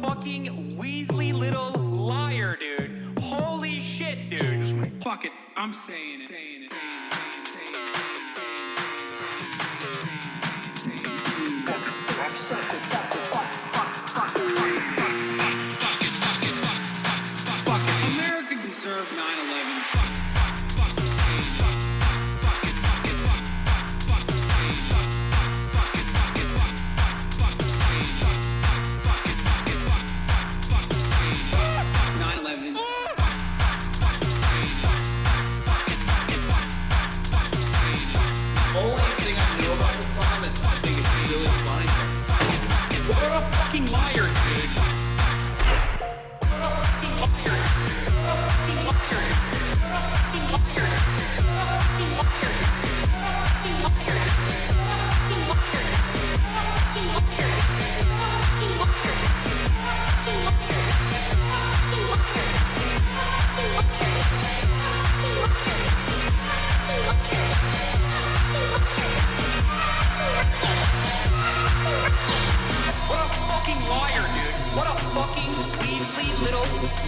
fucking Weasley little liar, dude. Holy shit, dude. Fuck it, I'm saying it. America deserved 9/11.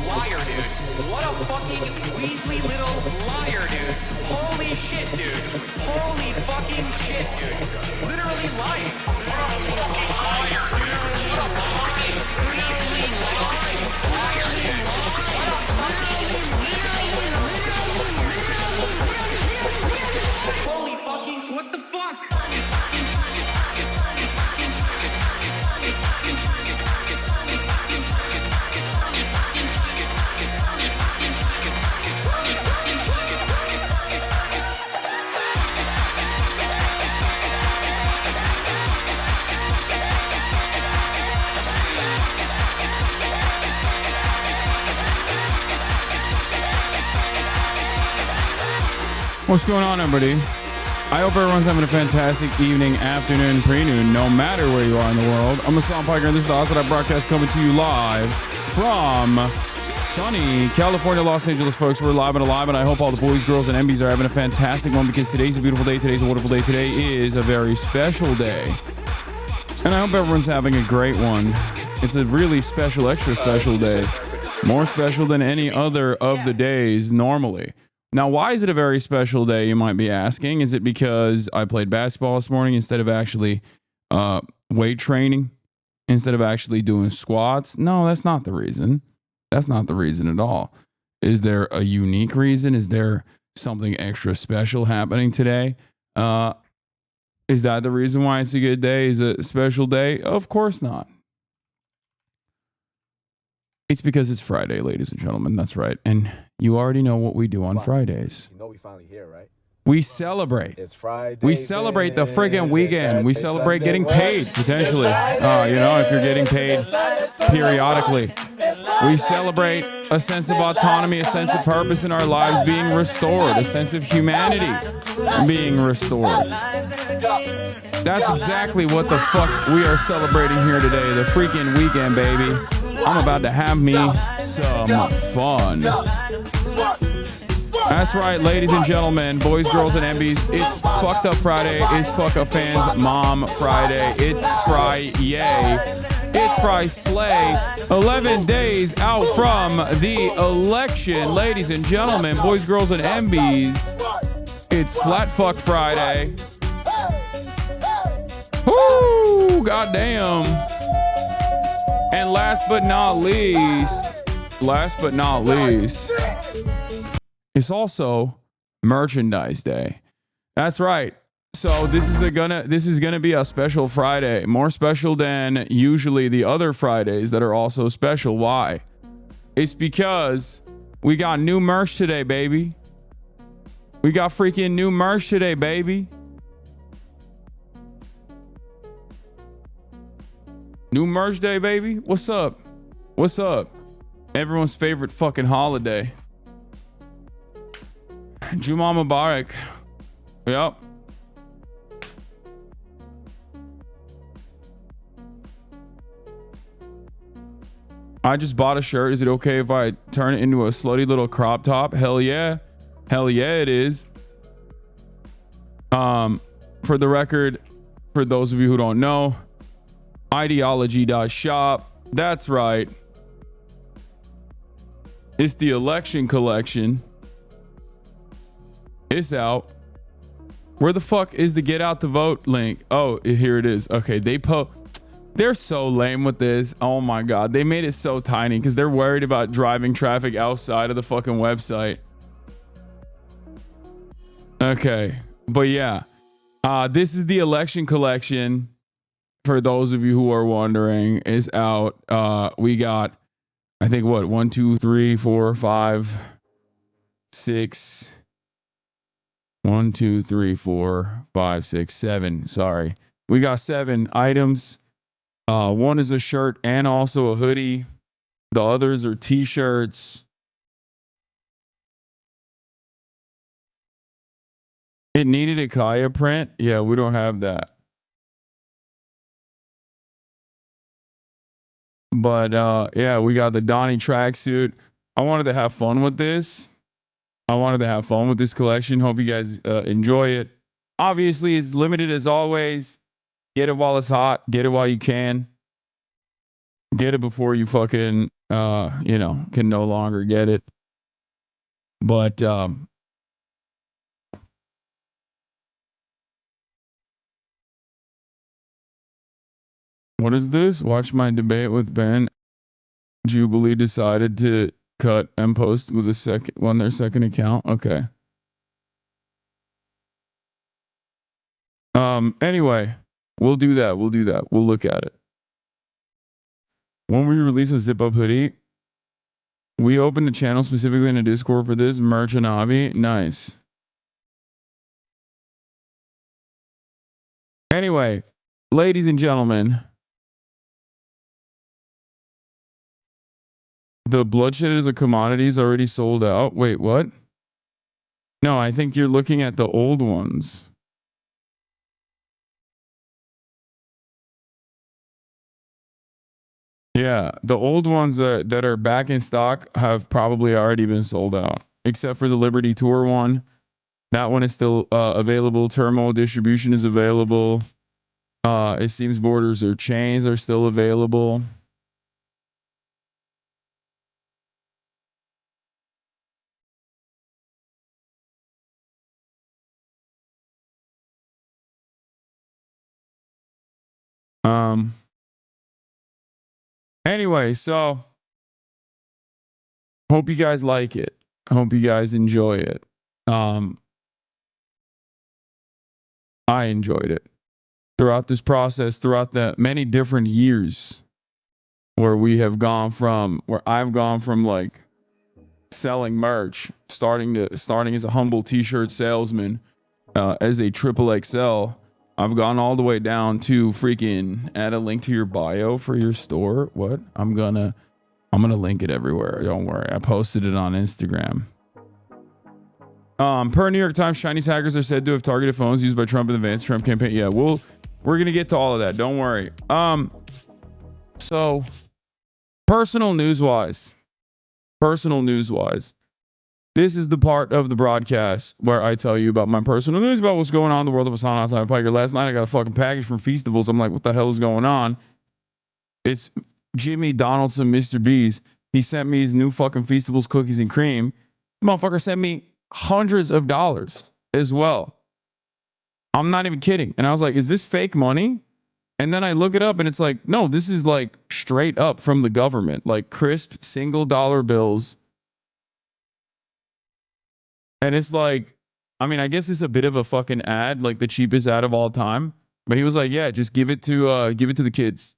Liar, dude. What a fucking Weasley little liar, dude. Holy shit, dude. Holy fucking shit, dude. Literally lying. What a fucking liar, dude. What a fucking Weasley liar, dude. What a fucking... Holy fucking... What the fuck? What's going on, everybody? I hope everyone's having a fantastic evening, afternoon, prenoon, no matter where you are in the world. I'm Hasan Abi, and this is the Hasan Abi broadcast coming to you live from sunny California, Los Angeles, folks. We're live and alive, and I hope all the boys, girls, and MBs are having a fantastic one because today's a beautiful day. Today's a wonderful day. Today is a very special day, and I hope everyone's having a great one. It's a really special, extra special day, more special than any other of the days normally. Now, why is it a very special day, you might be asking? Is it because I played basketball this morning instead of actually weight training, instead of actually doing squats? No, that's not the reason. That's not the reason at all. Is there a unique reason? Is there something extra special happening today? Is that the reason why it's a good day? Is it a special day? Of course not. It's because it's Friday, ladies and gentlemen. That's right. And you already know what we do on Fridays. You know we finally here, right? We celebrate. It's Friday. We celebrate the friggin' weekend. We celebrate getting paid, potentially. If you're getting paid periodically. We celebrate a sense of autonomy, a sense of purpose in our lives being restored, a sense of humanity being restored. That's exactly what the fuck we are celebrating here today. The freaking weekend, baby. I'm about to have me some fun. That's right, ladies and gentlemen, boys, girls, and MBs. It's Fucked Up Friday. It's Fuck Up Fans Mom Friday. It's Fry Yay. It's Fry Slay. 11 days out from the election, ladies and gentlemen, boys, girls, and MBs. It's Flat Fuck Friday. Woo! Goddamn. And last but not least, it's also Merchandise Day. That's right. So this is gonna be a special Friday, more special than usually the other Fridays that are also special. Why? It's because we got new merch today, baby. We got freaking new merch today, baby. New merch day, baby. What's up? What's up? Everyone's favorite fucking holiday. Juma Mubarak. Yep. I just bought a shirt. Is it okay if I turn it into a slutty little crop top? Hell yeah. Hell yeah, it is. For the record, for those of you who don't know, ideology.shop. That's right. It's the election collection. It's out. Where the fuck is the get out to vote link? Oh, here it is. Okay, they're so lame with this. Oh my god, they made it so tiny because they're worried about driving traffic outside of the fucking website. Okay, but yeah, this is the election collection. For those of you who are wondering, is out. We got, I think, what, 1, 2, 3, 4, 5, 6. 1, 2, 3, 4, 5, 6, 7. Sorry, we got 7 items. One is a shirt and also a hoodie. The others are t-shirts. It needed a Kaya print. Yeah, we don't have that. But yeah, we got the Donnie tracksuit. I wanted to have fun with this. I wanted to have fun with this collection. Hope you guys enjoy it. Obviously, it's limited as always. Get it while it's hot. Get it while you can. Get it before you fucking can no longer get it. But what is this? Watch my debate with Ben. Jubilee decided to cut and post with their second account. Okay. Anyway, we'll do that. We'll look at it. When we release a zip up hoodie, we opened a channel specifically in a Discord for this. Hasan Abi. Nice. Anyway, ladies and gentlemen, the bloodshed as a commodity is already sold out. Wait, what? No, I think you're looking at the old ones. Yeah, the old ones that are back in stock have probably already been sold out, except for the Liberty Tour one. That one is still available. Turmoil distribution is available. It seems Borders or Chains are still available. Anyway, so hope you guys like it. Hope you guys enjoy it. I enjoyed it throughout this process, throughout the many different years where I've gone from like selling merch, starting as a humble t-shirt salesman, as a triple XL. I've gone all the way down to freaking add a link to your bio for your store. What? I'm gonna link it everywhere. Don't worry. I posted it on Instagram. Per New York Times, Chinese hackers are said to have targeted phones used by Trump in the Vance Trump campaign. Yeah, we're gonna get to all of that. Don't worry. So personal news wise, this is the part of the broadcast where I tell you about my personal news about what's going on in the world of Hasan outside of Piker. Last night I got a fucking package from Feastables. I'm like, what the hell is going on? It's Jimmy Donaldson, Mr. B's. He sent me his new fucking Feastables cookies and cream. Motherfucker sent me hundreds of dollars as well. I'm not even kidding. And I was like, is this fake money? And then I look it up and it's like, no, this is like straight up from the government, like crisp single dollar bills. And it's like, I mean, I guess it's a bit of a fucking ad, like the cheapest ad of all time. But he was like, yeah, just give it to the kids.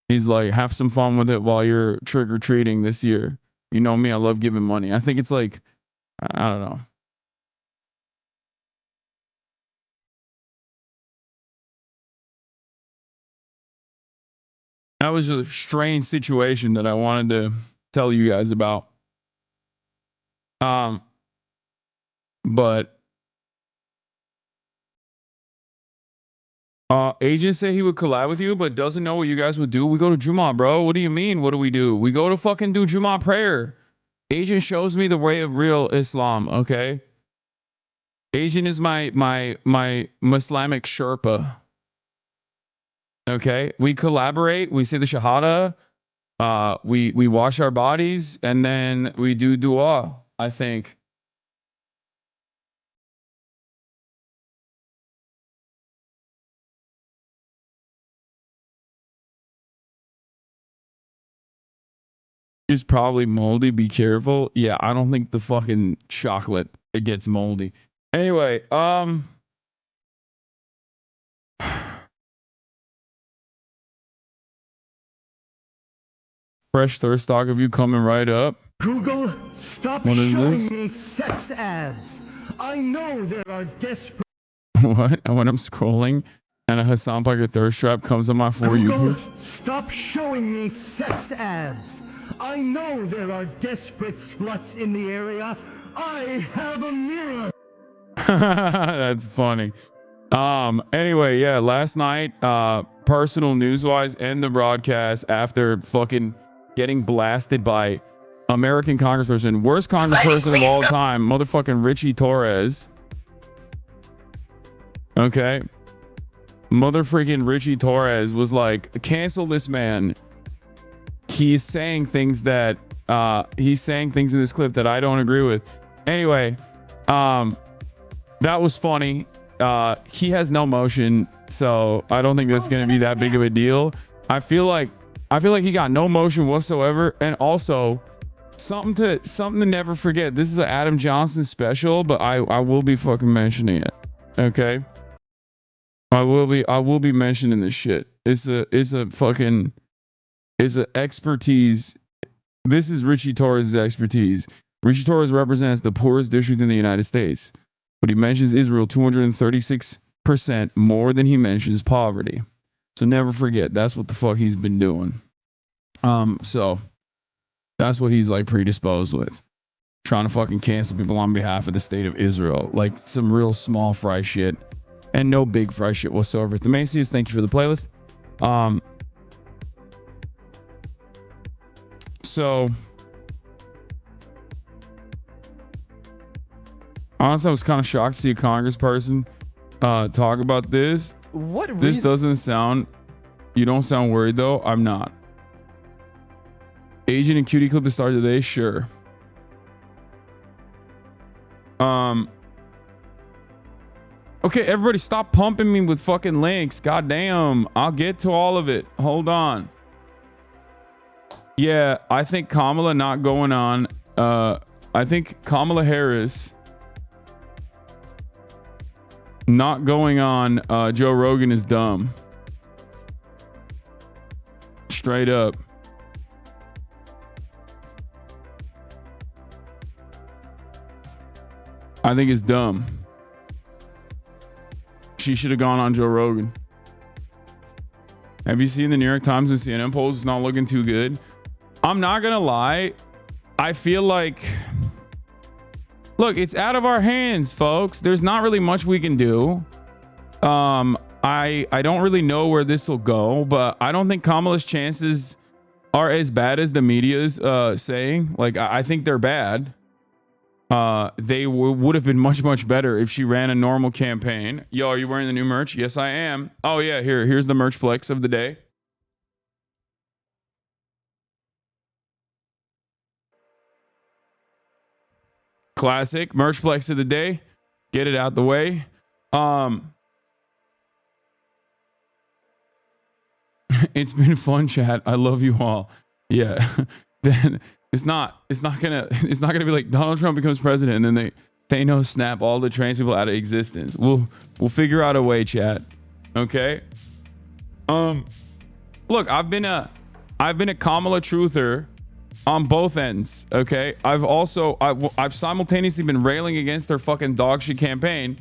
He's like, have some fun with it while you're trick or treating this year. You know me, I love giving money. I think it's like, I don't know. That was a strange situation that I wanted to tell you guys about. But agent said he would collab with you, but doesn't know what you guys would do. We go to Jummah, bro. What do you mean? What do? We go to fucking do Jummah prayer. Agent shows me the way of real Islam, okay? Agent is my Islamic Sherpa. Okay, we collaborate. We say the Shahada. We wash our bodies, and then we do dua. I think. It's probably moldy. Be careful. Yeah, I don't think the fucking chocolate it gets moldy. Anyway, fresh thirst stock of you coming right up. Google, stop What is showing this? me sex ads. I know there are desperate. What? And when I'm scrolling, and a Hasan Piker thirst trap comes on my For You Google, page. stop showing me sex ads. I know there are desperate sluts in the area. I have a mirror. That's funny. Anyway, yeah, last night, personal news wise, and the broadcast after fucking getting blasted by American congressperson, worst congressperson of all time, motherfucking Richie Torres. Okay. Motherfucking Richie Torres was like, cancel this man. He's saying things that he's saying things in this clip that I don't agree with. Anyway, that was funny. He has no motion, so I don't think that's gonna be that big of a deal. I feel like he got no motion whatsoever. And also something to never forget. This is an Adam Johnson special, but I will be fucking mentioning it. Okay. I will be mentioning this shit. It's a expertise. This is Richie Torres' expertise. Richie Torres represents the poorest district in the United States, but he mentions Israel 236% more than he mentions poverty. So never forget, that's what the fuck he's been doing. So that's what he's like predisposed with. Trying to fucking cancel people on behalf of the state of Israel. Like some real small fry shit. And no big fry shit whatsoever. The Macy's, thank you for the playlist. So honestly, I was kind of shocked to see a congressperson talk about this. This doesn't sound. You don't sound worried though. I'm not. Agent and cutie clip to start today. Sure. Okay, everybody stop pumping me with fucking links. Goddamn. I'll get to all of it. Hold on. Yeah, I think Kamala not going on. I think Kamala Harris not going on Joe Rogan is dumb. Straight up. I think it's dumb. She should have gone on Joe Rogan. Have you seen the New York Times and CNN polls? It's not looking too good. I'm not gonna lie. I feel like, look, it's out of our hands, folks. There's not really much we can do. I don't really know where this will go, but I don't think Kamala's chances are as bad as the media is saying. Like, I think they're bad. They would have been much better if she ran a normal campaign. Yo, are you wearing the new merch? Yes, I am. Oh yeah, here's the merch flex of the day. Classic merch flex of the day. Get it out the way. It's been fun, chat. I love you all. Yeah. Then it's not gonna be like Donald Trump becomes president and then they Thanos snap all the trans people out of existence. We'll figure out a way, chat. Okay. Look, I've been a Kamala truther on both ends. Okay. I've simultaneously been railing against her fucking dog shit campaign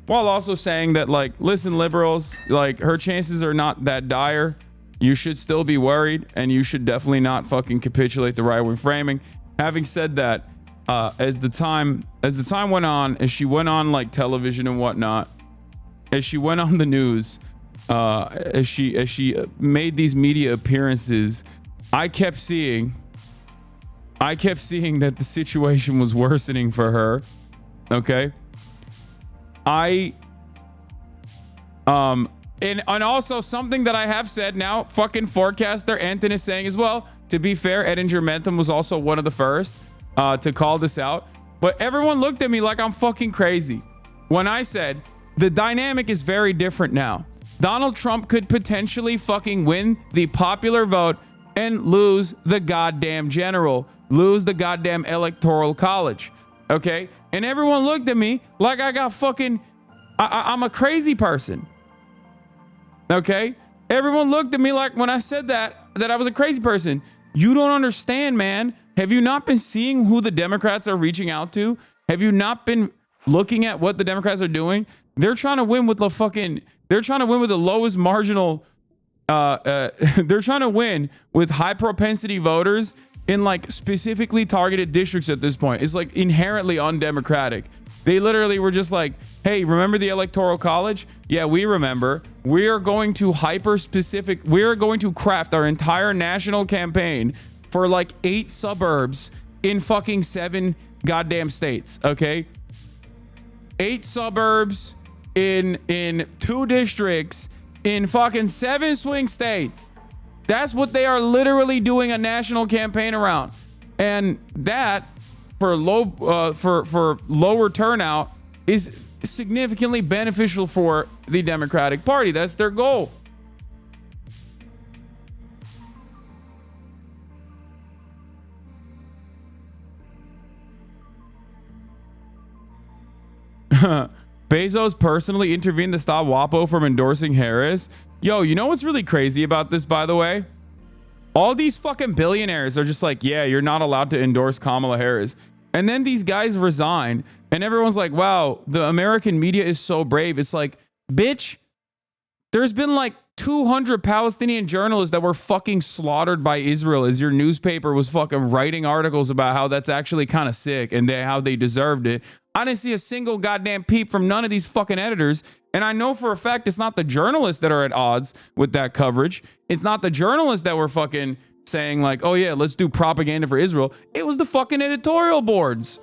while also saying that, like, listen, liberals, like, her chances are not that dire. You should still be worried, and you should definitely not fucking capitulate the right-wing framing. Having said that, as the time went on, as she went on like television and whatnot, as she went on the news, as she made these media appearances, I kept seeing that the situation was worsening for her. Okay. And also something that I have said now, fucking forecaster Anton is saying as well. To be fair, Edinger Mentum was also one of the first to call this out. But everyone looked at me like I'm fucking crazy when I said the dynamic is very different now. Donald Trump could potentially fucking win the popular vote and lose the goddamn general, lose the goddamn electoral college. Okay? And everyone looked at me like I got fucking, I'm a crazy person. Okay? Everyone looked at me like when I said that I was a crazy person. You don't understand, man. Have you not been seeing who the Democrats are reaching out to? Have you not been looking at what the Democrats are doing? They're trying to win with the fucking, they're trying to win with the lowest marginal, they're trying to win with high propensity voters in like specifically targeted districts at this point. It's like inherently undemocratic. They literally were just like, hey, remember the electoral college? Yeah, we remember. We are going to we are going to craft our entire national campaign for like 8 suburbs in fucking 7 goddamn states, okay? 8 suburbs in 2 districts in fucking 7 swing states. That's what they are literally doing a national campaign around. And that for lower turnout is significantly beneficial for the Democratic Party. That's their goal. Bezos personally intervened to stop WAPO from endorsing Harris. Yo, you know what's really crazy about this, by the way? All these fucking billionaires are just like, yeah, you're not allowed to endorse Kamala Harris. And then these guys resign and everyone's like, wow, the American media is so brave. It's like, bitch, there's been like 200 Palestinian journalists that were fucking slaughtered by Israel as your newspaper was fucking writing articles about how that's actually kind of sick and how they deserved it. I didn't see a single goddamn peep from none of these fucking editors. And I know for a fact it's not the journalists that are at odds with that coverage. It's not the journalists that were fucking saying like, oh yeah, let's do propaganda for Israel. It was the fucking editorial boards.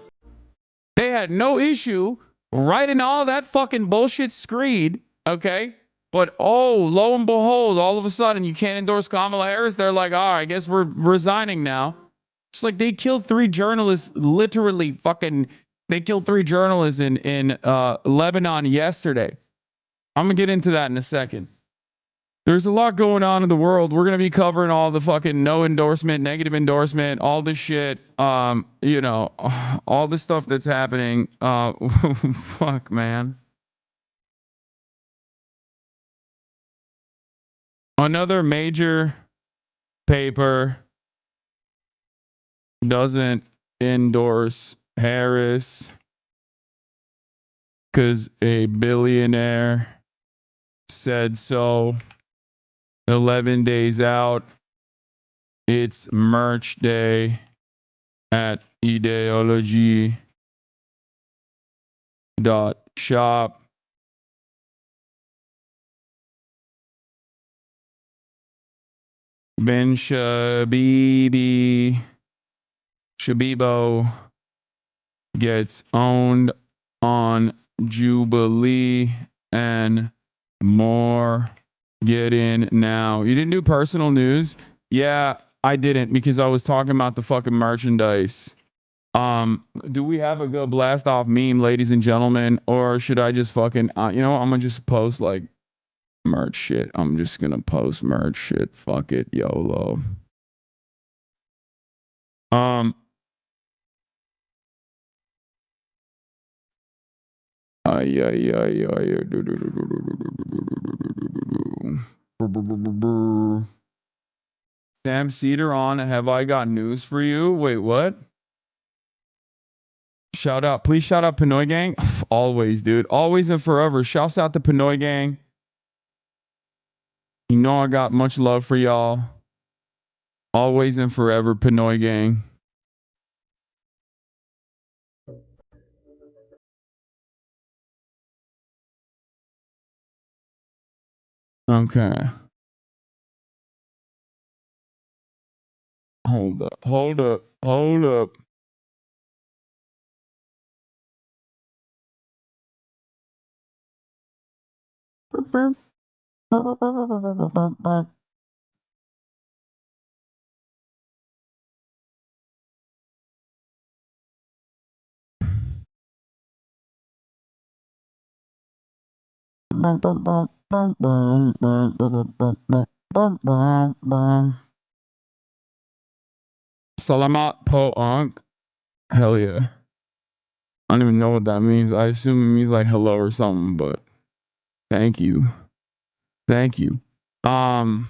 They had no issue writing all that fucking bullshit screed, okay? But oh, lo and behold, all of a sudden you can't endorse Kamala Harris. They're like, oh, I guess we're resigning now. It's like they killed 3 journalists, literally fucking, they killed 3 journalists in Lebanon yesterday. I'm gonna get into that in a second. There's a lot going on in the world. We're gonna be covering all the fucking no endorsement, negative endorsement, all this shit. You know, all this stuff that's happening. Fuck, man. Another major paper doesn't endorse Harris because a billionaire said so. 11 days out, it's merch day at ideology.shop. Ben Shabibro gets owned on Jubilee and more. Get in now. You didn't do personal news? Yeah, I didn't because I was talking about the fucking merchandise. Do we have a good blast off meme, ladies and gentlemen, or should I just fucking you know, I'm gonna just post like merch shit. I'm just gonna post merch shit. Fuck it, YOLO. Sam Cedar on. Have I got news for you? Wait, what? Shout out, please shout out Pinoy Gang. Always, dude. Always and forever. Shouts out to Pinoy Gang. You know I got much love for y'all. Always and forever, Pinoy Gang. Okay. Hold up. Hold up. Hold up. Salamat po, Unc. Hell yeah. I don't even know what that means. I assume it means like hello or something, but thank you. Thank you. Anyway,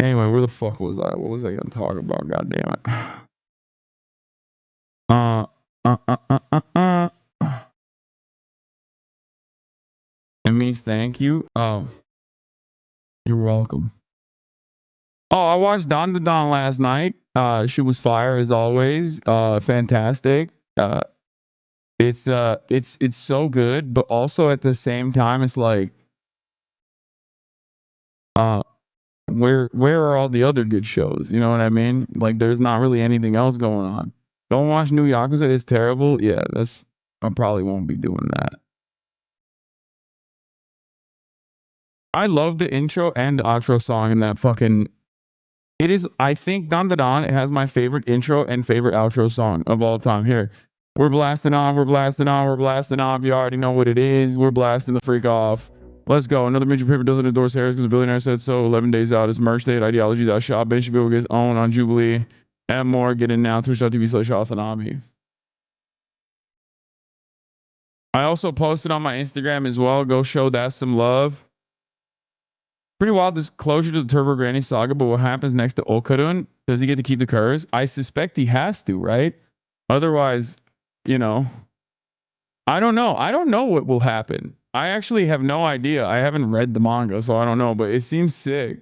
where the fuck was I? What was I gonna talk about? God damn it. It means thank you. Oh, you're welcome. Oh, I watched Don the Don last night. She was fire as always. Fantastic. It's so good, but also at the same time, it's like, uh, where are all the other good shows? You know what I mean? Like, there's not really anything else going on. Don't watch New Yakuza. It's terrible. Yeah, I probably won't be doing that. I love the intro and the outro song in that fucking. It is. I think Don the Don has my favorite intro and favorite outro song of all time. Here, we're blasting on. We're blasting on. We're blasting off. You already know what it is. We're blasting the freak off. Let's go. Another major paper doesn't endorse Harris because a billionaire said so. 11 days out. It's merch date. Ideology.shop. Ben should be able to get his own on Jubilee and more. Get in now. Twitch.tv/Hasan Abi. I also posted on my Instagram as well. Go show that some love. Pretty wild, this closure to the Turbo Granny saga, but what happens next to Okarun? Does he get to keep the curse? I suspect he has to, right? Otherwise, you know, I don't know. I don't know what will happen. I actually have no idea. I haven't read the manga, so I don't know, but it seems sick.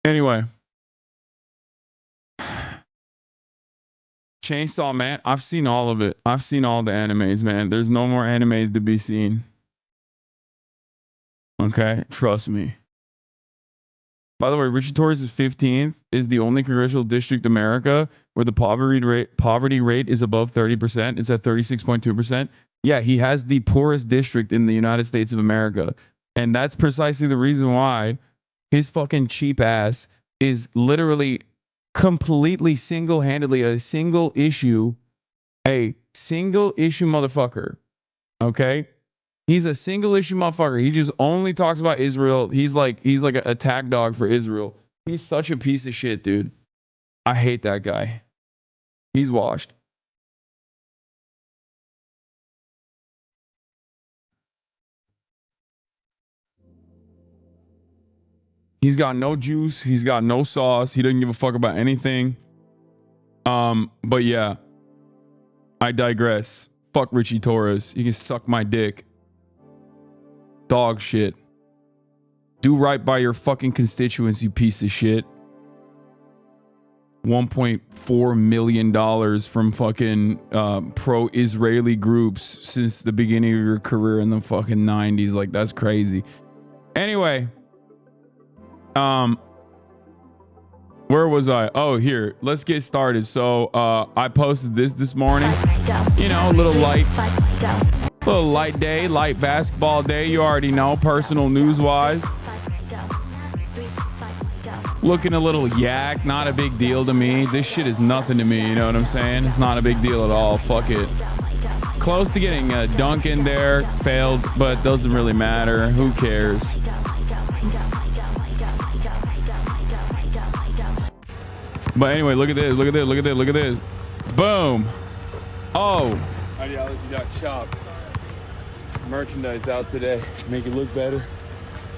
Anyway, Chainsaw Man, I've seen all of it. I've seen all the animes, man. There's no more animes to be seen. Okay, trust me. By the way, Richie Torres' 15th is the only congressional district in America where the poverty rate is above 30%. It's at 36.2%. Yeah, he has the poorest district in the United States of America. And that's precisely the reason why his fucking cheap ass is literally completely single-handedly a single issue motherfucker. Okay? He's a single issue motherfucker. He just only talks about Israel. He's like a tag dog for Israel. He's such a piece of shit, dude. I hate that guy. He's washed. He's got no juice. He's got no sauce. He doesn't give a fuck about anything. But yeah, I digress. Fuck Richie Torres. He can suck my dick. Dog shit. Do right by your fucking constituents, you piece of shit. $1.4 million from fucking pro-Israeli groups since the beginning of your career in the fucking 90s. Like, that's crazy. Anyway, where was I? Oh, here. Let's get started. So, I posted this morning. You know, a little light day, light basketball day. You already know, personal news-wise. Looking a little yak, not a big deal to me. This shit is nothing to me, you know what I'm saying? It's not a big deal at all. Fuck it. Close to getting a dunk in there, failed, but doesn't really matter. Who cares? But anyway, look at this, look at this, look at this, look at this. Boom. Oh. Ideology.shop. Merchandise out today. Make it look better,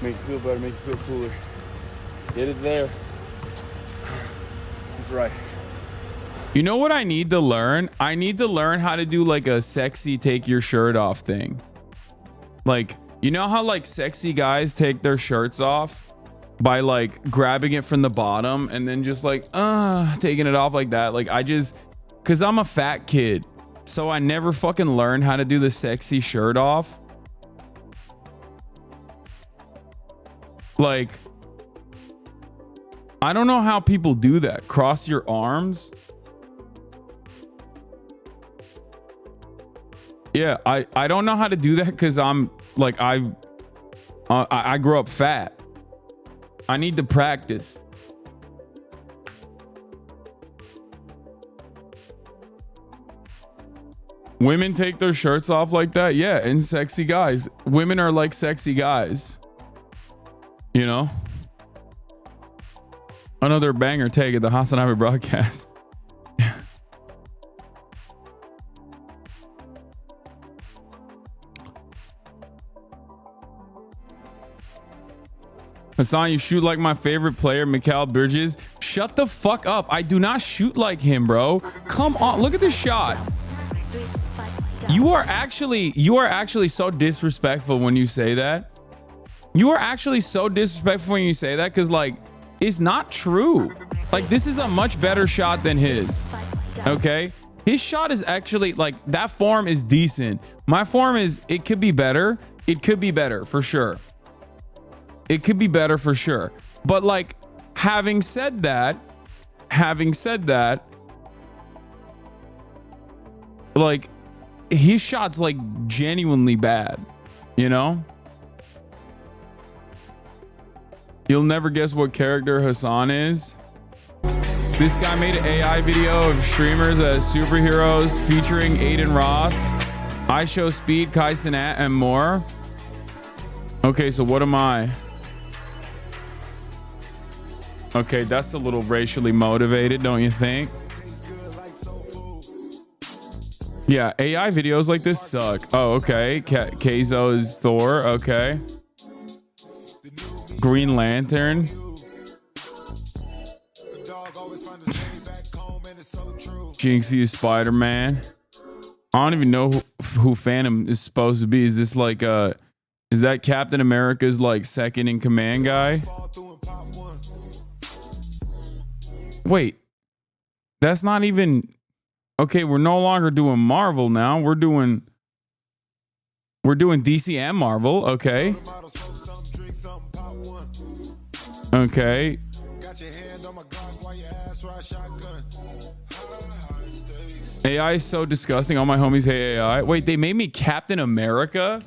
make it feel better, make it feel cooler. Get it there. right. You know what I need to learn? I need to learn how to do like a sexy take your shirt off thing. Like, you know how like sexy guys take their shirts off by like grabbing it from the bottom and then just like taking it off like that. Like cause I'm a fat kid, so I never fucking learned how to do the sexy shirt off. Like, I don't know how people do that. Cross your arms. Yeah, I don't know how to do that because I'm like I grew up fat. I need to practice. Women take their shirts off like that? Yeah, and sexy guys. Women are like sexy guys. You know? Another banger take at the Hasan Abi broadcast. Hasan, you shoot like my favorite player, Mikal Bridges. Shut the fuck up. I do not shoot like him, bro. Come on. Look at this shot. You are actually so disrespectful when you say that. You are actually so disrespectful when you say that because, like, it's not true. Like, this is a much better shot than his. Okay? His shot is actually, like, that form is decent. My form is, it could be better. It could be better for sure. It could be better for sure. But like, having said that, like, his shot's like genuinely bad, you know? You'll never guess what character Hasan is. This guy made an AI video of streamers as superheroes featuring Aiden Ross, I Show Speed, Kai Cenat, and more. Okay, so what am I? Okay, that's a little racially motivated, don't you think? Yeah, AI videos like this suck. Oh, okay. Keizo is Thor. Okay. Green Lantern. Jinxie is Spider-Man. I don't even know who Phantom is supposed to be. Is this like is that Captain America's like second in command guy? Wait, that's not even okay. We're no longer doing Marvel now. We're doing DC and Marvel. Okay. Okay. AI is so disgusting. All my homies hate AI. Wait, they made me Captain America?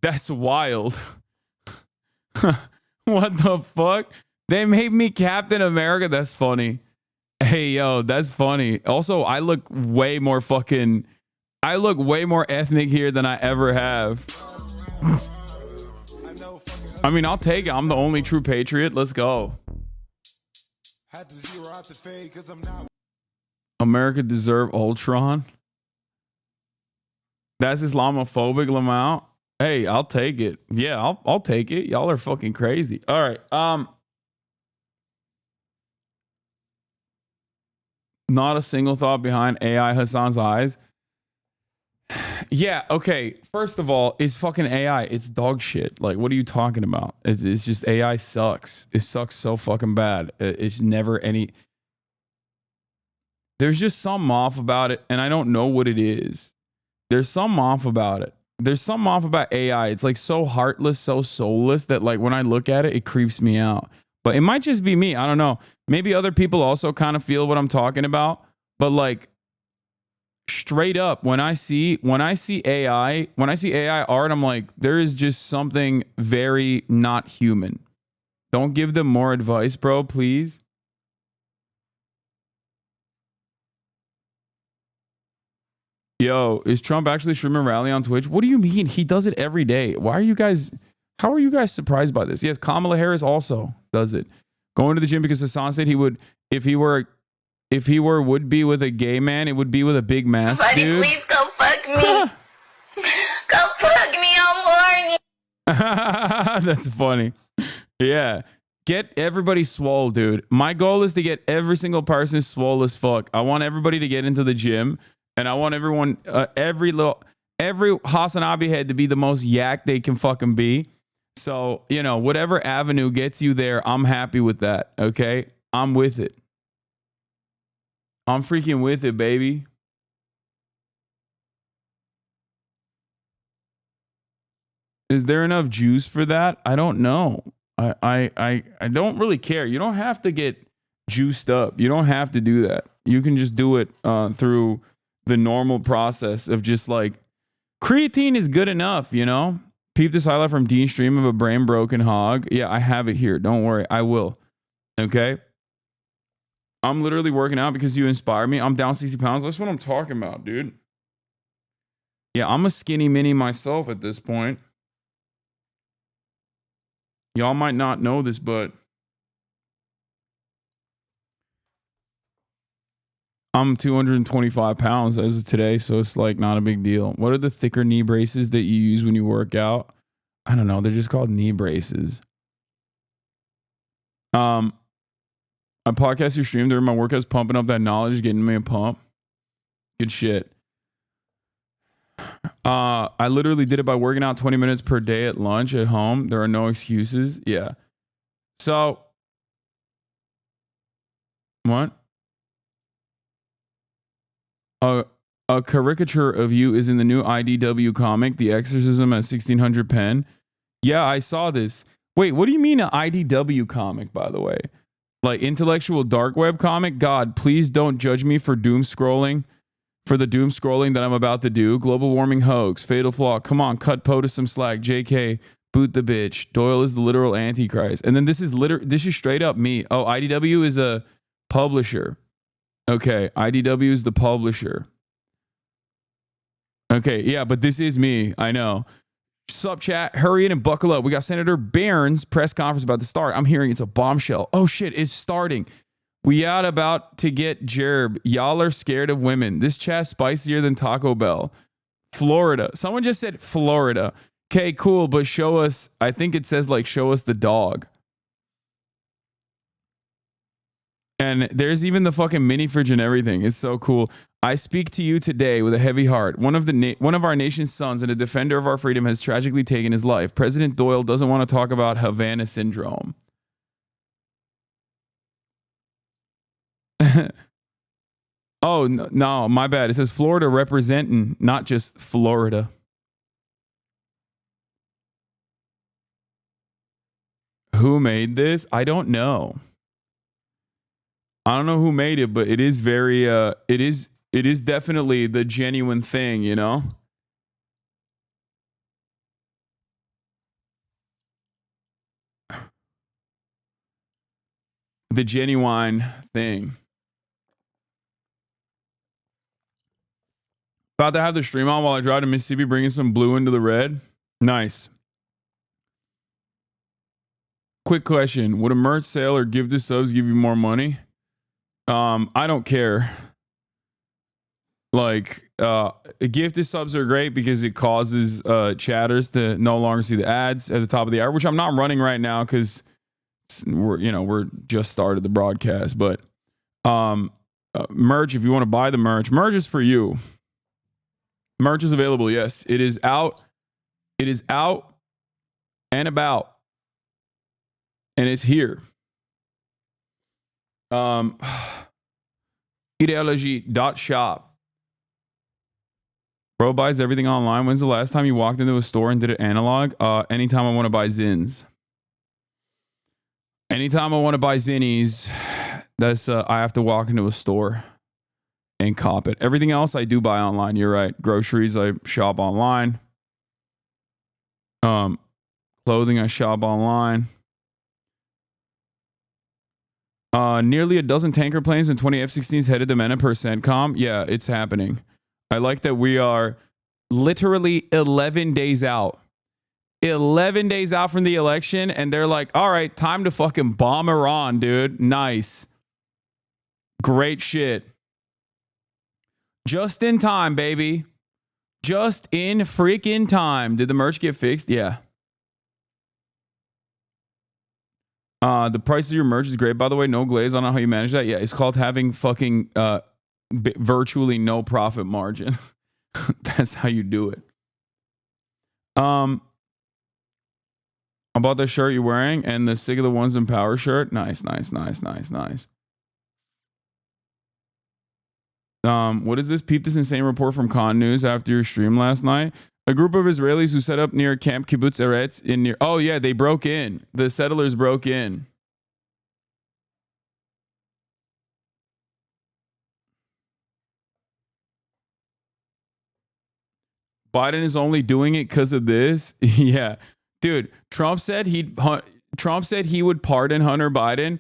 That's wild. What the fuck? They made me Captain America? That's funny. Hey, yo, that's funny. Also, I look way more ethnic here than I ever have. I mean, I'll take it. I'm the only true patriot. Let's go. America deserve Ultron. That's Islamophobic, Lamont. Hey, I'll take it. Yeah, I'll take it. Y'all are fucking crazy. All right. Not a single thought behind AI Hasan's eyes. Yeah, okay. First of all, it's fucking AI. It's dog shit. Like, what are you talking about? It's just AI sucks. It sucks so fucking bad. It's never any... There's just something off about it, and I don't know what it is. There's something off about it. There's something off about AI. It's like so heartless, so soulless that like when I look at it, it creeps me out. But it might just be me. I don't know. Maybe other people also kind of feel what I'm talking about. But like straight up, when I see AI art, I'm like, there is just something very not human. Don't give them more advice, bro, please. Yo, is Trump actually streaming rally on Twitch? What do you mean? He does it every day. How are you guys surprised by this? Yes, Kamala Harris also does it. Going to the gym because Hasan said he would, if he were would be with a gay man, it would be with a big mask. Buddy, dude. Please go fuck me. Go fuck me, I'm horny. That's funny. Yeah. Get everybody swole, dude. My goal is to get every single person swole as fuck. I want everybody to get into the gym, and I want everyone, every Hasan Abi head to be the most yak they can fucking be. So, you know, whatever avenue gets you there, I'm happy with that. Okay, I'm with it. I'm freaking with it, baby. Is there enough juice for that? I don't know. I don't really care. You don't have to get juiced up. You don't have to do that. You can just do it through the normal process of just like creatine is good enough, you know? Peep this highlight from Dean's stream of a brain broken hog. Yeah, I have it here. Don't worry. I will. Okay? I'm literally working out because you inspire me. I'm down 60 pounds. That's what I'm talking about, dude. Yeah, I'm a skinny mini myself at this point. Y'all might not know this, but I'm 225 pounds as of today, so it's like not a big deal. What are the thicker knee braces that you use when you work out? I don't know. They're just called knee braces. I podcast your stream during my workouts, pumping up that knowledge, getting me a pump. Good shit. I literally did it by working out 20 minutes per day at lunch at home. There are no excuses. Yeah. So, what? A caricature of you is in the new IDW comic, The Exorcism at 1600 Pen. Yeah, I saw this. Wait, what do you mean an IDW comic, by the way? Like intellectual dark web comic? God, please don't judge me for doom scrolling. For the doom scrolling that I'm about to do. Global warming hoax. Fatal flaw. Come on, cut POTUS some slack. JK. Boot the bitch. Doyle is the literal antichrist. And then this is straight up me. Oh, IDW is a publisher. Okay, IDW is the publisher. Okay, yeah, but this is me. I know. Sup, chat? Hurry in and buckle up. We got Senator Barron's press conference about to start. I'm hearing it's a bombshell. Oh shit, it's starting. We out about to get Jerb. Y'all are scared of women. This chat's spicier than Taco Bell. Florida. Someone just said Florida. Okay, cool, but show us. I think it says like show us the dog. And there's even the fucking mini fridge and everything. It's so cool. I speak to you today with a heavy heart. One of our nation's sons and a defender of our freedom has tragically taken his life. President Doyle doesn't want to talk about Havana syndrome. Oh, no, my bad. It says Florida representing, not just Florida. Who made this? I don't know. I don't know who made it, but it is very, it is definitely the genuine thing, you know? The genuine thing. About to have the stream on while I drive to Mississippi, bringing some blue into the red. Nice. Quick question. Would a merch sale or give to subs give you more money? I don't care. Like, gifted subs are great because it causes chatters to no longer see the ads at the top of the hour, which I'm not running right now because we're just started the broadcast. But merch, if you want to buy the merch is for you. Merch is available. Yes, it is out. It is out and about, and it's here. Ideology.shop. Bro buys everything online. When's the last time you walked into a store and did it analog? Anytime I want to buy Zins. Anytime I want to buy Zinnies, that's I have to walk into a store and cop it. Everything else I do buy online. You're right. Groceries I shop online. Clothing I shop online. Nearly a dozen tanker planes and 20 F-16s headed to MENA per CENTCOM. Yeah, it's happening. I like that we are literally 11 days out. 11 days out from the election, and they're like, all right, time to fucking bomb Iran, dude. Nice. Great shit. Just in time, baby. Just in freaking time. Did the merch get fixed? Yeah. The price of your merch is great, by the way. No glaze. I don't know how you manage that. Yeah, it's called having fucking virtually no profit margin. That's how you do it. About the shirt you're wearing and the Sick of the Ones in Power shirt. Nice. What is this? Peep this insane report from Con News after your stream last night. A group of Israelis who set up near Camp Kibbutz Eretz in near. Oh yeah, they broke in. The settlers broke in. Biden is only doing it because of this. Yeah, dude. Trump said he would pardon Hunter Biden,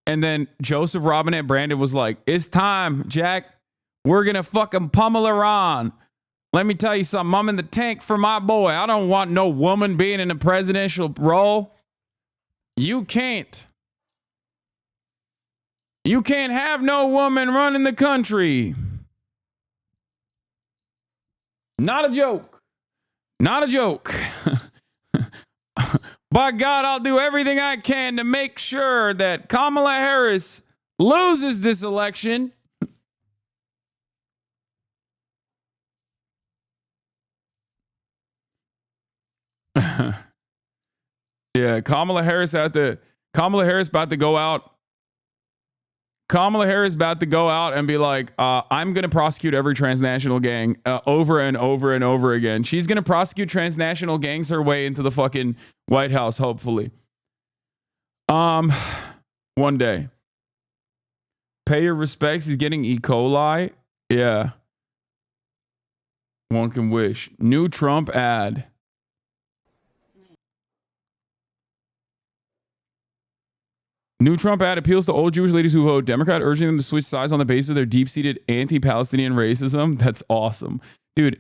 and then Joseph Robinette Brandon was like, "It's time, Jack. We're gonna fucking pummel Iran. Let me tell you something. I'm in the tank for my boy. I don't want no woman being in a presidential role. You can't have no woman running the country." Not a joke. Not a joke. By God, I'll do everything I can to make sure that Kamala Harris loses this election. Yeah, Kamala Harris about to go out. Kamala Harris about to go out and be like, I'm going to prosecute every transnational gang over and over and over again. She's going to prosecute transnational gangs her way into the fucking White House, hopefully. One day. Pay your respects. He's getting E. coli. Yeah. One can wish. New Trump ad. New Trump ad appeals to old Jewish ladies who vote Democrat, urging them to switch sides on the basis of their deep-seated anti-Palestinian racism. That's awesome. Dude.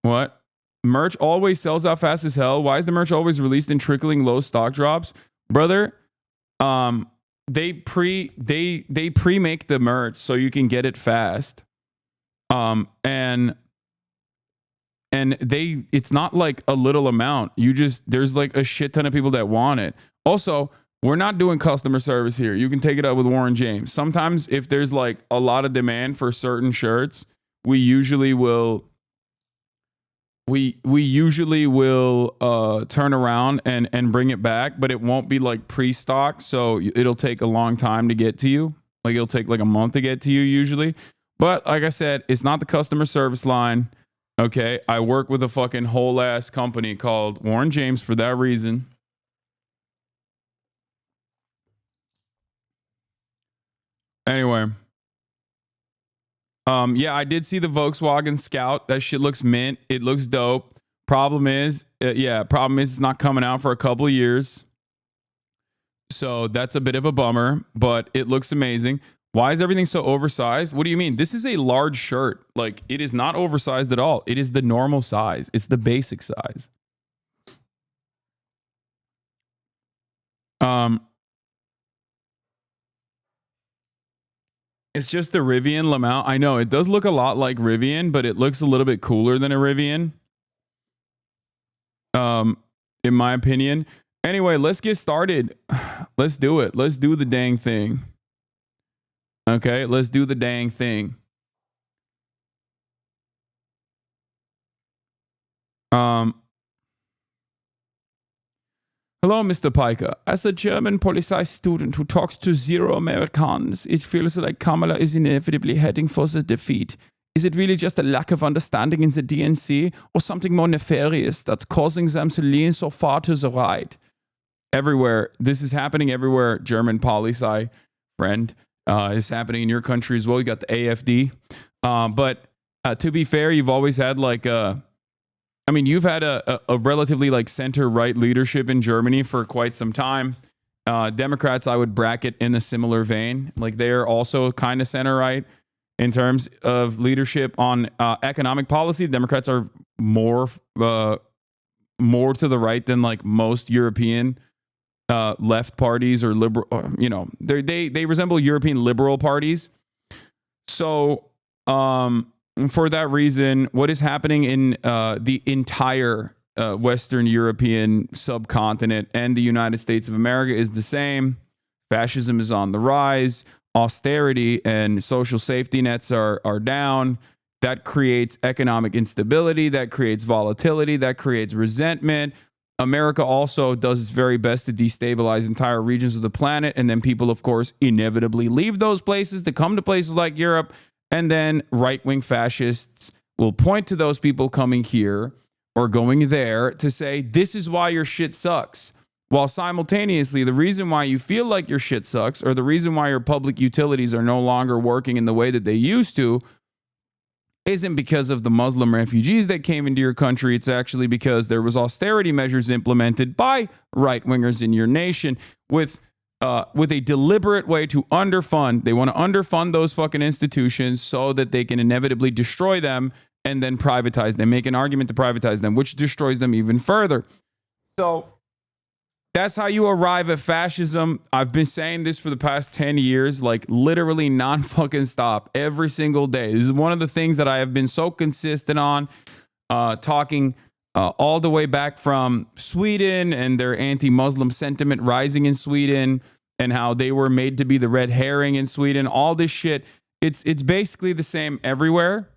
What? Merch always sells out fast as hell. Why is the merch always released in trickling low stock drops? Brother, they pre-make the merch so you can get it fast. And it's not like a little amount. There's like a shit ton of people that want it. Also, we're not doing customer service here. You can take it up with Warren James. Sometimes if there's like a lot of demand for certain shirts, we usually will turn around and bring it back, but it won't be like pre-stock. So it'll take a long time to get to you. Like it'll take like a month to get to you usually. But like I said, it's not the customer service line. Okay, I work with a fucking whole ass company called Warren James for that reason. Anyway. Yeah, I did see the Volkswagen Scout. That shit looks mint. It looks dope. Problem is it's not coming out for a couple of years. So that's a bit of a bummer, but it looks amazing. Why is everything so oversized? What do you mean? This is a large shirt. Like, it is not oversized at all. It is the normal size. It's the basic size. It's just the Rivian Lamau. I know, it does look a lot like Rivian, but it looks a little bit cooler than a Rivian. In my opinion. Anyway, let's get started. Let's do it. Let's do the dang thing. Okay, let's do the dang thing. Hello, Mr. Piker. As a German policy student who talks to zero Americans, it feels like Kamala is inevitably heading for the defeat. Is it really just a lack of understanding in the DNC or something more nefarious that's causing them to lean so far to the right? Everywhere. This is happening everywhere, German policy friend. It's happening in your country as well. You got the AFD. But to be fair, you've always had like you've had a relatively like center-right leadership in Germany for quite some time. Democrats, I would bracket in a similar vein. Like they're also kind of center-right in terms of leadership on economic policy. Democrats are more to the right than like most European left parties or liberal, they resemble European liberal parties. So for that reason, what is happening in the entire Western European subcontinent and the United States of America is the same. Fascism is on the rise. Austerity and social safety nets are down. That creates economic instability. That creates volatility. That creates resentment. America also does its very best to destabilize entire regions of the planet. And then people, of course, inevitably leave those places to come to places like Europe. And then right-wing fascists will point to those people coming here or going there to say, this is why your shit sucks. While simultaneously, the reason why you feel like your shit sucks, or the reason why your public utilities are no longer working in the way that they used to, isn't because of the Muslim refugees that came into your country. It's actually because there was austerity measures implemented by right-wingers in your nation with a deliberate way to underfund. They want to underfund those fucking institutions so that they can inevitably destroy them and then privatize them, make an argument to privatize them, which destroys them even further. So that's how you arrive at fascism. I've been saying this for the past 10 years, like literally non-fucking stop every single day. This is one of the things that I have been so consistent on, talking all the way back from Sweden and their anti-Muslim sentiment rising in Sweden and how they were made to be the red herring in Sweden. All this shit, it's basically the same everywhere.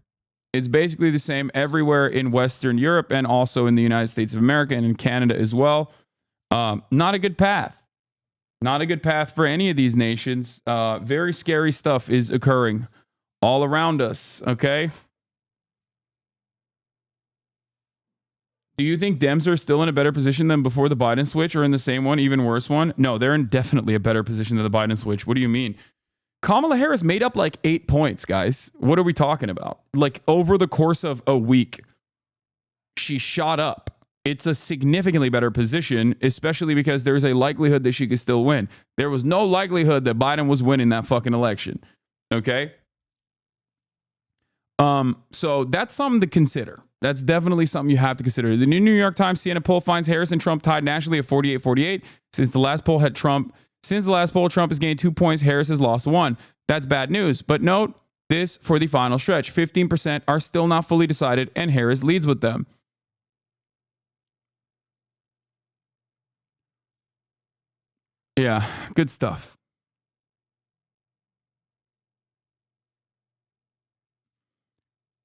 It's basically the same everywhere in Western Europe and also in the United States of America and in Canada as well. Not a good path. Not a good path for any of these nations. Very scary stuff is occurring all around us, okay? Do you think Dems are still in a better position than before the Biden switch, or in the same one, even worse one? No, they're in definitely a better position than the Biden switch. What do you mean? Kamala Harris made up like 8 points, guys. What are we talking about? Like over the course of a week, she shot up. It's a significantly better position, especially because there's a likelihood that she could still win. There was no likelihood that Biden was winning that fucking election. Okay? So that's something to consider. That's definitely something you have to consider. The New York Times CNN poll finds Harris and Trump tied nationally at 48-48. Since the last poll, Trump has gained 2 points. Harris has lost 1. That's bad news. But note this for the final stretch. 15% are still not fully decided, and Harris leads with them. Yeah, good stuff.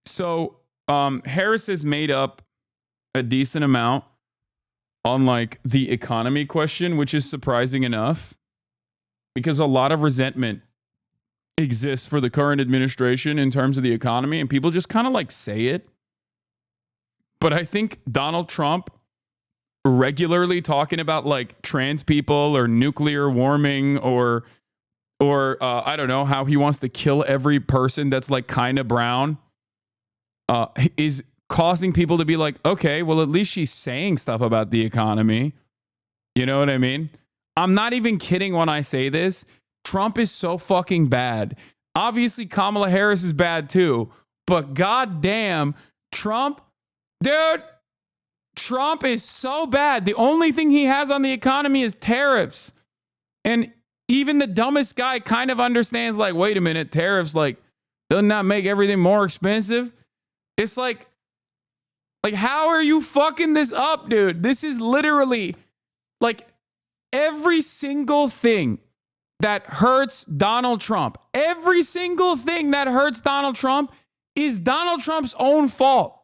So Harris has made up a decent amount on like the economy question, which is surprising enough because a lot of resentment exists for the current administration in terms of the economy, and people just kind of like say it. But I think Donald Trump regularly talking about like trans people or nuclear warming or I don't know, how he wants to kill every person that's like kind of brown is causing people to be like, okay, well, at least she's saying stuff about the economy. You know what I mean? I'm not even kidding when I say this. Trump is so fucking bad. Obviously, Kamala Harris is bad too, but goddamn, Trump, dude, Trump is so bad. The only thing he has on the economy is tariffs. And even the dumbest guy kind of understands, like, wait a minute, tariffs, like, doesn't that make everything more expensive? It's like, how are you fucking this up, dude? This is literally, like, every single thing that hurts Donald Trump, every single thing that hurts Donald Trump is Donald Trump's own fault,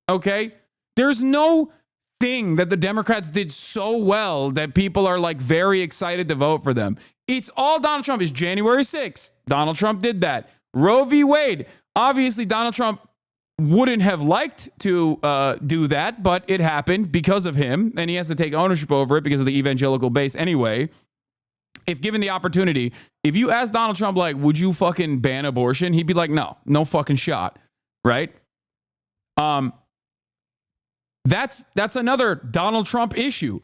okay? There's no thing that the Democrats did so well that people are like very excited to vote for them. It's all Donald Trump. Is January 6th. Donald Trump did that. Roe v. Wade. Obviously, Donald Trump wouldn't have liked to do that, but it happened because of him, and he has to take ownership over it because of the evangelical base anyway. If given the opportunity, if you ask Donald Trump, like, would you fucking ban abortion? He'd be like, no fucking shot, right? That's another Donald Trump issue.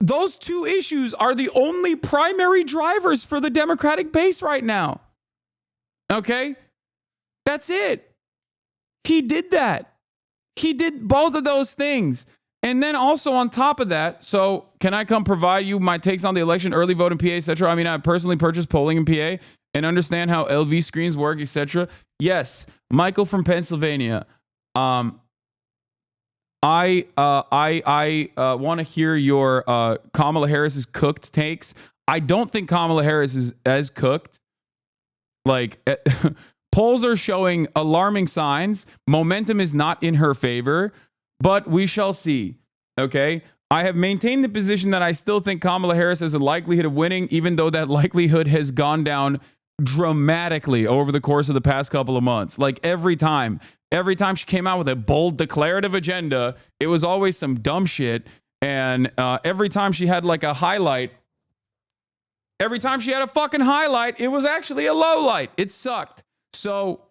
Those two issues are the only primary drivers for the Democratic base right now. Okay? That's it. He did that. He did both of those things. And then also on top of that, so can I come provide you my takes on the election, early vote in PA, etc.? I mean, I personally purchased polling in PA and understand how LV screens work, etc. Yes, Michael from Pennsylvania. I want to hear your Kamala Harris's cooked takes. I don't think Kamala Harris is as cooked. Like polls are showing alarming signs. Momentum is not in her favor, but we shall see. Okay. I have maintained the position that I still think Kamala Harris has a likelihood of winning, even though that likelihood has gone down dramatically over the course of the past couple of months. Like every time she came out with a bold declarative agenda, it was always some dumb shit. And every time she had like a highlight, every time she had a fucking highlight, it was actually a low light. It sucked. So,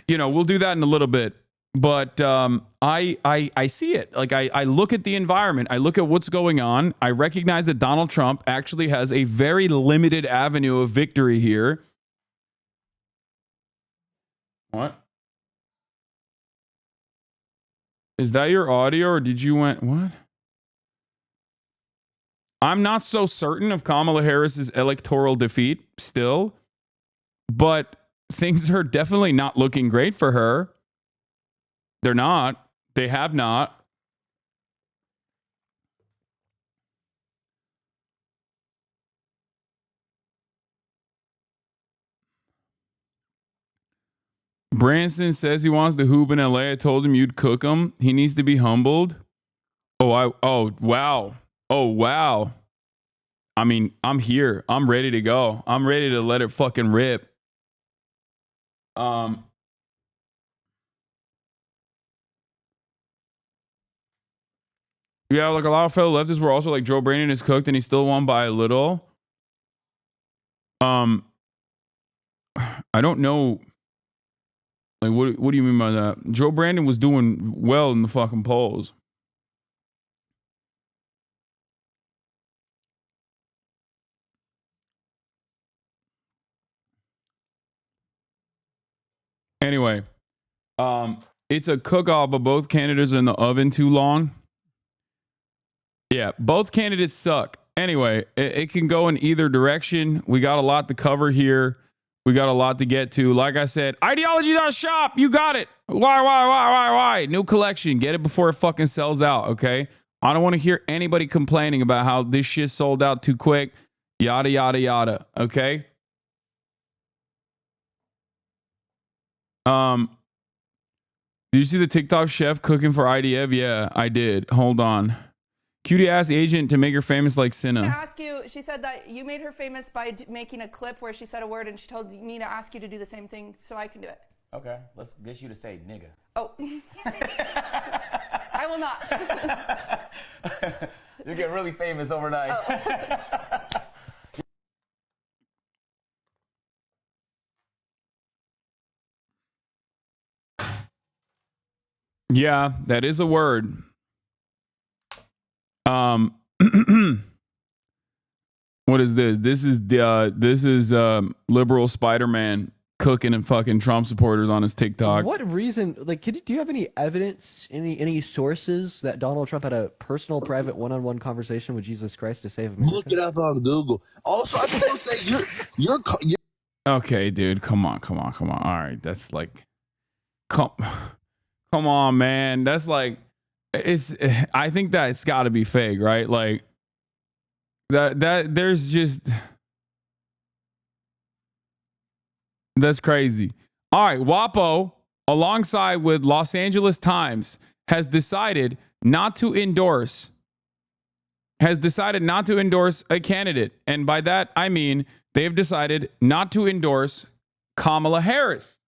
we'll do that in a little bit. But I see it. Like I look at the environment. I look at what's going on. I recognize that Donald Trump actually has a very limited avenue of victory here. What? Is that your audio or did you what? I'm not so certain of Kamala Harris's electoral defeat still, but things are definitely not looking great for her. They're not. They have not. Branson says he wants the hoop in LA. I told him you'd cook him. He needs to be humbled. Oh wow. Oh wow. I mean, I'm here. I'm ready to go. I'm ready to let it fucking rip. Yeah, like a lot of fellow leftists were also like Joe Brandon is cooked and he still won by a little. I don't know. Like, what do you mean by that? Joe Brandon was doing well in the fucking polls. Anyway, it's a cook-off, but both candidates are in the oven too long. Yeah, both candidates suck. Anyway, it can go in either direction. We got a lot to cover here. We got a lot to get to. Like I said, ideology.shop. You got it. Why? New collection. Get it before it fucking sells out, okay? I don't want to hear anybody complaining about how this shit sold out too quick. Yada, yada, yada, okay? Did you see the TikTok chef cooking for IDF? Yeah, I did. Hold on. Cutie asked agent to make her famous like Cinna. I ask you, she said that you made her famous by making a clip where she said a word and she told me to ask you to do the same thing so I can do it. Okay, let's get you to say nigga. Oh. I will not. You get really famous overnight. Oh. Yeah, that is a word. What is this? This is liberal Spider-Man cooking and fucking Trump supporters on his TikTok. What reason? Like, do you have any evidence, any sources that Donald Trump had a personal, private, one-on-one conversation with Jesus Christ to save America? Look it up on Google. Also, I just want to say you're Okay, dude, come on. All right, that's like, come on, man. That's like. I think that it's got to be fake, right? Like that there's just that's crazy. All right, WAPO alongside with Los Angeles Times has decided not to endorse a candidate, and by that I mean they've decided not to endorse Kamala Harris.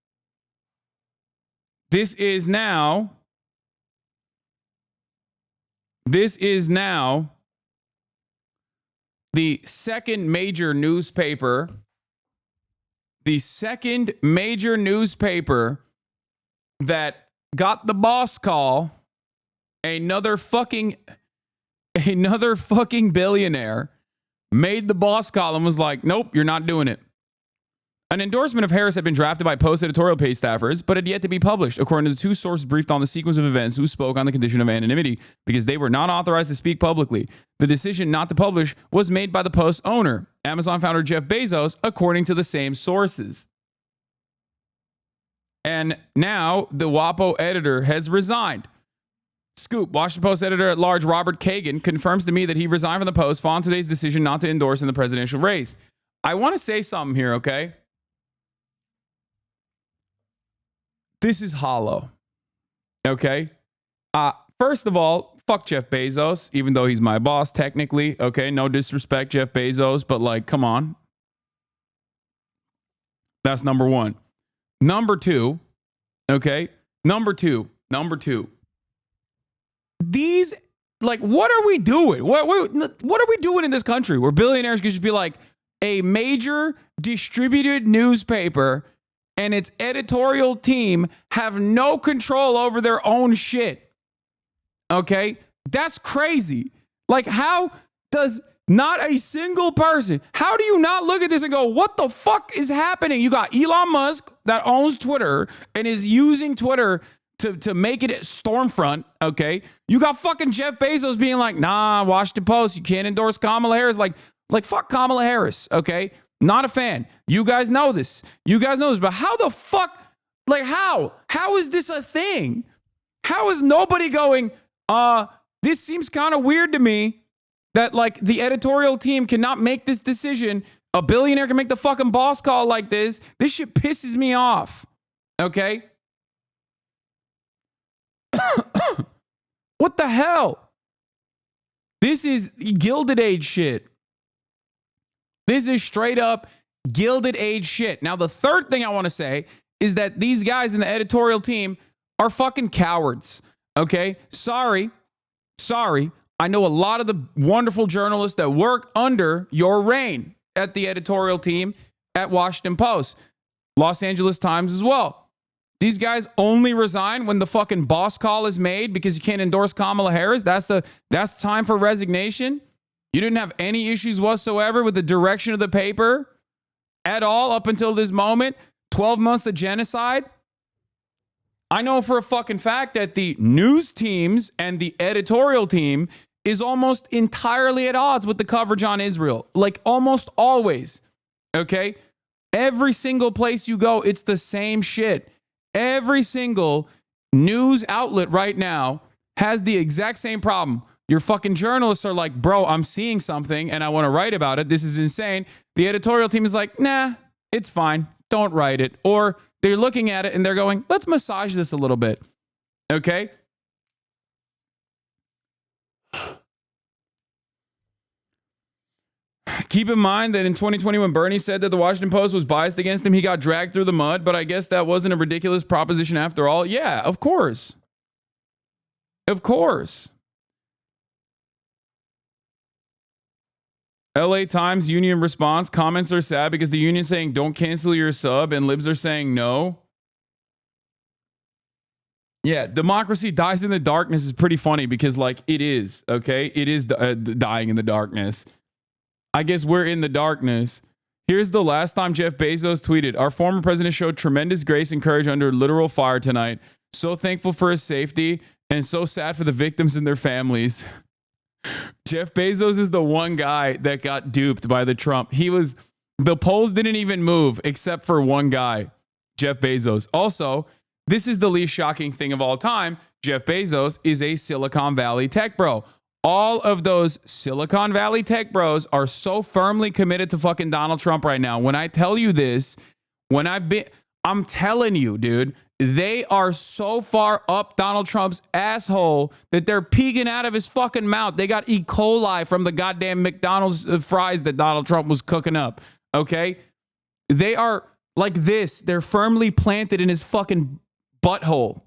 This is now the second major newspaper that got the boss call. Another fucking billionaire made the boss call and was like, nope, you're not doing it. An endorsement of Harris had been drafted by Post editorial page staffers, but had yet to be published, according to the two sources briefed on the sequence of events who spoke on the condition of anonymity because they were not authorized to speak publicly. The decision not to publish was made by the Post owner, Amazon founder Jeff Bezos, according to the same sources. And now the WAPO editor has resigned. Scoop, Washington Post editor-at-large Robert Kagan confirms to me that he resigned from the Post following today's decision not to endorse in the presidential race. I want to say something here, okay? This is hollow, okay? First of all, fuck Jeff Bezos, even though he's my boss technically, okay? No disrespect, Jeff Bezos, but like, come on. That's number one. Number two, okay? Number two. These, like, what are we doing? What are we doing in this country where billionaires could just be like a major distributed newspaper and its editorial team have no control over their own shit? Okay? That's crazy. Like, how does not a single person, how do you not look at this and go, what the fuck is happening? You got Elon Musk that owns Twitter and is using Twitter to make it Stormfront, okay? You got fucking Jeff Bezos being like, nah, Washington Post, you can't endorse Kamala Harris. Like fuck Kamala Harris, okay? Not a fan. You guys know this. But how the fuck, like how? How is this a thing? How is nobody going, this seems kind of weird to me that like the editorial team cannot make this decision. A billionaire can make the fucking boss call like this. This shit pisses me off, okay? What the hell? This is Gilded Age shit. This is straight up Gilded Age shit. Now, the third thing I want to say is that these guys in the editorial team are fucking cowards. Okay? Sorry. I know a lot of the wonderful journalists that work under your reign at the editorial team at Washington Post, Los Angeles Times as well. These guys only resign when the fucking boss call is made because you can't endorse Kamala Harris. That's time for resignation. You didn't have any issues whatsoever with the direction of the paper at all up until this moment. 12 months of genocide. I know for a fucking fact that the news teams and the editorial team is almost entirely at odds with the coverage on Israel. Like almost always. Okay? Every single place you go, it's the same shit. Every single news outlet right now has the exact same problem. Your fucking journalists are like, bro, I'm seeing something and I want to write about it. This is insane. The editorial team is like, nah, it's fine. Don't write it. Or they're looking at it and they're going, let's massage this a little bit. Okay? Keep in mind that in 2020, when Bernie said that the Washington Post was biased against him, he got dragged through the mud, but I guess that wasn't a ridiculous proposition after all. Yeah, of course. Of course. LA Times union response. Comments are sad because the union saying don't cancel your sub and libs are saying no. Yeah, democracy dies in the darkness is pretty funny because like it is, okay? It is dying in the darkness. I guess we're in the darkness. Here's the last time Jeff Bezos tweeted. Our former president showed tremendous grace and courage under literal fire tonight. So thankful for his safety and so sad for the victims and their families. Jeff Bezos is the one guy that got duped by the Trump. The polls didn't even move except for one guy, Jeff Bezos. Also, this is the least shocking thing of all time. Jeff Bezos is a Silicon Valley tech bro. All of those Silicon Valley tech bros are so firmly committed to fucking Donald Trump right now. When I tell you this, I'm telling you, dude, they are so far up Donald Trump's asshole that they're peeking out of his fucking mouth. They got E. coli from the goddamn McDonald's fries that Donald Trump was cooking up. Okay? They are like this. They're firmly planted in his fucking butthole.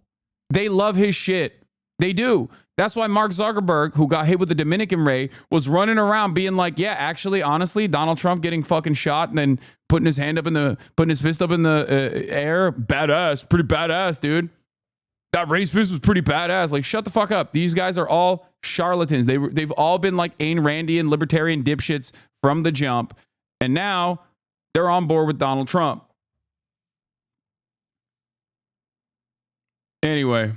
They love his shit. They do. That's why Mark Zuckerberg, who got hit with the Dominican ray, was running around being like, yeah, actually, honestly, Donald Trump getting fucking shot and then putting his fist up in the air. Badass. Pretty badass, dude. That raised fist was pretty badass. Like, shut the fuck up. These guys are all charlatans. They've all been like Ayn Randian libertarian dipshits from the jump. And now they're on board with Donald Trump. Anyway.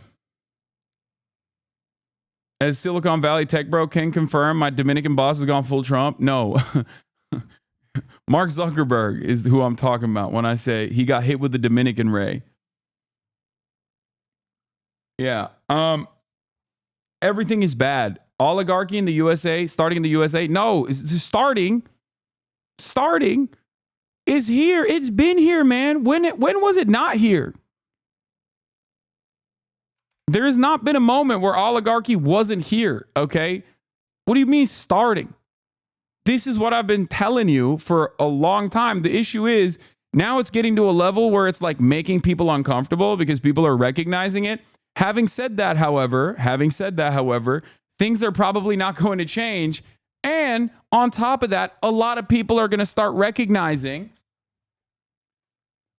As Silicon Valley tech bro can confirm, my Dominican boss has gone full Trump. No. Mark Zuckerberg is who I'm talking about when I say he got hit with the Dominican ray. Yeah. everything is bad. Oligarchy in the USA, starting in the USA. No, it's starting is here. It's been here, man. When was it not here? There has not been a moment where oligarchy wasn't here, okay? What do you mean starting? This is what I've been telling you for a long time. The issue is now it's getting to a level where it's like making people uncomfortable because people are recognizing it. Having said that, however, things are probably not going to change. And on top of that, a lot of people are going to start recognizing.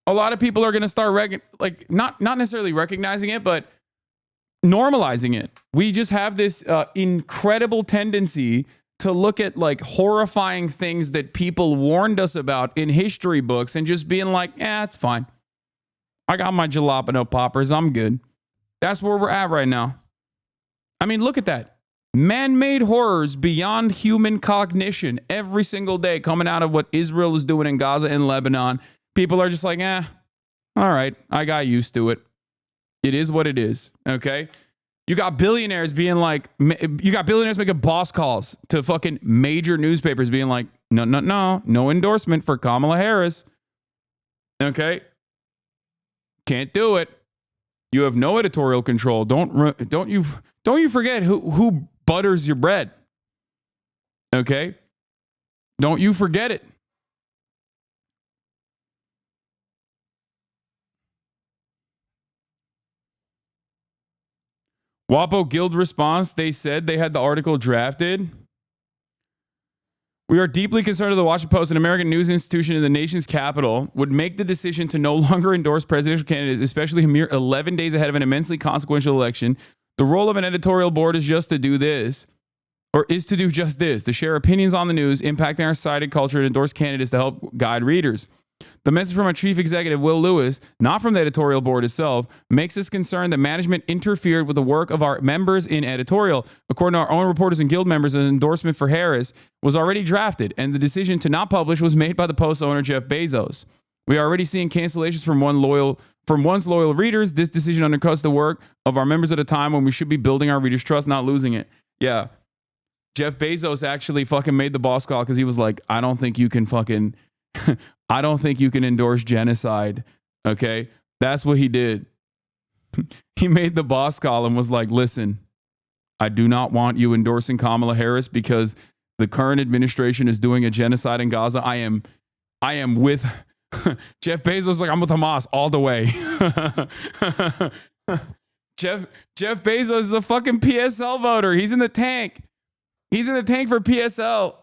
A lot of people are going to start not necessarily recognizing it, but normalizing it. We just have this incredible tendency to look at like horrifying things that people warned us about in history books and just being like, it's fine. I got my jalapeno poppers. I'm good. That's where we're at right now. I mean, look at that. Man-made horrors beyond human cognition every single day coming out of what Israel is doing in Gaza and Lebanon. People are just like, all right, I got used to it. It is what it is, okay? You got billionaires being like, making boss calls to fucking major newspapers being like, no endorsement for Kamala Harris, okay? Can't do it. You have no editorial control. Don't you forget who butters your bread, okay? Don't you forget it. WAPO Guild response, they said they had the article drafted. We are deeply concerned that the Washington Post, an American news institution in the nation's capital, would make the decision to no longer endorse presidential candidates, especially a mere 11 days ahead of an immensely consequential election. The role of an editorial board is just to do this, or is to do just this, to share opinions on the news, impacting our society, culture, and endorse candidates to help guide readers. The message from our chief executive, Will Lewis, not from the editorial board itself, makes us concerned that management interfered with the work of our members in editorial. According to our own reporters and guild members, an endorsement for Harris was already drafted, and the decision to not publish was made by the Post owner, Jeff Bezos. We are already seeing cancellations from once loyal readers. This decision undercuts the work of our members at a time when we should be building our readers' trust, not losing it. Yeah. Jeff Bezos actually fucking made the boss call because he was like, I don't think you can endorse genocide. Okay. That's what he did. He made the boss call and was like, listen, I do not want you endorsing Kamala Harris because the current administration is doing a genocide in Gaza. I am with Jeff Bezos. Like, I'm with Hamas all the way. Jeff Bezos is a fucking PSL voter. He's in the tank. He's in the tank for PSL.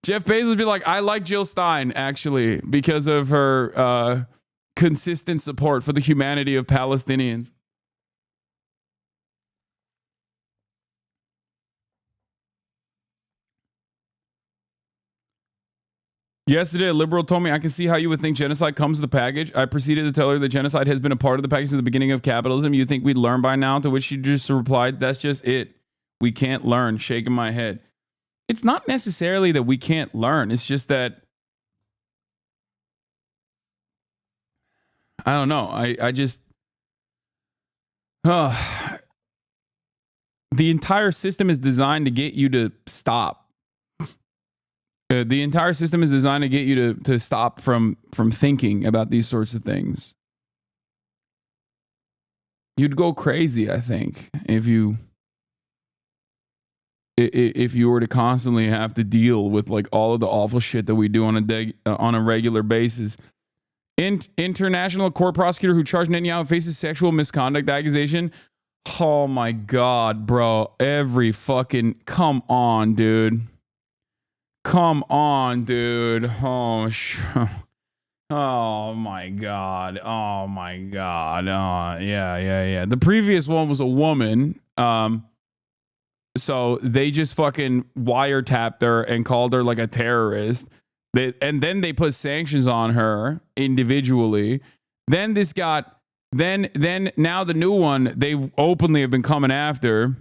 Jeff Bezos would be like, I like Jill Stein, actually, because of her consistent support for the humanity of Palestinians. Yesterday, a liberal told me, I can see how you would think genocide comes with the package. I proceeded to tell her that genocide has been a part of the package since the beginning of capitalism. You think we'd learn by now? To which she just replied, that's just it. We can't learn. Shaking my head. It's not necessarily that we can't learn. It's just that, I don't know. I just, the entire system is designed to get you to stop. The entire system is designed to get you to stop from thinking about these sorts of things. You'd go crazy, I think, if you were to constantly have to deal with like all of the awful shit that we do on a regular basis. International court prosecutor who charged Netanyahu faces sexual misconduct accusation. Oh my God, bro. Come on, dude. Come on, dude. Oh my God. Oh my God. Yeah. The previous one was a woman. So they just fucking wiretapped her and called her like a terrorist. And then they put sanctions on her individually. Then now the new one, they openly have been coming after.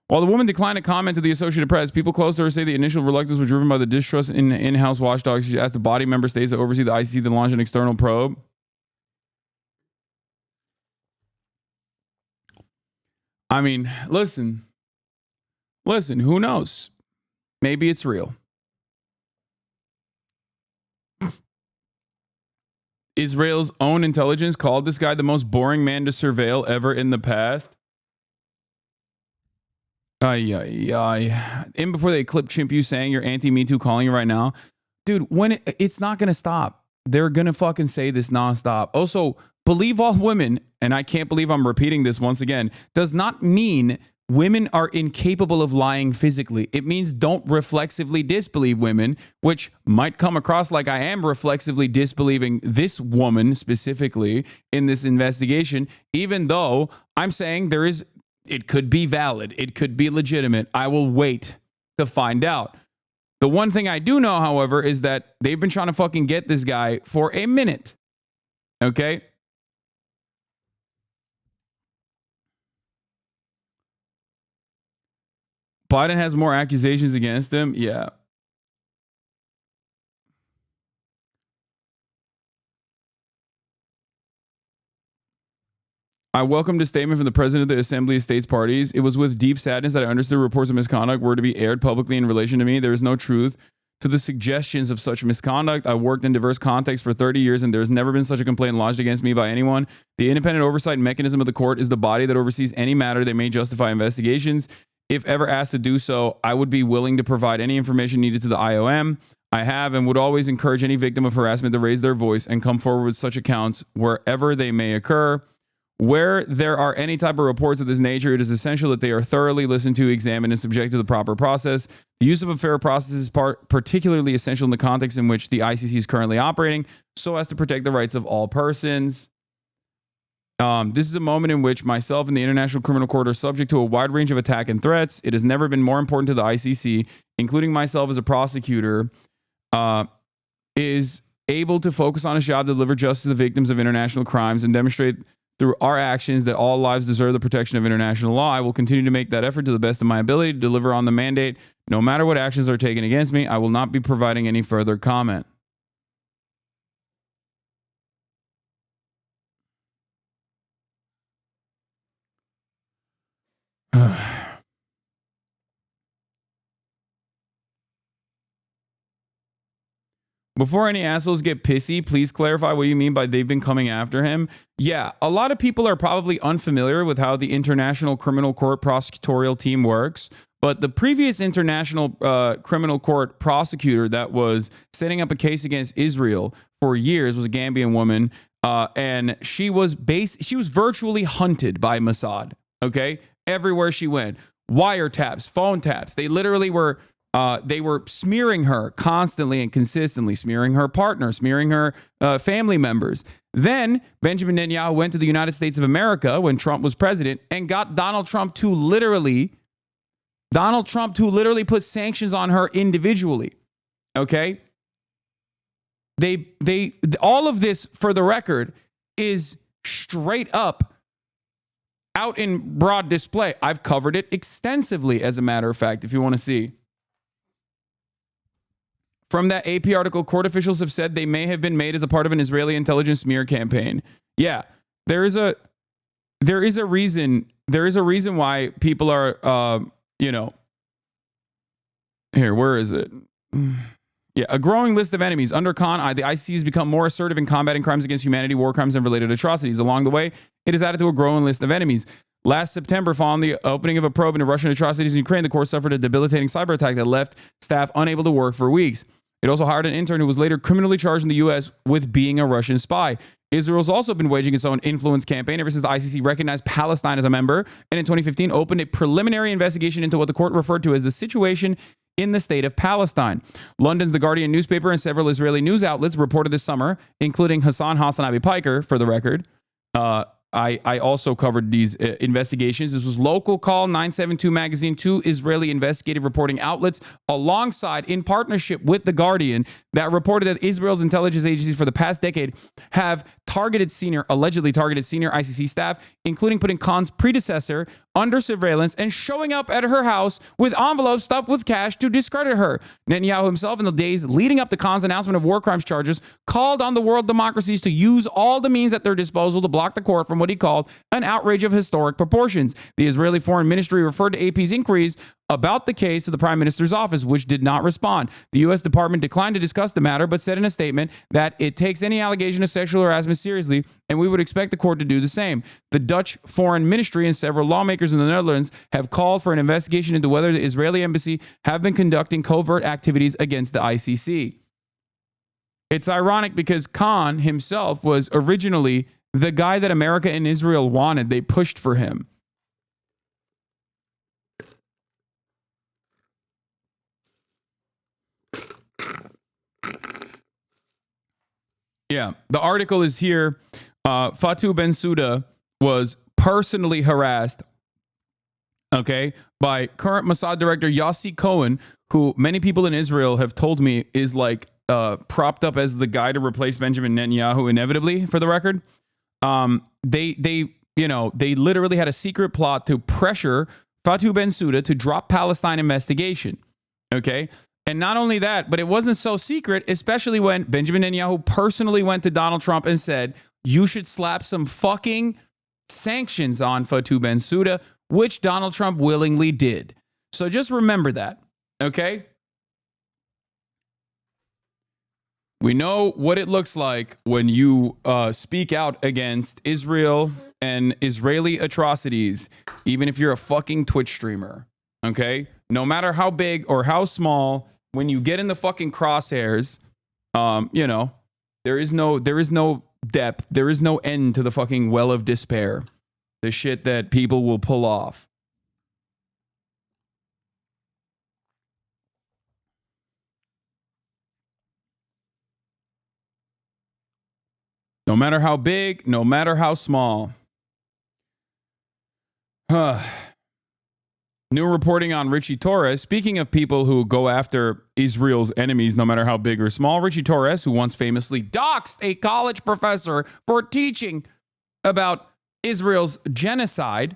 While the woman declined to comment to the Associated Press, people close to her say the initial reluctance was driven by the distrust in in-house watchdogs. She asked the body member states that oversee the ICC to launch an external probe. I mean, listen, who knows? Maybe it's real. Israel's own intelligence called this guy the most boring man to surveil ever in the past. And before they clip chimp you saying you're anti-Me Too calling you right now. Dude, when it's not going to stop. They're going to fucking say this nonstop. Also, believe all women, and I can't believe I'm repeating this once again, does not mean women are incapable of lying physically. It means don't reflexively disbelieve women, which might come across like I am reflexively disbelieving this woman specifically in this investigation, even though I'm saying it could be valid. It could be legitimate. I will wait to find out. The one thing I do know, however, is that they've been trying to fucking get this guy for a minute. Okay? Biden has more accusations against him. Yeah. I welcomed a statement from the president of the Assembly of States Parties. It was with deep sadness that I understood reports of misconduct were to be aired publicly in relation to me. There is no truth to the suggestions of such misconduct. I worked in diverse contexts for 30 years, and there has never been such a complaint lodged against me by anyone. The independent oversight mechanism of the court is the body that oversees any matter that may justify investigations. If ever asked to do so, I would be willing to provide any information needed to the IOM. I have and would always encourage any victim of harassment to raise their voice and come forward with such accounts wherever they may occur. Where there are any type of reports of this nature, it is essential that they are thoroughly listened to, examined, and subject to the proper process. The use of a fair process is particularly essential in the context in which the ICC is currently operating, so as to protect the rights of all persons. This is a moment in which myself and the International Criminal Court are subject to a wide range of attack and threats. It has never been more important to the ICC, including myself as a prosecutor, is able to focus on its job to deliver justice to the victims of international crimes and demonstrate through our actions that all lives deserve the protection of international law. I will continue to make that effort to the best of my ability to deliver on the mandate. No matter what actions are taken against me, I will not be providing any further comment. Before any assholes get pissy, please clarify what you mean by they've been coming after him. Yeah, a lot of people are probably unfamiliar with how the International Criminal Court prosecutorial team works, but the previous International Criminal Court prosecutor that was setting up a case against Israel for years was a Gambian woman, and she was virtually hunted by Mossad, okay? Everywhere she went. Wiretaps, phone taps. They literally were... they were smearing her constantly and consistently, smearing her partner, smearing her family members. Then Benjamin Netanyahu went to the United States of America when Trump was president and got Donald Trump to literally put sanctions on her individually. Okay? They all of this, for the record, is straight up out in broad display. I've covered it extensively, as a matter of fact, if you want to see. From that AP article, court officials have said they may have been made as a part of an Israeli intelligence smear campaign. Yeah, there is a reason why people are, here, where is it? Yeah, a growing list of enemies. Under Khan, the ICC has become more assertive in combating crimes against humanity, war crimes, and related atrocities. Along the way, it has added to a growing list of enemies. Last September, following the opening of a probe into Russian atrocities in Ukraine, the court suffered a debilitating cyber attack that left staff unable to work for weeks. It also hired an intern who was later criminally charged in the U.S. with being a Russian spy. Israel's also been waging its own influence campaign ever since the ICC recognized Palestine as a member, and in 2015 opened a preliminary investigation into what the court referred to as the situation in the state of Palestine. London's The Guardian newspaper and several Israeli news outlets reported this summer, including Hasan Abi Piker, for the record. I also covered these investigations. This was Local Call 972 magazine, 2 Israeli investigative reporting outlets, alongside, in partnership with The Guardian, that reported that Israel's intelligence agencies for the past decade have allegedly targeted senior ICC staff, including putting Khan's predecessor under surveillance and showing up at her house with envelopes stuffed with cash to discredit her. Netanyahu himself, in the days leading up to Khan's announcement of war crimes charges, called on the world democracies to use all the means at their disposal to block the court from what he called an outrage of historic proportions. The Israeli Foreign Ministry referred to AP's inquiries about the case to the Prime Minister's office, which did not respond. The U.S. Department declined to discuss the matter, but said in a statement that it takes any allegation of sexual harassment seriously, and we would expect the court to do the same. The Dutch Foreign Ministry and several lawmakers in the Netherlands have called for an investigation into whether the Israeli embassy have been conducting covert activities against the ICC. It's ironic because Khan himself was originally the guy that America and Israel wanted. They pushed for him. Yeah, the article is here. Fatou Bensouda was personally harassed, okay, by current Mossad director Yossi Cohen, who many people in Israel have told me is like propped up as the guy to replace Benjamin Netanyahu inevitably, for the record. They literally had a secret plot to pressure Fatou Bensouda to drop Palestine investigation, okay? And not only that, but it wasn't so secret, especially when Benjamin Netanyahu personally went to Donald Trump and said, you should slap some fucking sanctions on Fatou Bensouda, which Donald Trump willingly did. So just remember that, okay? We know what it looks like when you speak out against Israel and Israeli atrocities, even if you're a fucking Twitch streamer, okay? No matter how big or how small, when you get in the fucking crosshairs, there is no depth, there is no end to the fucking well of despair. The shit that people will pull off. No matter how big, no matter how small. New reporting on Richie Torres. Speaking of people who go after Israel's enemies, no matter how big or small, Richie Torres, who once famously doxed a college professor for teaching about Israel's genocide,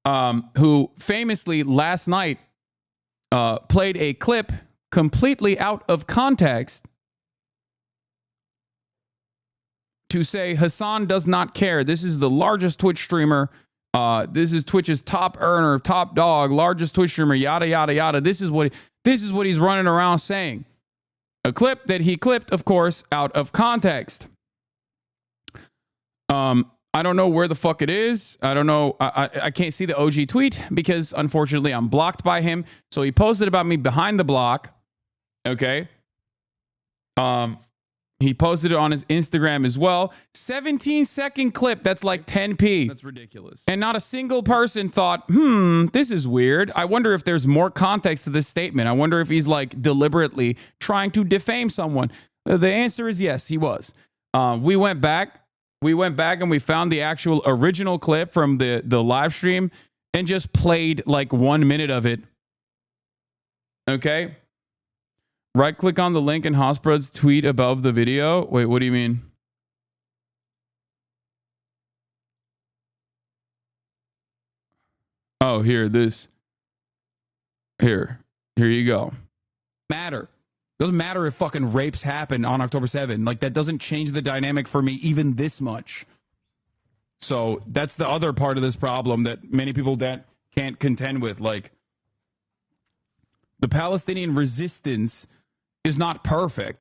who famously last night played a clip completely out of context to say Hasan does not care. This is the largest Twitch streamer. This is Twitch's top earner, top dog, largest Twitch streamer, yada, yada, yada. This is what he's running around saying. A clip that he clipped, of course, out of context. I don't know where the fuck it is. I don't know. I can't see the OG tweet because, unfortunately, I'm blocked by him. So he posted about me behind the block. Okay. He posted it on his Instagram as well. 17-second clip. That's like 10p. That's ridiculous. And not a single person thought, this is weird. I wonder if there's more context to this statement. I wonder if he's like deliberately trying to defame someone. The answer is yes, he was. We went back and we found the actual original clip from the live stream and just played like 1 minute of it. Okay. Right click on the link in Hosbrod's tweet above the video. Wait, what do you mean? Oh, here you go. Doesn't matter if fucking rapes happen on October 7th. Like, that doesn't change the dynamic for me even this much. So that's the other part of this problem that many people that can't contend with. Like, the Palestinian resistance is not perfect.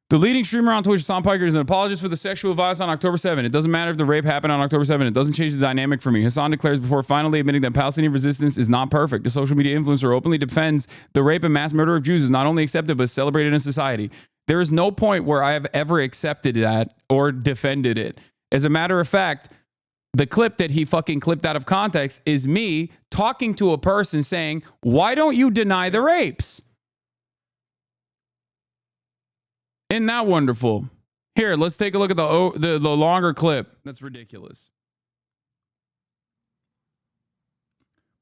The leading streamer on Twitch, Hasan Piker, is an apologist for the sexual violence on October 7th. It doesn't matter if the rape happened on October 7th. It doesn't change the dynamic for me. Hasan declares before finally admitting that Palestinian resistance is not perfect. A social media influencer openly defends the rape and mass murder of Jews is not only accepted but celebrated in society. There is no point where I have ever accepted that or defended it. As a matter of fact, the clip that he fucking clipped out of context is me talking to a person saying, why don't you deny the rapes? Isn't that wonderful? Here, let's take a look at the longer clip. That's ridiculous.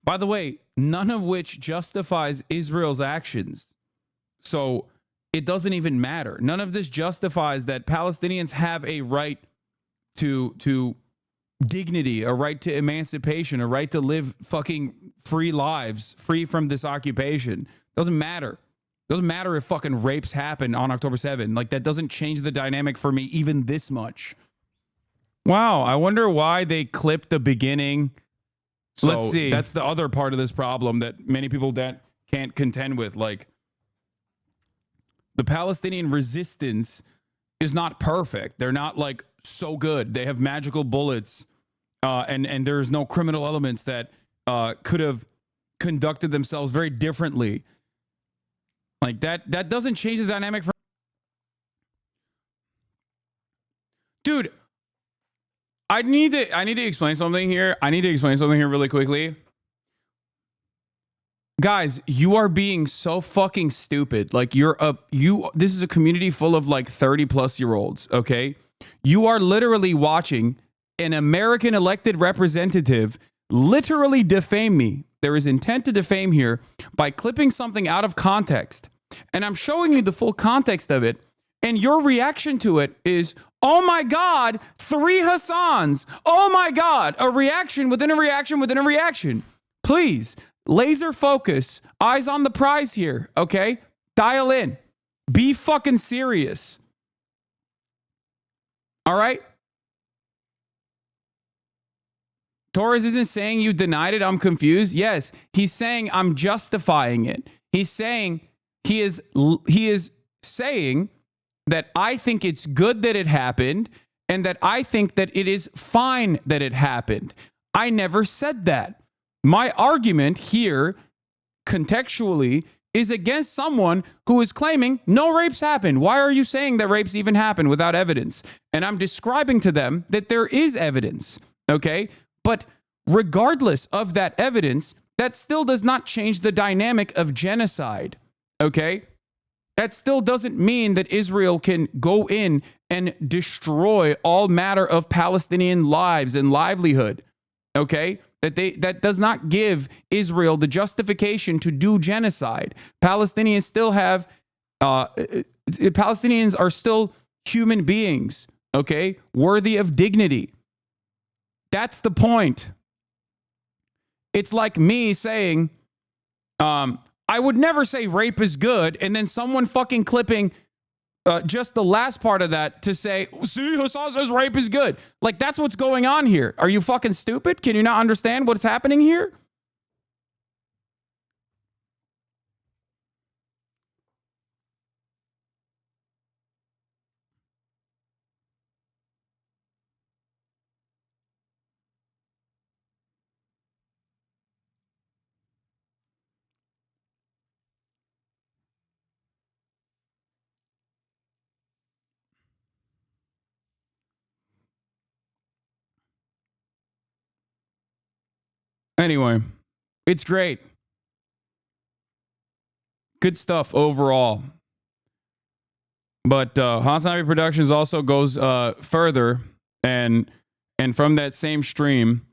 By the way, none of which justifies Israel's actions. So it doesn't even matter. None of this justifies that Palestinians have a right to dignity, a right to emancipation, a right to live fucking free lives, free from this occupation. Doesn't matter. Doesn't matter if fucking rapes happen on October 7. Like, that doesn't change the dynamic for me even this much. Wow, I wonder why they clipped the beginning. So let's see. That's the other part of this problem that many people can't contend with. Like, the Palestinian resistance is not perfect. They're not like so good. They have magical bullets, and there's no criminal elements that could have conducted themselves very differently. Like that doesn't change the dynamic for. Dude, I need to explain something here. I need to explain something here really quickly. Guys, you are being so fucking stupid. Like, this is a community full of like 30-plus-year-olds, okay? You are literally watching an American elected representative literally defame me. There is intent to defame here by clipping something out of context. And I'm showing you the full context of it. And your reaction to it is, oh my God, 3 Hassans. Oh my God, a reaction within a reaction within a reaction. Please, laser focus, eyes on the prize here, okay? Dial in. Be fucking serious. All right? Torres isn't saying you denied it. I'm confused. Yes, he's saying I'm justifying it. He's saying he is saying that I think it's good that it happened and that I think that it is fine that it happened. I never said that. My argument here, contextually, is against someone who is claiming no rapes happened. Why are you saying that rapes even happen without evidence? And I'm describing to them that there is evidence, okay? But regardless of that evidence, that still does not change the dynamic of genocide, okay? That still doesn't mean that Israel can go in and destroy all matter of Palestinian lives and livelihood, okay? That does not give Israel the justification to do genocide. Palestinians still have, Palestinians are still human beings, okay? Worthy of dignity. That's the point. It's like me saying, I would never say rape is good, and then someone fucking clipping just the last part of that to say, see, Hassan says rape is good. Like, that's what's going on here. Are you fucking stupid? Can you not understand what's happening here? Anyway, it's great. Good stuff overall. But Hasan Abi Productions also goes further and from that same stream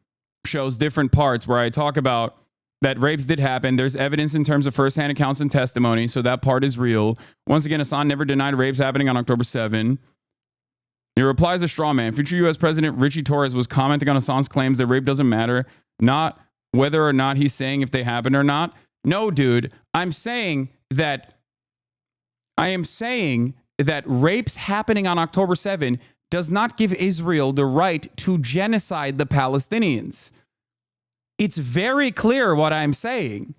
shows different parts where I talk about that rapes did happen. There's evidence in terms of firsthand accounts and testimony, so that part is real. Once again, Hasan never denied rapes happening on October 7. Your reply is a straw man. Future U.S. President Richie Torres was commenting on Hassan's claims that rape doesn't matter, not whether or not he's saying if they happened or not. No, dude, I am saying that rapes happening on October 7 does not give Israel the right to genocide the Palestinians. It's very clear what I'm saying.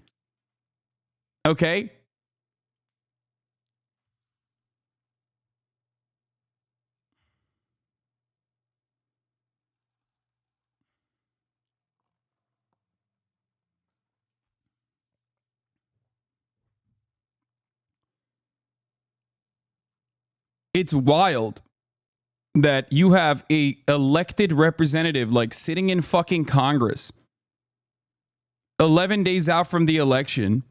Okay? It's wild that you have a elected representative like sitting in fucking Congress 11 days out from the election,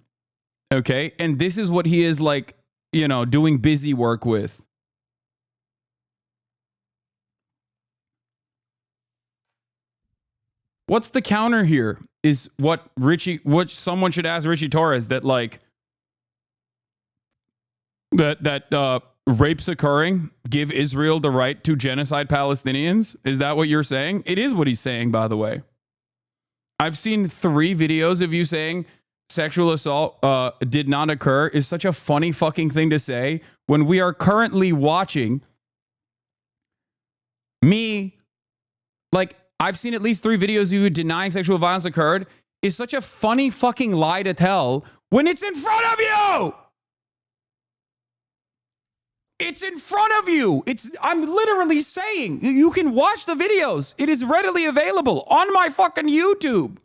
okay? And this is what he is like, you know, doing busy work with. What's the counter here is what someone should ask Richie Torres that like that rapes occurring give Israel the right to genocide Palestinians? Is that what you're saying? It is what he's saying, by the way. I've seen 3 videos of you saying sexual assault did not occur. Is such a funny fucking thing to say when we are currently watching me. Like, I've seen at least 3 videos of you denying sexual violence occurred. Is such a funny fucking lie to tell when it's in front of you. It's in front of you. I'm literally saying you can watch the videos. It is readily available on my fucking YouTube.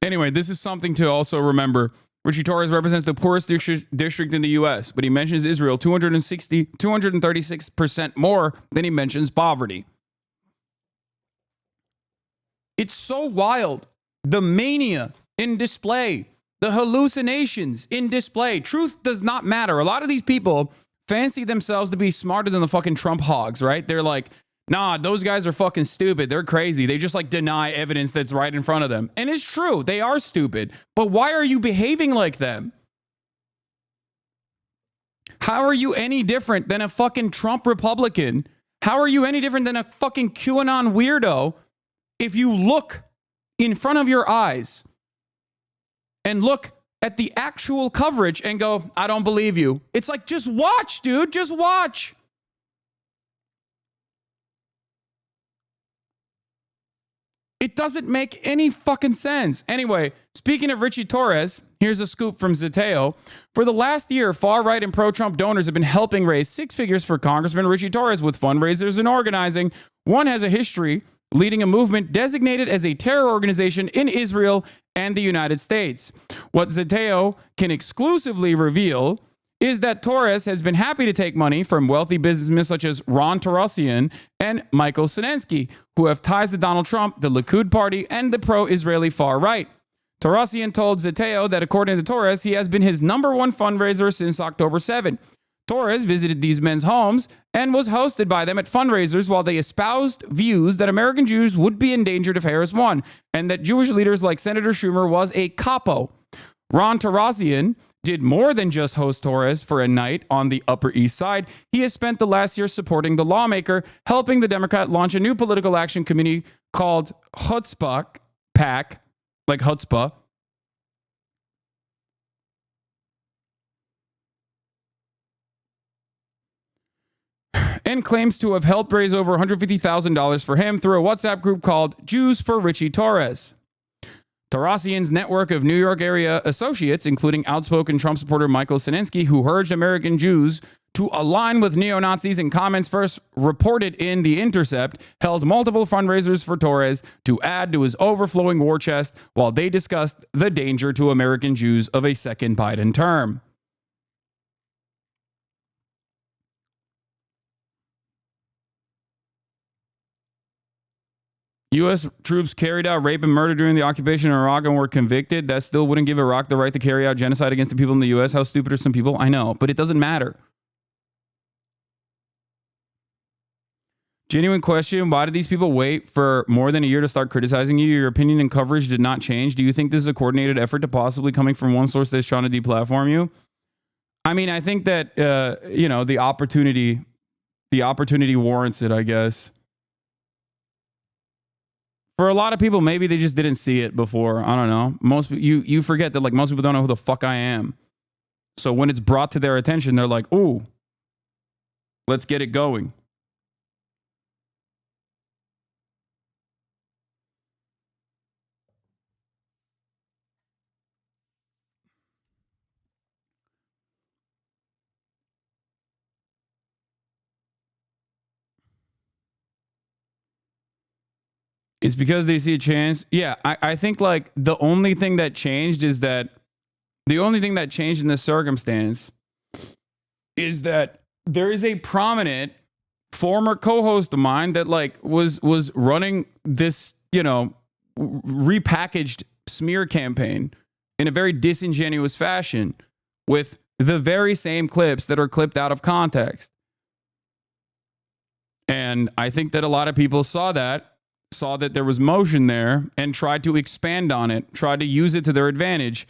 Anyway, this is something to also remember. Richie Torres represents the poorest district in the U.S., but he mentions Israel 236% more than he mentions poverty. It's so wild. The mania in display, the hallucinations in display. Truth does not matter. A lot of these people fancy themselves to be smarter than the fucking Trump hogs, right? They're like, nah, those guys are fucking stupid. They're crazy. They just like deny evidence that's right in front of them. And it's true. They are stupid. But why are you behaving like them? How are you any different than a fucking Trump Republican? How are you any different than a fucking QAnon weirdo if you look in front of your eyes and look at the actual coverage and go, I don't believe you? It's like, just watch, dude. Just watch. It doesn't make any fucking sense. Anyway, speaking of Richie Torres, here's a scoop from Zeteo. For the last year, far-right and pro-Trump donors have been helping raise 6 figures for Congressman Richie Torres with fundraisers and organizing. One has a history leading a movement designated as a terror organization in Israel and the United States. What Zeteo can exclusively reveal is that Torres has been happy to take money from wealthy businessmen such as Ron Tarosian and Michael Sinensky, who have ties to Donald Trump, the Likud party, and the pro-Israeli far right. Tarosian told Zeteo that according to Torres, he has been his #1 fundraiser since October 7. Torres visited these men's homes and was hosted by them at fundraisers while they espoused views that American Jews would be endangered if Harris won, and that Jewish leaders like Senator Schumer was a capo. Ron Tarosian did more than just host Torres for a night on the Upper East Side. He has spent the last year supporting the lawmaker, helping the Democrat launch a new political action committee called Chutzpah PAC, like Chutzpah, and claims to have helped raise over $150,000 for him through a WhatsApp group called Jews for Richie Torres. Tarosian's network of New York area associates, including outspoken Trump supporter Michael Sinensky, who urged American Jews to align with neo-Nazis in comments first reported in The Intercept, held multiple fundraisers for Torres to add to his overflowing war chest while they discussed the danger to American Jews of a second Biden term. U.S. troops carried out rape and murder during the occupation in Iraq and were convicted. That still wouldn't give Iraq the right to carry out genocide against the people in the U.S. How stupid are some people? I know, but it doesn't matter. Genuine question. Why did these people wait for more than a year to start criticizing you? Your opinion and coverage did not change. Do you think this is a coordinated effort to possibly coming from one source that's trying to deplatform you? I mean, I think that, the opportunity warrants it, I guess. For a lot of people, maybe they just didn't see it before. I don't know. You forget that, like, most people don't know who the fuck I am. So when it's brought to their attention, they're like, ooh, let's get it going. It's because they see a chance. Yeah, I think like the only thing that changed in this circumstance is that there is a prominent former co-host of mine that like was running this, repackaged smear campaign in a very disingenuous fashion with the very same clips that are clipped out of context. And I think that a lot of people saw that there was motion there and tried to expand on it, tried to use it to their advantage.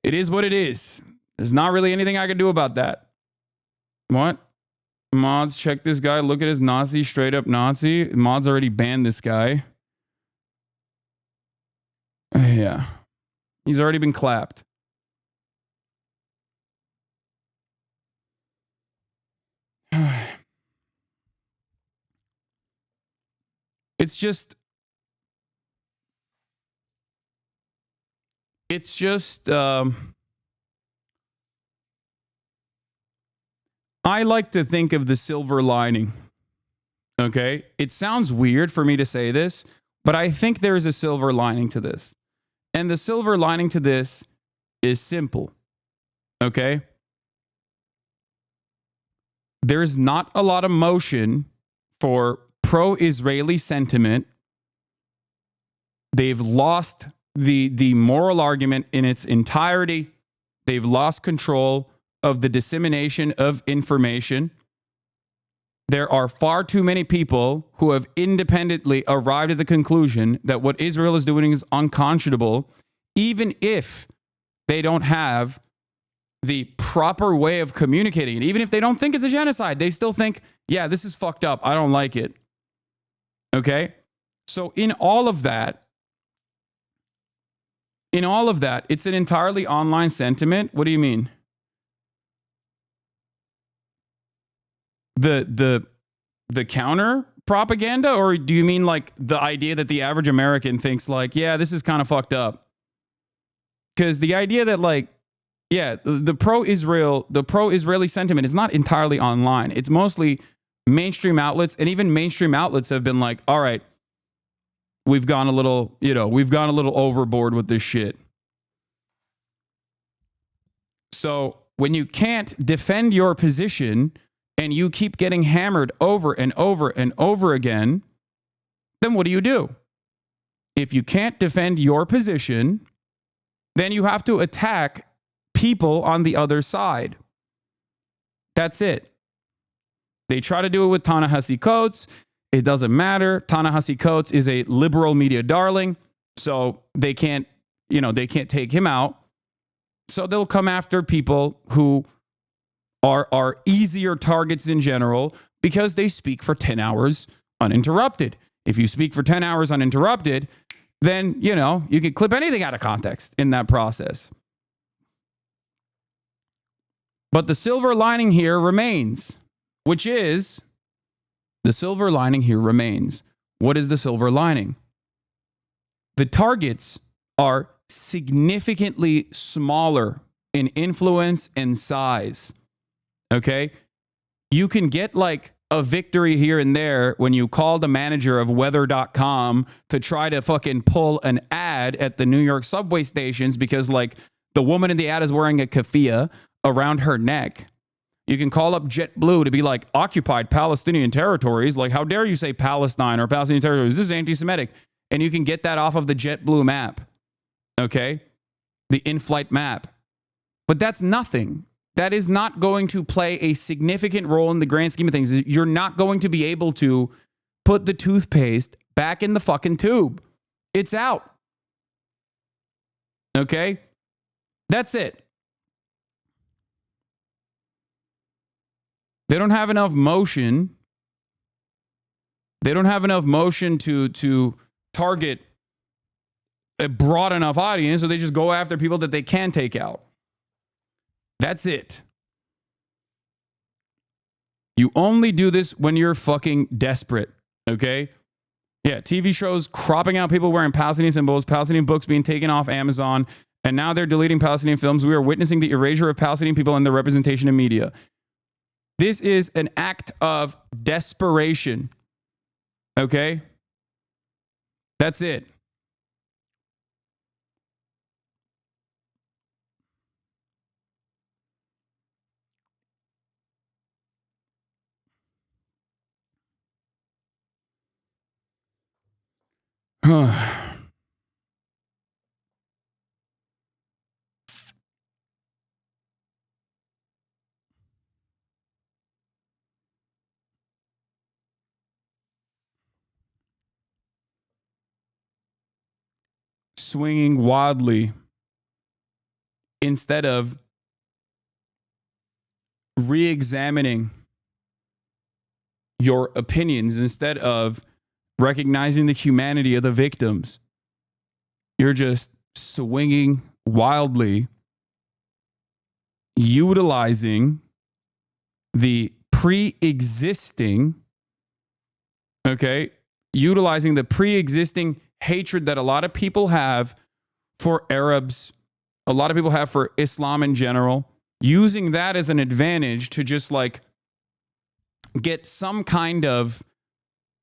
It is what it is. There's not really anything I can do about that. What? Mods, check this guy. Look at his Nazi, straight up Nazi. Mods already banned this guy. Yeah. He's already been clapped. It's just I like to think of the silver lining. Okay? It sounds weird for me to say this, but I think there is a silver lining to this. And the silver lining to this is simple. Okay? There's not a lot of motion for pro-Israeli sentiment. They've lost the moral argument in its entirety. They've lost control of the dissemination of information. There are far too many people who have independently arrived at the conclusion that what Israel is doing is unconscionable, even if they don't have the proper way of communicating it. Even if they don't think it's a genocide, they still think, yeah, this is fucked up. I don't like it. Okay? So in all of that, it's an entirely online sentiment. What do you mean? The counter propaganda, or do you mean like the idea that the average American thinks like, yeah, this is kind of fucked up? Because the idea that like, yeah, the pro-Israeli sentiment is not entirely online. It's mostly mainstream outlets, and even mainstream outlets have been like, all right, we've gone a little overboard with this shit. So when you can't defend your position and you keep getting hammered over and over and over again, then what do? If you can't defend your position, then you have to attack people on the other side. That's it. They try to do it with Ta-Nehisi Coates. It doesn't matter. Ta-Nehisi Coates is a liberal media darling, so they can't take him out. So they'll come after people who are easier targets in general because they speak for 10 hours uninterrupted. If you speak for 10 hours uninterrupted, then, you can clip anything out of context in that process. But the silver lining here remains, which is the silver lining here remains. What is the silver lining? The targets are significantly smaller in influence and size. Okay? You can get like a victory here and there when you call the manager of weather.com to try to fucking pull an ad at the New York subway stations because like the woman in the ad is wearing a keffiyeh around her neck. You can call up JetBlue to be like, occupied Palestinian territories. Like, how dare you say Palestine or Palestinian territories? This is anti-Semitic. And you can get that off of the JetBlue map. Okay? The in-flight map. But that's nothing. That is not going to play a significant role in the grand scheme of things. You're not going to be able to put the toothpaste back in the fucking tube. It's out. Okay? That's it. They don't have enough motion. They don't have enough motion to target a broad enough audience, so they just go after people that they can take out. That's it. You only do this when you're fucking desperate, okay? Yeah, TV shows cropping out people wearing Palestinian symbols, Palestinian books being taken off Amazon, and now they're deleting Palestinian films. We are witnessing the erasure of Palestinian people and their representation in media. This is an act of desperation. Okay? That's it. swinging wildly instead of re-examining your opinions, instead of recognizing the humanity of the victims. You're just swinging wildly, utilizing the pre-existing hatred that a lot of people have for Arabs, a lot of people have for Islam in general, using that as an advantage to just like get some kind of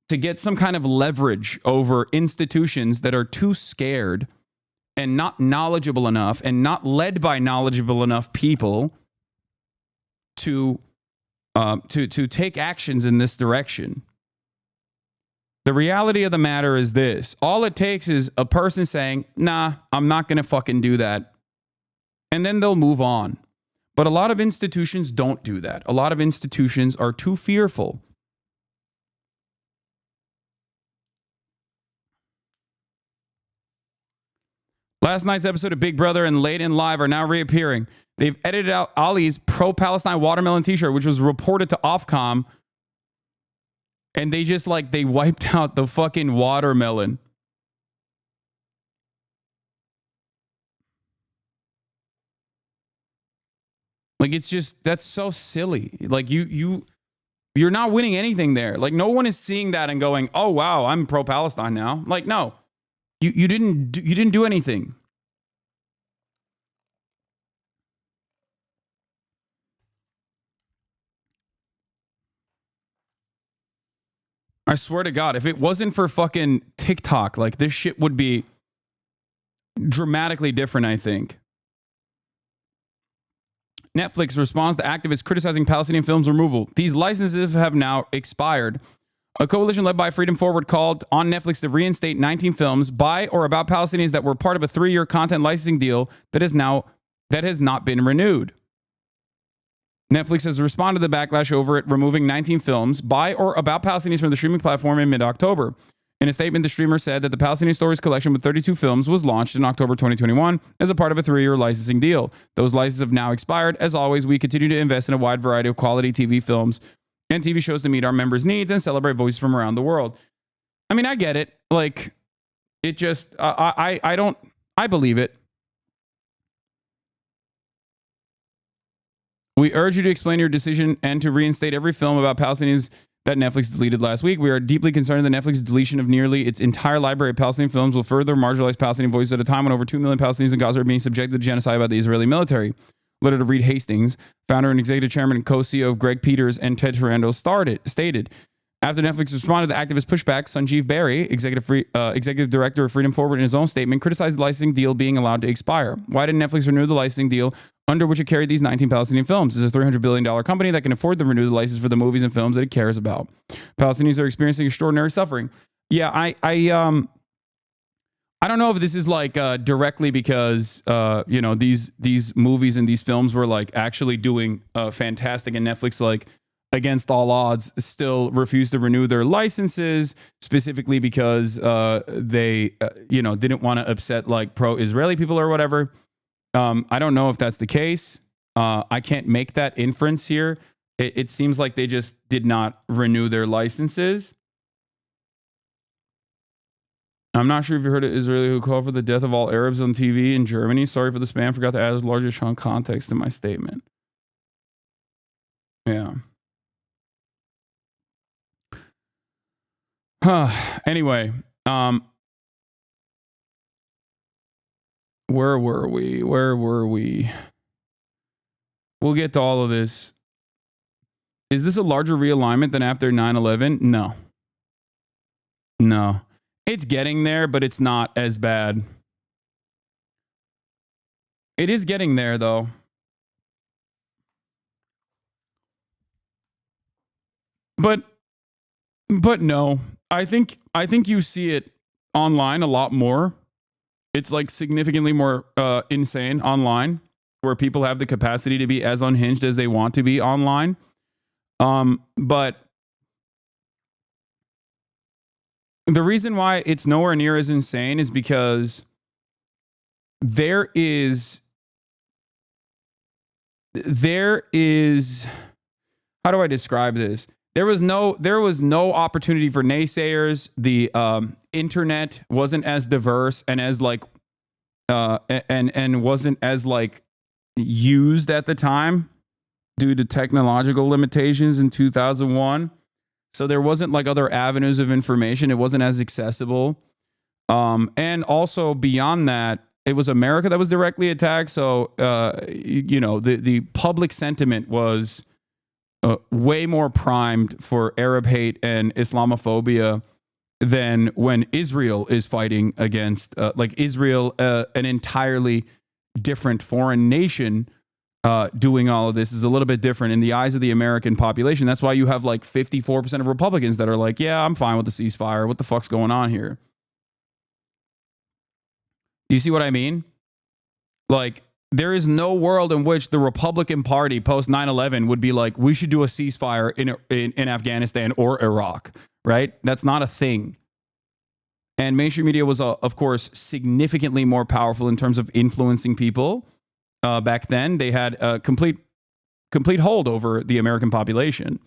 leverage over institutions that are too scared and not knowledgeable enough and not led by knowledgeable enough people to take actions in this direction. The reality of the matter is this. All it takes is a person saying, nah, I'm not going to fucking do that. And then they'll move on. But a lot of institutions don't do that. A lot of institutions are too fearful. Last night's episode of Big Brother and Late in Live are now reappearing. They've edited out Ali's pro-Palestine watermelon t-shirt, which was reported to Ofcom. And they just they wiped out the fucking watermelon. Like, it's just, that's so silly. Like, you're not winning anything there. Like, no one is seeing that and going, oh wow, I'm pro-Palestine now. Like, no, you didn't do anything. I swear to God, if it wasn't for fucking TikTok, like, this shit would be dramatically different, I think. Netflix responds to activists criticizing Palestinian films removal. These licenses have now expired. A coalition led by Freedom Forward called on Netflix to reinstate 19 films by or about Palestinians that were part of a 3-year content licensing deal that has not been renewed. Netflix has responded to the backlash over it removing 19 films by or about Palestinians from the streaming platform in mid-October. In a statement, the streamer said that the Palestinian Stories collection with 32 films was launched in October 2021 as a part of a 3-year licensing deal. Those licenses have now expired. As always, we continue to invest in a wide variety of quality TV films and TV shows to meet our members' needs and celebrate voices from around the world. I mean, I get it. Like, it just, I believe it. We urge you to explain your decision and to reinstate every film about Palestinians that Netflix deleted last week. We are deeply concerned that Netflix's deletion of nearly its entire library of Palestinian films will further marginalize Palestinian voices at a time when over 2 million Palestinians in Gaza are being subjected to genocide by the Israeli military. Letter to Reed Hastings, founder and executive chairman and co-CEO of Greg Peters and Ted Sarandos, stated, after Netflix responded to activist pushback, Sanjeev Berry, executive director of Freedom Forward, in his own statement, criticized the licensing deal being allowed to expire. Why didn't Netflix renew the licensing deal under which it carried these 19 Palestinian films? It's a $300 billion company that can afford to renew the license for the movies and films that it cares about. Palestinians are experiencing extraordinary suffering. Yeah, I don't know if this is directly because these movies and these films were actually doing fantastic, and Netflix against all odds still refused to renew their licenses, specifically because they didn't want to upset pro-Israeli people or whatever. I don't know if that's the case. I can't make that inference here. It seems like they just did not renew their licenses. I'm not sure if you heard of Israeli who called for the death of all Arabs on TV in Germany. Sorry for the spam. Forgot to add a larger chunk context to my statement. Yeah. Anyway, where were we? We'll get to all of this. Is this a larger realignment than after 9/11? No. It's getting there, but it's not as bad. It is getting there, though. But no. I think you see it online a lot more. It's significantly more insane online, where people have the capacity to be as unhinged as they want to be online. But the reason why it's nowhere near as insane is because there is how do I describe this? There was no opportunity for naysayers. The internet wasn't as diverse and as like and wasn't as like used at the time due to technological limitations in 2001. So there wasn't like other avenues of information. It wasn't as accessible. And also beyond that, it was America that was directly attacked. So, the public sentiment was way more primed for Arab hate and Islamophobia than when Israel is fighting against, Israel, an entirely different foreign nation, doing all of this is a little bit different in the eyes of the American population. That's why you have like 54% of Republicans that are like, yeah, I'm fine with the ceasefire. What the fuck's going on here? You see what I mean? Like, there is no world in which the Republican Party post 9/11 would be like, we should do a ceasefire in Afghanistan or Iraq, right? That's not a thing. And mainstream media was, of course, significantly more powerful in terms of influencing people. Back then, they had a complete hold over the American population.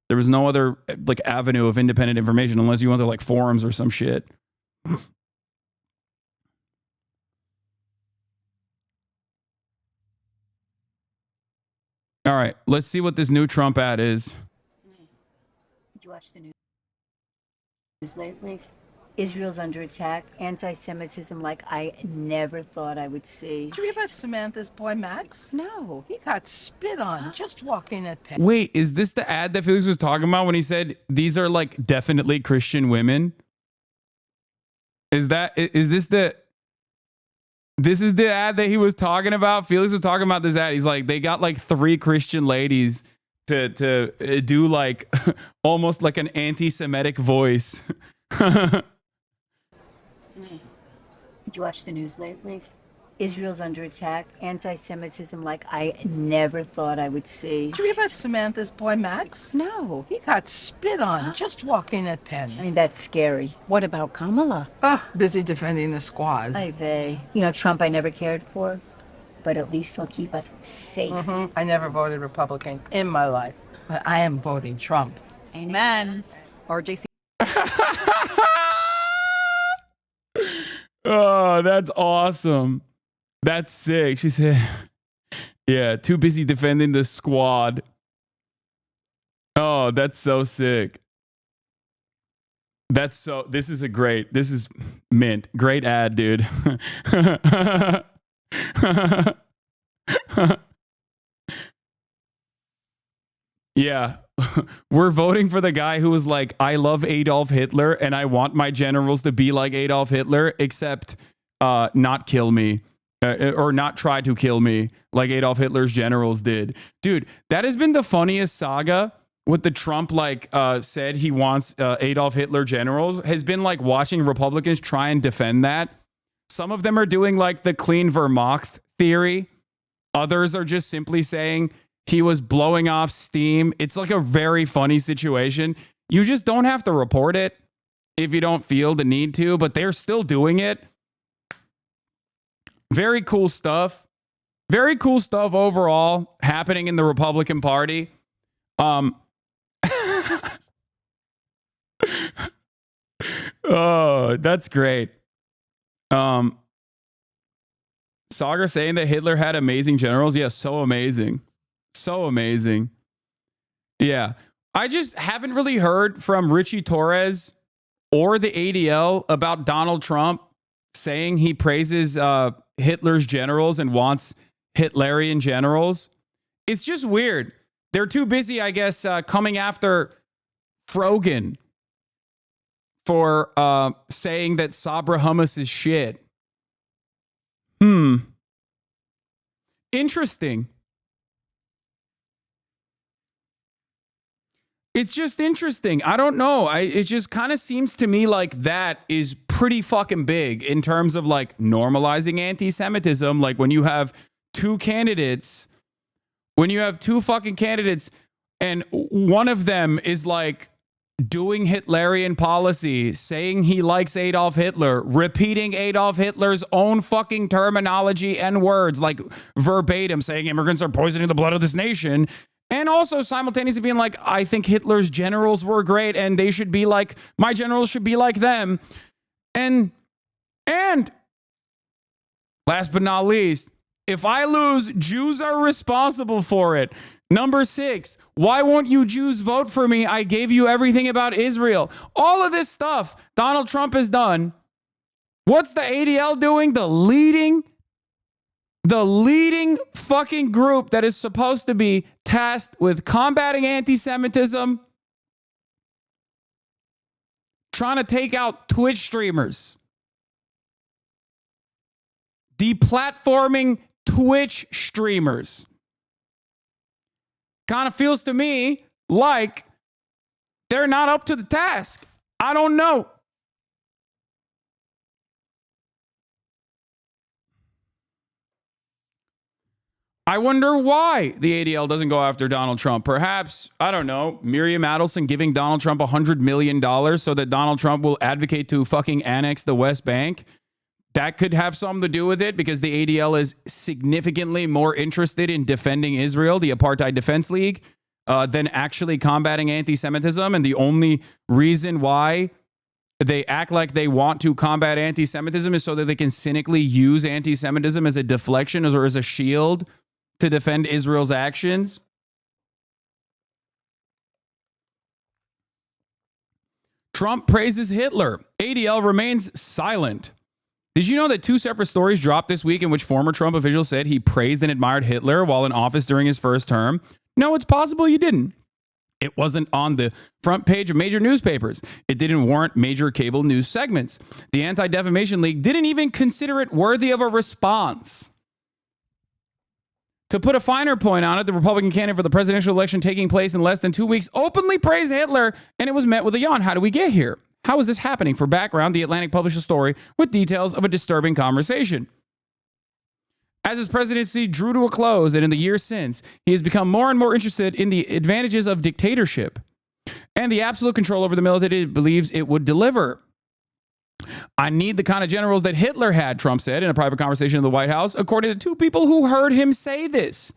There was no other like avenue of independent information unless you went to like forums or some shit. All right, let's see what this new Trump ad is. Did you watch the news lately? Israel's under attack, anti-Semitism like I never thought I would see. Did you read about Samantha's boy Max? No, he got spit on just walking that path. Wait, is this the ad that Felix was talking about when he said these are like definitely Christian women? Is this is the ad that he was talking about? Felix was talking about this ad. He's like, they got like 3 Christian ladies to do like almost like an anti-Semitic voice. Did you watch the news lately? Israel's under attack, anti-Semitism like I never thought I would see. Did you read about Samantha's boy Max? No, he got spit on just walking that pen. I mean, that's scary. What about Kamala? Busy defending the squad. Ay vey. You know, Trump I never cared for, but at least he'll keep us safe. I never voted Republican in my life, but I am voting Trump. Amen. Or JC. Oh, that's awesome. That's sick. She said, yeah, too busy defending the squad. Oh, that's so sick. This is mint. Great ad, dude. Yeah. We're voting for the guy who was like, I love Adolf Hitler and I want my generals to be like Adolf Hitler, except not kill me. Or not try to kill me like Adolf Hitler's generals did. Dude, that has been the funniest saga with the Trump said he wants Adolf Hitler generals, has been like watching Republicans try and defend that. Some of them are doing like the clean Wehrmacht theory. Others are just simply saying he was blowing off steam. It's like a very funny situation. You just don't have to report it if you don't feel the need to, but they're still doing it. Very cool stuff. Very cool stuff overall happening in the Republican Party. Oh, that's great. Sagar saying that Hitler had amazing generals. Yeah, so amazing. So amazing. Yeah. I just haven't really heard from Richie Torres or the ADL about Donald Trump saying he praises Hitler's generals and wants Hitlerian generals. It's just weird. They're too busy, I guess, coming after Frogan for saying that Sabra hummus is shit. Interesting. It's just interesting. I don't know. It just kind of seems to me like that is pretty fucking big in terms of like normalizing anti-Semitism. Like when you have two fucking candidates and one of them is like doing Hitlerian policy, saying he likes Adolf Hitler, repeating Adolf Hitler's own fucking terminology and words, like verbatim, saying immigrants are poisoning the blood of this nation, and also simultaneously being like, I think Hitler's generals were great and they should be like, my generals should be like them. And last but not least, if I lose, Jews are responsible for it. Number 6, why won't you Jews vote for me? I gave you everything about Israel. All of this stuff Donald Trump has done. What's the ADL doing? The leading fucking group that is supposed to be tasked with combating anti-Semitism, trying to take out Twitch streamers, deplatforming Twitch streamers. Kind of feels to me like they're not up to the task. I don't know. I wonder why the ADL doesn't go after Donald Trump. Perhaps, I don't know, Miriam Adelson giving Donald Trump $100 million so that Donald Trump will advocate to fucking annex the West Bank. That could have something to do with it because the ADL is significantly more interested in defending Israel, the Apartheid Defense League, than actually combating anti-Semitism. And the only reason why they act like they want to combat anti-Semitism is so that they can cynically use anti-Semitism as a deflection or as a shield to defend Israel's actions. Trump praises Hitler. ADL remains silent. Did you know that 2 separate stories dropped this week in which former Trump officials said he praised and admired Hitler while in office during his first term? No, it's possible you didn't. It wasn't on the front page of major newspapers. It didn't warrant major cable news segments. The Anti-Defamation League didn't even consider it worthy of a response. To put a finer point on it, the Republican candidate for the presidential election taking place in less than 2 weeks openly praised Hitler, and it was met with a yawn. How do we get here? How is this happening? For background, The Atlantic published a story with details of a disturbing conversation. As his presidency drew to a close and in the years since, he has become more and more interested in the advantages of dictatorship and the absolute control over the military he believes it would deliver. I need the kind of generals that Hitler had, Trump said in a private conversation in the White House, according to 2 people who heard him say this.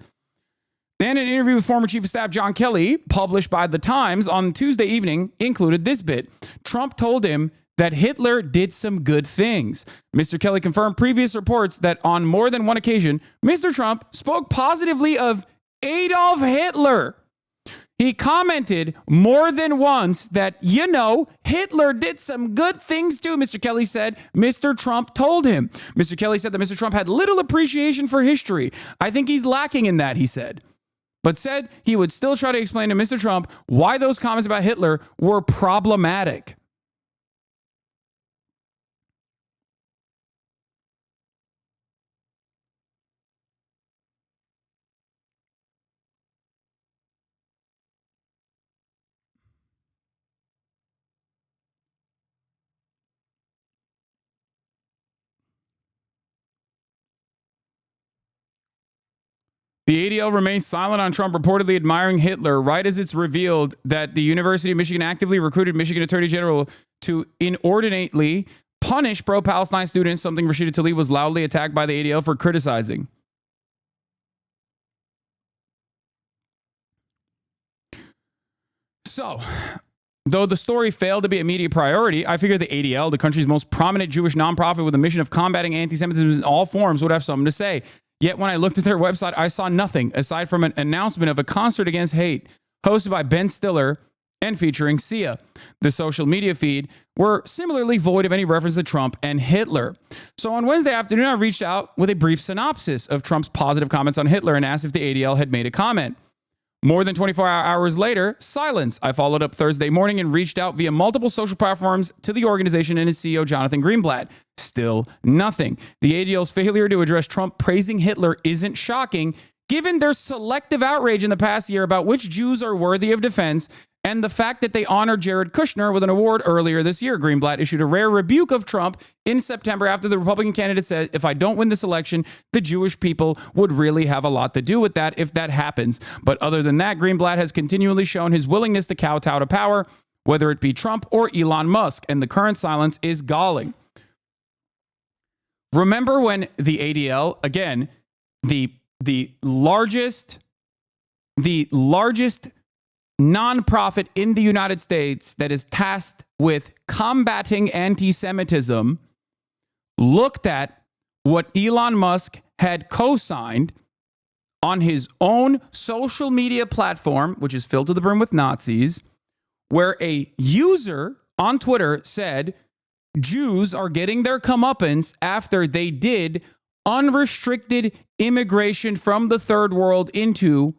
Then an interview with former Chief of Staff John Kelly, published by The Times on Tuesday evening, included this bit. Trump told him that Hitler did some good things. Mr. Kelly confirmed previous reports that on more than one occasion, Mr. Trump spoke positively of Adolf Hitler. He commented more than once that, you know, Hitler did some good things too, Mr. Kelly said. Mr. Trump told him. Mr. Kelly said that Mr. Trump had little appreciation for history. I think he's lacking in that, he said. But said he would still try to explain to Mr. Trump why those comments about Hitler were problematic. The ADL remains silent on Trump reportedly admiring Hitler, right as it's revealed that the University of Michigan actively recruited Michigan Attorney General to inordinately punish pro-Palestine students, something Rashida Tlaib was loudly attacked by the ADL for criticizing. So, though the story failed to be a media priority, I figured the ADL, the country's most prominent Jewish nonprofit with a mission of combating anti-Semitism in all forms, would have something to say. Yet when I looked at their website, I saw nothing aside from an announcement of a concert against hate hosted by Ben Stiller and featuring Sia. The social media feed were similarly void of any reference to Trump and Hitler. So on Wednesday afternoon, I reached out with a brief synopsis of Trump's positive comments on Hitler and asked if the ADL had made a comment. More than 24 hours later, silence. I followed up Thursday morning and reached out via multiple social platforms to the organization and its CEO, Jonathan Greenblatt. Still nothing. The ADL's failure to address Trump praising Hitler isn't shocking, given their selective outrage in the past year about which Jews are worthy of defense and the fact that they honored Jared Kushner with an award earlier this year. Greenblatt issued a rare rebuke of Trump in September after the Republican candidate said, if I don't win this election, the Jewish people would really have a lot to do with that if that happens. But other than that, Greenblatt has continually shown his willingness to kowtow to power, whether it be Trump or Elon Musk, and the current silence is galling. Remember when the ADL, again, the largest nonprofit in the United States that is tasked with combating anti-Semitism, looked at what Elon Musk had co-signed on his own social media platform, which is filled to the brim with Nazis, where a user on Twitter said Jews are getting their comeuppance after they did unrestricted immigration from the third world into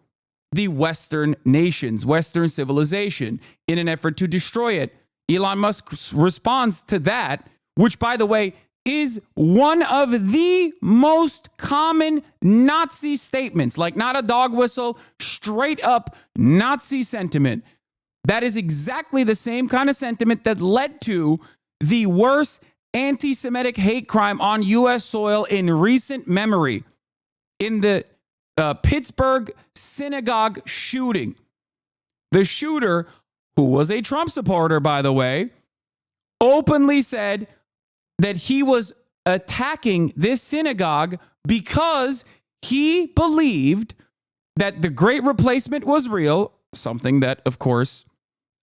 the Western nations, Western civilization, in an effort to destroy it. Elon Musk's response to that, which, by the way, is one of the most common Nazi statements, like not a dog whistle, straight up Nazi sentiment. That is exactly the same kind of sentiment that led to the worst anti-Semitic hate crime on U.S. soil in recent memory, in the Pittsburgh synagogue shooting. The shooter, who was a Trump supporter, by the way, openly said that he was attacking this synagogue because he believed that the Great Replacement was real, something that, of course,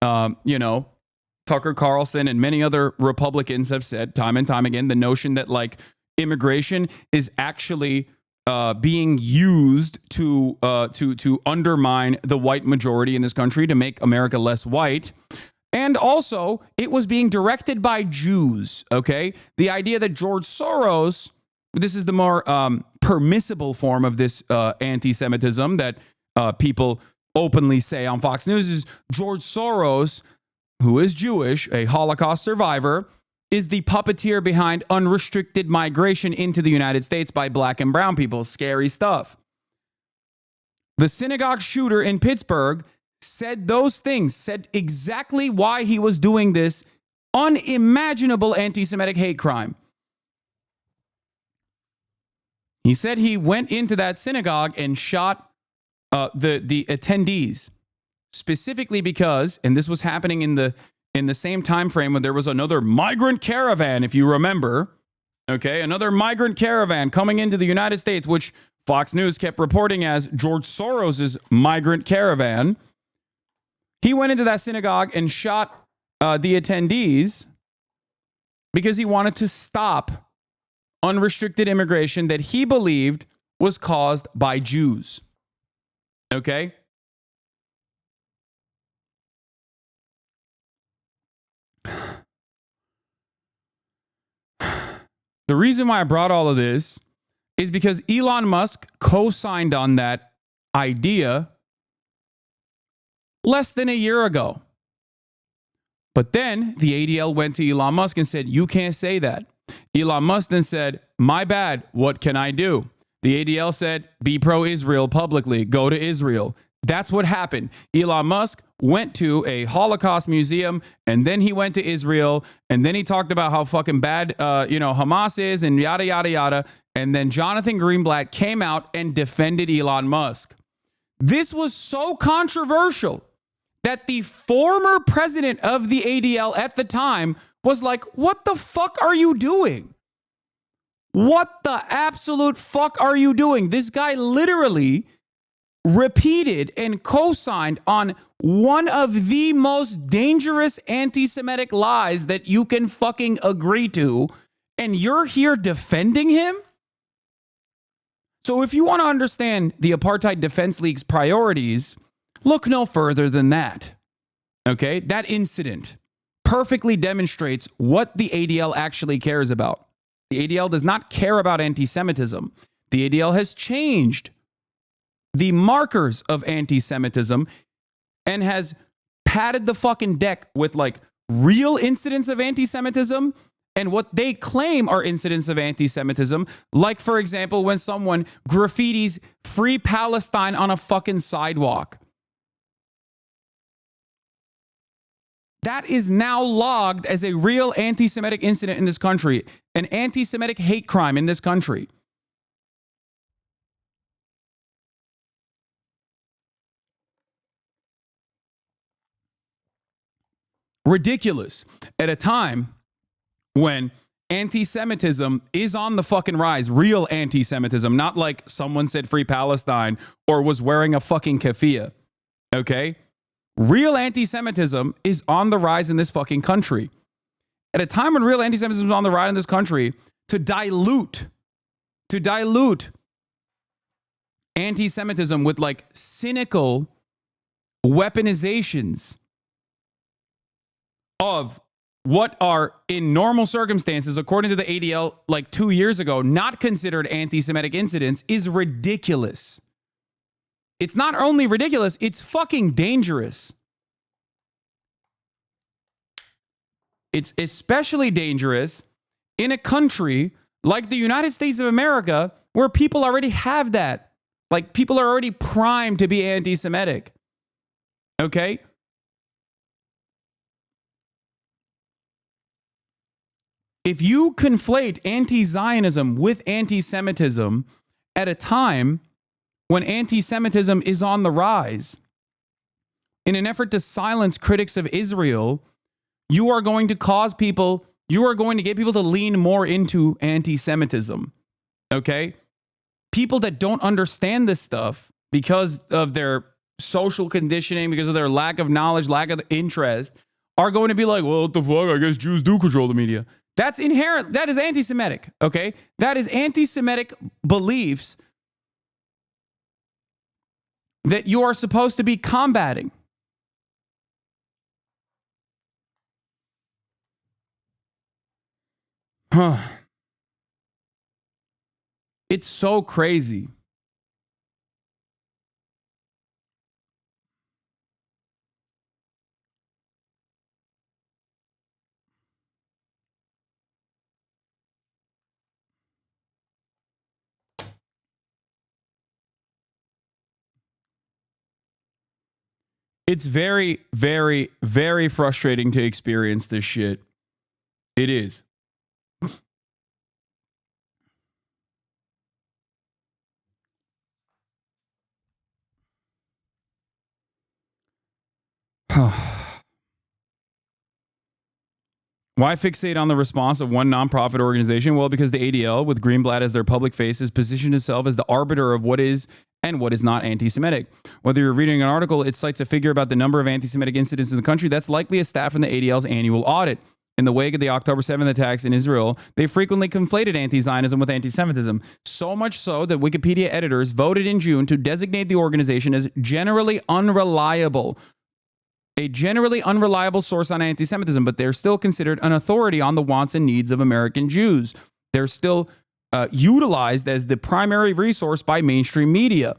Tucker Carlson and many other Republicans have said time and time again, the notion that like immigration is actually being used to undermine the white majority in this country, to make America less white. And also, it was being directed by Jews, okay? The idea that George Soros, this is the more permissible form of this anti-Semitism that people openly say on Fox News, is George Soros, who is Jewish, a Holocaust survivor, is the puppeteer behind unrestricted migration into the United States by black and brown people. Scary stuff. The synagogue shooter in Pittsburgh said those things, said exactly why he was doing this unimaginable anti-Semitic hate crime. He said he went into that synagogue and shot the attendees, specifically because, and this was happening in the same time frame when there was another migrant caravan, if you remember, okay, another migrant caravan coming into the United States, which Fox News kept reporting as George Soros's migrant caravan. He went into that synagogue and shot the attendees because he wanted to stop unrestricted immigration that he believed was caused by Jews. Okay? The reason why I brought all of this is because Elon Musk co-signed on that idea less than a year ago. But then the ADL went to Elon Musk and said, you can't say that. Elon Musk then said, my bad, what can I do? The ADL said, be pro-Israel publicly, go to Israel. That's what happened. Elon Musk went to a Holocaust museum, and then he went to Israel, and then he talked about how fucking bad, Hamas is, and yada, yada, yada. And then Jonathan Greenblatt came out and defended Elon Musk. This was so controversial that the former president of the ADL at the time was like, what the fuck are you doing? What the absolute fuck are you doing? This guy literally repeated and co-signed on one of the most dangerous anti-Semitic lies that you can fucking agree to, and you're here defending him? So if you want to understand the Apartheid Defense League's priorities, look no further than that. Okay? That incident perfectly demonstrates what the ADL actually cares about. The ADL does not care about anti-Semitism. The ADL has changed the markers of anti-Semitism and has padded the fucking deck with like real incidents of anti-Semitism and what they claim are incidents of anti-Semitism. Like, for example, when someone graffitis Free Palestine on a fucking sidewalk. That is now logged as a real anti-Semitic incident in this country, an anti-Semitic hate crime in this country. Ridiculous. At a time when anti-Semitism is on the fucking rise, real anti-Semitism, not like someone said free Palestine or was wearing a fucking keffiyeh, okay? Real anti-Semitism is on the rise in this fucking country. At a time when real anti-Semitism is on the rise in this country, to dilute anti-Semitism with like cynical weaponizations of what are in normal circumstances, according to the ADL, like 2 years ago, not considered anti-Semitic incidents is ridiculous. It's not only ridiculous, it's fucking dangerous. It's especially dangerous in a country like the United States of America, where people already have that. Like, people are already primed to be anti-Semitic. Okay? If you conflate anti-Zionism with anti-Semitism at a time when anti-Semitism is on the rise, in an effort to silence critics of Israel, you are going to get people to lean more into anti-Semitism. Okay? People that don't understand this stuff because of their social conditioning, because of their lack of knowledge, lack of interest, are going to be like, well, what the fuck? I guess Jews do control the media. That's inherent. That is anti-Semitic, okay? That is anti-Semitic beliefs that you are supposed to be combating. Huh. It's so crazy. It's very, very, very frustrating to experience this shit. It is. Why fixate on the response of one nonprofit organization? Well, because the ADL, with Greenblatt as their public face, has positioned itself as the arbiter of what is and what is not anti-Semitic. Whether you're reading an article, it cites a figure about the number of anti-Semitic incidents in the country. That's likely a stat from the ADL's annual audit. In the wake of the October 7th attacks in Israel, they frequently conflated anti-Zionism with anti-Semitism. So much so that Wikipedia editors voted in June to designate the organization as generally unreliable. A generally unreliable source on anti-Semitism, but they're still considered an authority on the wants and needs of American Jews. They're still utilized as the primary resource by mainstream media.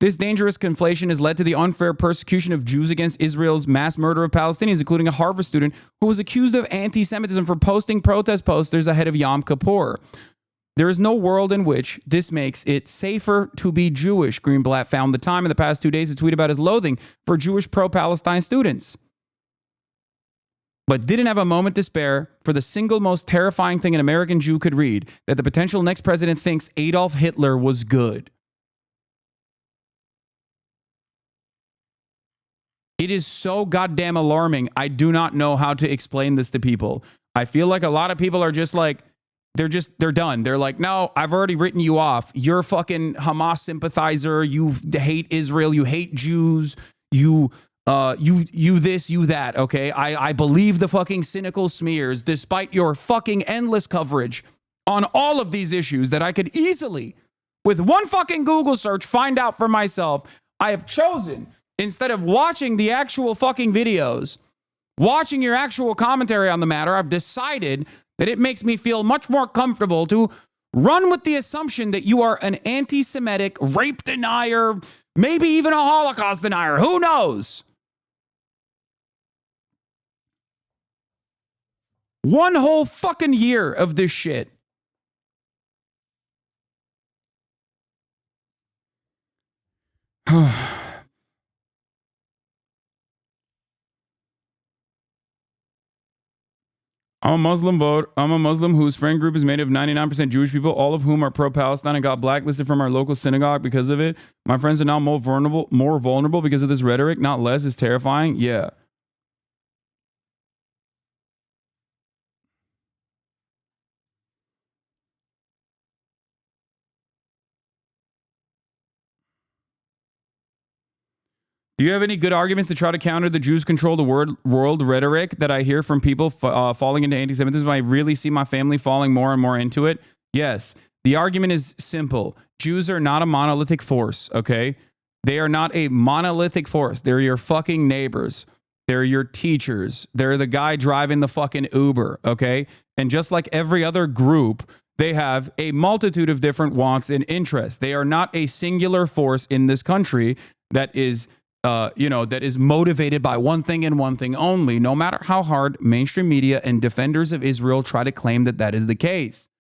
This dangerous conflation has led to the unfair persecution of Jews against Israel's mass murder of Palestinians, including a Harvard student who was accused of anti-Semitism for posting protest posters ahead of Yom Kippur. There is no world in which this makes it safer to be Jewish. Greenblatt found the time in the past 2 days to tweet about his loathing for Jewish pro-Palestine students, but didn't have a moment to spare for the single most terrifying thing an American Jew could read, that the potential next president thinks Adolf Hitler was good. It is so goddamn alarming. I do not know how to explain this to people. I feel like a lot of people are just like, they're done. They're like, no, I've already written you off. You're a fucking Hamas sympathizer. You hate Israel. You hate Jews. You this, you that. Okay. I believe the fucking cynical smears despite your fucking endless coverage on all of these issues that I could easily, with one fucking Google search, find out for myself. I have chosen, instead of watching the actual fucking videos, watching your actual commentary on the matter, I've decided that it makes me feel much more comfortable to run with the assumption that you are an anti-Semitic rape denier, maybe even a Holocaust denier. Who knows? One whole fucking year of this shit. I'm a Muslim whose friend group is made of 99% Jewish people, all of whom are pro-Palestine and got blacklisted from our local synagogue because of it. My friends are now more vulnerable because of this rhetoric, not less. It's terrifying. Yeah. Do you have any good arguments to try to counter the Jews control the world rhetoric that I hear from people falling into anti-Semitism? I really see my family falling more and more into it. Yes. The argument is simple. Jews are not a monolithic force, okay? They are not a monolithic force. They're your fucking neighbors. They're your teachers. They're the guy driving the fucking Uber, okay? And just like every other group, they have a multitude of different wants and interests. They are not a singular force in this country that is that is motivated by one thing and one thing only, no matter how hard mainstream media and defenders of Israel try to claim that that is the case.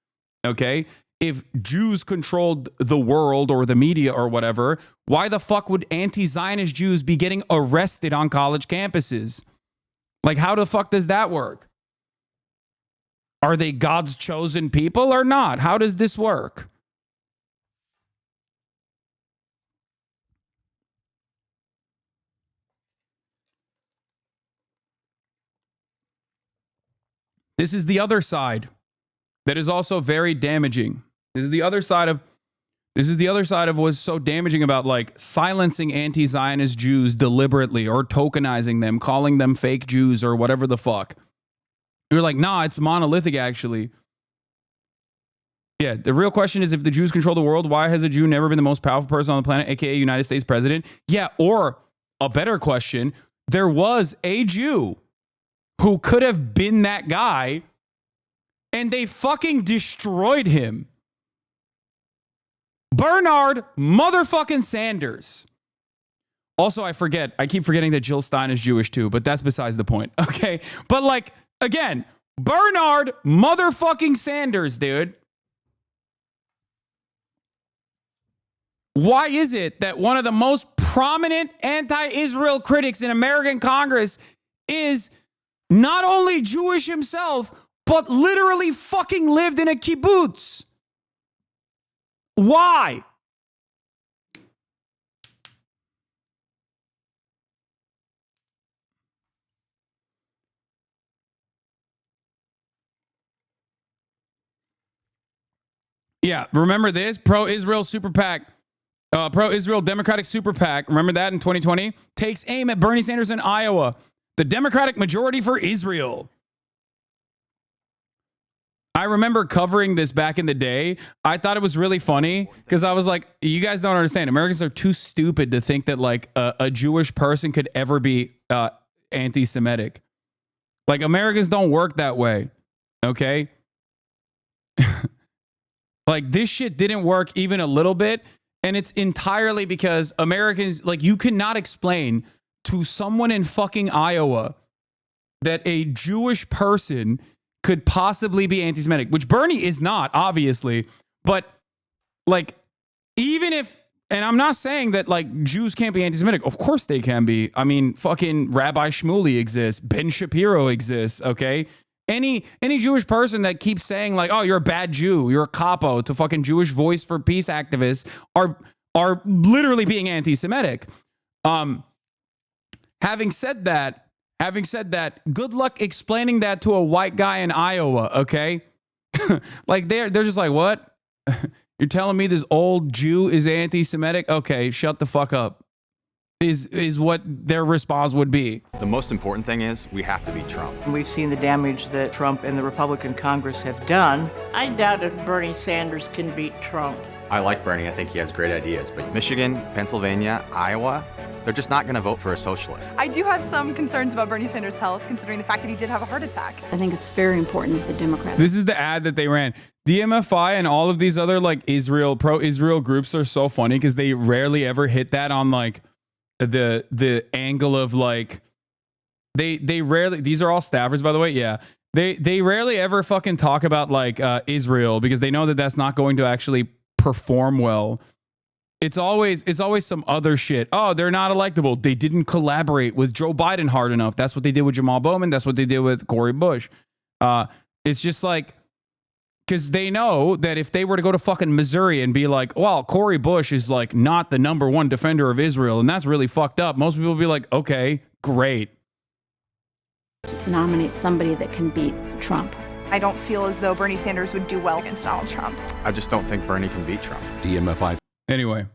Okay? If Jews controlled the world or the media or whatever, why the fuck would anti-Zionist Jews be getting arrested on college campuses? Like, how the fuck does that work? Are they God's chosen people or not? How does this work? This is the other side that is also very damaging. This is the other side of what's so damaging about like silencing anti-Zionist Jews deliberately or tokenizing them, calling them fake Jews or whatever the fuck. You're like, nah, it's monolithic actually. Yeah, the real question is if the Jews control the world, why has a Jew never been the most powerful person on the planet, aka United States president? Yeah, or a better question, there was a Jew who could have been that guy, and they fucking destroyed him. Bernard motherfucking Sanders. Also, I keep forgetting that Jill Stein is Jewish too, but that's besides the point, okay? But like, again, Bernard motherfucking Sanders, dude. Why is it that one of the most prominent anti-Israel critics in American Congress is not only Jewish himself, but literally fucking lived in a kibbutz? Why? Yeah, remember this? Pro-Israel super PAC, pro-Israel Democratic super PAC, remember that in 2020? Takes aim at Bernie Sanders in Iowa. The Democratic majority for Israel. I remember covering this back in the day. I thought it was really funny because I was like, you guys don't understand. Americans are too stupid to think that like a Jewish person could ever be anti-Semitic. Like Americans don't work that way. Okay? Like this shit didn't work even a little bit. And it's entirely because Americans, like you cannot explain to someone in fucking Iowa that a Jewish person could possibly be anti-Semitic, which Bernie is not, obviously. But like, even if, and I'm not saying that like Jews can't be anti-Semitic. Of course they can be. I mean, fucking Rabbi Shmuley exists. Ben Shapiro exists. Okay. Any Jewish person that keeps saying like, oh, you're a bad Jew, you're a capo to fucking Jewish Voice for Peace activists are literally being anti-Semitic. Having said that, good luck explaining that to a white guy in Iowa, okay? Like they're just like, what? You're telling me this old Jew is anti-Semitic? Okay, shut the fuck up. Is what their response would be. The most important thing is we have to beat Trump. We've seen the damage that Trump and the Republican Congress have done. I doubt if Bernie Sanders can beat Trump. I like Bernie. I think he has great ideas. But Michigan, Pennsylvania, Iowa, they're just not going to vote for a socialist. I do have some concerns about Bernie Sanders' health, considering the fact that he did have a heart attack. I think it's very important that the Democrats... This is the ad that they ran. DMFI and all of these other like pro-Israel groups are so funny because they rarely ever hit that on like the angle of like they rarely, these are all staffers by the way, yeah, they rarely ever fucking talk about like Israel because they know that that's not going to actually perform well. It's always some other shit. Oh, they're not electable. They didn't collaborate with Joe Biden hard enough. That's what they did with Jamal Bowman. That's what they did with Cory Bush. It's just like, because they know that if they were to go to fucking Missouri and be like, well, Cory Bush is like not the #1 defender of Israel, and that's really fucked up. Most people will be like, okay, great. Nominate somebody that can beat Trump. I don't feel as though Bernie Sanders would do well against Donald Trump. I just don't think Bernie can beat Trump. DMFI. Anyway.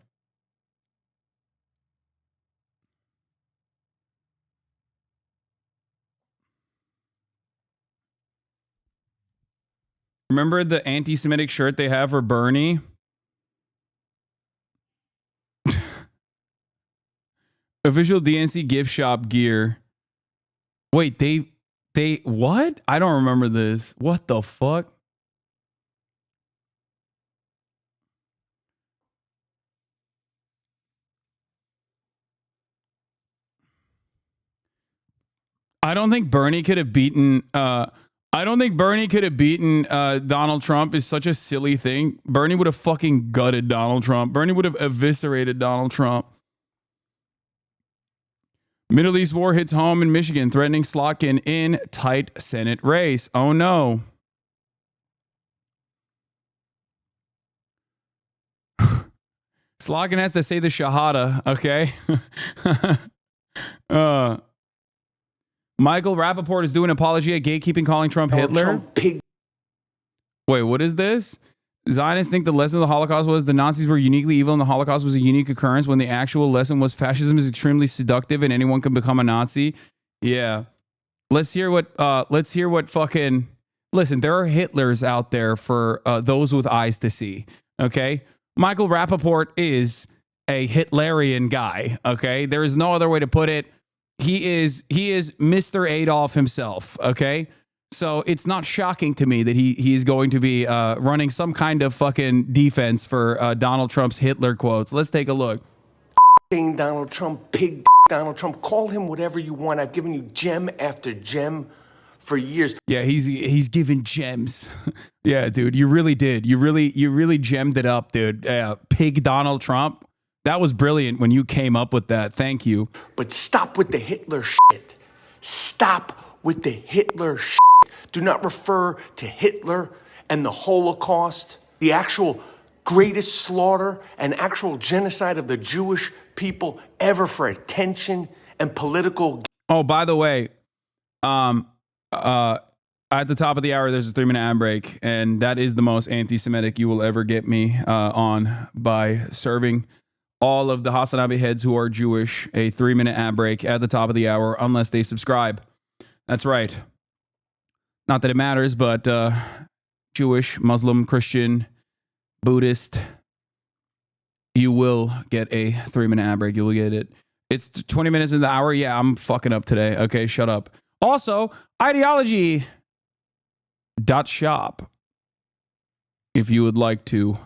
Remember the anti-Semitic shirt they have for Bernie? Official DNC gift shop gear. Wait, they what? I don't remember this. What the fuck? I don't think Bernie could have beaten Donald Trump is such a silly thing. Bernie would have fucking gutted Donald Trump. Bernie would have eviscerated Donald Trump. Middle East war hits home in Michigan, threatening Slotkin in tight Senate race. Oh no. Slotkin has to say the Shahada, okay? Michael Rappaport is doing an apology at gatekeeping, calling Trump Hitler. Trump pig. Wait, what is this? Zionists think the lesson of the Holocaust was the Nazis were uniquely evil and the Holocaust was a unique occurrence, when the actual lesson was fascism is extremely seductive and anyone can become a Nazi. Yeah. Let's hear what fucking... Listen, there are Hitlers out there for those with eyes to see, okay? Michael Rappaport is a Hitlerian guy, okay? There is no other way to put it. He is Mr. Adolf himself, okay? So it's not shocking to me that he is going to be running some kind of fucking defense for Donald Trump's Hitler quotes. Let's take a look. Donald Trump, pig Donald Trump. Call him whatever you want. I've given you gem after gem for years. Yeah, he's giving gems. Yeah, dude, you really did. You really gemmed it up, dude. Pig Donald Trump. That was brilliant when you came up with that. Thank you. But stop with the Hitler shit. Stop with the Hitler shit. Do not refer to Hitler and the Holocaust, the actual greatest slaughter and actual genocide of the Jewish people ever, for attention and political. Oh, by the way, at the top of the hour, there's a 3-minute ad break, and that is the most anti-Semitic you will ever get me on, by serving all of the Hasan Abi heads who are Jewish a 3-minute ad break at the top of the hour, unless they subscribe. That's right. Not that it matters, but Jewish, Muslim, Christian, Buddhist, you will get a 3-minute ad break. You will get it. It's 20 minutes in the hour. Yeah, I'm fucking up today. Okay, shut up. Also, ideology.shop. If you would like to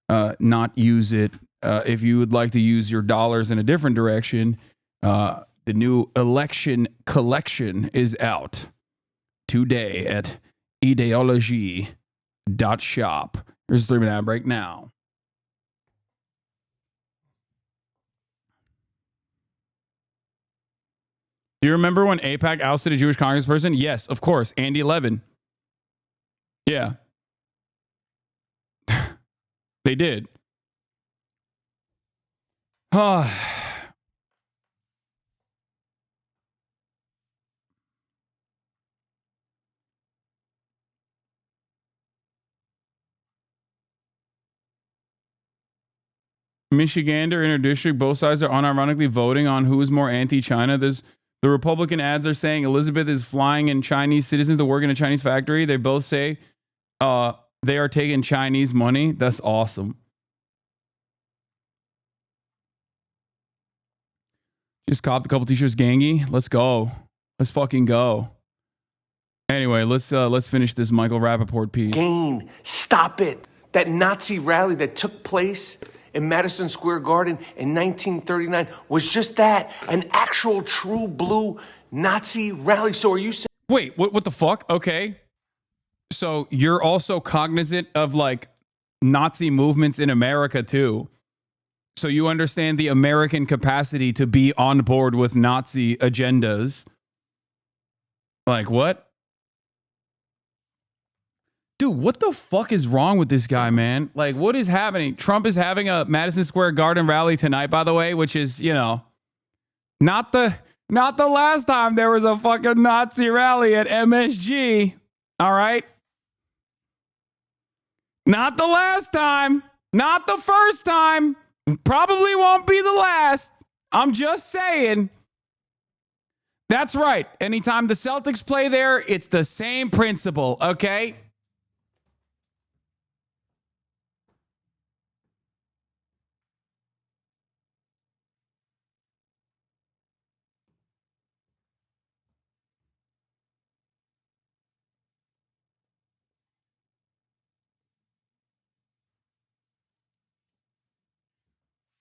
not use it, if you would like to use your dollars in a different direction, the new election collection is out today at ideology.shop. Here's a 3-minute ad break now. Do you remember when AIPAC ousted a Jewish congressperson? Yes, of course. Andy Levin. Yeah. They did. Michigander in her district, both sides are unironically voting on who is more anti-China. The Republican ads are saying Elizabeth is flying in Chinese citizens to work in a Chinese factory. They both say they are taking Chinese money. That's awesome. Just copped a couple t-shirts, Gangy. Let's go. Let's fucking go. Anyway, let's finish this Michael Rappaport piece. Stop it. That Nazi rally that took place in Madison Square Garden in 1939 was just that, an actual true blue Nazi rally. So are you saying... Wait, what the fuck? Okay. So you're also cognizant of like Nazi movements in America too. So you understand the American capacity to be on board with Nazi agendas. Like what? Dude, what the fuck is wrong with this guy, man? Like, what is happening? Trump is having a Madison Square Garden rally tonight, by the way, which is, you know, not the last time there was a fucking Nazi rally at MSG. All right? Not the last time. Not the first time. Probably won't be the last. I'm just saying. That's right. Anytime the Celtics play there, it's the same principle, okay?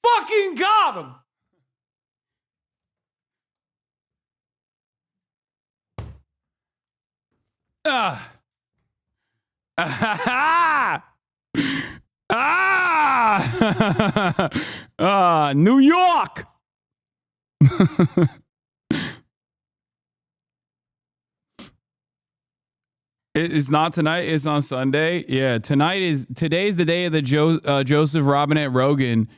fucking got him. New York. It's not tonight. It's on Sunday. Yeah, today's the day of the Joseph Robinette Rogan.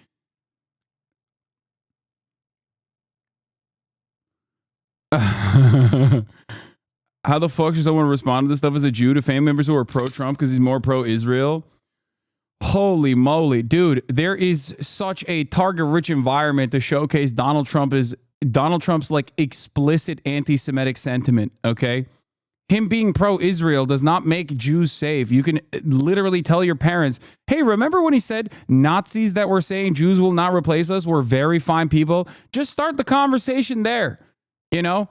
How the fuck should someone respond to this stuff as a Jew to family members who are pro-Trump because he's more pro-Israel? Holy moly, dude! There is such a target-rich environment to showcase Donald Trump's like explicit anti-Semitic sentiment. Okay. Him being pro-Israel does not make Jews safe. You can literally tell your parents, hey, remember when he said Nazis that were saying Jews will not replace us were very fine people? Just start the conversation there. You know,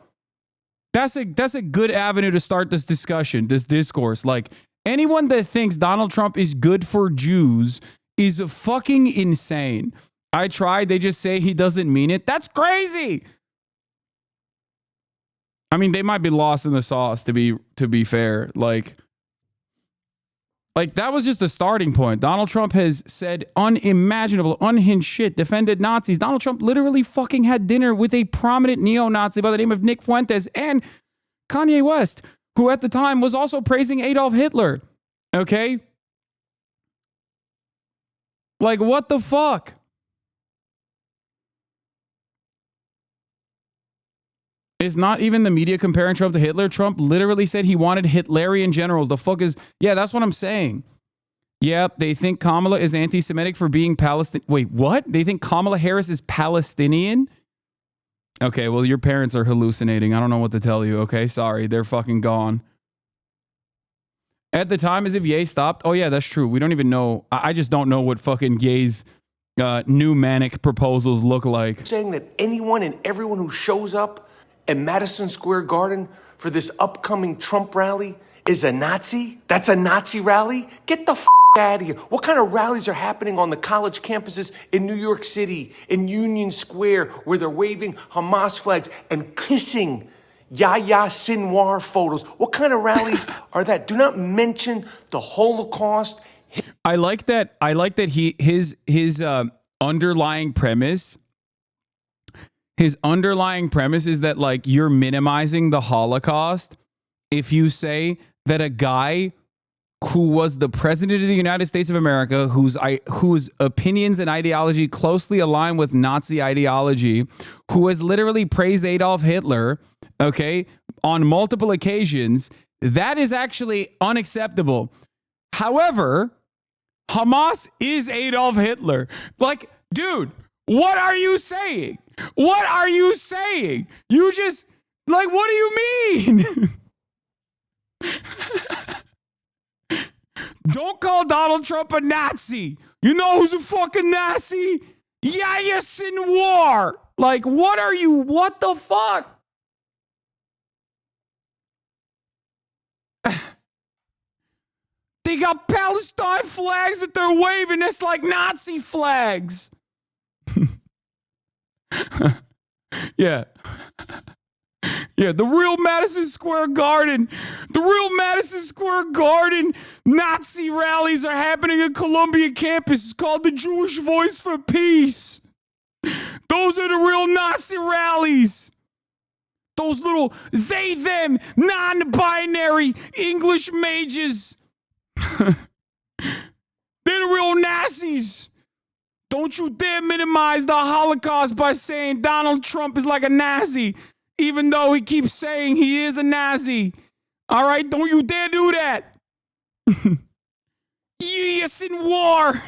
that's a good avenue to start this discussion, this discourse. Like, anyone that thinks Donald Trump is good for Jews is fucking insane. I tried. They just say he doesn't mean it. That's crazy. I mean, they might be lost in the sauce, to be fair. Like that was just a starting point. Donald Trump has said unimaginable, unhinged shit, defended Nazis. Donald Trump literally fucking had dinner with a prominent neo-Nazi by the name of Nick Fuentes and Kanye West, who at the time was also praising Adolf Hitler. Okay? Like, what the fuck? It's not even the media comparing Trump to Hitler. Trump literally said he wanted Hitlerian generals. The fuck is... Yeah, that's what I'm saying. Yep, they think Kamala is anti-Semitic for being Palestinian. Wait, what? They think Kamala Harris is Palestinian? Okay, well, your parents are hallucinating. I don't know what to tell you, okay? Sorry, they're fucking gone. At the time, as if Ye stopped. Oh, yeah, that's true. We don't even know. I just don't know what fucking Ye's new manic proposals look like. Saying that anyone and everyone who shows up at Madison Square Garden for this upcoming Trump rally is a Nazi? That's a Nazi rally? Get the out of here. What kind of rallies are happening on the college campuses in New York City, in Union Square, where they're waving Hamas flags and kissing Yahya Sinwar photos? What kind of rallies are that? Do not mention the Holocaust. I like that his underlying premise. His underlying premise is that, like, you're minimizing the Holocaust if you say that a guy who was the president of the United States of America, whose opinions and ideology closely align with Nazi ideology, who has literally praised Adolf Hitler, okay, on multiple occasions, that is actually unacceptable. However, Hamas is Adolf Hitler. Like, dude, what are you saying? What are you saying? You just, like, what do you mean? Don't call Donald Trump a Nazi. You know who's a fucking Nazi? Yahya Sinwar. Like, what the fuck? They got Palestine flags that they're waving. It's like Nazi flags. Yeah. Yeah, the real Madison Square Garden. The real Madison Square Garden Nazi rallies are happening at Columbia campus. It's called the Jewish Voice for Peace. Those are the real Nazi rallies. Those little they, them, non-binary English mages. They're the real Nazis. Don't you dare minimize the Holocaust by saying Donald Trump is like a Nazi, even though he keeps saying he is a Nazi. All right? Don't you dare do that. Yes, in war.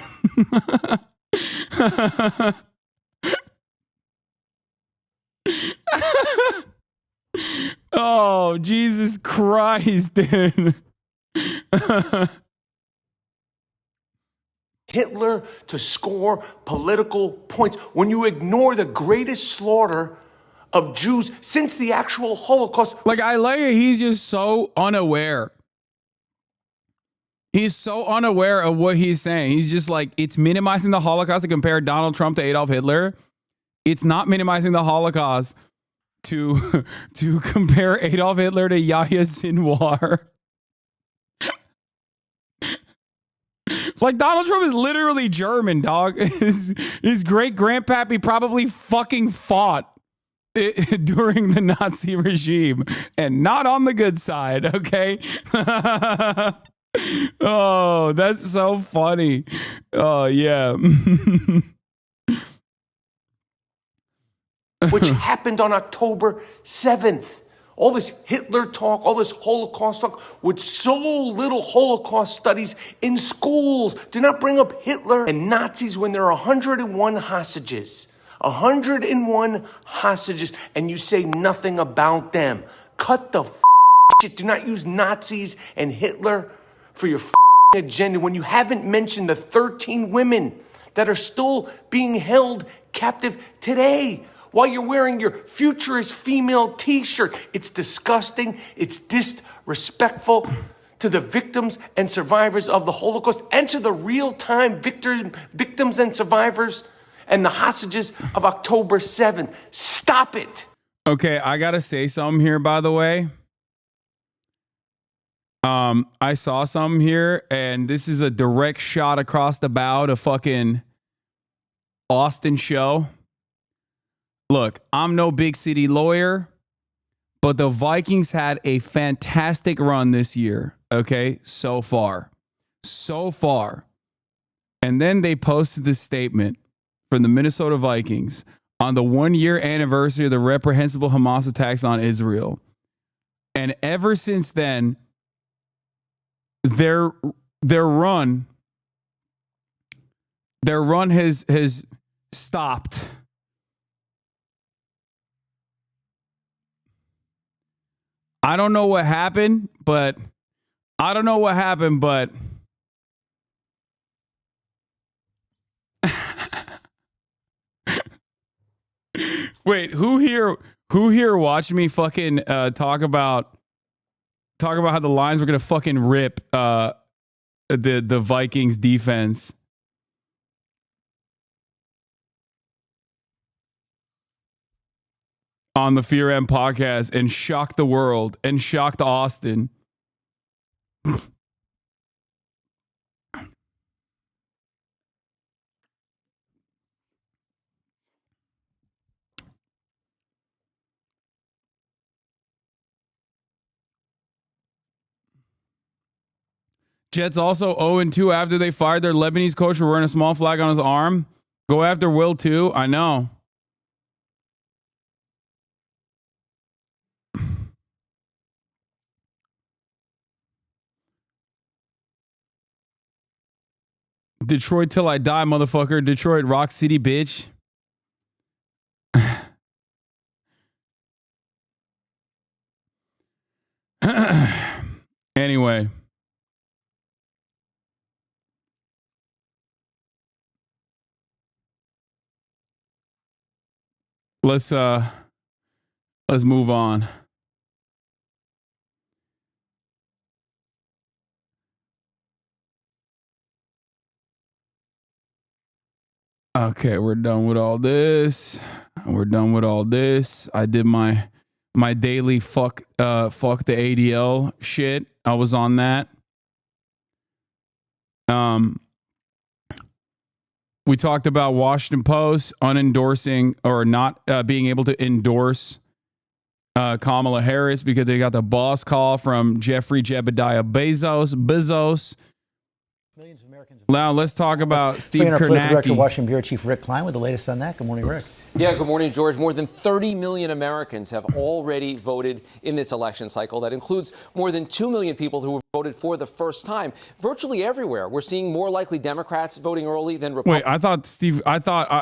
Oh, Jesus Christ, dude. Hitler to score political points when you ignore the greatest slaughter of Jews since the actual Holocaust. Like, I like it. He's just so unaware. He's so unaware of what he's saying. He's just like, it's minimizing the Holocaust to compare Donald Trump to Adolf Hitler. It's not minimizing the Holocaust to compare Adolf Hitler to Yahya Sinwar. Like, Donald Trump is literally German, dog. His great grandpappy probably fucking fought during the Nazi regime and not on the good side, okay? Oh, that's so funny. Oh, yeah. Which happened on October 7th. All this Hitler talk, all this Holocaust talk, with so little Holocaust studies in schools. Do not bring up Hitler and Nazis when there are 101 hostages. 101 hostages, and you say nothing about them. Cut the shit. Do not use Nazis and Hitler for your agenda when you haven't mentioned the 13 women that are still being held captive today while you're wearing your futurist female t-shirt. It's disgusting. It's disrespectful to the victims and survivors of the Holocaust and to the real-time victims and survivors and the hostages of October 7th. Stop it. Okay, I gotta say something here, by the way. I saw something here, and this is a direct shot across the bow to fucking Austin show. Look, I'm no big city lawyer, but the Vikings had a fantastic run this year, okay? So far. And then they posted this statement from the Minnesota Vikings on the 1-year anniversary of the reprehensible Hamas attacks on Israel. And ever since then, their run has stopped. I don't know what happened, but wait, who here watched me fucking talk about how the Lions were gonna fucking rip the Vikings defense? On the Fear M podcast and shocked the world and shocked Austin. Jets also 0-2 after they fired their Lebanese coach for wearing a small flag on his arm. Go after Will too. I know. Detroit till I die, motherfucker. Detroit, Rock City, bitch. Anyway. Let's move on. Okay, we're done with all this. I did my daily fuck the ADL shit. I was on that. We talked about Washington Post unendorsing or not being able to endorse Kamala Harris because they got the boss call from Jeffrey Jebediah Bezos. Millions of Americans. Now let's talk about Steve Kornacki. Director, Washington Bureau Chief Rick Klein with the latest on that. Good morning, Rick. Yeah, good morning, George. More than 30 million Americans have already voted in this election cycle. That includes more than 2 million people who voted for the first time. Virtually everywhere, we're seeing more likely Democrats voting early than Republicans. Wait,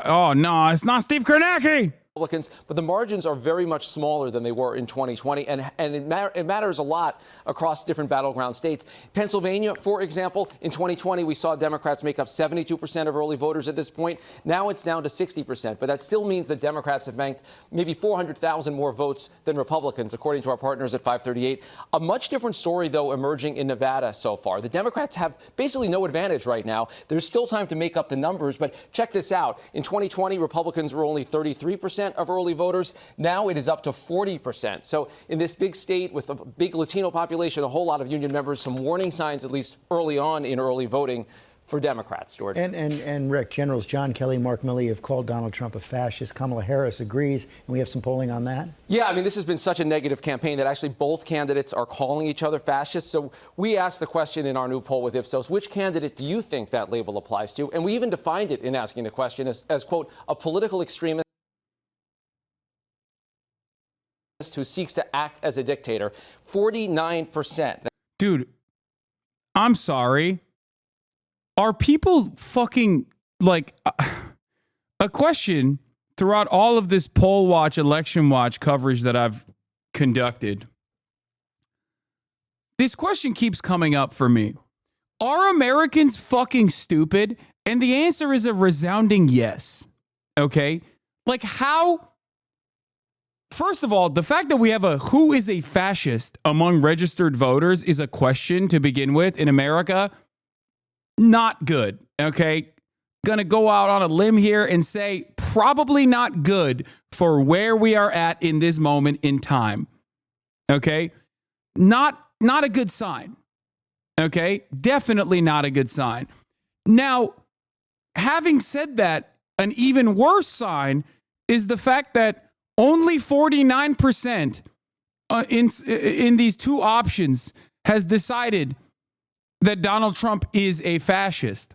oh no, it's not Steve Kornacki. Republicans, but the margins are very much smaller than they were in 2020, and it matters a lot across different battleground states. Pennsylvania, for example, in 2020, we saw Democrats make up 72% of early voters at this point. Now it's down to 60%, but that still means that Democrats have banked maybe 400,000 more votes than Republicans, according to our partners at 538. A much different story, though, emerging in Nevada so far. The Democrats have basically no advantage right now. There's still time to make up the numbers, but check this out. In 2020, Republicans were only 33% of early voters. Now it is up to 40%. So in this big state with a big Latino population, a whole lot of union members, some warning signs, at least early on in early voting for Democrats, George. And Rick, Generals John Kelly, Mark Milley have called Donald Trump a fascist. Kamala Harris agrees, and we have some polling on that. Yeah, I mean, this has been such a negative campaign that actually both candidates are calling each other fascists. So we asked the question in our new poll with Ipsos, which candidate do you think that label applies to? And we even defined it in asking the question as quote, a political extremist who seeks to act as a dictator. 49%. Dude, I'm sorry. Are people fucking like a question throughout all of this poll watch, election watch coverage that I've conducted? This question keeps coming up for me. Are Americans fucking stupid? And the answer is a resounding yes. Okay? Like how? First of all, the fact that we have a who is a fascist among registered voters is a question to begin with in America. Not good, okay? Gonna go out on a limb here and say probably not good for where we are at in this moment in time, okay? Not a good sign, okay? Definitely not a good sign. Now, having said that, an even worse sign is the fact that only 49% in these two options has decided that Donald Trump is a fascist.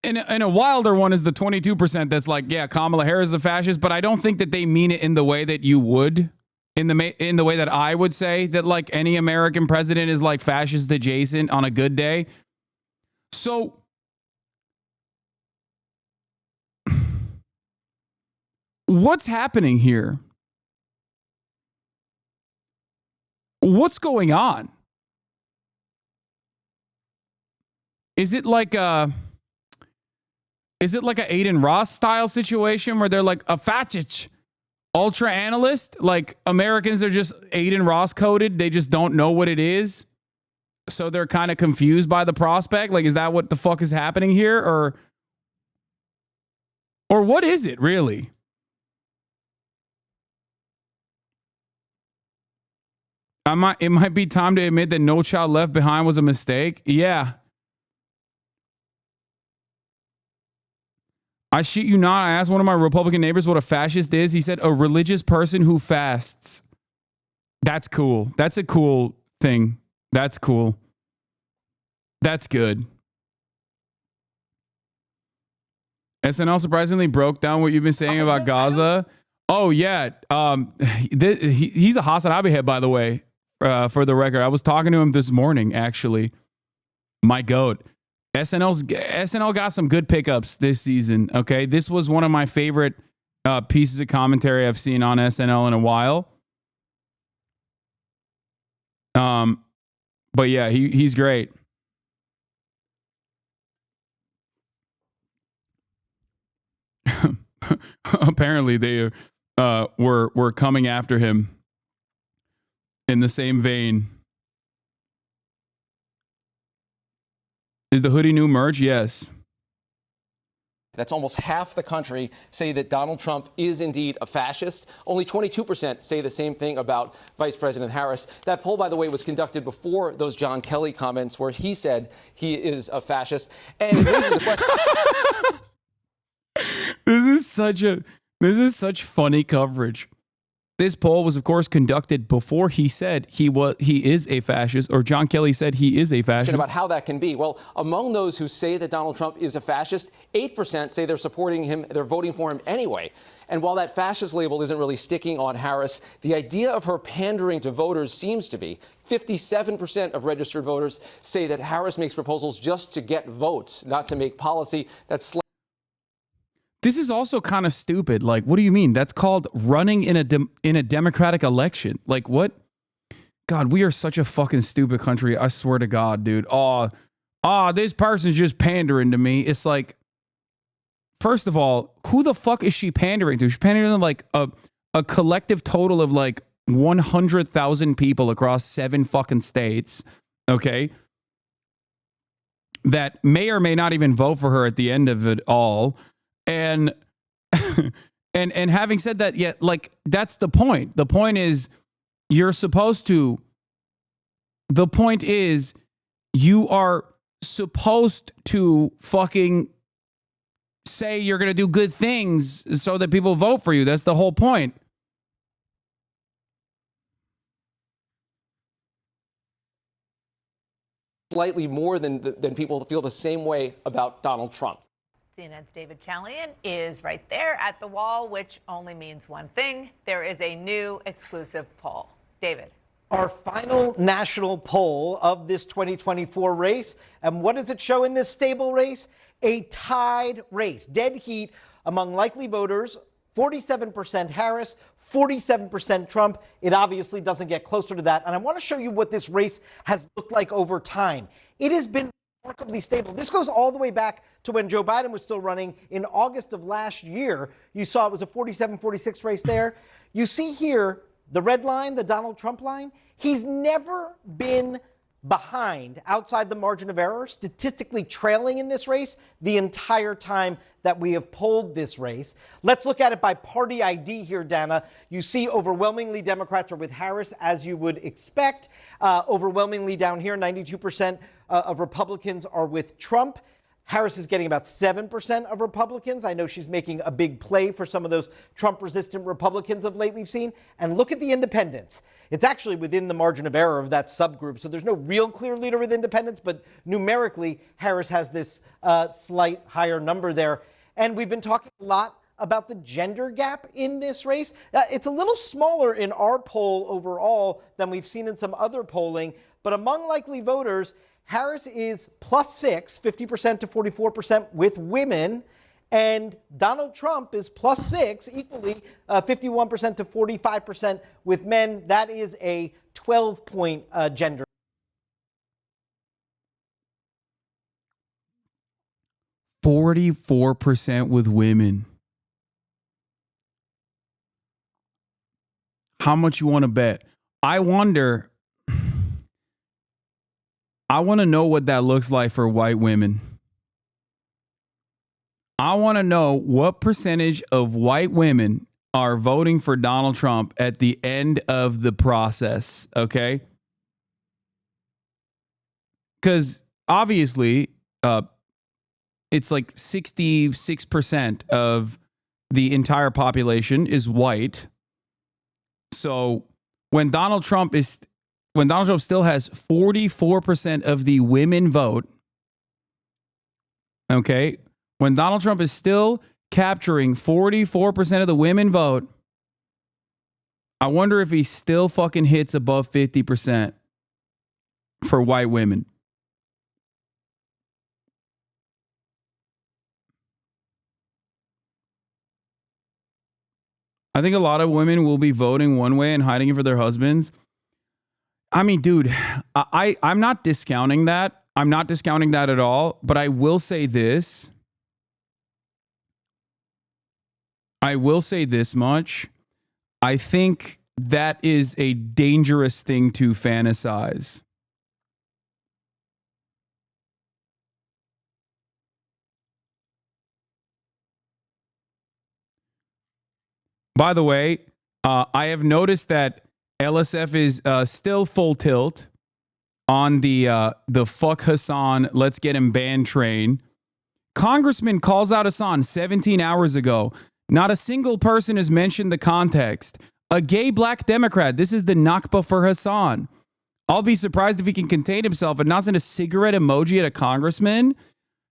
And a wilder one is the 22% that's like, yeah, Kamala Harris is a fascist, but I don't think that they mean it in the way that you would, in the way that I would say that like any American president is like fascist adjacent on a good day. So what's happening here? What's going on? Is it like a Aiden Ross style situation where they're like a fascist ultra analyst? Like Americans are just Aiden Ross coded. They just don't know what it is. So they're kind of confused by the prospect. Like, is that what the fuck is happening here? Or what is it really? It might be time to admit that No Child Left Behind was a mistake. Yeah. I shit you not. I asked one of my Republican neighbors what a fascist is. He said a religious person who fasts. That's cool. That's a cool thing. That's cool. That's good. SNL surprisingly broke down what you've been saying about Gaza. Oh, yeah. He's a Hasan Abi head, by the way, for the record. I was talking to him this morning, actually. My goat. SNL got some good pickups this season, okay? This was one of my favorite pieces of commentary I've seen on SNL in a while. But yeah, he's great. Apparently they were coming after him in the same vein. Is the hoodie new merch? Yes. That's almost half the country say that Donald Trump is indeed a fascist. Only 22% say the same thing about Vice President Harris. That poll, by the way, was conducted before those John Kelly comments where he said he is a fascist. And it raises the question. This is such funny coverage. This poll was, of course, conducted before he said he is a fascist, or John Kelly said he is a fascist. About how that can be. Well, among those who say that Donald Trump is a fascist, 8% say they're supporting him, they're voting for him anyway. And while that fascist label isn't really sticking on Harris, the idea of her pandering to voters seems to be. 57% of registered voters say that Harris makes proposals just to get votes, not to make policy. This is also kind of stupid. Like, what do you mean? That's called running in a democratic election. Like, what? God, we are such a fucking stupid country. I swear to God, dude. This person's just pandering to me. It's like, first of all, who the fuck is she pandering to? She's pandering to like a collective total of like 100,000 people across 7 fucking states. Okay. That may or may not even vote for her at the end of it all. And and having said that, yeah, like that's the point. The point is you are supposed to fucking say you're going to do good things so that people vote for you. That's the whole point. Slightly more than people feel the same way about Donald Trump. CNN's David Chalian is right there at the wall, which only means one thing. There is a new exclusive poll. David. Our final national poll of this 2024 race. And what does it show in this stable race? A tied race, dead heat among likely voters. 47% Harris, 47% Trump. It obviously doesn't get closer to that. And I want to show you what this race has looked like over time. It has been remarkably stable. This goes all the way back to when Joe Biden was still running in August of last year. You saw it was a 47-46 race there. You see here the red line, the Donald Trump line. He's never been behind outside the margin of error, statistically trailing in this race the entire time that we have polled this race. Let's look at it by party ID here, Dana. You see overwhelmingly Democrats are with Harris, as you would expect. Overwhelmingly down here, 92% of Republicans are with Trump. Harris is getting about 7% of Republicans. I know she's making a big play for some of those Trump-resistant Republicans of late we've seen. And look at the independents. It's actually within the margin of error of that subgroup. So there's no real clear leader with independents, but numerically, Harris has this slight higher number there. And we've been talking a lot about the gender gap in this race. It's a little smaller in our poll overall than we've seen in some other polling, but among likely voters, Harris is +6, 50% to 44% with women, and Donald Trump is +6, equally 51% to 45% with men. That is a 12-point gender. 44% with women. How much you want to bet? I wonder. I want to know what that looks like for white women. I want to know what percentage of white women are voting for Donald Trump at the end of the process, okay? Because obviously, it's like 66% of the entire population is white. So when Donald Trump still has 44% of the women vote, okay, when Donald Trump is still capturing 44% of the women vote, I wonder if he still fucking hits above 50% for white women. I think a lot of women will be voting one way and hiding it for their husbands. I mean, dude, I'm not discounting that. I'm not discounting that at all. But I will say this. I will say this much. I think that is a dangerous thing to fantasize. By the way, I have noticed that LSF is still full tilt on the fuck Hasan, let's get him banned train. Congressman calls out Hasan 17 hours ago. Not a single person has mentioned the context. A gay black Democrat. This is the Nakba for Hasan. I'll be surprised if he can contain himself and not send a cigarette emoji at a congressman.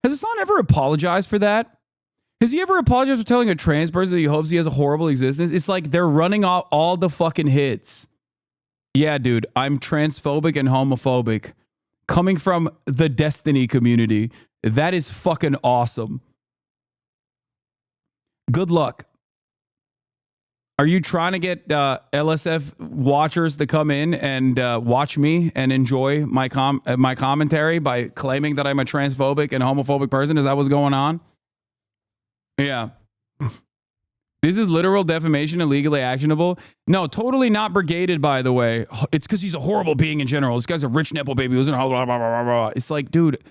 Has Hasan ever apologized for that? Has he ever apologized for telling a trans person that he hopes he has a horrible existence? It's like they're running off all the fucking hits. Yeah, dude, I'm transphobic and homophobic. Coming from the Destiny community, that is fucking awesome. Good luck. Are you trying to get LSF watchers to come in and watch me and enjoy my commentary by claiming that I'm a transphobic and homophobic person? Is that what's going on? Yeah. This is literal defamation and legally actionable. No, totally not brigaded, by the way. It's because he's a horrible being in general. This guy's a rich Nepo baby who's in blah, blah, blah, blah, blah. It's like, dude,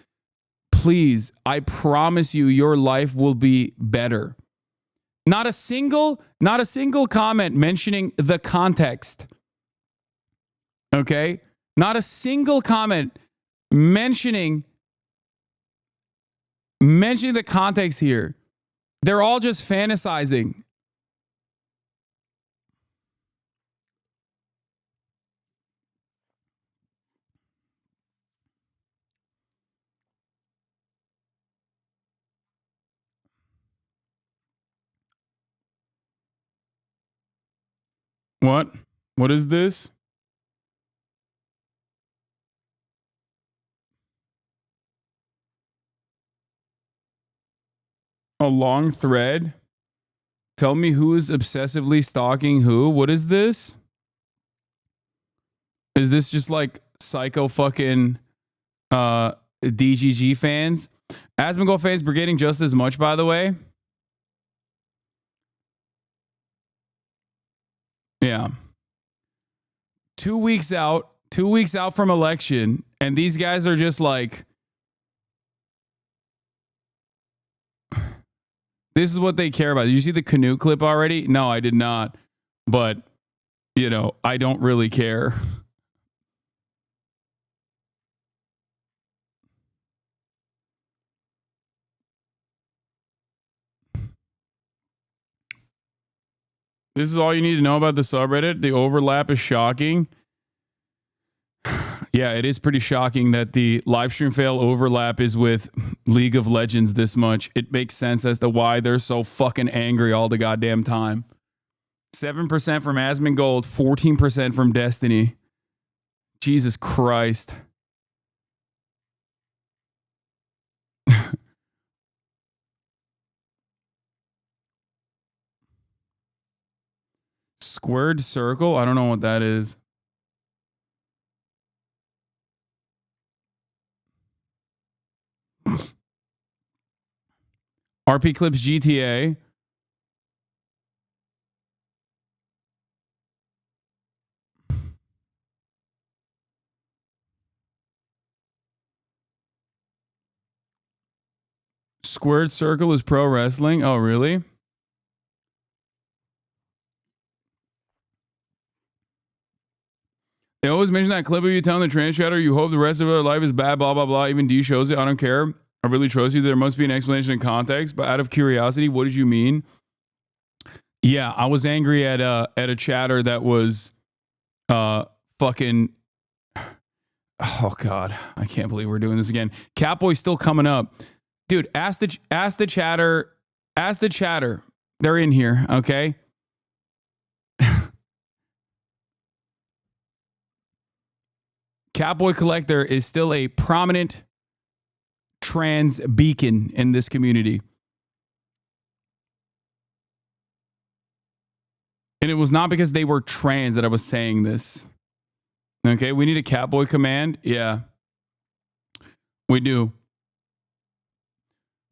please, I promise you, your life will be better. Not a single comment mentioning the context. Okay? Not a single comment mentioning the context here. They're all just fantasizing. What? What is this? A long thread? Tell me who is obsessively stalking who? What is this? Is this just like psycho fucking DGG fans? Asmongold fans brigading just as much, by the way. Yeah. 2 weeks out from election, and these guys are just like, this is what they care about. Did you see the Canute clip already? No, I did not. But, you know, I don't really care. This is all you need to know about the subreddit. The overlap is shocking. Yeah, it is pretty shocking that the livestream fail overlap is with League of Legends this much. It makes sense as to why they're so fucking angry all the goddamn time. 7% from Asmongold, 14% from Destiny. Jesus Christ. Squared circle? I don't know what that is. RP Clips GTA. Squared circle is pro wrestling. Oh, really? They always mention that clip of you telling the trans chatter you hope the rest of their life is bad, blah, blah, blah. Even D shows it. I don't care. I really trust you. There must be an explanation in context. But out of curiosity, what did you mean? Yeah, I was angry at a chatter that was fucking. Oh God, I can't believe we're doing this again. Catboy's still coming up, dude. Ask the chatter. Ask the chatter. They're in here, okay? Catboy Collector is still a prominent trans beacon in this community. And it was not because they were trans that I was saying this. Okay, we need a Catboy command. Yeah, we do.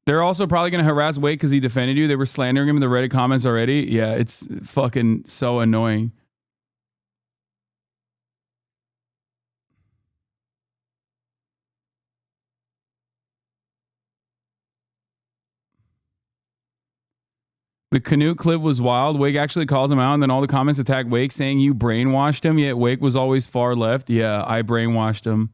They're also probably going to harass Wade because he defended you. They were slandering him in the Reddit comments already. Yeah, it's fucking so annoying. The Canute clip was wild. Wake actually calls him out, and then all the comments attack Wake, saying you brainwashed him, yet Wake was always far left. Yeah, I brainwashed him.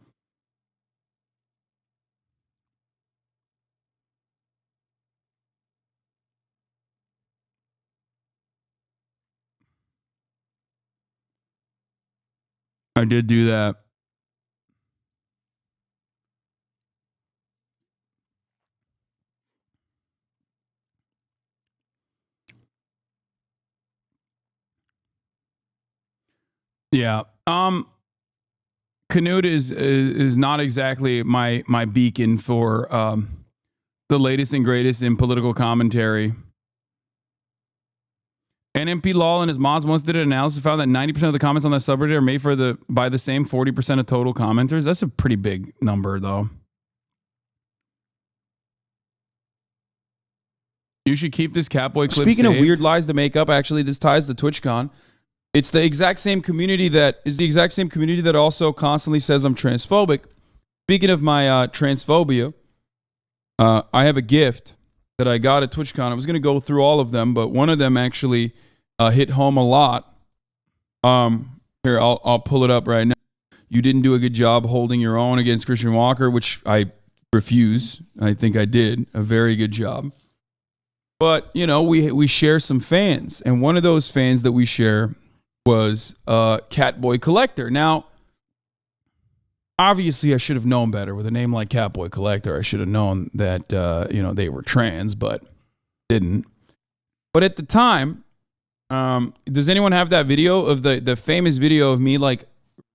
I did do that. Yeah. Canute is not exactly my beacon for the latest and greatest in political commentary. NMP Lol and his mods once did an analysis, found that 90% of the comments on that subreddit are made by the same 40% of total commenters. That's a pretty big number, though. You should keep this Catboy clip Speaking saved. of weird lies to make up, actually, this ties to TwitchCon. It's the exact same community that also constantly says I'm transphobic. Speaking of my transphobia, I have a gift that I got at TwitchCon. I was going to go through all of them, but one of them actually hit home a lot. Here, I'll pull it up right now. You didn't do a good job holding your own against Christian Walker, which I refuse. I think I did a very good job. But, you know, we share some fans, and one of those fans that we share was Catboy Collector. Now, obviously, I should have known better. With a name like Catboy Collector, I should have known that, you know, they were trans, but didn't. But at the time, does anyone have that video of the famous video of me, like,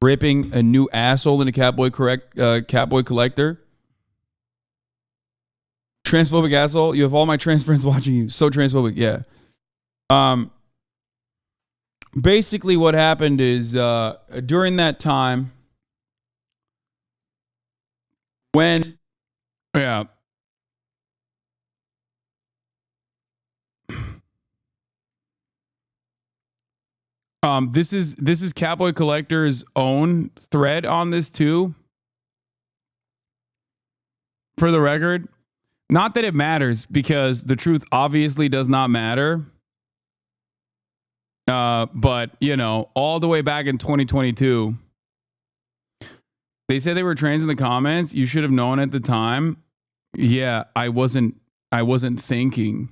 ripping a new asshole into Catboy Collector? Transphobic asshole. You have all my trans friends watching you. So transphobic. Yeah. Basically what happened is during that time when this is Catboy Collector's own thread on this too. For the record, not that it matters, because the truth obviously does not matter. But, you know, all the way back in 2022, they said they were trans in the comments. You should have known at the time. Yeah, I wasn't thinking.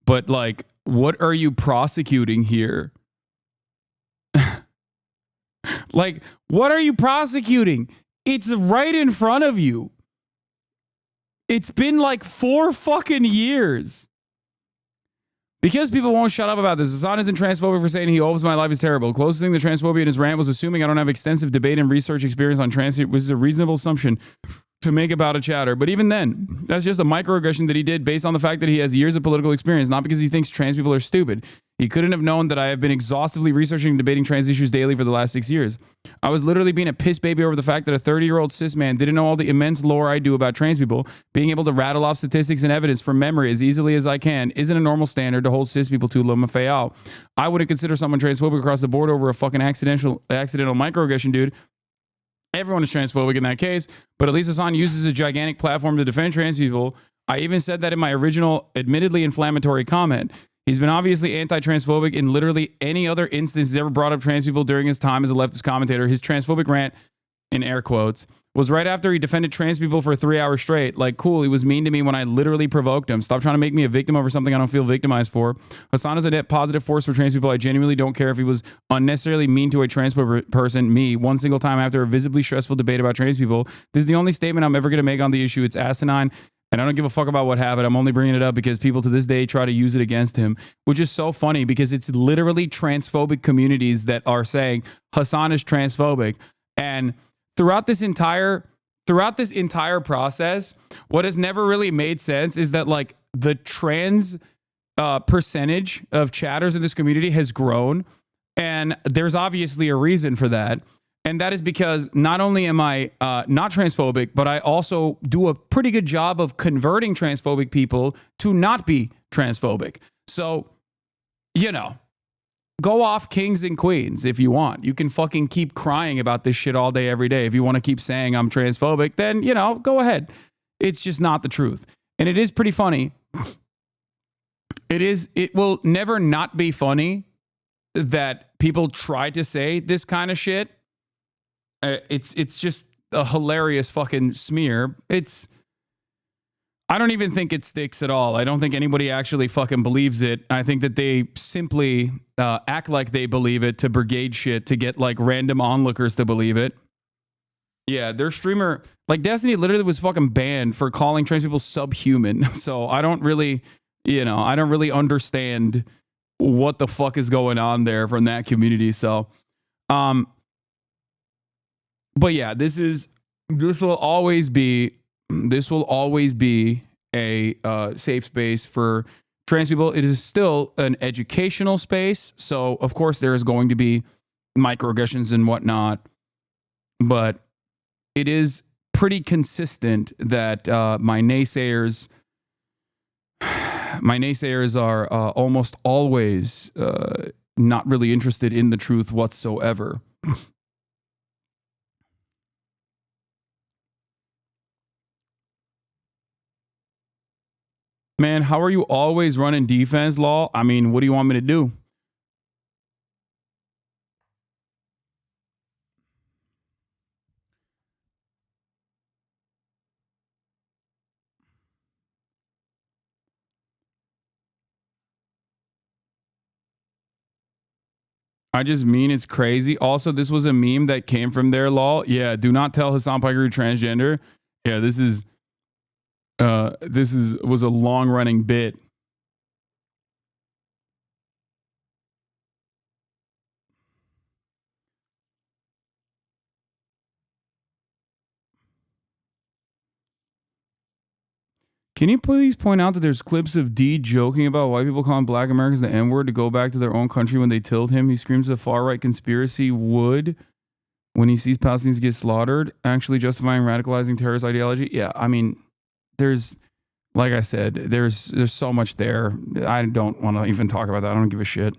But, like, what are you prosecuting here? Like, what are you prosecuting? It's right in front of you. It's been like 4 fucking years. Because people won't shut up about this, Hasan isn't transphobic for saying he hopes my life is terrible. Closest thing to transphobia in his rant was assuming I don't have extensive debate and research experience on trans, which is a reasonable assumption to make about a chatter. But even then, that's just a microaggression that he did based on the fact that he has years of political experience, not because he thinks trans people are stupid. He couldn't have known that I have been exhaustively researching and debating trans issues daily for the last 6 years. I was literally being a piss baby over the fact that a 30-year-old cis man didn't know all the immense lore I do about trans people. Being able to rattle off statistics and evidence from memory as easily as I can isn't a normal standard to hold cis people to. LMFAO. I wouldn't consider someone transphobic across the board over a fucking accidental microaggression, dude. Everyone is transphobic in that case, but at least Hasan uses a gigantic platform to defend trans people. I even said that in my original, admittedly inflammatory comment. He's been obviously anti-transphobic in literally any other instance he's ever brought up trans people during his time as a leftist commentator. His transphobic rant, in air quotes, was right after he defended trans people for 3 hours straight. Like, cool, he was mean to me when I literally provoked him. Stop trying to make me a victim over something I don't feel victimized for. Hasan is a net positive force for trans people. I genuinely don't care if he was unnecessarily mean to a trans person, me, one single time after a visibly stressful debate about trans people. This is the only statement I'm ever going to make on the issue. It's asinine. And I don't give a fuck about what happened. I'm only bringing it up because people to this day try to use it against him, which is so funny because it's literally transphobic communities that are saying Hasan is transphobic. And throughout this entire process, what has never really made sense is that, like, the trans percentage of chatters in this community has grown. And there's obviously a reason for that. And that is because not only am I not transphobic, but I also do a pretty good job of converting transphobic people to not be transphobic. So, you know, go off kings and queens if you want. You can fucking keep crying about this shit all day, every day. If you want to keep saying I'm transphobic, then, you know, go ahead. It's just not the truth. And it is pretty funny. It will never not be funny that people try to say this kind of shit. It's just a hilarious fucking smear. I don't even think it sticks at all. I don't think anybody actually fucking believes it. I think that they simply act like they believe it to brigade shit to get like random onlookers to believe it. Yeah, their streamer, like Destiny literally was fucking banned for calling trans people subhuman. So I don't really understand what the fuck is going on there from that community. So, but yeah, this will always be a safe space for trans people. It is still an educational space. So, of course, there is going to be microaggressions and whatnot. But it is pretty consistent that my naysayers are almost always not really interested in the truth whatsoever. Man, how are you always running defense, Law? I mean, what do you want me to do? I just mean it's crazy. Also, this was a meme that came from their Law. Yeah, do not tell Hasan Piker you're transgender. Yeah, this was a long running bit. Can you please point out that there's clips of D joking about white people calling black Americans the N-word to go back to their own country when they killed him? He screams the far-right conspiracy would, when he sees Palestinians get slaughtered, actually justifying radicalizing terrorist ideology. Yeah, I mean, there's, like I said, there's so much there. I don't want to even talk about that. I don't give a shit.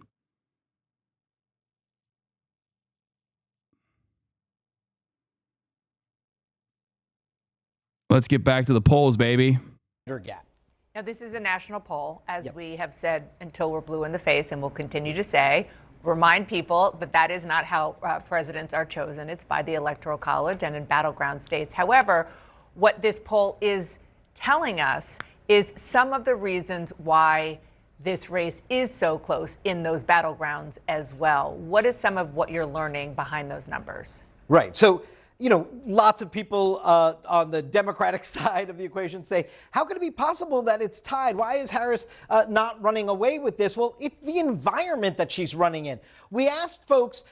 Let's get back to the polls, baby. Gap. Now, this is a national poll, as we have said until we're blue in the face, and we'll continue to say. Remind people that that is not how presidents are chosen. It's by the Electoral College and in battleground states. However, what this poll is telling us is some of the reasons why this race is so close in those battlegrounds as well. What is some of what you're learning behind those numbers? Right. So, you know, lots of people on the Democratic side of the equation say, how could it be possible that it's tied? Why is Harris not running away with this? Well, it's the environment that she's running in. We asked folks,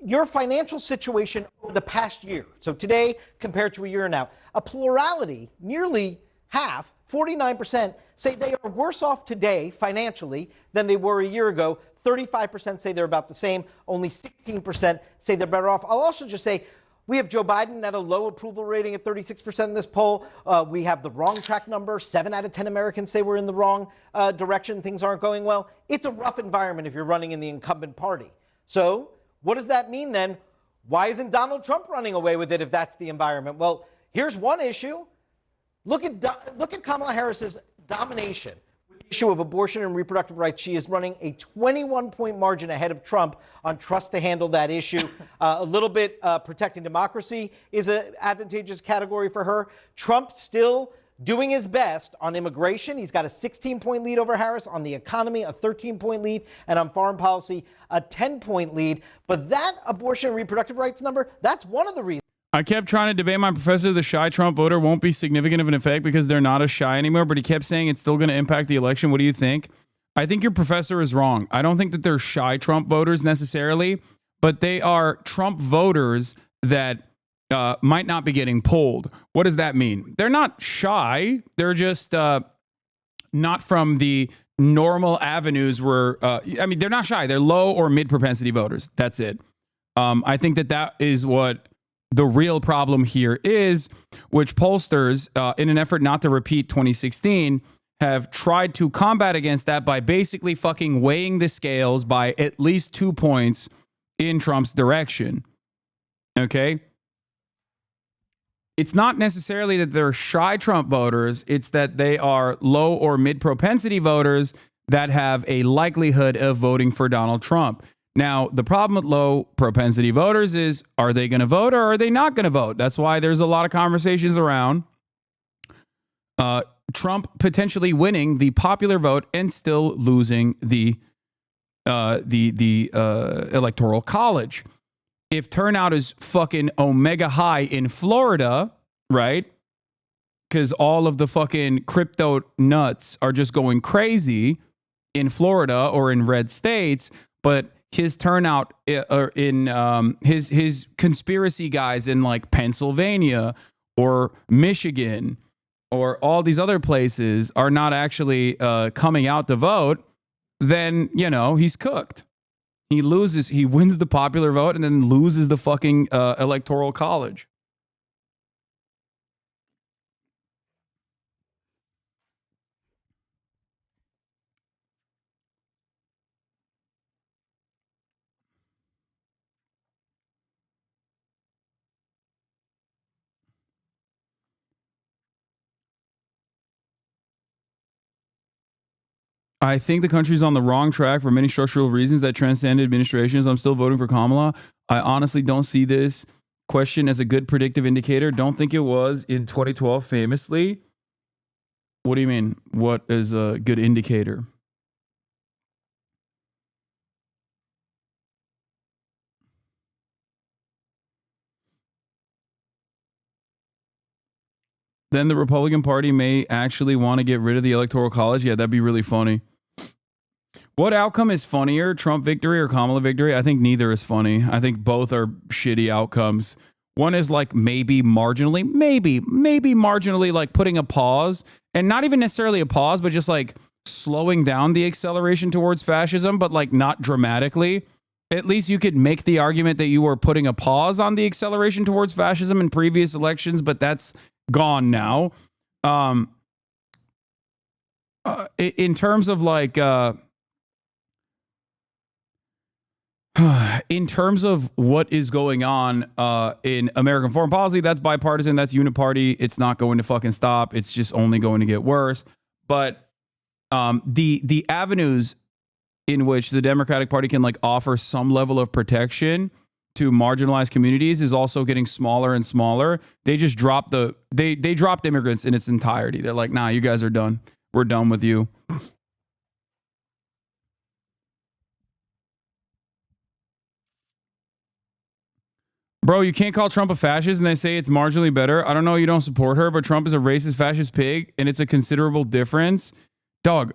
your financial situation over the past year. So today compared to a year now, a plurality, nearly half, 49% say they are worse off today financially than they were a year ago. 35% say they're about the same. Only 16% say they're better off. I'll also just say, we have Joe Biden at a low approval rating at 36% in this poll. We have the wrong track number. 7 out of 10 Americans say we're in the wrong direction. Things aren't going well. It's a rough environment if you're running in the incumbent party. So what does that mean then? Why isn't Donald Trump running away with it if that's the environment? Well, here's one issue. Look at Kamala Harris's domination with the issue of abortion and reproductive rights. She is running a 21-point margin ahead of Trump on trust to handle that issue. A little bit protecting democracy is an advantageous category for her. Trump still doing his best on immigration. He's got a 16-point lead over Harris. On the economy, a 13-point lead. And on foreign policy, a 10-point lead. But that abortion and reproductive rights number, that's one of the reasons. I kept trying to debate my professor the shy Trump voter won't be significant of an effect because they're not as shy anymore, but he kept saying it's still going to impact the election. What do you think? I think your professor is wrong. I don't think that they're shy Trump voters necessarily, but they are Trump voters that might not be getting polled. What does that mean? They're not shy. They're just not from the normal avenues where, I mean, they're not shy. They're low or mid propensity voters. That's it. I think that is what the real problem here is, which pollsters, in an effort not to repeat 2016, have tried to combat against that by basically fucking weighing the scales by at least 2 points in Trump's direction. Okay? It's not necessarily that they're shy Trump voters. It's that they are low or mid propensity voters that have a likelihood of voting for Donald Trump. Now, the problem with low propensity voters is, are they going to vote or are they not going to vote? That's why there's a lot of conversations around Trump potentially winning the popular vote and still losing the electoral college. If turnout is fucking omega high in Florida, right? Because all of the fucking crypto nuts are just going crazy in Florida or in red states, but his turnout in his conspiracy guys in like Pennsylvania or Michigan or all these other places are not actually coming out to vote, then, you know, he's cooked. He wins the popular vote and then loses the fucking electoral college. I think the country's on the wrong track for many structural reasons that transcend administrations. I'm still voting for Kamala. I honestly don't see this question as a good predictive indicator. Don't think it was in 2012 famously. What do you mean? What is a good indicator? Then the Republican Party may actually want to get rid of the Electoral College. Yeah, that'd be really funny. What outcome is funnier, Trump victory or Kamala victory? I think neither is funny. I think both are shitty outcomes. One is like maybe marginally like putting a pause, and not even necessarily a pause, but just like slowing down the acceleration towards fascism, but like not dramatically. At least you could make the argument that you were putting a pause on the acceleration towards fascism in previous elections, but that's gone now. In terms of like, in terms of what is going on in American foreign policy, that's bipartisan, that's uniparty. It's not going to fucking stop. It's just only going to get worse. But the avenues in which the Democratic Party can like offer some level of protection to marginalized communities is also getting smaller and smaller. They just dropped they dropped immigrants in its entirety. They're like, nah, you guys are done. We're done with you. Bro, you can't call Trump a fascist and they say it's marginally better. I don't know, you don't support her, but Trump is a racist, fascist pig, and it's a considerable difference. Dog,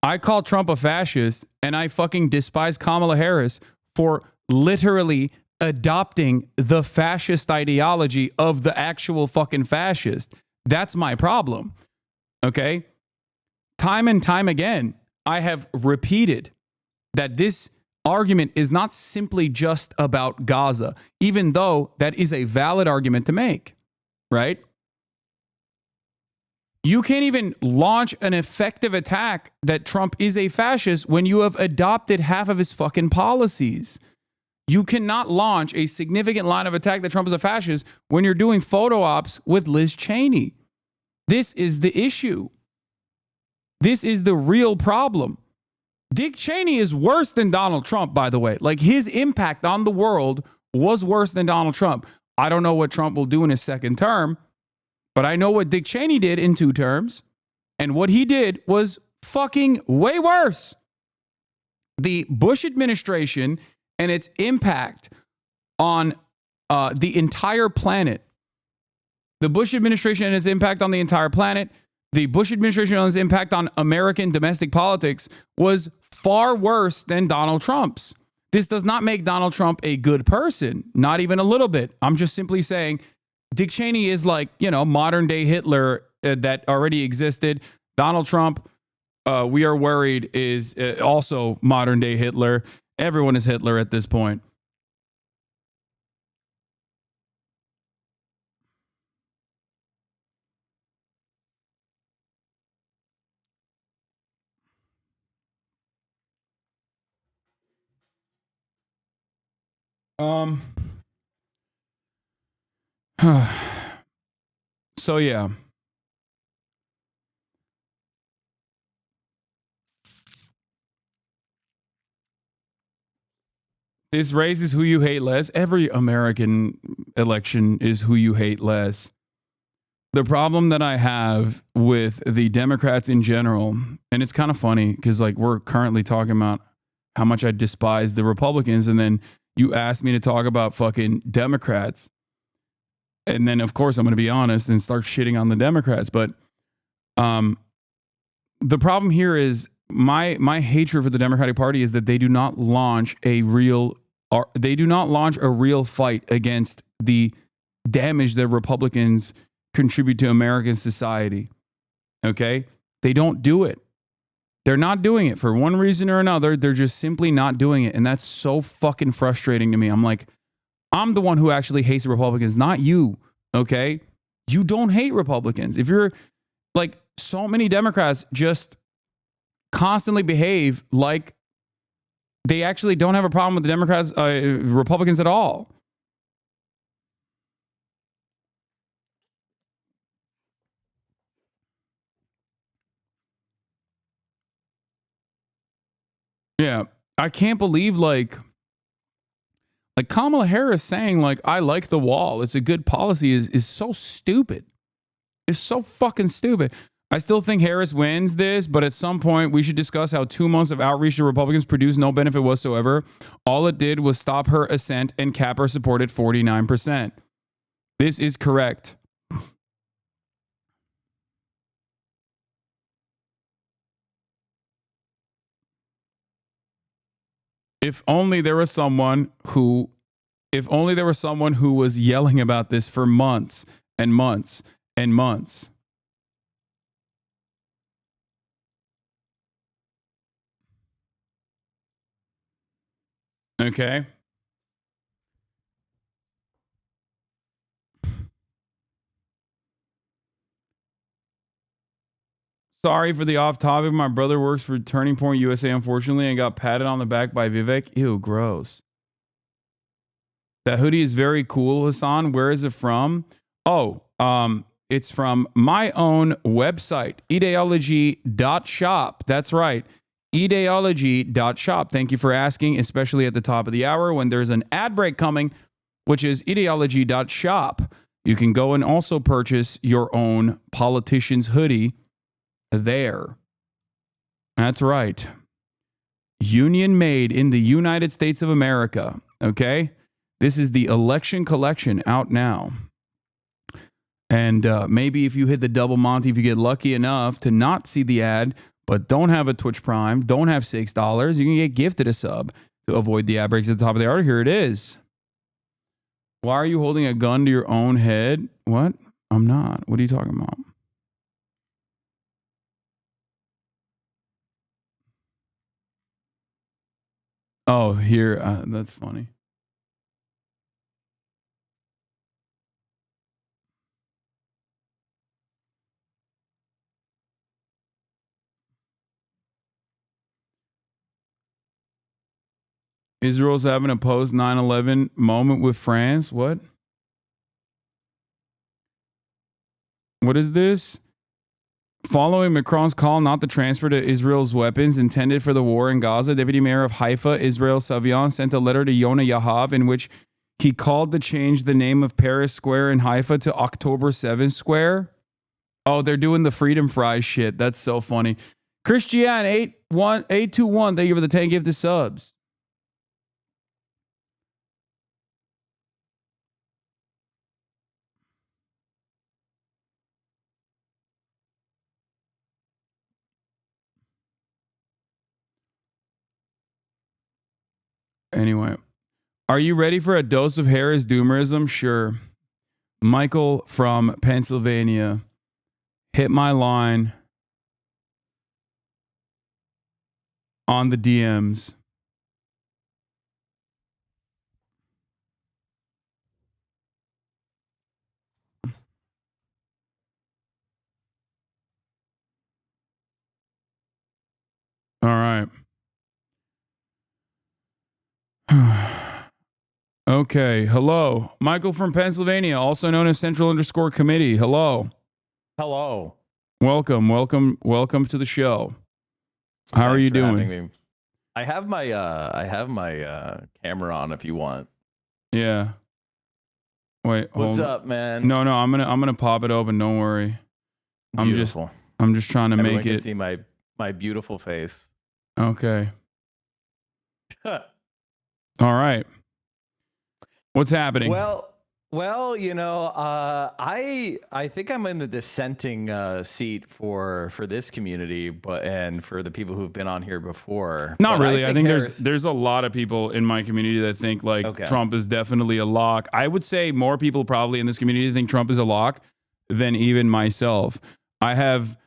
I call Trump a fascist, and I fucking despise Kamala Harris for literally adopting the fascist ideology of the actual fucking fascist. That's my problem. Okay? Time and time again, I have repeated that this argument is not simply just about Gaza, even though that is a valid argument to make, right? You can't even launch an effective attack that Trump is a fascist when you have adopted half of his fucking policies. You cannot launch a significant line of attack that Trump is a fascist when you're doing photo ops with Liz Cheney. This is the issue. This is the real problem. Dick Cheney is worse than Donald Trump, by the way. Like, his impact on the world was worse than Donald Trump. I don't know what Trump will do in his second term, but I know what Dick Cheney did in 2 terms, and what he did was fucking way worse. The Bush administration and its impact on the entire planet. The Bush administration and its impact on the entire planet. The Bush administration and its impact on American domestic politics was far worse than Donald Trump's. This does not make Donald Trump a good person, not even a little bit. I'm just simply saying Dick Cheney is like, you know, modern day Hitler that already existed. Donald Trump, we are worried, is also modern day Hitler. Everyone is Hitler at this point. So yeah. This race is who you hate less. Every American election is who you hate less. The problem that I have with the Democrats in general, and it's kind of funny because like we're currently talking about how much I despise the Republicans, and then you asked me to talk about fucking Democrats. And then, of course, I'm going to be honest and start shitting on the Democrats. But the problem here is my hatred for the Democratic Party is that they do not launch a real fight against the damage that Republicans contribute to American society. Okay? They don't do it. They're not doing it for one reason or another. They're just simply not doing it. And that's so fucking frustrating to me. I'm like, I'm the one who actually hates the Republicans, not you. Okay? You don't hate Republicans. If you're like, so many Democrats just constantly behave like they actually don't have a problem with the Democrats, Republicans at all. Yeah, I can't believe like Kamala Harris saying like I like the wall, it's a good policy is so stupid. It's so fucking stupid. I still think Harris wins this, but at some point we should discuss how 2 months of outreach to Republicans produced no benefit whatsoever. All it did was stop her ascent and cap her support at 49%. This is correct. If only there was someone who was yelling about this for months and months and months. Okay. Sorry for the off topic. My brother works for Turning Point USA, unfortunately, and got patted on the back by Vivek. Ew, gross. That hoodie is very cool, Hasan. Where is it from? Oh, it's from my own website, ideology.shop. That's right. Ideology.shop. Thank you for asking, especially at the top of the hour when there's an ad break coming, which is ideology.shop. You can go and also purchase your own politician's hoodie there. That's right. Union made in the United States of America. Okay? This is the election collection out now. And maybe if you hit the double Monty, if you get lucky enough to not see the ad, but don't have a Twitch Prime, don't have $6, you can get gifted a sub to avoid the ad breaks at the top of the hour. Here it is. Why are you holding a gun to your own head? What? I'm not. What are you talking about? Oh, here. That's funny. Israel's having a post 9/11 moment with France. What? What is this? Following Macron's call not to transfer to Israel's weapons intended for the war in Gaza, Deputy Mayor of Haifa, Israel Savion, sent a letter to Yonah Yahav in which he called to change the name of Paris Square in Haifa to October 7th Square. Oh, they're doing the Freedom Fries shit. That's so funny. Christian 821, thank you for the 10 gifted subs. Anyway, are you ready for a dose of Harris doomerism? Sure. Michael from Pennsylvania hit my line on the DMs. All right. Okay. Hello. Michael from Pennsylvania, also known as Central_Committee. Hello. Hello. Welcome to the show. How are you doing? I have my camera on if you want. Yeah. Wait. What's up, man? No, I'm gonna pop it open. Don't worry. Beautiful. I'm just trying to Everyone make can it. see my beautiful face. Okay. All right. What's happening? Well, you know, I think I'm in the dissenting seat for this community, and for the people who've been on here before. Not But really. I think Harris- there's a lot of people in my community that think like Okay. Trump is definitely a lock. I would say more people probably in this community think Trump is a lock, than even myself. I have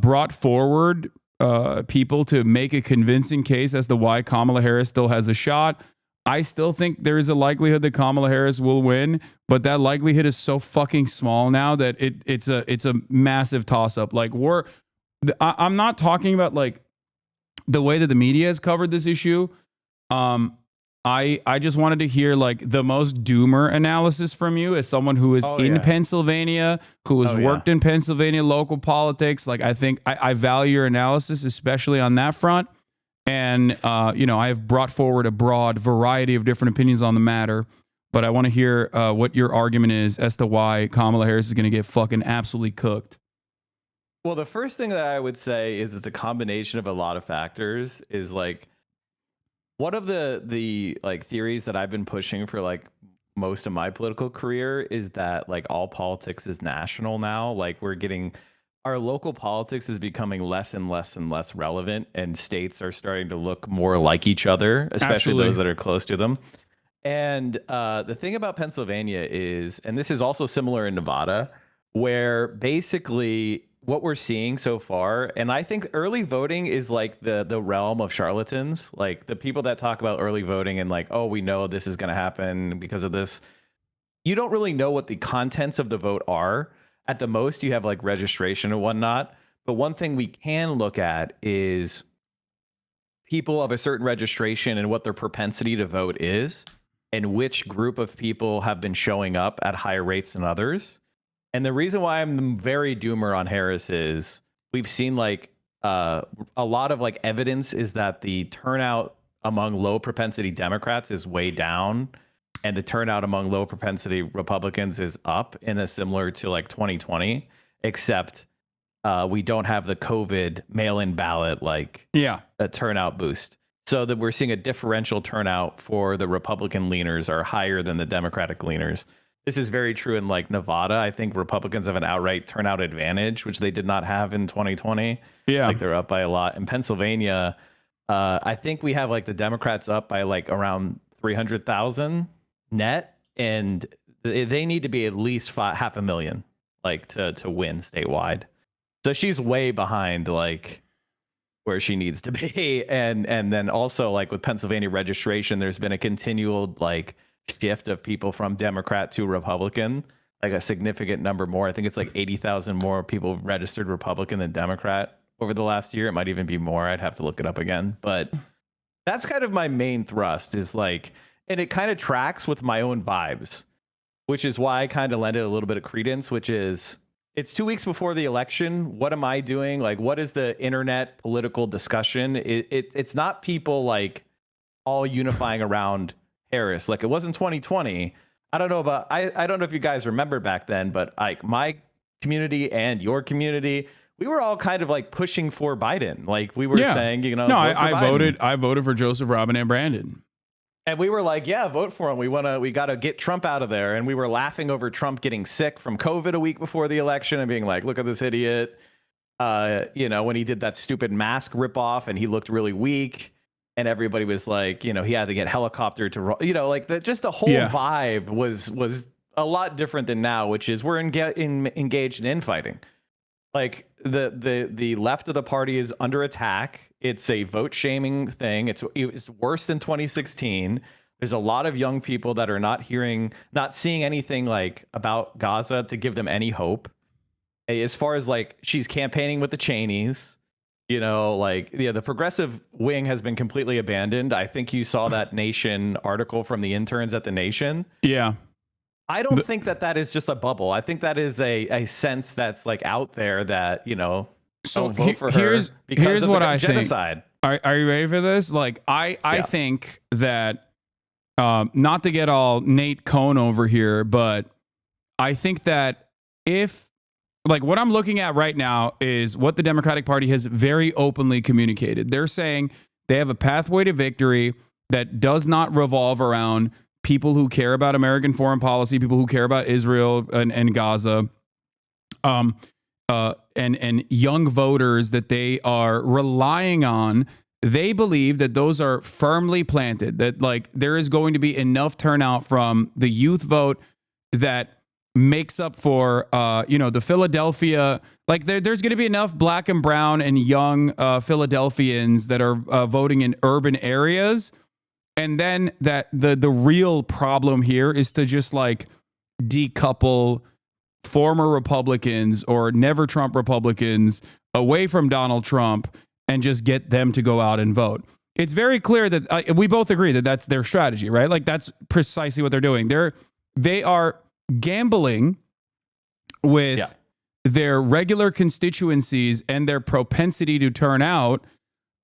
brought forward people to make a convincing case as to why Kamala Harris still has a shot. I still think there is a likelihood that Kamala Harris will win, but that likelihood is so fucking small now that it's a massive toss up. Like I'm not talking about like the way that the media has covered this issue. I just wanted to hear like the most doomer analysis from you as someone who is in Pennsylvania, who has worked in Pennsylvania local politics. Like I think I value your analysis, especially on that front. And, I have brought forward a broad variety of different opinions on the matter, but I want to hear what your argument is as to why Kamala Harris is going to get fucking absolutely cooked. Well, the first thing that I would say is it's a combination of a lot of factors. Is like one of the like theories that I've been pushing for like most of my political career is that like all politics is national now. Like our local politics is becoming less and less and less relevant, and states are starting to look more like each other, especially those that are close to them. And the thing about Pennsylvania is, and this is also similar in Nevada, where basically what we're seeing so far, and I think early voting is like the realm of charlatans, like the people that talk about early voting and like, oh, we know this is going to happen because of this. You don't really know what the contents of the vote are. At the most, you have like registration and whatnot. But one thing we can look at is people of a certain registration and what their propensity to vote is, and which group of people have been showing up at higher rates than others. And the reason why I'm very doomer on Harris is we've seen like a lot of like evidence is that the turnout among low propensity Democrats is way down, and the turnout among low propensity Republicans is up in a similar to like 2020, except we don't have the COVID mail-in ballot like a turnout boost. So that we're seeing a differential turnout for the Republican leaners are higher than the Democratic leaners. This is very true in like Nevada. I think Republicans have an outright turnout advantage, which they did not have in 2020. Yeah. Like they're up by a lot. In Pennsylvania, I think we have like the Democrats up by like around 300,000 net, and they need to be at least 500,000 like to win statewide. So she's way behind like where she needs to be. And then also like with Pennsylvania registration, there's been a continual like shift of people from Democrat to Republican, like a significant number more. I think it's like 80,000 more people registered Republican than Democrat over the last year. It might even be more. I'd have to look it up again. But that's kind of my main thrust is like, and it kind of tracks with my own vibes, which is why I kind of lend it a little bit of credence, which is it's 2 weeks before the election. What am I doing? Like, what is the internet political discussion? It's not people like all unifying around Harris. Like it was in 2020. I don't know about, I don't know if you guys remember back then, but like my community and your community, we were all kind of like pushing for Biden. Like we were saying, no, I voted for Joseph, Robin, and Brandon. And we were like, yeah, vote for him. We got to get Trump out of there. And we were laughing over Trump getting sick from COVID a week before the election and being like, look at this idiot. When he did that stupid mask ripoff and he looked really weak and everybody was like, he had to get helicoptered to, like just the whole vibe was a lot different than now, which is we're engaged in infighting. Like the left of the party is under attack. It's a vote shaming thing. It's worse than 2016. There's a lot of young people that are not seeing anything like about Gaza to give them any hope. As far as like she's campaigning with the Cheneys, the progressive wing has been completely abandoned. I think you saw that Nation article from the interns at the Nation. Yeah. I don't think that is just a bubble. I think that is a sense that's like out there that, so vote for her because of what the I genocide. Think. Are you ready for this? Like, I think that, not to get all Nate Cohn over here, but I think that if, like, what I'm looking at right now is what the Democratic Party has very openly communicated. They're saying they have a pathway to victory that does not revolve around people who care about American foreign policy, people who care about Israel and Gaza, and young voters that they are relying on. They believe that those are firmly planted, that like there is going to be enough turnout from the youth vote that makes up for, the Philadelphia. Like there's going to be enough black and brown and young Philadelphians that are voting in urban areas. And then that the real problem here is to just like decouple former Republicans or never Trump Republicans away from Donald Trump and just get them to go out and vote. It's very clear that we both agree that that's their strategy, right? Like that's precisely what they're doing. They are gambling with their regular constituencies and their propensity to turn out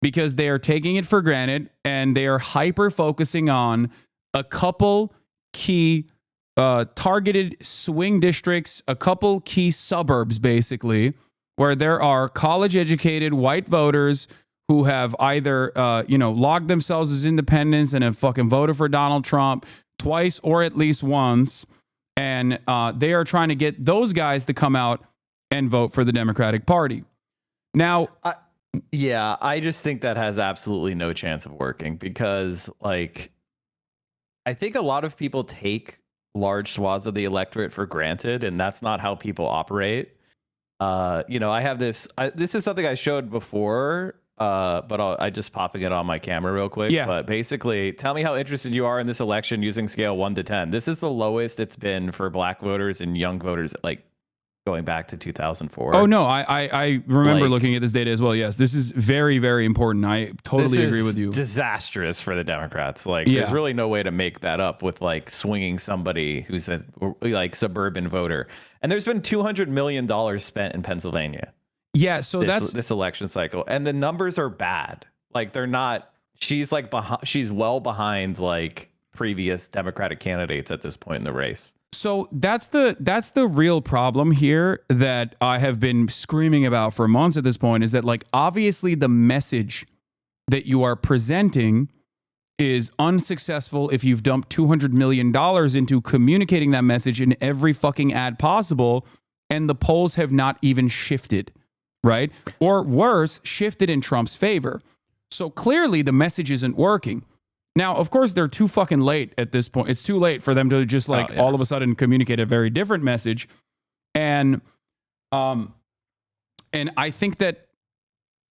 because they are taking it for granted and they are hyper focusing on a couple key targeted swing districts, a couple key suburbs, basically, where there are college educated white voters who have either, logged themselves as independents and have fucking voted for Donald Trump twice or at least once. And they are trying to get those guys to come out and vote for the Democratic Party. Now, I just think that has absolutely no chance of working because, like, I think a lot of people take large swaths of the electorate for granted, and that's not how people operate. I have this. This is something I showed before, but I just popping it on my camera real quick. Yeah. But basically, tell me how interested you are in this election using scale 1 to 10. This is the lowest it's been for black voters and young voters, like going back to 2004. Oh no, I remember looking at this data as well. Yes, this is very, very important. I totally agree with you. Disastrous for the Democrats. Like, there's really no way to make that up with like swinging somebody who's a like suburban voter. And there's been $200 million spent in Pennsylvania. Yeah, so that's this election cycle, and the numbers are bad. Like they're not. She's like behind. She's well behind like previous Democratic candidates at this point in the race. So that's the real problem here that I have been screaming about for months at this point is that, like, obviously the message that you are presenting is unsuccessful if you've dumped $200 million into communicating that message in every fucking ad possible, and the polls have not even shifted, right? Or worse, shifted in Trump's favor. So clearly the message isn't working. Now, of course, they're too fucking late at this point. It's too late for them to just all of a sudden communicate a very different message. And I think that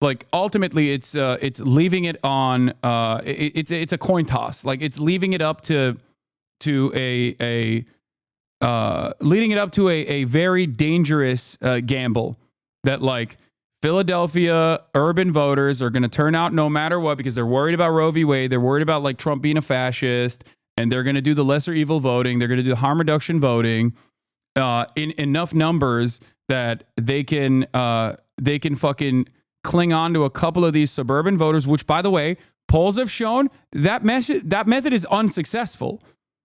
like ultimately it's leaving it on it's a coin toss. Like it's leaving it up to a very dangerous gamble that like Philadelphia urban voters are going to turn out no matter what because they're worried about Roe v. Wade. They're worried about like Trump being a fascist, and they're going to do the lesser evil voting. They're going to do the harm reduction voting in enough numbers that they can fucking cling on to a couple of these suburban voters. Which, by the way, polls have shown that method is unsuccessful.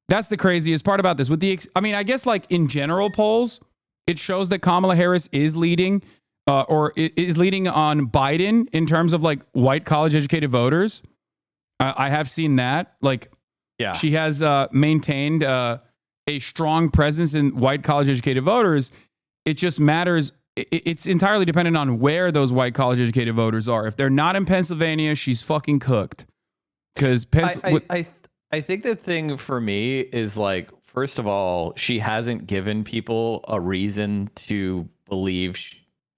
That's the craziest part about this. I guess like in general polls, it shows that Kamala Harris is leading. Or is leading on Biden in terms of like white college educated voters. I have seen that. Like, she has maintained a strong presence in white college educated voters. It just matters. It's entirely dependent on where those white college educated voters are. If they're not in Pennsylvania, she's fucking cooked. Because I think the thing for me is like, first of all, she hasn't given people a reason to believe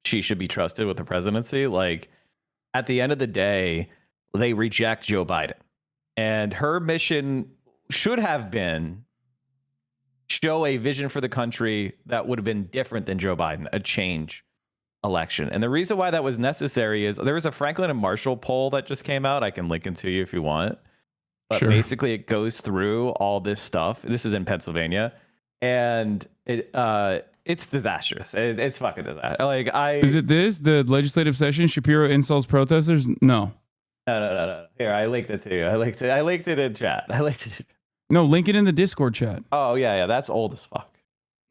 she should be trusted with the presidency. Like at the end of the day, they reject Joe Biden, and her mission should have been show a vision for the country that would have been different than Joe Biden, a change election. And the reason why that was necessary is there was a Franklin and Marshall poll that just came out. I can link it to you if you want. But basically it goes through all this stuff. This is in Pennsylvania, and it's disastrous. It's fucking disastrous. Like is it the legislative session? Shapiro insults protesters? No. No. Here, I linked it to you. I linked it in chat. No, link it in the Discord chat. Oh yeah. That's old as fuck.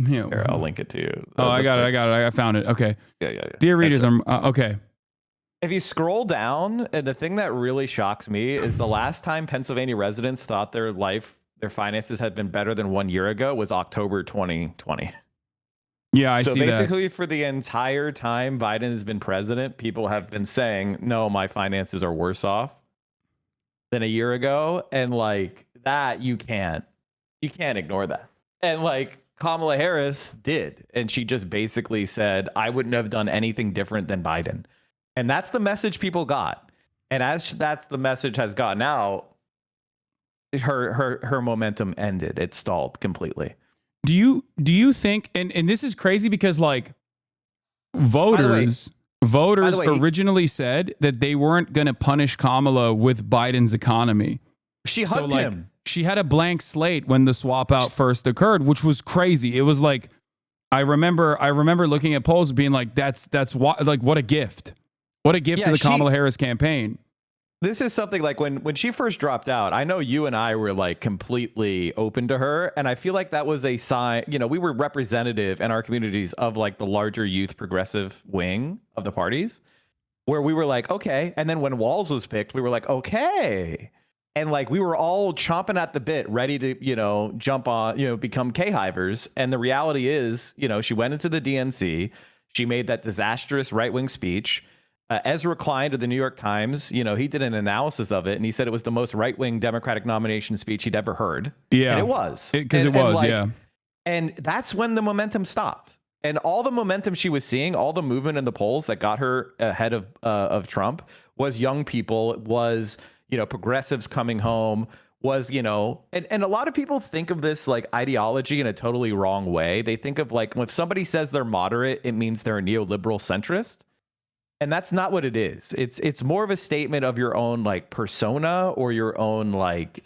Yeah. Here, I'll link it to you. Oh, I got it. I found it. Okay. Yeah. Dear readers, I'm okay. If you scroll down, and the thing that really shocks me is the last time Pennsylvania residents thought their finances had been better than 1 year ago was October 2020. Yeah, I see that. So basically, for the entire time Biden has been president, people have been saying, no, my finances are worse off than a year ago. And like that, you can't ignore that. And like Kamala Harris did. And she just basically said, I wouldn't have done anything different than Biden. And that's the message people got. And as that's the message has gotten out, her momentum ended. It stalled completely. Do you think, and this is crazy because like voters originally said that they weren't going to punish Kamala with Biden's economy. She hugged him. She had a blank slate when the swap out first occurred, which was crazy. It was like, I remember looking at polls being like, that's what a gift. What a gift to the Kamala Harris campaign. This is something like when she first dropped out, I know you and I were like completely open to her. And I feel like that was a sign, we were representative in our communities of like the larger youth progressive wing of the parties where we were like, okay. And then when Walz was picked, we were like, okay. And like we were all chomping at the bit, ready to, jump on, become K-hivers. And the reality is, she went into the DNC. She made that disastrous right-wing speech. Ezra Klein of the New York Times, he did an analysis of it, and he said it was the most right-wing Democratic nomination speech he'd ever heard. Yeah, and it was because it was. And that's when the momentum stopped, and all the momentum she was seeing, all the movement in the polls that got her ahead of Trump was young people, was progressives coming home, was and a lot of people think of this like ideology in a totally wrong way. They think of like if somebody says they're moderate, it means they're a neoliberal centrist. And that's not what it is. It's more of a statement of your own like persona or your own like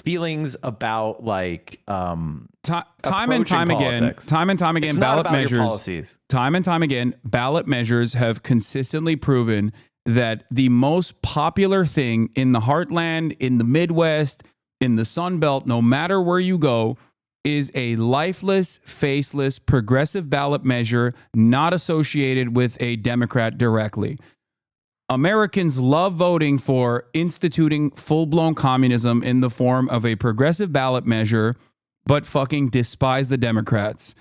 feelings about like time and time again, ballot measures. Time and time again, ballot measures have consistently proven that the most popular thing in the heartland, in the Midwest, in the Sun Belt, no matter where you go, is a lifeless, faceless, progressive ballot measure not associated with a Democrat directly. Americans love voting for instituting full-blown communism in the form of a progressive ballot measure, but fucking despise the Democrats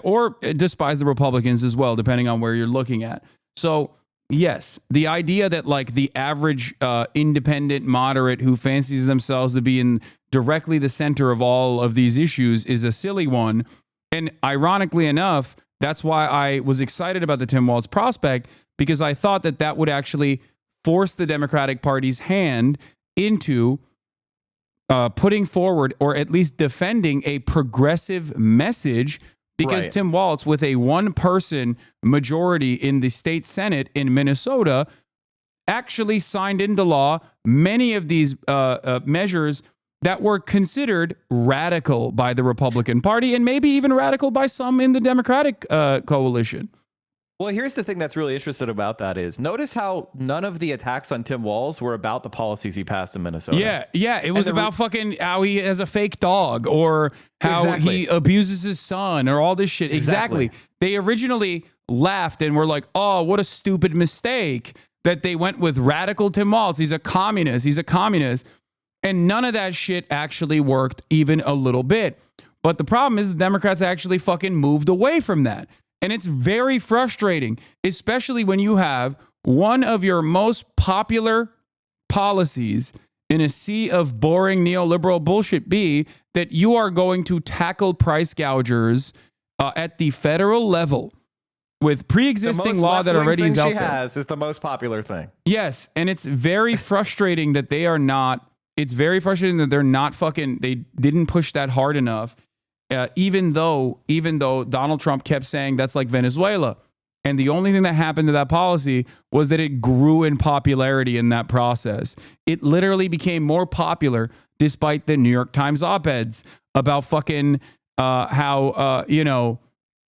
or despise the Republicans as well, depending on where you're looking at. So, yes, the idea that like the average independent moderate who fancies themselves to be in directly the center of all of these issues is a silly one. And ironically enough, that's why I was excited about the Tim Walz prospect, because I thought that would actually force the Democratic Party's hand into putting forward or at least defending a progressive message. Because Tim Walz, with a one-person majority in the state Senate in Minnesota, actually signed into law many of these measures that were considered radical by the Republican Party and maybe even radical by some in the Democratic coalition. Well, here's the thing that's really interesting about that is notice how none of the attacks on Tim Walz were about the policies he passed in Minnesota. Yeah. It was about fucking how he has a fake dog or how he abuses his son or all this shit. Exactly. They originally laughed and were like, oh, what a stupid mistake that they went with radical Tim Walz. He's a communist. And none of that shit actually worked even a little bit. But the problem is the Democrats actually fucking moved away from that. And it's very frustrating, especially when you have one of your most popular policies in a sea of boring neoliberal bullshit be that you are going to tackle price gougers at the federal level with pre-existing law that already is out there. She has is the most popular thing. Yes, and it's very frustrating that they are not. It's very frustrating that they're not fucking. They didn't push that hard enough. Even though Donald Trump kept saying that's like Venezuela. And the only thing that happened to that policy was that it grew in popularity in that process. It literally became more popular despite the New York Times op-eds about fucking how,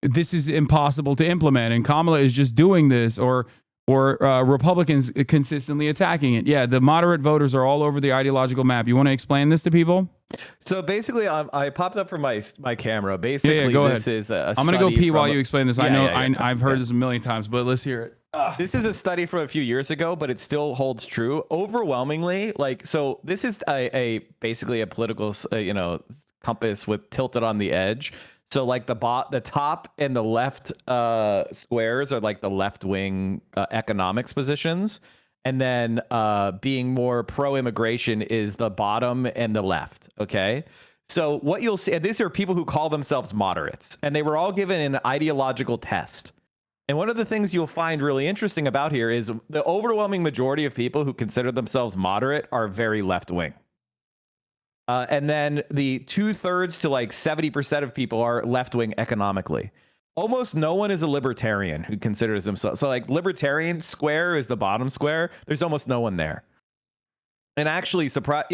this is impossible to implement and Kamala is just doing this or Republicans consistently attacking it. Yeah, the moderate voters are all over the ideological map. You want to explain this to people? So basically, I popped up from my camera. Basically, go this ahead. is a I'm going to go pee while you explain this. Yeah, I've heard this a million times, but let's hear it. This is a study from a few years ago, but it still holds true. Overwhelmingly, so this is basically a political, compass with tilted on the edge. So like the top and the left squares are like the left wing economics positions. And then being more pro-immigration is the bottom and the left. Okay. So what you'll see, and these are people who call themselves moderates, and they were all given an ideological test. And one of the things you'll find really interesting about here is the overwhelming majority of people who consider themselves moderate are very left-wing. And then the 2/3 to like 70% of people are left-wing economically. Almost no one is a libertarian who considers themselves. So like libertarian square is the bottom square. There's almost no one there. And actually,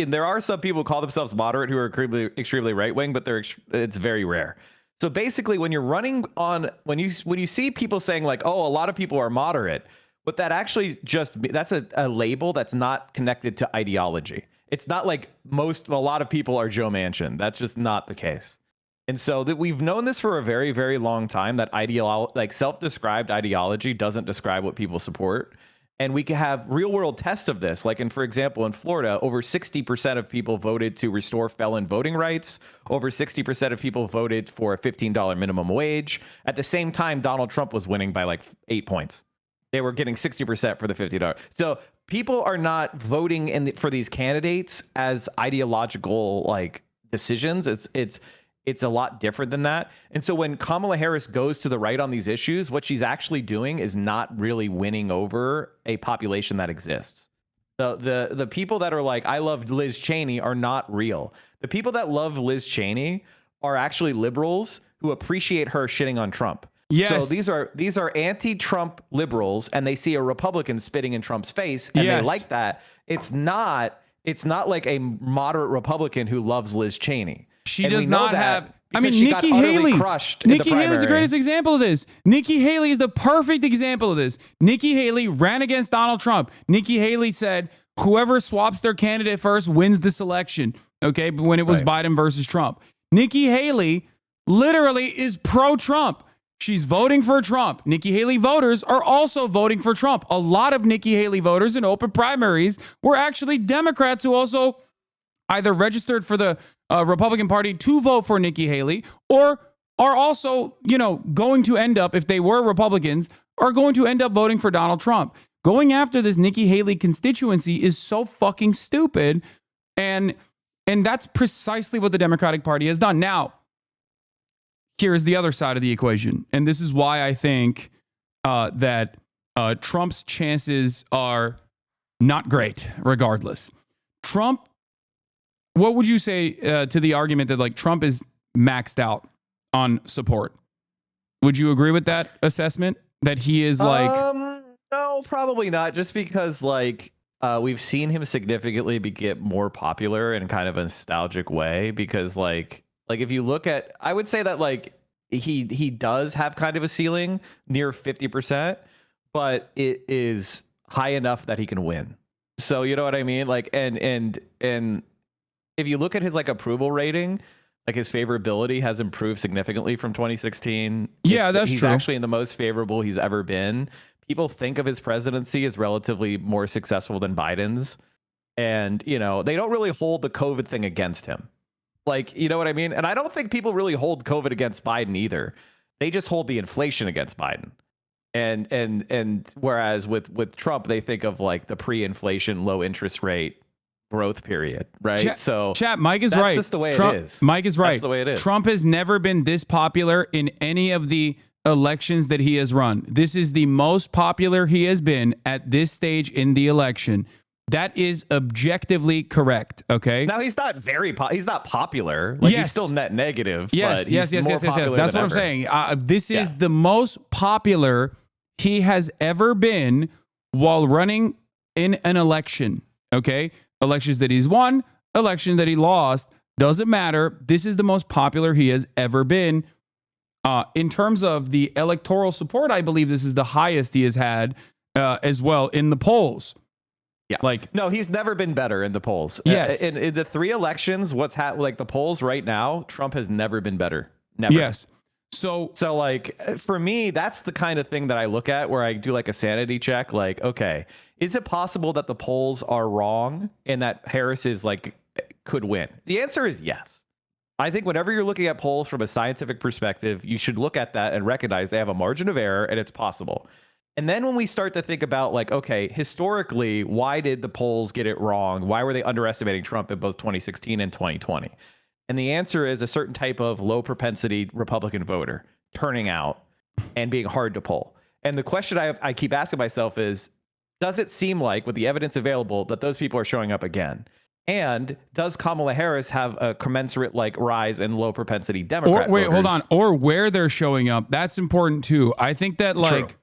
there are some people who call themselves moderate who are extremely right-wing, but it's very rare. So basically, when you're running on, when you see people saying like, oh, a lot of people are moderate, but that actually that's a label that's not connected to ideology. It's not like a lot of people are Joe Manchin. That's just not the case. And so that we've known this for a very, very long time, that self-described ideology doesn't describe what people support. And we can have real world tests of this. Like, for example, in Florida, over 60% of people voted to restore felon voting rights. Over 60% of people voted for a $15 minimum wage. At the same time, Donald Trump was winning by like 8 points. They were getting 60% for the $50. So people are not voting for these candidates as ideological like decisions. It's a lot different than that. And so when Kamala Harris goes to the right on these issues, what she's actually doing is not really winning over a population that exists. The people that are like, I love Liz Cheney are not real. The people that love Liz Cheney are actually liberals who appreciate her shitting on Trump. Yes. So these are anti-Trump liberals, and they see a Republican spitting in Trump's face, and they like that. It's not like a moderate Republican who loves Liz Cheney. She does not have. I mean, Nikki Haley crushed. Nikki Haley is the greatest example of this. Nikki Haley is the perfect example of this. Nikki Haley ran against Donald Trump. Nikki Haley said, whoever swaps their candidate first wins this election. Okay, but when it was Biden versus Trump, Nikki Haley literally is pro-Trump. She's voting for Trump. Nikki Haley voters are also voting for Trump. A lot of Nikki Haley voters in open primaries were actually Democrats who also either registered for the Republican Party to vote for Nikki Haley, or are also, going to end up, if they were Republicans, are going to end up voting for Donald Trump. Going after this Nikki Haley constituency is so fucking stupid. And that's precisely what the Democratic Party has done. Now, here is the other side of the equation. And this is why I think that Trump's chances are not great, regardless. Trump, what would you say to the argument that like Trump is maxed out on support? Would you agree with that assessment? That he is like... No, probably not. Just because like we've seen him significantly get more popular in kind of a nostalgic way. Because like if you look at, I would say that like he does have kind of a ceiling near 50%, but it is high enough that he can win. So you know what I mean? Like and if you look at his like approval rating, like his favorability has improved significantly from 2016. Yeah, that's true. He's actually in the most favorable he's ever been. People think of his presidency as relatively more successful than Biden's. And, they don't really hold the COVID thing against him. Like, you know what I mean? And I don't think people really hold COVID against Biden either. They just hold the inflation against Biden. And whereas with Trump, they think of like the pre-inflation low interest rate growth period, right? Mike is that's right. Just the way Trump, it is. Mike is right. That's the way it is. Trump has never been this popular in any of the elections that he has run. This is the most popular he has been at this stage in the election. That is objectively correct. Okay. Now he's not he's not popular. Like he's still net negative. But Yes. That's what I'm saying. This is the most popular he has ever been while running in an election. Okay. Elections that he's won, election that he lost, doesn't matter. This is the most popular he has ever been. In terms of the electoral support, I believe this is the highest he has had as well in the polls. Yeah. Like, no, he's never been better in the polls. Yes. In the three elections, like the polls right now, Trump has never been better. Never. Yes. So like for me, that's the kind of thing that I look at where I do like a sanity check. Like, okay, is it possible that the polls are wrong and that Harris is like could win? The answer is yes. I think whenever you're looking at polls from a scientific perspective, you should look at that and recognize they have a margin of error and it's possible. And then when we start to think about like, okay, historically, why did the polls get it wrong? Why were they underestimating Trump in both 2016 and 2020? And the answer is a certain type of low propensity Republican voter turning out and being hard to poll. And the question I keep asking myself is, does it seem like, with the evidence available, that those people are showing up again? And does Kamala Harris have a commensurate like rise in low propensity Democrat Or wait, voters? hold on. Or where they're showing up. That's important too. I think that like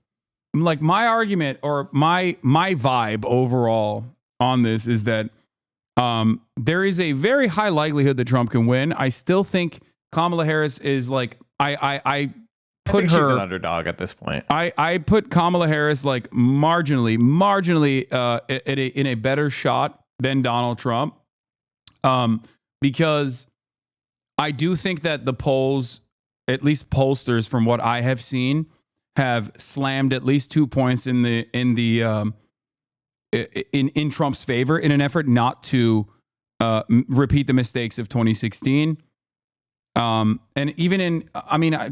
my argument or my vibe overall on this is that there is a very high likelihood that Trump can win. I still think Kamala Harris is like I think she's an underdog at this point. I put Kamala Harris like marginally in a better shot than Donald Trump, because I do think that the polls, at least pollsters from what I have seen, have slammed at least 2 points in Trump's favor in an effort not to repeat the mistakes of 2016. And even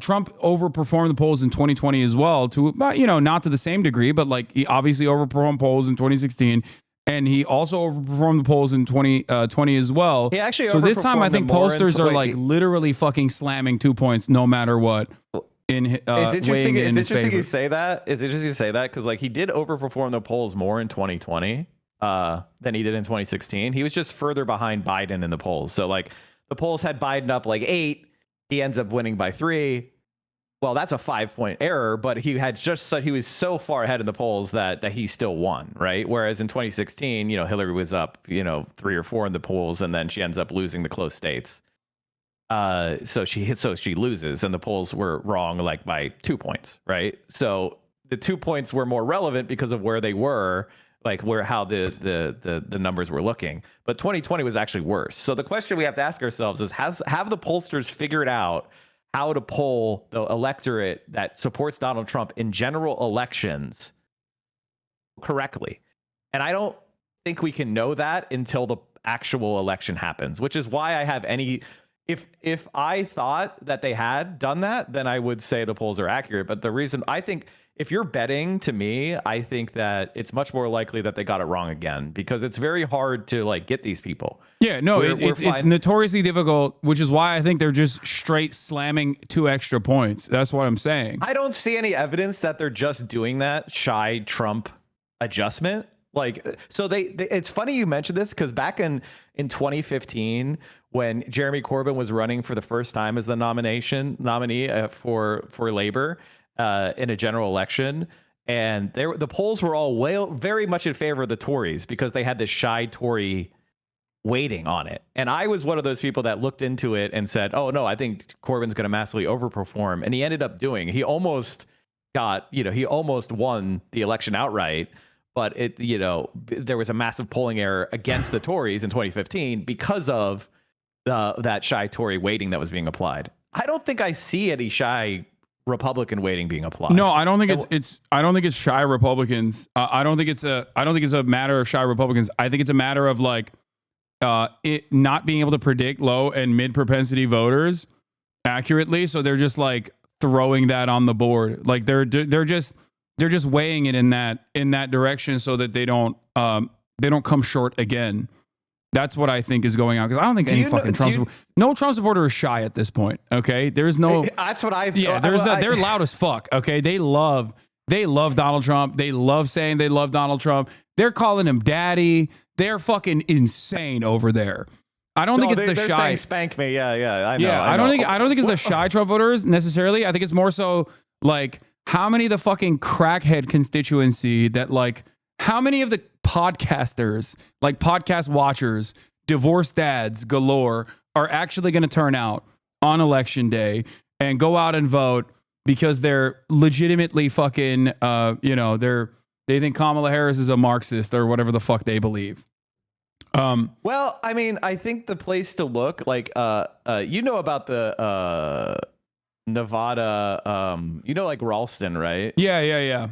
Trump overperformed the polls in 2020 as well, not to the same degree, but like he obviously overperformed polls in 2016. And he also overperformed the polls in 2020 as well. He actually so this time I think pollsters are like like literally fucking slamming 2 points no matter what. It's interesting. Weighing in It's his interesting favor. you say that. It's interesting you say that because like he did overperform the polls more in 2020 than he did in 2016. He was just further behind Biden in the polls. So like the polls had Biden up like 8. He ends up winning by 3. Well, that's a 5-point error, but he was so far ahead in the polls that he still won, right? Whereas in 2016, Hillary was up, 3 or 4 in the polls, and then she ends up losing the close states. So she loses, and the polls were wrong like by 2 points, right? So the 2 points were more relevant because of where they were, like how the numbers were looking. But 2020 was actually worse. So the question we have to ask ourselves is, have the pollsters figured out how to poll the electorate that supports Donald Trump in general elections correctly? And I don't think we can know that until the actual election happens, which is why I have if I thought that they had done that, then I would say the polls are accurate. But the reason I think, if you're betting, to me, I think that it's much more likely that they got it wrong again, because it's very hard to like get these people. Yeah, no, it's notoriously difficult, which is why I think they're just straight slamming 2 extra points. That's what I'm saying. I don't see any evidence that they're just doing that shy Trump adjustment. Like, so it's funny you mentioned this, because back in 2015, when Jeremy Corbyn was running for the first time as the nominee for Labor in a general election, and the polls were all very much in favor of the Tories because they had this shy Tory weighting on it. And I was one of those people that looked into it and said, oh no, I think Corbyn's going to massively overperform. And he ended up he almost won the election outright. But there was a massive polling error against the Tories in 2015 because of that shy Tory weighting that was being applied. I don't think I see any shy Republican weighting being applied. No, I don't think I don't think it's shy Republicans. I don't think it's a matter of shy Republicans. I think it's a matter of like it not being able to predict low and mid propensity voters accurately. So they're just like throwing that on the board. Like they're just weighing it in that direction so that they don't come short again. That's what I think is going on, because I don't think no Trump supporter is shy at this point. Okay, there's no. That's what I. Yeah, they're loud as fuck. Okay, they love Donald Trump. They love saying they love Donald Trump. They're calling him daddy. They're fucking insane over there. I don't think it's the they're shy. saying spank me. Yeah, I know. Yeah, I don't think it's the shy Trump voters necessarily. I think it's more so like, how many of the fucking crackhead constituency that like, how many of the podcasters, like podcast watchers, divorced dads galore, are actually going to turn out on election day and go out and vote because they're legitimately fucking, they think Kamala Harris is a Marxist or whatever the fuck they believe. Well, I mean, I think the place to look, like, about the Nevada, like Ralston, right? Yeah.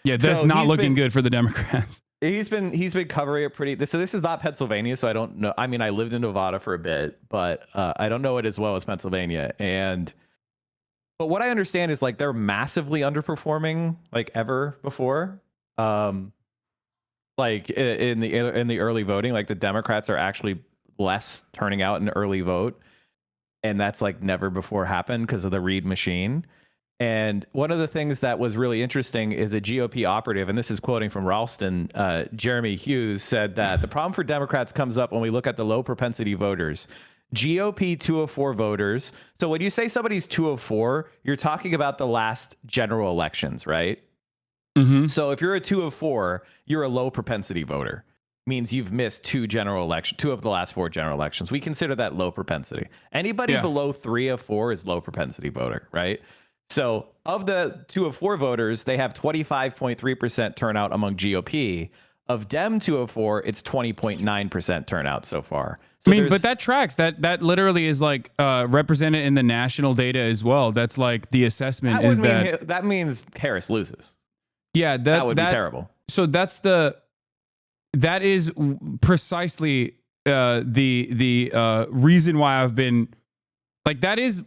That's So not looking good for the Democrats. He's been covering it pretty. So this is not Pennsylvania, so I don't know. I mean, I lived in Nevada for a bit, but I don't know it as well as Pennsylvania. But what I understand is like they're massively underperforming like ever before. Like in the early voting, like the Democrats are actually less turning out in early vote. and that's like never before happened because of the Reed machine. And one of the things that was really interesting is a GOP operative, and this is quoting from Ralston, Jeremy Hughes, said that the problem for Democrats comes up when we look at the low propensity voters. GOP 204 voters. So when you say somebody's 204, you're talking about the last general elections, right? Mm-hmm. So if you're a 204, you're a low propensity voter. Means you've missed two of the last 4 general elections. We consider that low propensity. Anybody below 3 of 4 is low propensity voter, right? So of the 2 of 4 voters, they have 25.3% turnout among GOP. Of Dem 204, it's 20.9% turnout so far. So I mean, but that tracks. That literally is like represented in the national data as well. That's like the assessment is that that means Harris loses. Yeah, that would be terrible. So that is precisely the reason why I've been like, that is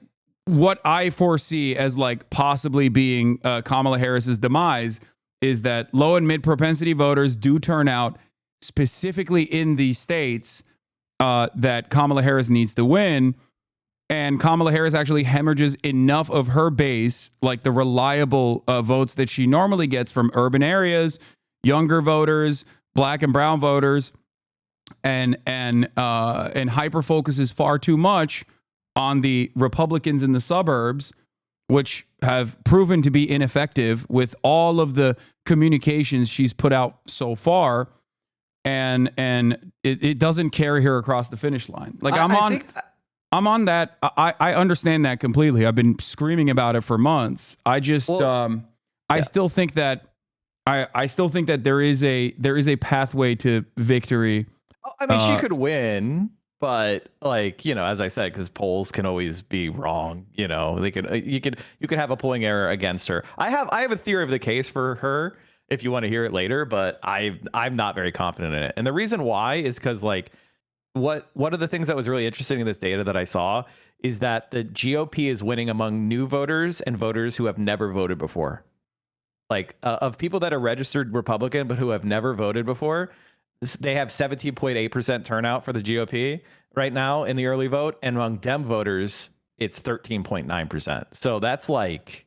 what I foresee as like possibly being Kamala Harris's demise, is that low and mid propensity voters do turn out specifically in the states that Kamala Harris needs to win. And Kamala Harris actually hemorrhages enough of her base, like the reliable votes that she normally gets from urban areas, younger voters, black and brown voters, and hyper focuses far too much on the Republicans in the suburbs, which have proven to be ineffective with all of the communications she's put out so far. And it doesn't carry her across the finish line. Like I'm on that. I understand that completely. I've been screaming about it for months. I just, I still think that I still think that there is a pathway to victory. I mean, she could win, but like, you know, as I said, because polls can always be wrong. You know, they could you could have a polling error against her. I have a theory of the case for her if you want to hear it later, but I'm not very confident in it. And the reason why is because like one of the things that was really interesting in this data that I saw is that the GOP is winning among new voters and voters who have never voted before. Like of people that are registered Republican but who have never voted before, they have 17.8% turnout for the GOP right now in the early vote, and among Dem voters, it's 13.9%. So that's like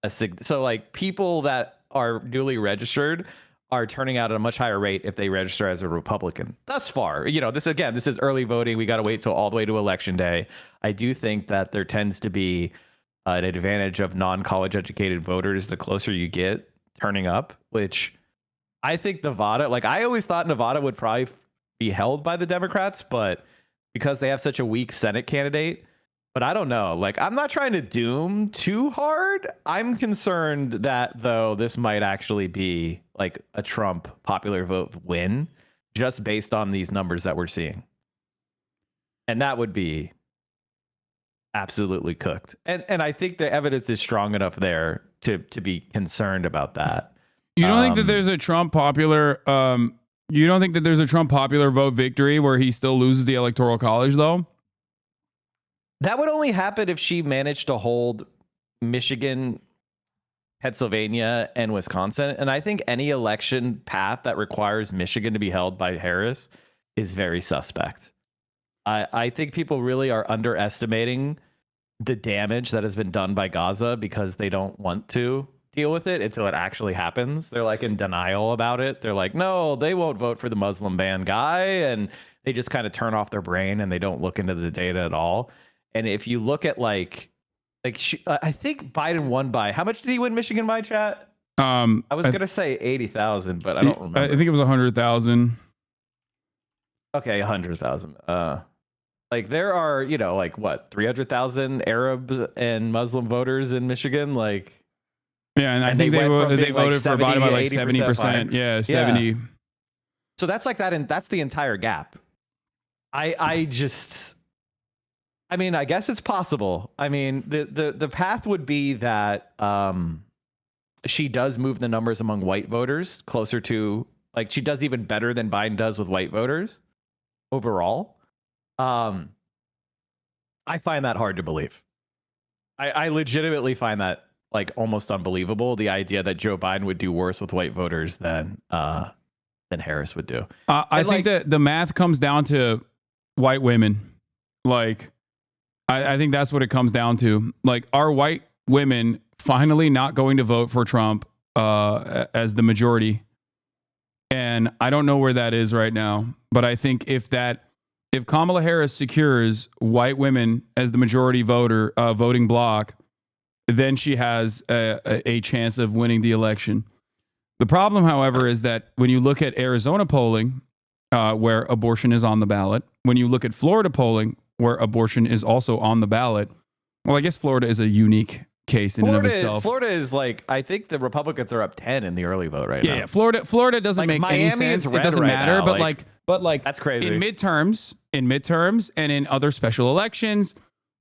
so like people that are newly registered are turning out at a much higher rate if they register as a Republican. Thus far, you know, this is early voting. We got to wait till all the way to election day. I do think that there tends to be an advantage of non-college educated voters the closer you get turning up, which I think Nevada, like I always thought Nevada would probably be held by the Democrats, but because they have such a weak Senate candidate, but I don't know. Like, I'm not trying to doom too hard. I'm concerned that, though, this might actually be like a Trump popular vote win just based on these numbers that we're seeing. And that would be absolutely cooked. And I think the evidence is strong enough there to be concerned about that. You don't think that there's a Trump popular you don't think that there's a Trump popular vote victory where he still loses the Electoral College, though? That would only happen if she managed to hold Michigan, Pennsylvania, and Wisconsin. And I think any election path that requires Michigan to be held by Harris is very suspect. I think people really are underestimating the damage that has been done by Gaza because they don't want to deal with it until it actually happens. They're like in denial about it. They're like, no, they won't vote for the Muslim ban guy. And they just kind of turn off their brain and they don't look into the data at all. And if you look at like I think Biden won by, how much did he win Michigan by, chat? I was going to say 80,000, but I don't remember. I think it was 100,000. Okay, 100,000. Like there are, you know, like what, 300,000 Arabs and Muslim voters in Michigan? Like, yeah, and I think they voted like for Biden by like 70%. Yeah, 70. Yeah. So that's like that, and that's the entire gap. I mean, I guess it's possible. I mean, the path would be that she does move the numbers among white voters closer to, like, she does even better than Biden does with white voters overall. I find that hard to believe. I legitimately find that like almost unbelievable. The idea that Joe Biden would do worse with white voters than Harris would do. I think that the math comes down to white women. Like, I think that's what it comes down to. Like, are white women finally not going to vote for Trump as the majority? And I don't know where that is right now. But I think if Kamala Harris secures white women as the majority voting bloc, then she has a chance of winning the election. The problem, however, is that when you look at Arizona polling, where abortion is on the ballot, when you look at Florida polling, where abortion is also on the ballot, well, I guess Florida is a unique case in and of itself. Florida is like, I think the Republicans are up 10 in the early vote right now. Yeah, Florida doesn't make any sense. It doesn't matter, but like that's crazy. In midterms, and in other special elections,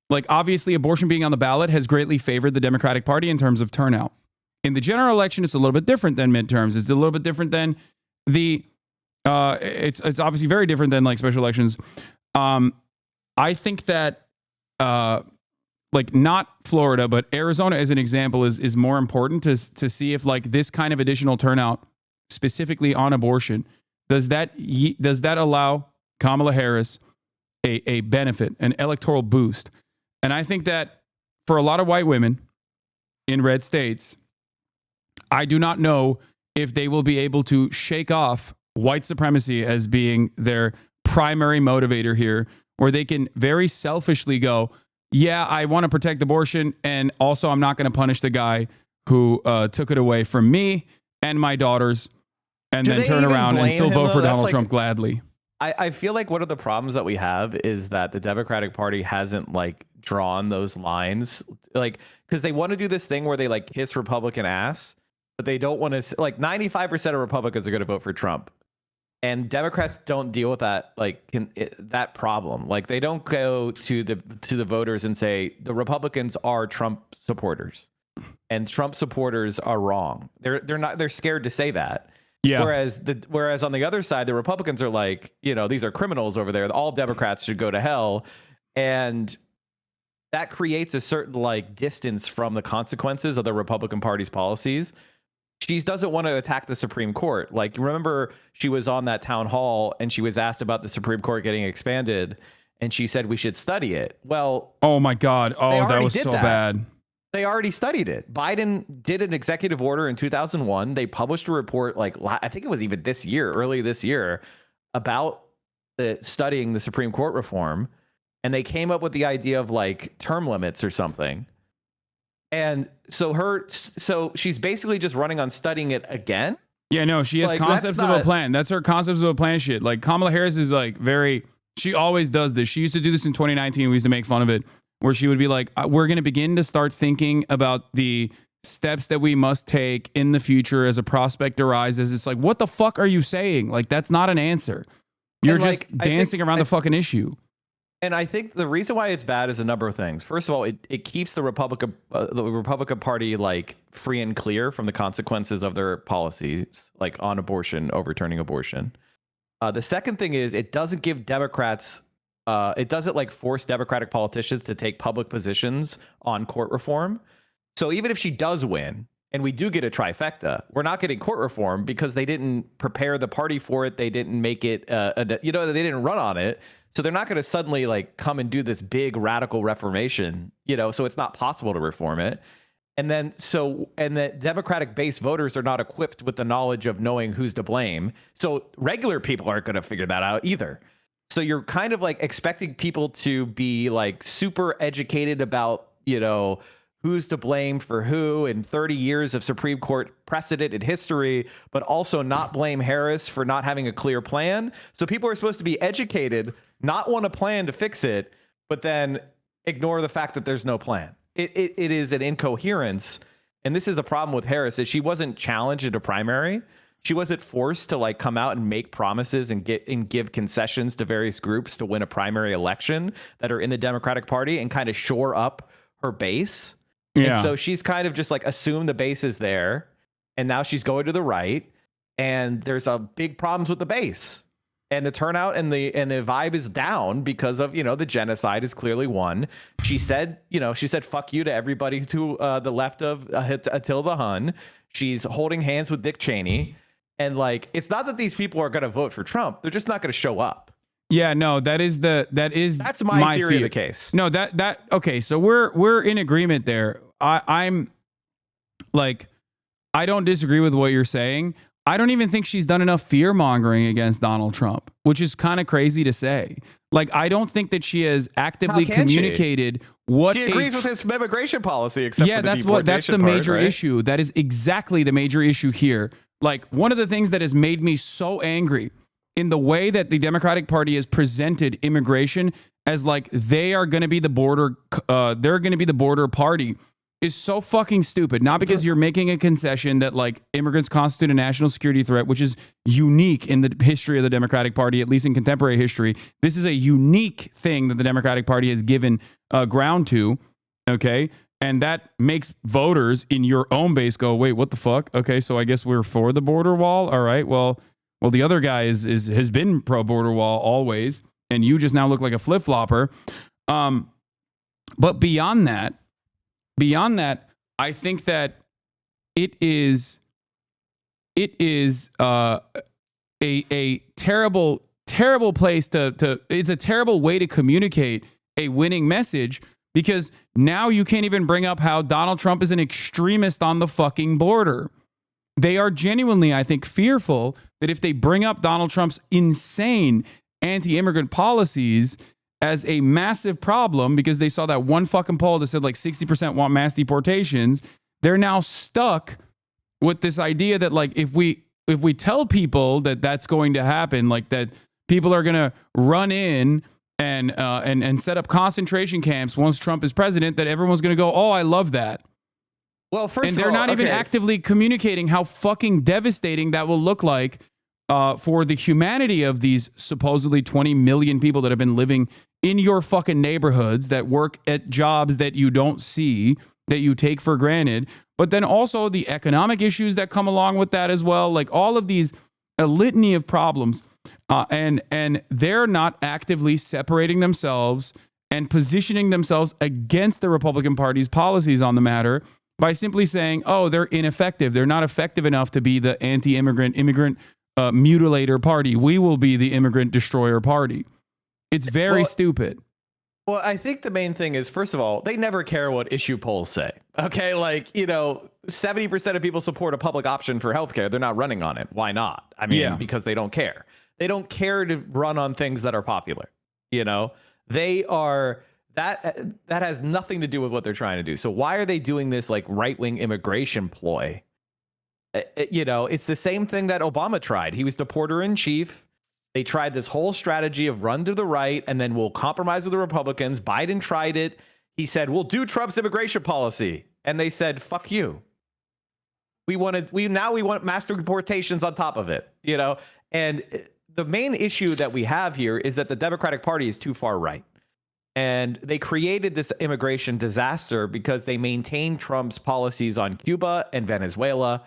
like obviously abortion being on the ballot has greatly favored the Democratic Party in terms of turnout. In the general election, it's a little bit different than midterms. It's a little bit different than it's obviously very different than like special elections. I think that like not Florida, but Arizona as an example is more important to see if like this kind of additional turnout specifically on abortion, does that allow Kamala Harris a benefit, an electoral boost? And I think that for a lot of white women in red states, I do not know if they will be able to shake off white supremacy as being their primary motivator here, or they can very selfishly go, yeah, I want to protect abortion, and also I'm not going to punish the guy who took it away from me and my daughters, and then turn around and still vote for Donald Trump gladly. I feel like one of the problems that we have is that the Democratic Party hasn't like drawn those lines, like because they want to do this thing where they like kiss Republican ass, but they don't want to. Like 95% of Republicans are going to vote for Trump, and Democrats don't deal with that that problem. Like they don't go to the voters and say the Republicans are Trump supporters, and Trump supporters are wrong. They're scared to say that. Yeah. Whereas on the other side, the Republicans are like, these are criminals over there. All Democrats should go to hell. And that creates a certain like distance from the consequences of the Republican Party's policies. She doesn't want to attack the Supreme Court. Like, remember, she was on that town hall and she was asked about the Supreme Court getting expanded. And she said we should study it. Well, oh my God. Oh, that was so bad. They already studied it. Biden did an executive order in 2001. They published a report, like I think it was even early this year, about studying the Supreme Court reform. And they came up with the idea of like term limits or something. And so she's basically just running on studying it again. Yeah, no, she has like, concepts of a plan. That's her concepts of a plan shit. Like Kamala Harris is like she always does this. She used to do this in 2019. We used to make fun of it, where she would be like, we're going to begin to start thinking about the steps that we must take in the future as a prospect arises. It's like, what the fuck are you saying? Like, that's not an answer. You're just dancing around the fucking issue. And I think the reason why it's bad is a number of things. First of all, it keeps the Republican Party like free and clear from the consequences of their policies, like on abortion, overturning abortion. The second thing is it doesn't give Democrats, it doesn't like force Democratic politicians to take public positions on court reform. So even if she does win and we do get a trifecta, we're not getting court reform because they didn't prepare the party for it. They didn't make it, they didn't run on it. So they're not going to suddenly like come and do this big radical reformation, so it's not possible to reform it. And then the Democratic base voters are not equipped with the knowledge of knowing who's to blame. So regular people aren't going to figure that out either. So you're kind of like expecting people to be like super educated about, who's to blame for who in 30 years of Supreme Court precedent and history, but also not blame Harris for not having a clear plan. So people are supposed to be educated, not want a plan to fix it, but then ignore the fact that there's no plan. It is an incoherence. And this is a problem with Harris, is she wasn't challenged in a primary. She wasn't forced to like come out and make promises and give concessions to various groups to win a primary election that are in the Democratic Party and kind of shore up her base. Yeah. And so she's kind of just like assumed the base is there, and now she's going to the right, and there's a big problems with the base, and the turnout and the vibe is down because of the genocide is clearly one. She said fuck you to everybody to the left of Attila Hun. She's holding hands with Dick Cheney, and like it's not that these people are going to vote for Trump; they're just not going to show up. Yeah, no, that's my theory of the case. No, okay, so we're in agreement there. I'm like, I don't disagree with what you're saying. I don't even think she's done enough fear mongering against Donald Trump, which is kind of crazy to say. Like, I don't think that she has actively communicated what she agrees with his immigration policy, except for the that's the deportation part, major right? issue. That is exactly the major issue here. Like, one of the things that has made me so angry in the way that the Democratic Party has presented immigration as like they are going to be the border, they're going to be the border party, is so fucking stupid. Not because you're making a concession that like immigrants constitute a national security threat, which is unique in the history of the Democratic Party, at least in contemporary history. This is a unique thing that the Democratic Party has given ground to. Okay. And that makes voters in your own base go, wait, what the fuck? Okay. So I guess we're for the border wall. All right. Well, the other guy has been pro border wall always. And you just now look like a flip flopper. But beyond that, I think that it is a terrible place to it's a terrible way to communicate a winning message, because now you can't even bring up how Donald Trump is an extremist on the fucking border. They are genuinely, I think, fearful that if they bring up Donald Trump's insane anti-immigrant policies as a massive problem, because they saw that one fucking poll that said like 60% want mass deportations, they're now stuck with this idea that like if we tell people that that's going to happen, like that people are going to run in and set up concentration camps once Trump is president, that everyone's going to go, oh, I love that. Well, first and they're not even actively communicating how fucking devastating that will look like for the humanity of these supposedly 20 million people that have been living in your fucking neighborhoods, that work at jobs that you don't see, that you take for granted, but then also the economic issues that come along with that as well. Like all of these, a litany of problems. And they're not actively separating themselves and positioning themselves against the Republican Party's policies on the matter by simply saying, oh, they're ineffective. They're not effective enough to be the immigrant mutilator party. We will be the immigrant destroyer party. It's very stupid. Well, I think the main thing is, first of all, they never care what issue polls say. Okay, like, 70% of people support a public option for healthcare. They're not running on it. Why not? I mean, because they don't care. They don't care to run on things that are popular. They are that has nothing to do with what they're trying to do. So why are they doing this like right-wing immigration ploy? It's the same thing that Obama tried. He was the porter in chief. They tried this whole strategy of run to the right and then we'll compromise with the Republicans. Biden tried it. He said, we'll do Trump's immigration policy. And they said, fuck you. We want mass deportations on top of it, And the main issue that we have here is that the Democratic Party is too far right. And they created this immigration disaster because they maintained Trump's policies on Cuba and Venezuela,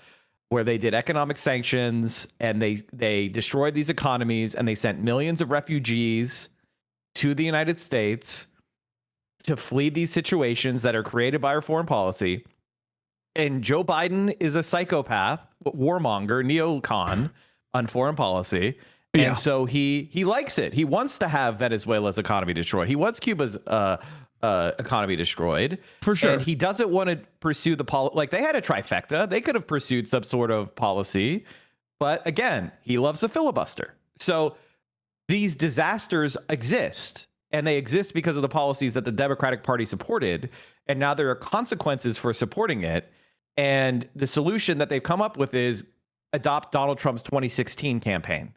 where they did economic sanctions and they destroyed these economies, and they sent millions of refugees to the United States to flee these situations that are created by our foreign policy. And Joe Biden is a psychopath, warmonger, neocon on foreign policy. And so he likes it. He wants to have Venezuela's economy destroyed. He wants Cuba's economy destroyed. For sure. And he doesn't want to pursue the policy. Like, they had a trifecta. They could have pursued some sort of policy. But again, he loves the filibuster. So these disasters exist. And they exist because of the policies that the Democratic Party supported. And now there are consequences for supporting it. And the solution that they've come up with is adopt Donald Trump's 2016 campaign.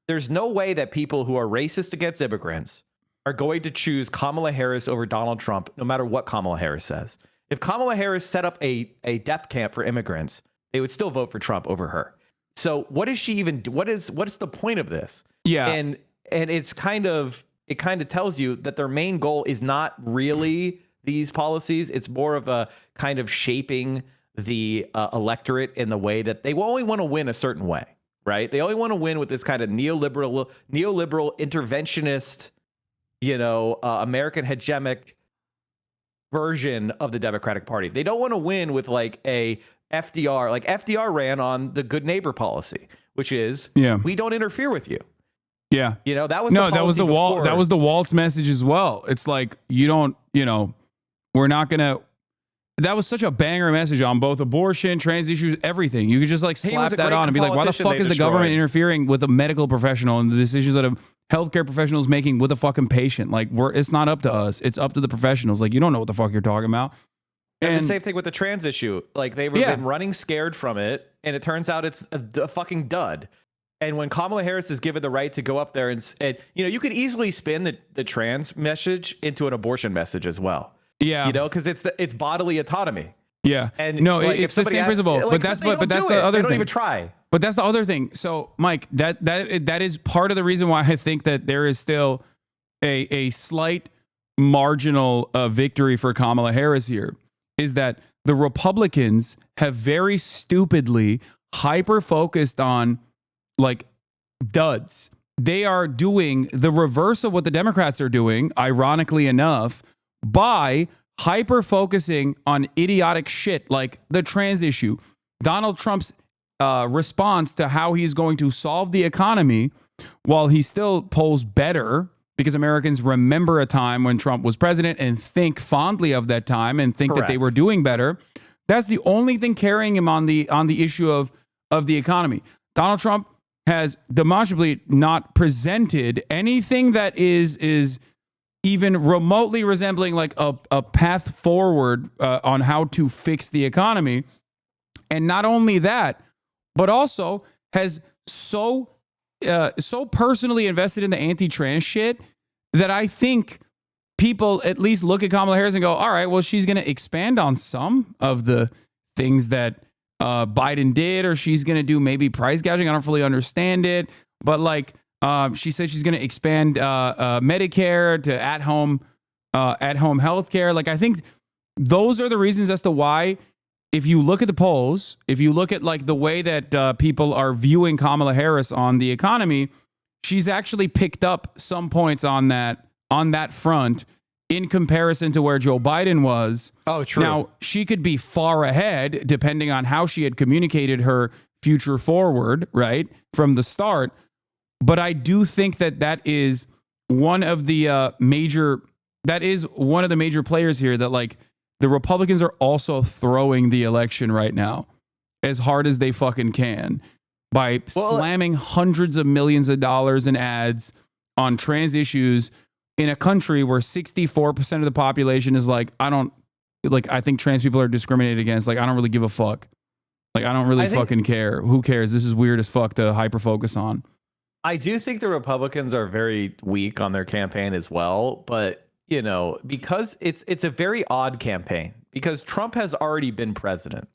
There's no way that people who are racist against immigrants are going to choose Kamala Harris over Donald Trump, no matter what Kamala Harris says. If Kamala Harris set up a death camp for immigrants, they would still vote for Trump over her. So what is she even do? What's the point of this? Yeah. And it kind of tells you that their main goal is not really these policies. It's more of a kind of shaping the electorate in the way that they only want to win a certain way. Right? They only want to win with this kind of neoliberal interventionist, American hegemonic version of the Democratic Party. They don't want to win with like a FDR. Like FDR ran on the good neighbor policy, which is we don't interfere with you. Yeah. You know, that was that was the wall. before. That was the Waltz message as well. It's like, we're not going to. That was such a banger message on both abortion, trans issues, everything. You could just like slap that on and be like, why the fuck is the government interfering with a medical professional and the decisions that a healthcare professional is making with a fucking patient? Like, it's not up to us. It's up to the professionals. Like, you don't know what the fuck you're talking about. And the same thing with the trans issue. Like, they've been running scared from it, and it turns out it's a fucking dud. And when Kamala Harris is given the right to go up there and you could easily spin the trans message into an abortion message as well. Yeah, because it's bodily autonomy. Yeah, and no, it's the same principle. But that's the other thing. They don't even try. But that's the other thing. So, Mike, that is part of the reason why I think that there is still a slight marginal victory for Kamala Harris here. Is that the Republicans have very stupidly hyper focused on like duds. They are doing the reverse of what the Democrats are doing, ironically enough, by hyper focusing on idiotic shit like the trans issue. Donald Trump's response to how he's going to solve the economy, while he still polls better because Americans remember a time when Trump was president and think fondly of that time and think that they were doing better. That's the only thing carrying him on the issue of the economy. Donald Trump has demonstrably not presented anything that is even remotely resembling like a path forward on how to fix the economy. And not only that, but also has so personally invested in the anti-trans shit that I think people at least look at Kamala Harris and go, all right, well, she's going to expand on some of the things that Biden did, or she's going to do maybe price gouging. I don't fully understand it. But like she said, she's going to expand Medicare to at-home healthcare. Like, I think those are the reasons as to why, if you look at the polls, if you look at like the way that people are viewing Kamala Harris on the economy, she's actually picked up some points on that front in comparison to where Joe Biden was. Oh, true. Now, she could be far ahead depending on how she had communicated her future forward, right, from the start. But I do think that is one of the major players here that like the Republicans are also throwing the election right now as hard as they fucking can by slamming hundreds of millions of dollars in ads on trans issues in a country where 64% of the population is like, I think trans people are discriminated against. Like, I don't really give a fuck. Like, I don't really fucking care. Who cares? This is weird as fuck to hyper focus on. I do think the Republicans are very weak on their campaign as well, but because it's a very odd campaign, because Trump has already been president,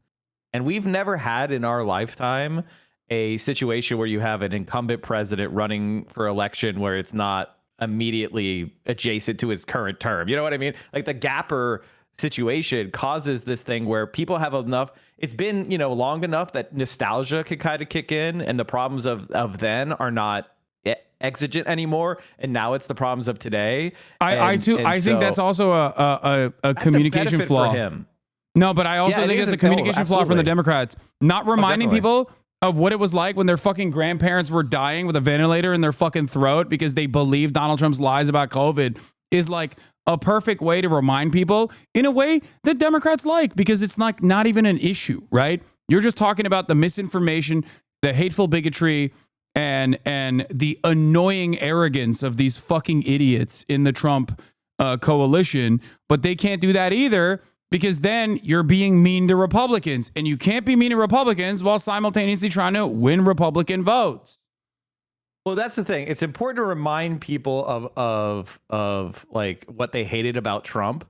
and we've never had in our lifetime a situation where you have an incumbent president running for election where it's not immediately adjacent to his current term. You know what I mean? Like, the gapper situation causes this thing where people have enough. It's been, long enough that nostalgia could kind of kick in, and the problems of then are not exigent anymore, and now it's the problems of today. I think that's also a communication flaw for him. No, but I also think it's a communication flaw from the Democrats, not reminding people of what it was like when their fucking grandparents were dying with a ventilator in their fucking throat because they believed Donald Trump's lies about COVID, is like a perfect way to remind people in a way that Democrats like, because it's like not even an issue, right? You're just talking about the misinformation, the hateful bigotry, and the annoying arrogance of these fucking idiots in the Trump coalition. But they can't do that either, because then you're being mean to Republicans, and you can't be mean to Republicans while simultaneously trying to win Republican votes. Well, that's the thing. It's important to remind people of like what they hated about Trump,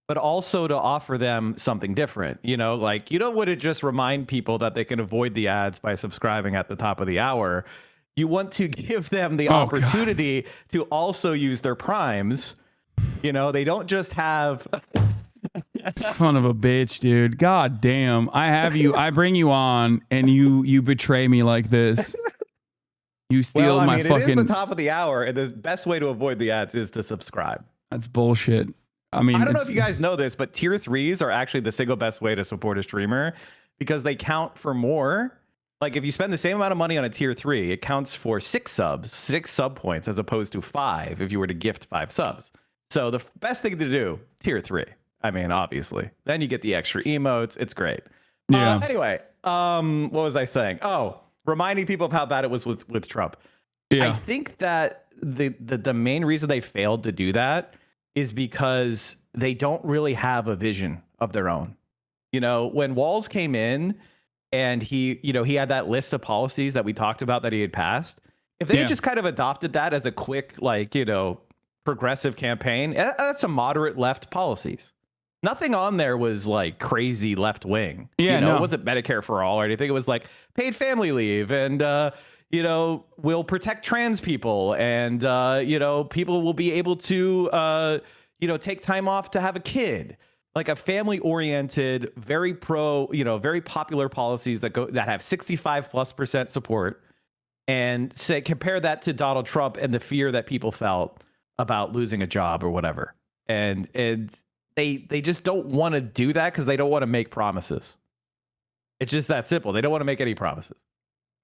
but also to offer them something different. Like, you don't want to just remind people that they can avoid the ads by subscribing at the top of the hour. You want to give them the opportunity to also use their primes. They don't just have... Son of a bitch, dude. God damn. I bring you on, and you betray me like this. You steal my fucking... It is the top of the hour, and the best way to avoid the ads is to subscribe. That's bullshit. I mean, I don't know if you guys know this, but tier 3s are actually the single best way to support a streamer, because they count for more Like if you spend the same amount of money on a tier 3, it counts for 6 sub points as opposed to 5 if you were to gift 5 subs. So the best thing to do, tier 3. I mean, obviously. Then you get the extra emotes. It's great. Yeah. Anyway, what was I saying? Oh, reminding people of how bad it was with Trump. Yeah. I think that the main reason they failed to do that is because they don't really have a vision of their own. You know, when Walz came in and he had that list of policies that we talked about that he had passed, if they had just kind of adopted that as a quick, like, progressive campaign, that's some moderate left policies. Nothing on there was like crazy left wing. Yeah, no. It wasn't Medicare for all or anything. It was like paid family leave and, we'll protect trans people and, people will be able to, take time off to have a kid. Like a family oriented, very very popular policies that have 65+% support, and compare that to Donald Trump and the fear that people felt about losing a job or whatever. And they just don't want to do that because they don't want to make promises. It's just that simple. They don't want to make any promises.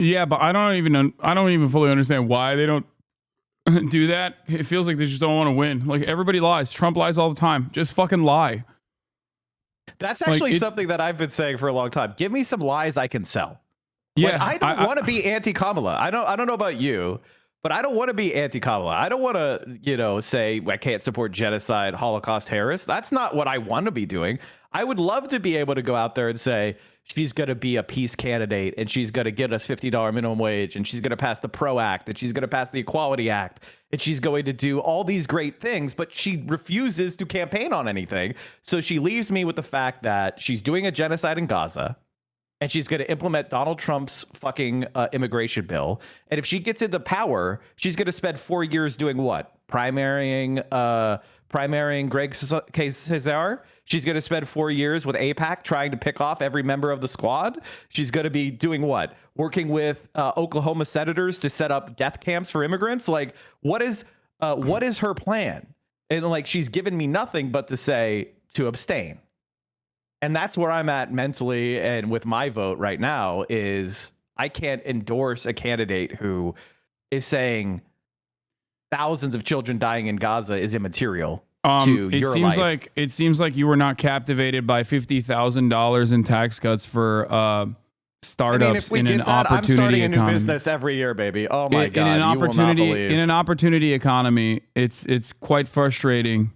Yeah, but I don't even fully understand why they don't do that. It feels like they just don't want to win. Like everybody lies. Trump lies all the time. Just fucking lie. That's actually something that I've been saying for a long time. Give me some lies I can sell. Yeah, like, I don't want to be anti-Kamala. I don't know about you, but I don't want to be anti-Kamala. I don't want to, say I can't support genocide, Holocaust, terrorists. That's not what I want to be doing. I would love to be able to go out there and say she's going to be a peace candidate and she's going to get us $50 minimum wage and she's going to pass the PRO Act and she's going to pass the Equality Act and she's going to do all these great things, but she refuses to campaign on anything. So she leaves me with the fact that she's doing a genocide in Gaza and she's going to implement Donald Trump's fucking immigration bill. And if she gets into power, she's going to spend 4 years doing what? Primarying Greg Cesar. She's going to spend 4 years with AIPAC trying to pick off every member of the squad. She's going to be doing what? Working with Oklahoma senators to set up death camps for immigrants. Like, what is her plan? And like, she's given me nothing but to say to abstain. And that's where I'm at mentally. And with my vote right now is I can't endorse a candidate who is saying thousands of children dying in Gaza is immaterial. It seems like you were not captivated by $50,000 in tax cuts for startups in an opportunity I'm starting a new economy. business every year, baby. Oh my god! In an opportunity economy, it's quite frustrating.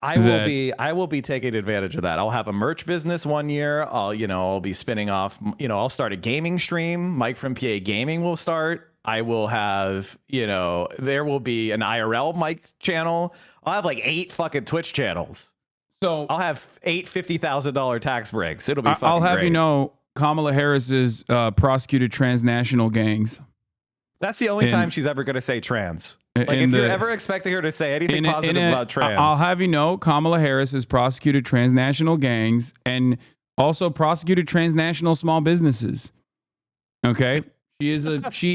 I will be taking advantage of that. I'll have a merch business one year. I'll be spinning off. I'll start a gaming stream. Mike from PA Gaming will start. I will have, there will be an IRL Mike channel. I'll have like 8 fucking Twitch channels. So I'll have 8 $50,000 tax breaks. It'll be fucking I'll have great. you know, Kamala Harris is prosecuted transnational gangs. That's the only time she's ever going to say trans. Like if you're ever expecting her to say anything positive about trans. I'll have you know, Kamala Harris has prosecuted transnational gangs and also prosecuted transnational small businesses. Okay? She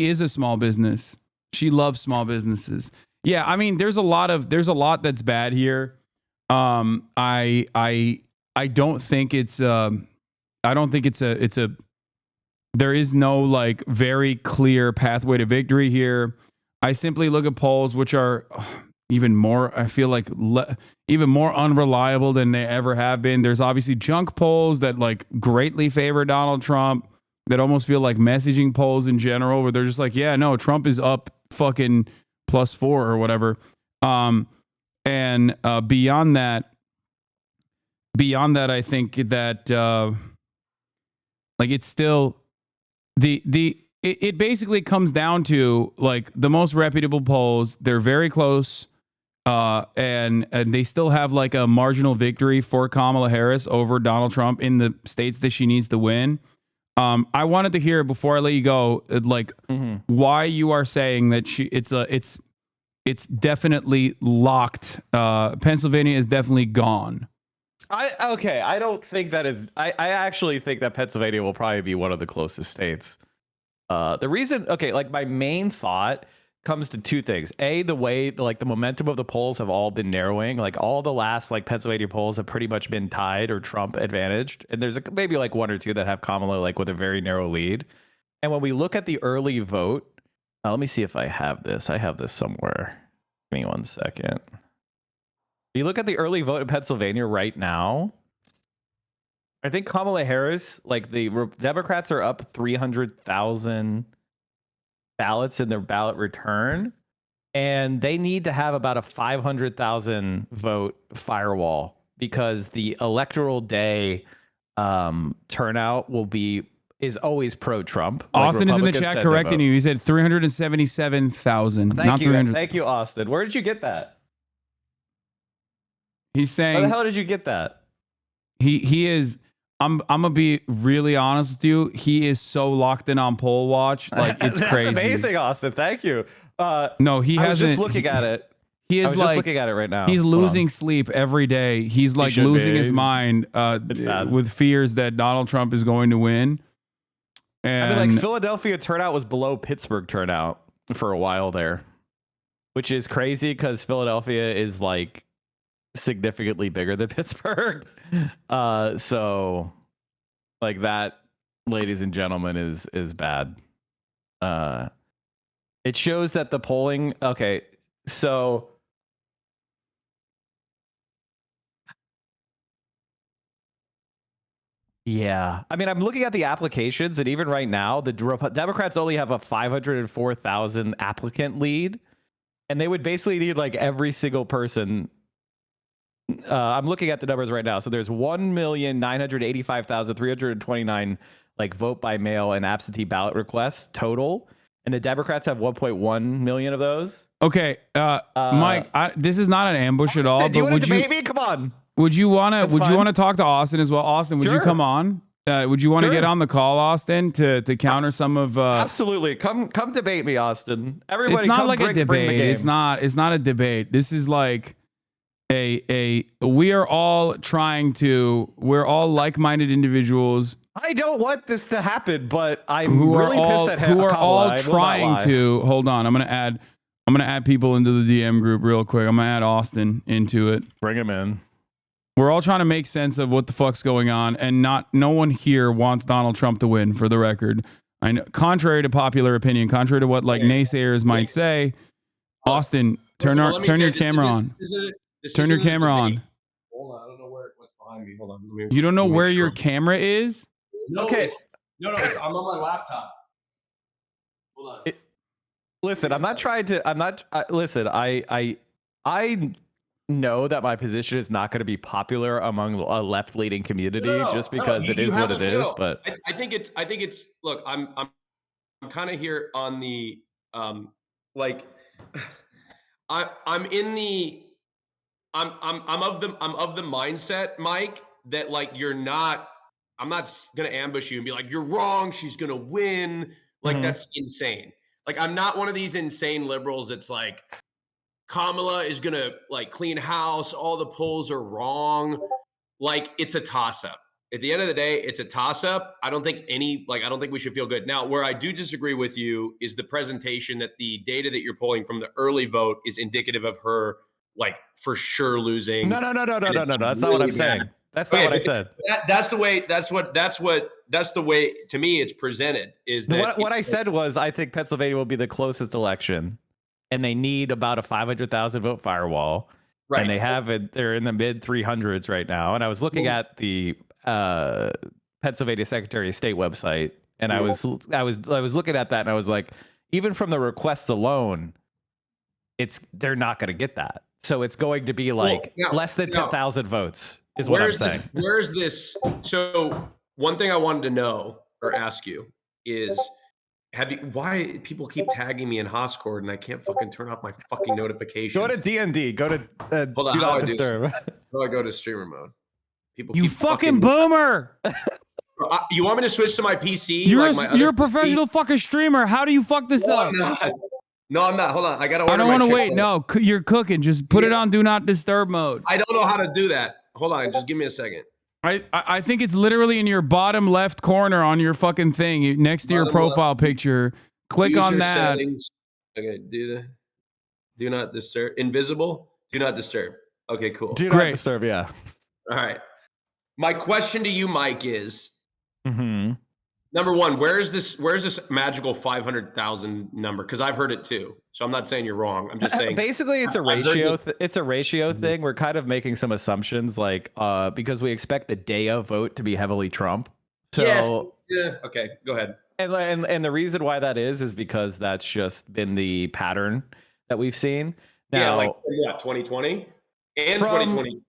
is a small business. She loves small businesses. Yeah, I mean, there's a lot that's bad here. I don't think it's there is no like very clear pathway to victory here. I simply look at polls which are even more, I feel like even more unreliable than they ever have been. There's obviously junk polls that like greatly favor Donald Trump, that almost feel like messaging polls in general, where they're just like, yeah, no, Trump is up fucking +4 or whatever. And beyond that, I think that like it's still it basically comes down to like the most reputable polls. They're very close, and they still have like a marginal victory for Kamala Harris over Donald Trump in the states that she needs to win. I wanted to hear before I let you go, like why you are saying that it's definitely locked. Pennsylvania is definitely gone. I don't think that is. I actually think that Pennsylvania will probably be one of the closest states. The reason, like my main thought comes to two things. A, the way like the momentum of the polls have all been narrowing. Like all the last like Pennsylvania polls have pretty much been tied or Trump advantaged, and there's maybe like one or two that have Kamala like with a very narrow lead. And when we look at the early vote, let me see if I have this. I have this somewhere. Give me 1 second. If you look at the early vote in Pennsylvania right now, I think Kamala Harris, like the Democrats are up 300,000 ballots in their ballot return, and they need to have about a 500,000 vote firewall because the electoral day turnout is always pro-Trump. Austin is in the chat correcting you. He said 377,000, not 300. Thank you, Austin. Where did you get that? He's saying. How the hell did you get that? He is. I'm gonna be really honest with you. He is so locked in on poll watch, like it's That's crazy. amazing, Austin. Thank you. No, he hasn't. I was just looking at it. He is just looking at it right now. He's losing sleep every day. He's like losing his mind with fears that Donald Trump is going to win. And I mean, like Philadelphia turnout was below Pittsburgh turnout for a while there, which is crazy because Philadelphia is like significantly bigger than Pittsburgh. So like that, ladies and gentlemen, is bad. It shows that the polling. Okay, so. Yeah. I mean, I'm looking at the applications, and even right now, the Democrats only have a 504,000 applicant lead, and they would basically need like every single person. I'm looking at the numbers right now. So there's 1,985,329 like vote by mail and absentee ballot requests total, and the Democrats have 1.1 million of those. Okay, Mike, this is not an ambush at all. Do you but want to debate me? Come on. Would you want to talk to Austin as well? Austin, would you come on? Would you want to get on the call, Austin, to counter some of? Absolutely, come debate me, Austin. Everybody, it's not come like a debate. It's not a debate. This is like we're all like-minded individuals. I don't want this to happen, but I'm really pissed at who are all trying to. Hold on, I'm gonna add people into the DM group real quick. I'm gonna add Austin into it. Bring him in. We're all trying to make sense of what the fuck's going on, and no one here wants Donald Trump to win, for the record. I know, contrary to popular opinion, contrary to what like naysayers might say, Austin, turn your camera on. Turn your camera on. Hold on, I don't know what's behind me. Hold on. You don't know where your camera is? No, okay. No, I'm on my laptop. Hold on. Listen, I'm not trying to. I'm not. Listen, I know that my position is not going to be popular among a left-leaning community just because it is what it is. But I think it's. Look, I'm kind of here on the like. I'm in the. I'm of the mindset, Mike, that like I'm not gonna ambush you and be like, you're wrong, she's gonna win. Like that's insane. Like I'm not one of these insane liberals that's like Kamala is gonna like clean house, all the polls are wrong. Like it's a toss-up. At the end of the day, it's a toss-up. I don't think we should feel good. Now, where I do disagree with you is the presentation that the data that you're pulling from the early vote is indicative of her like for sure losing. No. That's not what I'm saying. That's not what I said. That's the way. That's the way. To me, it's presented. Is that what I said was I think Pennsylvania will be the closest election, and they need about a 500,000 vote firewall. Right. And they have it. They're in the mid 300s right now. And I was looking at the Pennsylvania Secretary of State website, and I was looking at that, and I was like, even from the requests alone, they're not going to get that. So it's going to be like less than 10,000 votes is what I'm saying. Where is this? So one thing I wanted to know or ask you is, why people keep tagging me in Hoscord and I can't fucking turn off my fucking notifications? Go to DND. Go to Hold on, Do Not Disturb. How do I go to streamer mode? People you keep fucking boomer! You want me to switch to my PC? You're a professional fucking streamer. How do you fuck this up? No, I'm not. Hold on. I got to order. I don't want to wait. No, you're cooking. Just put it on Do Not Disturb mode. I don't know how to do that. Hold on. Just give me a second. I think it's literally in your bottom left corner on your fucking thing next to your profile picture. Click on that. Settings. Okay. Do not disturb. Invisible. Do not disturb. Okay. Cool. Do not disturb. Yeah. All right. My question to you, Mike, is number one, where's this magical 500,000 number? Because I've heard it too. So I'm not saying you're wrong. I'm just saying basically it's a ratio. It's a ratio thing. We're kind of making some assumptions, like because we expect the day of vote to be heavily Trump. So yeah, okay, go ahead. And the reason why that is because that's just been the pattern that we've seen. Now, Yeah, like what, 2020 and 2022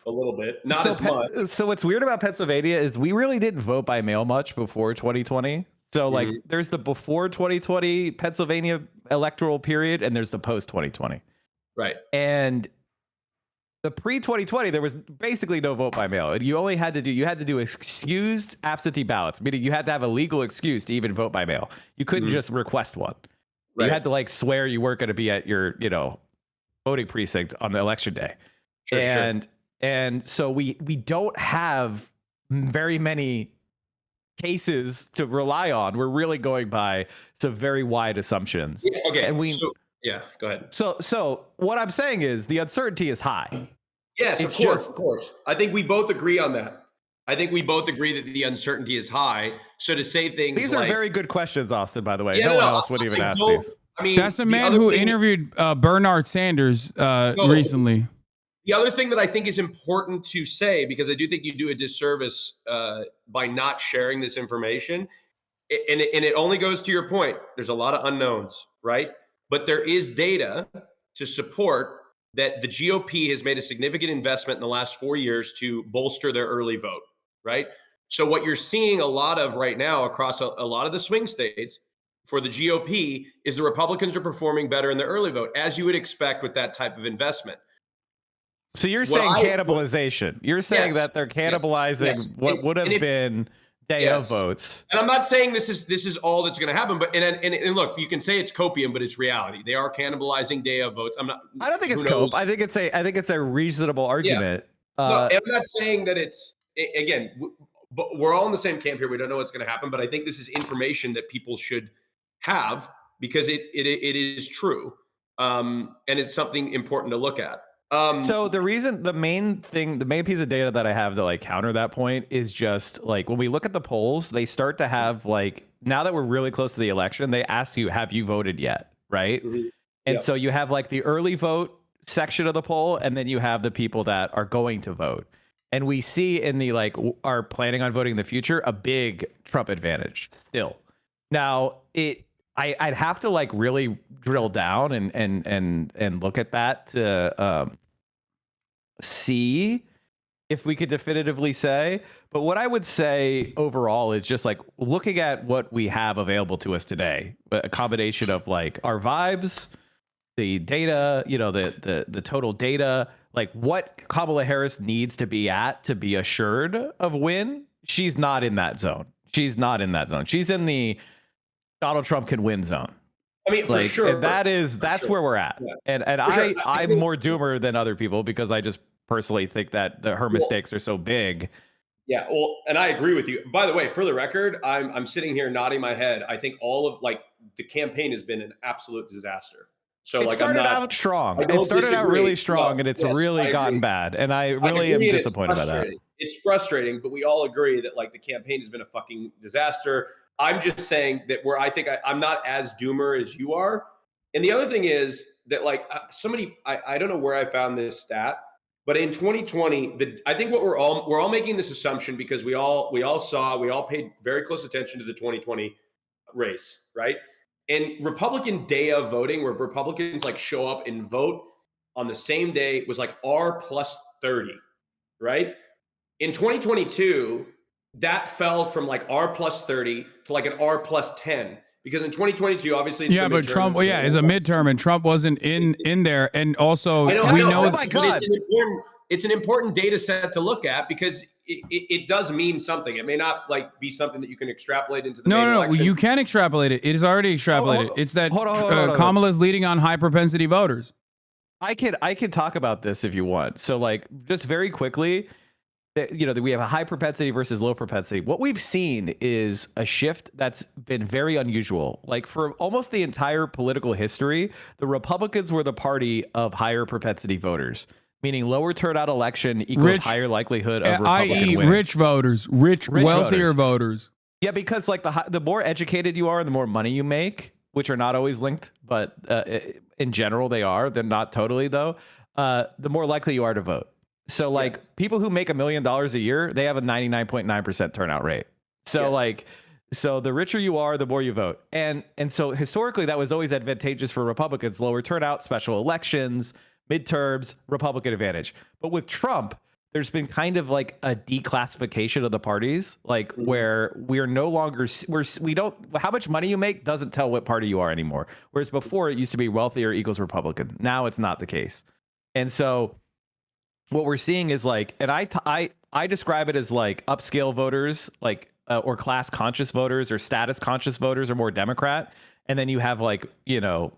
a little bit, not as much. So what's weird about Pennsylvania is we really didn't vote by mail much before 2020. So like there's the before 2020 Pennsylvania electoral period and there's the post 2020. Right. And the pre-2020, there was basically no vote by mail. You only had to do excused absentee ballots, meaning you had to have a legal excuse to even vote by mail. You couldn't just request one. Right. You had to like swear you weren't going to be at your, voting precinct on the election day. Sure, and so we don't have very many cases to rely on. We're really going by some very wide assumptions. Yeah, okay. And yeah, go ahead. So what I'm saying is the uncertainty is high. Yes, of course. I think we both agree on that. I think we both agree that the uncertainty is high. So to say things these are very good questions, Austin, by the way. Yeah, no one else would even ask these. I mean, that's a man who interviewed Bernard Sanders recently. The other thing that I think is important to say, because I do think you do a disservice by not sharing this information, and it only goes to your point. There's a lot of unknowns, right? But there is data to support that the GOP has made a significant investment in the last 4 years to bolster their early vote, right? So what you're seeing a lot of right now across a lot of the swing states for the GOP is the Republicans are performing better in the early vote, as you would expect with that type of investment. So you're saying cannibalization. You're saying that they're cannibalizing what would have been day of votes. And I'm not saying this is all that's going to happen, but and look, you can say it's copium, but it's reality. They are cannibalizing day of votes. I don't think it's cope. I think it's a reasonable argument. No, I'm not saying that it's but we're all in the same camp here. We don't know what's going to happen, but I think this is information that people should have because it is true, and it's something important to look at. So the main piece of data that I have to like counter that point is just like when we look at the polls, they start to have like, now that we're really close to the election, they ask you, have you voted yet? Right. And so you have like the early vote section of the poll, and then you have the people that are going to vote. And we see in the like are planning on voting in the future a big Trump advantage still. Now I'd have to like really drill down and look at that to see if we could definitively say. But what I would say overall is just like looking at what we have available to us today, a combination of like our vibes, the data, the total data, like what Kamala Harris needs to be at to be assured of win. She's not in that zone. She's in the Donald Trump can win zone. I mean, for sure. That's where we're at. Yeah. And I'm more doomer than other people because I just personally think that her mistakes are so big. Yeah, well, and I agree with you. By the way, for the record, I'm sitting here nodding my head. I think all of like the campaign has been an absolute disaster. So it started out strong. It started out really strong, and it's really gotten bad. And I really am disappointed by that. It's frustrating, but we all agree that like the campaign has been a fucking disaster. I'm just saying that I think I'm not as doomer as you are. And the other thing is that like somebody, I don't know where I found this stat, but in 2020, I think what we're all making this assumption because we all paid very close attention to the 2020 race, right? And Republican day of voting, where Republicans like show up and vote on the same day, was like R plus 30, right? In 2022, that fell from like R plus 30 to like an R plus 10 because in 2022, obviously, it's but Trump, is a midterm and Trump wasn't in there. And also, oh my God, it's an important data set to look at because it does mean something. It may not like be something that you can extrapolate into the No, you can extrapolate it. It is already extrapolated. It's that Kamala's leading on high propensity voters. I could talk about this if you want. So like just very quickly, we have a high propensity versus low propensity. What we've seen is a shift that's been very unusual. Like for almost the entire political history, the Republicans were the party of higher propensity voters, meaning lower turnout election equals higher likelihood of Republican i.e. win. rich voters, rich wealthier voters. Yeah, because like the more educated you are, the more money you make, which are not always linked, but in general they are. They're not totally though. The more likely you are to vote. So like people who make $1 million a year, they have a 99.9% turnout rate. So so the richer you are, the more you vote. And so historically that was always advantageous for Republicans, lower turnout, special elections, midterms, Republican advantage. But with Trump, there's been kind of like a declassification of the parties, like where we're no longer, we don't, how much money you make doesn't tell what party you are anymore. Whereas before it used to be wealthier equals Republican. Now it's not the case. And so what we're seeing is like, and I describe it as like upscale voters, like, or class conscious voters or status conscious voters are more Democrat. And then you have like, you know,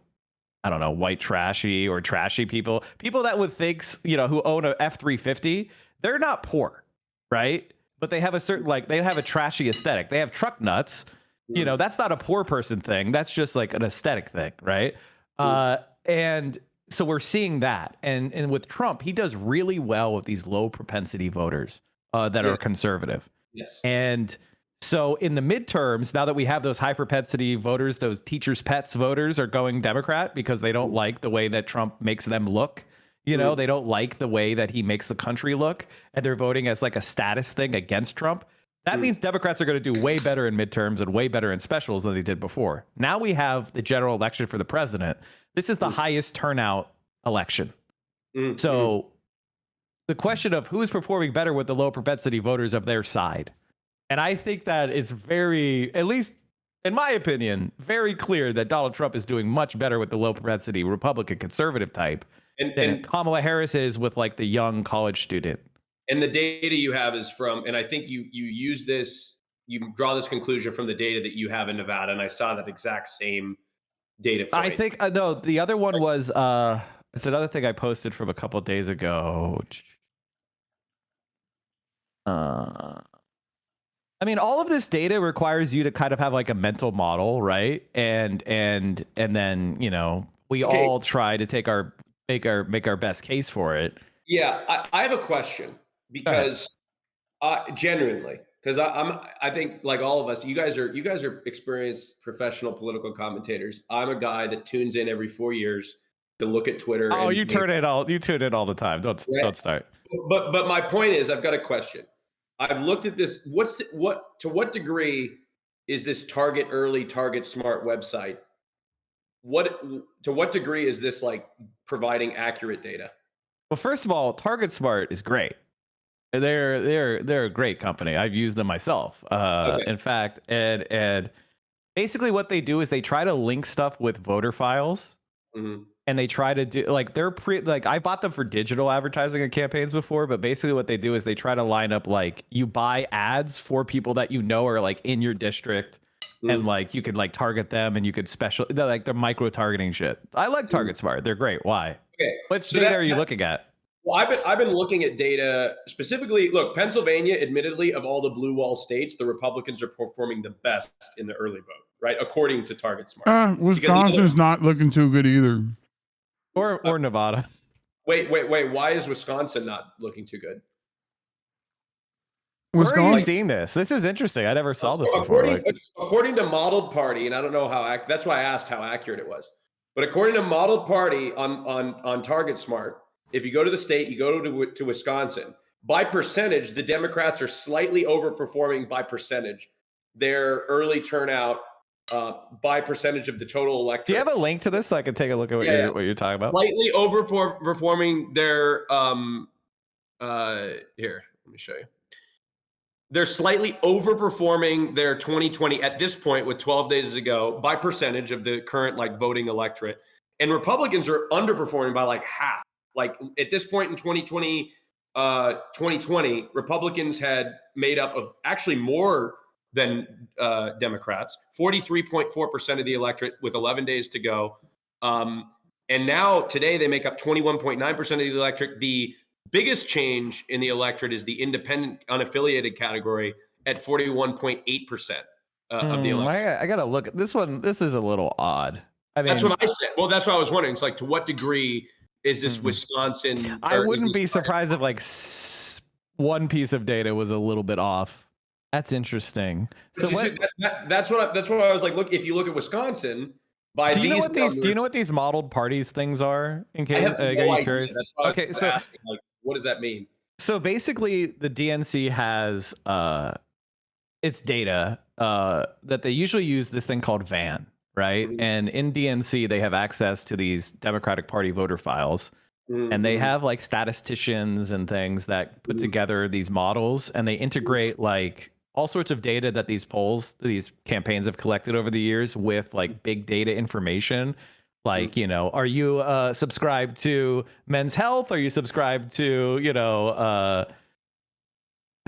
I don't know, white trashy or trashy people that would think, you know, who own a F-350, they're not poor, right? But they have a certain, like, they have a trashy aesthetic. They have truck nuts. You know, that's not a poor person thing. That's just like an aesthetic thing, right? And so we're seeing that. And with Trump, he does really well with these low propensity voters that are conservative. Yes. And so in the midterms, now that we have those high propensity voters, those teachers' pets voters are going Democrat because they don't like the way that Trump makes them look. You know, they don't like the way that he makes the country look, and they're voting as like a status thing against Trump. That means Democrats are going to do way better in midterms and way better in specials than they did before. Now we have the general election for the president. This is the highest turnout election. So the question of who's performing better with the low propensity voters of their side. And I think that it's very, at least in my opinion, very clear that Donald Trump is doing much better with the low propensity Republican conservative type than Kamala Harris is with like the young college student. And the data you have is from, and I think you use this, you draw this conclusion from the data that you have in Nevada, and I saw that exact same data point. I think, no, the other one was, it's another thing I posted from a couple of days ago. I mean, all of this data requires you to kind of have like a mental model, right? And then, you know, we all try to make our best case for it. Yeah, I have a question because genuinely, because I think like all of us, you guys are experienced professional political commentators. I'm a guy that tunes in every 4 years to look at Twitter. Oh, you tune in all the time. Don't start. But my point is, I've got a question. I've looked at this. To what degree is this Target Early, Target Smart website? To what degree is this like providing accurate data? Well, first of all, Target Smart is great. They're a great company. I've used them myself. In fact, and basically what they do is they try to link stuff with voter files. And they try to do like I bought them for digital advertising and campaigns before, but basically what they do is they try to line up like you buy ads for people that you know are like in your district, and like you could like target them and you could they're micro targeting shit. I like Target Smart. They're great. Why? Okay. Which data are you looking at? Well, I've been looking at data specifically. Look, Pennsylvania, admittedly, of all the blue wall states, the Republicans are performing the best in the early vote, right? According to Target Smart. Wisconsin's not looking too good either. Or Nevada. Wait. Why is Wisconsin not looking too good? Where are you seeing this? This is interesting. I never saw this before. According to Modeled Party, and I don't know how that's why I asked how accurate it was. But according to Modeled Party on Target Smart, if you go to the state, you go to Wisconsin, by percentage, the Democrats are slightly overperforming by percentage their early turnout by percentage of the total electorate. Do you have a link to this so I can take a look at what you're talking about? Slightly overperforming their here, let me show you. They're slightly overperforming their 2020 at this point with 12 days ago by percentage of the current like voting electorate. And Republicans are underperforming by like half. Like at this point in 2020, Republicans had made up of actually more than Democrats, 43.4% of the electorate with 11 days to go. And now today they make up 21.9% of the electorate. The biggest change in the electorate is the independent unaffiliated category at 41.8% of the electorate. I got to look at this one. This is a little odd. I mean, that's what I said. Well, that's what I was wondering. It's like, to what degree is this Wisconsin? I wouldn't be surprised if like one piece of data was a little bit off. That's interesting. So that's what I was like. Look, if you look at Wisconsin, by do you these know what numbers, these do you know what these modeled parties things are? In I case have are no you idea. curious? That's why Okay, I'm so asking. Like, what does that mean? so basically, the DNC has its data that they usually use this thing called VAN, right? Mm-hmm. And in DNC, they have access to these Democratic Party voter files. And they have like statisticians and things that put together these models, and they integrate like all sorts of data that these campaigns have collected over the years with like big data information. Like, you know, are you subscribed to Men's Health? Are you subscribed to, you know,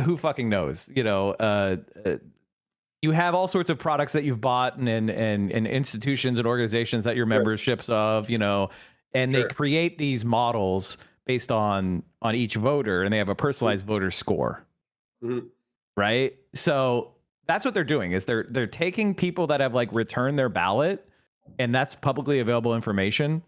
who fucking knows? You know, you have all sorts of products that you've bought and institutions and organizations that you're memberships of, you know, and they create these models based on each voter, and they have a personalized voter score. Right? So that's what they're doing is they're taking people that have like returned their ballot, and that's publicly available information,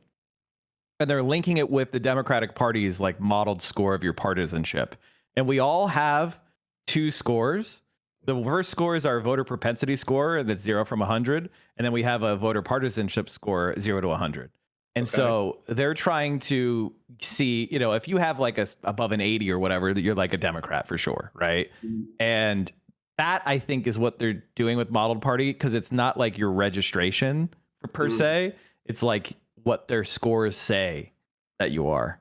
and they're linking it with the Democratic Party's like modeled score of your partisanship. And we all have two scores. The first score is our voter propensity score, that's 0 from 100, and then we have a voter partisanship score 0 to 100. And so they're trying to see, you know, if you have like above an 80 or whatever, that you're like a Democrat for sure, right? And that I think is what they're doing with modeled party, because it's not like your registration per se. It's like what their scores say that you are.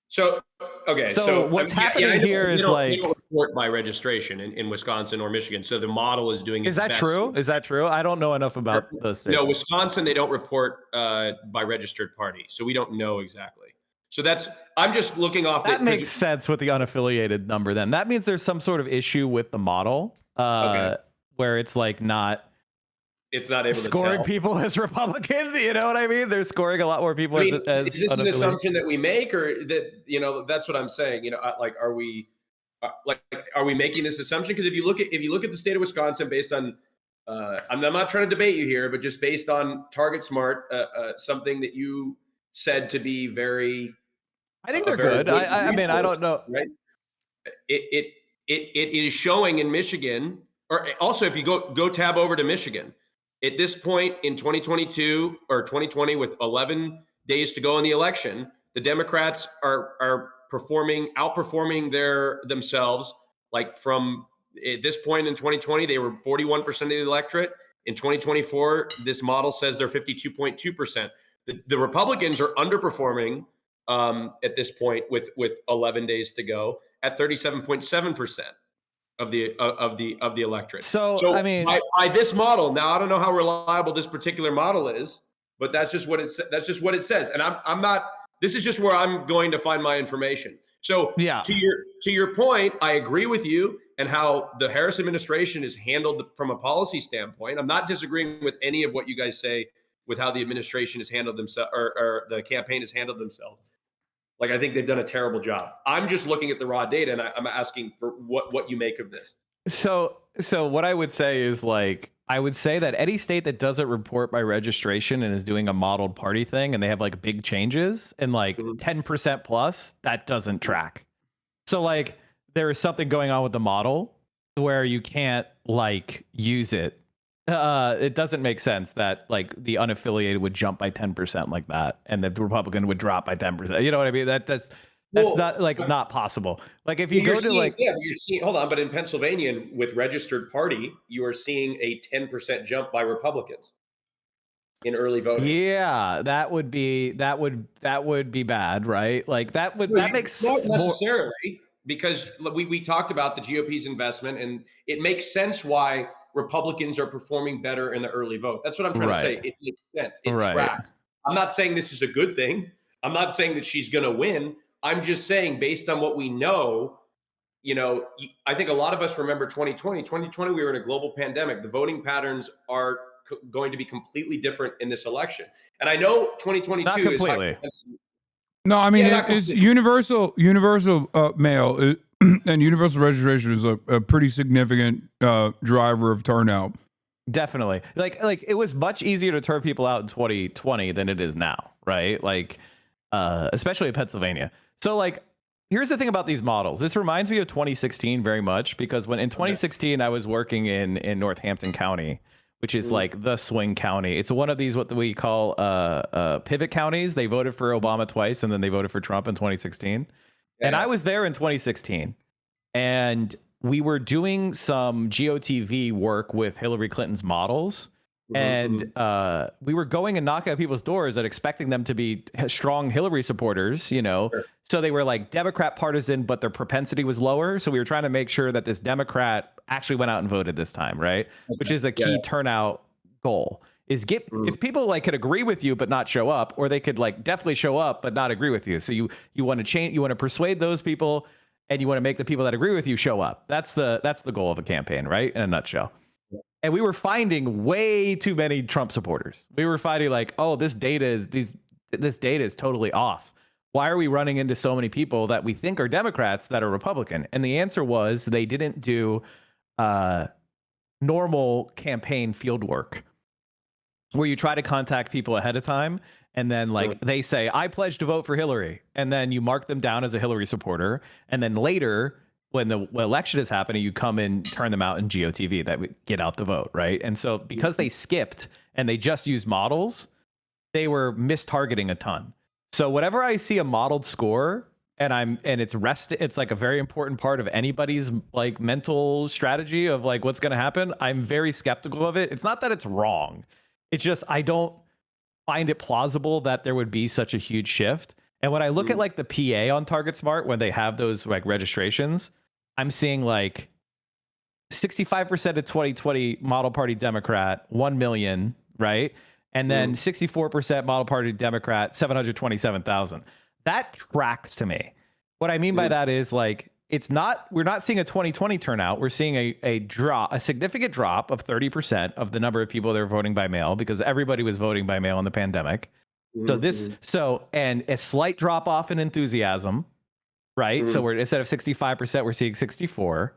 So okay, so what's happening here is like they don't report by registration in Wisconsin or Michigan. So the model is doing. Is that true? Is that true? I don't know enough about those states. No, Wisconsin they don't report by registered party, so we don't know exactly. So that's I'm just looking off. That makes sense with the unaffiliated number. Then that means there's some sort of issue with the model where it's like not. It's not able scoring to tell. people as Republican. You know what I mean? They're scoring a lot more people as is this an assumption that we make, or that, you know, that's what I'm saying? You know, like, are we making this assumption? Because if you look at the state of Wisconsin based on, I'm not trying to debate you here, but just based on Target Smart, something that you said to be very, I think they're good. I mean, I don't know. Right? It is showing in Michigan, or also if you go tab over to Michigan. At this point in 2022 or 2020, with 11 days to go in the election, the Democrats are outperforming themselves. Like from at this point in 2020, they were 41% of the electorate. In 2024, this model says they're 52.2%. The Republicans are underperforming at this point with 11 days to go at 37.7%. Of the electorate. So I mean, by this model, now I don't know how reliable this particular model is, but that's just what it says. And I'm not. This is just where I'm going to find my information. So yeah, to your point, I agree with you and how the Harris administration is handled from a policy standpoint. I'm not disagreeing with any of what you guys say with how the administration has handled themselves or the campaign has handled themselves. Like, I think they've done a terrible job. I'm just looking at the raw data, and I'm asking for what you make of this. So what I would say is, like, I would say that any state that doesn't report by registration and is doing a modeled party thing, and they have like big changes and like 10% plus, that doesn't track. So like there is something going on with the model where you can't like use it. It doesn't make sense that like the unaffiliated would jump by 10% like that, and the Republican would drop by 10%. You know what I mean? That's not like not possible. Like if you go to like, yeah, you're seeing, hold on, but in Pennsylvania with registered party, you are seeing a 10% jump by Republicans in early voting. Yeah, that would be bad, right? Like that makes not necessarily, because we talked about the GOP's investment, and it makes sense why Republicans are performing better in the early vote. That's what I'm trying to say. It makes sense. It tracks. I'm not saying this is a good thing. I'm not saying that she's going to win. I'm just saying, based on what we know, you know, I think a lot of us remember 2020. 2020, we were in a global pandemic. The voting patterns are going to be completely different in this election. And I know 2022 not completely. No, I mean, it's universal mail and universal registration is a pretty significant driver of turnout. Definitely. Like it was much easier to turn people out in 2020 than it is now, right? Like, especially in Pennsylvania. So like here's the thing about these models. This reminds me of 2016 very much, because when in 2016 I was working in Northampton County, which is like the swing county. It's one of these what we call pivot counties. They voted for Obama twice, and then they voted for Trump in 2016. And I was there in 2016, and we were doing some GOTV work with Hillary Clinton's models. And we were going and knocking at people's doors and expecting them to be strong Hillary supporters, you know. Sure. So they were like Democrat partisan, but their propensity was lower. So we were trying to make sure that this Democrat actually went out and voted this time, right? Okay. Which is a key turnout goal. Is get if people like could agree with you but not show up, or they could like definitely show up but not agree with you. So you want to change, you want to persuade those people, and you want to make the people that agree with you show up. That's the goal of a campaign, right? In a nutshell. And we were finding way too many Trump supporters. We were finding like, oh, this data is totally off. Why are we running into so many people that we think are Democrats that are Republican? And the answer was they didn't do normal campaign field work, where you try to contact people ahead of time, and then like they say, I pledge to vote for Hillary, and then you mark them down as a Hillary supporter, and then later, when the election is happening, you come and turn them out in GOTV that would get out the vote, right? And so because they skipped and they just used models, they were mistargeting a ton. So whenever I see a modeled score and it's like a very important part of anybody's like mental strategy of like what's going to happen, I'm very skeptical of it. It's not that it's wrong. It's just I don't find it plausible that there would be such a huge shift. And when I look at like the PA on Target Smart, when they have those like registrations, I'm seeing like 65% of 2020 model party Democrat, 1 million, right? And then 64% model party Democrat, 727,000. That tracks to me. What I mean by that is like, we're not seeing a 2020 turnout. We're seeing a significant drop of 30% of the number of people that are voting by mail, because everybody was voting by mail in the pandemic. So and a slight drop off in enthusiasm, right? So we're instead of 65%, we're seeing 64.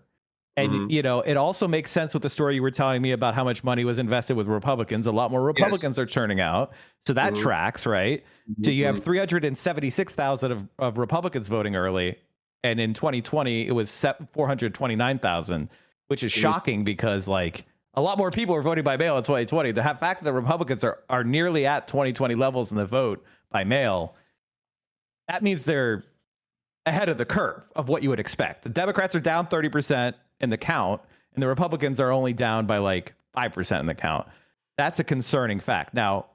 And you know, it also makes sense with the story you were telling me about how much money was invested with Republicans. A lot more Republicans are turning out, so that tracks, right? So you have 376,000 of Republicans voting early, and in 2020 it was 429,000, which is shocking because like a lot more people are voting by mail in 2020. The fact that the Republicans are nearly at 2020 levels in the vote by mail, that means they're ahead of the curve of what you would expect. The Democrats are down 30% in the count, and the Republicans are only down by like 5% in the count. That's a concerning fact. Now,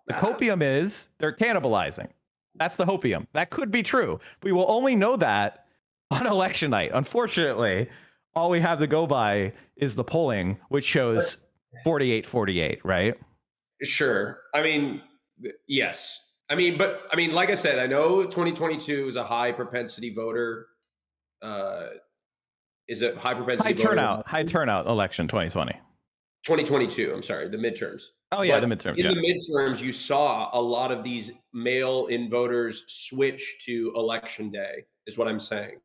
the copium is they're cannibalizing. That's the hopium. That could be true. We will only know that on election night. Unfortunately, all we have to go by is the polling, which shows 48-48, right? Sure. I mean, yes. I mean, like I said, I know 2022 is a high propensity voter. Is it high propensity high turnout election 2020? 2022. I'm sorry, the midterms. Oh yeah, the midterms. In the midterms, you saw a lot of these mail-in voters switch to election day. Is what I'm saying.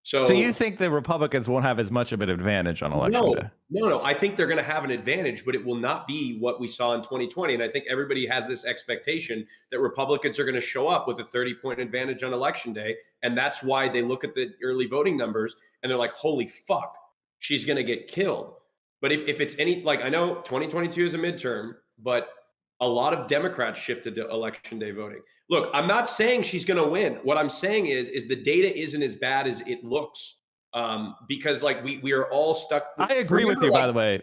So you think the Republicans won't have as much of an advantage on election day? No. I think they're going to have an advantage, but it will not be what we saw in 2020. And I think everybody has this expectation that Republicans are going to show up with a 30-point advantage on election day. And that's why they look at the early voting numbers and they're like, holy fuck, she's going to get killed. But if it's any, like, I know 2022 is a midterm, but a lot of Democrats shifted to election day voting. Look, I'm not saying she's going to win. What I'm saying is the data isn't as bad as it looks, because like we are all stuck. I agree with you, by the way.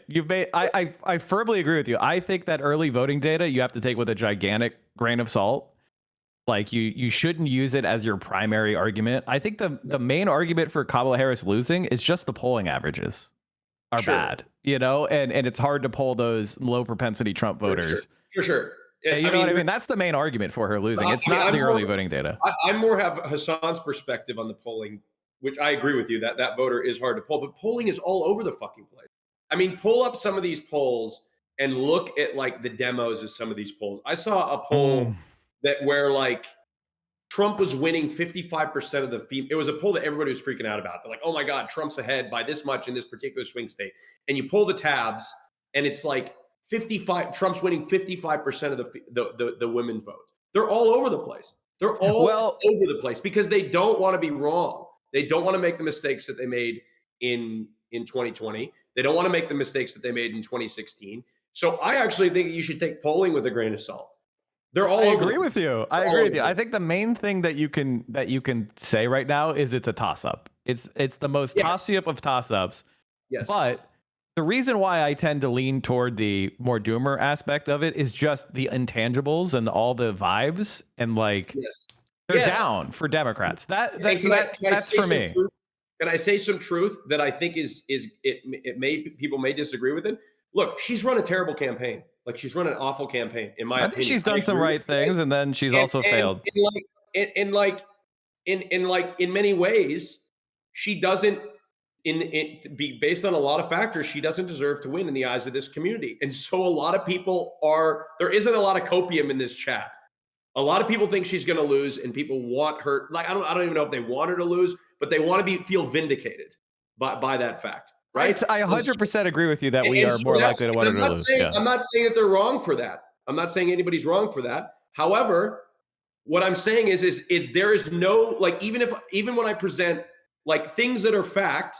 I firmly agree with you. I think that early voting data you have to take with a gigantic grain of salt. Like you shouldn't use it as your primary argument. I think the main argument for Kamala Harris losing is just the polling averages are bad, you know, and it's hard to poll those low propensity Trump voters. For sure. You know what I mean? That's the main argument for her losing. It's not the early voting data. I more have Hasan's perspective on the polling, which I agree with you that voter is hard to poll, but polling is all over the fucking place. I mean, pull up some of these polls and look at like the demos of some of these polls. I saw a poll where like Trump was winning 55% of the it was a poll that everybody was freaking out about. They're like, oh my God, Trump's ahead by this much in this particular swing state. And you pull the tabs and it's like 55, Trump's winning 55% of the women vote. They're all over the place. They're all over the place because they don't want to be wrong. They don't want to make the mistakes that they made in 2020. They don't want to make the mistakes that they made in 2016. So I actually think that you should take polling with a grain of salt. They're all I over agree the- with you. I they're all agree with over you. the- I think the main thing that you can say right now is it's a toss up. It's the most toss up of toss ups. Yes. But the reason why I tend to lean toward the more doomer aspect of it is just the intangibles and all the vibes and like they're down for Democrats. That's for me. Can I say some truth that I think is people may disagree with it? Look, she's run a terrible campaign. Like she's run an awful campaign, in my I opinion. think she's done some agree right with you guys. things, and then she's also failed. In many ways, she doesn't. Based on a lot of factors, she doesn't deserve to win in the eyes of this community. And so a lot of people there isn't a lot of copium in this chat. A lot of people think she's going to lose, and people want her. Like I don't even know if they want her to lose, but they want to feel vindicated by that fact, right? I 100% agree with you that we And are so more that's- likely to and want her I'm to not lose. saying- Yeah. I'm not saying that they're wrong for that. I'm not saying anybody's wrong for that. However, what I'm saying is there is no, like, even when I present like things that are fact,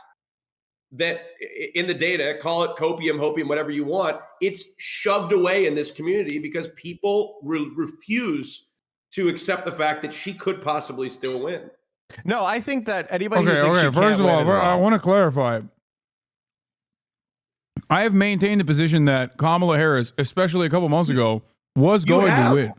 that in the data, call it copium, hopium, whatever you want, it's shoved away in this community because people refuse to accept the fact that she could possibly still win. No, I think that anybody Okay, who thinks she okay. First can't of win all, is I wrong. want to clarify. I have maintained the position that Kamala Harris, especially a couple months ago, was going to win.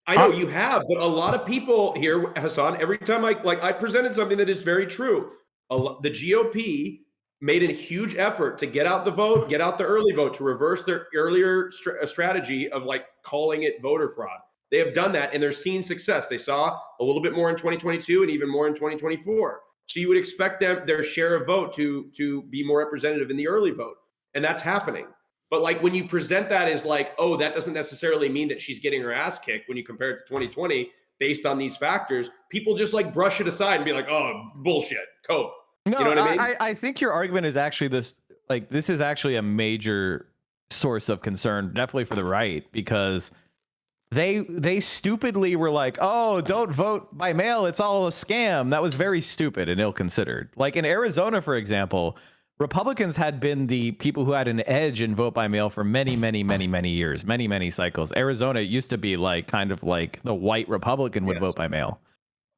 I know you have, but a lot of people here, Hasan, every time I presented something that is very true. The GOP made a huge effort to get out the vote, get out the early vote, to reverse their earlier strategy of like calling it voter fraud. They have done that, and they're seeing success. They saw a little bit more in 2022 and even more in 2024. So you would expect their share of vote to be more representative in the early vote, and that's happening. But like when you present that as like, oh, that doesn't necessarily mean that she's getting her ass kicked when you compare it to 2020 based on these factors, people just like brush it aside and be like, oh, bullshit, cope. No, You know what I mean? I think your argument is actually this is actually a major source of concern, definitely for the right, because they stupidly were like, oh, don't vote by mail, it's all a scam. That was very stupid and ill-considered. Like in Arizona, for example, Republicans had been the people who had an edge in vote by mail for many years, many cycles. Arizona used to be like kind of like the white Republican would vote by mail.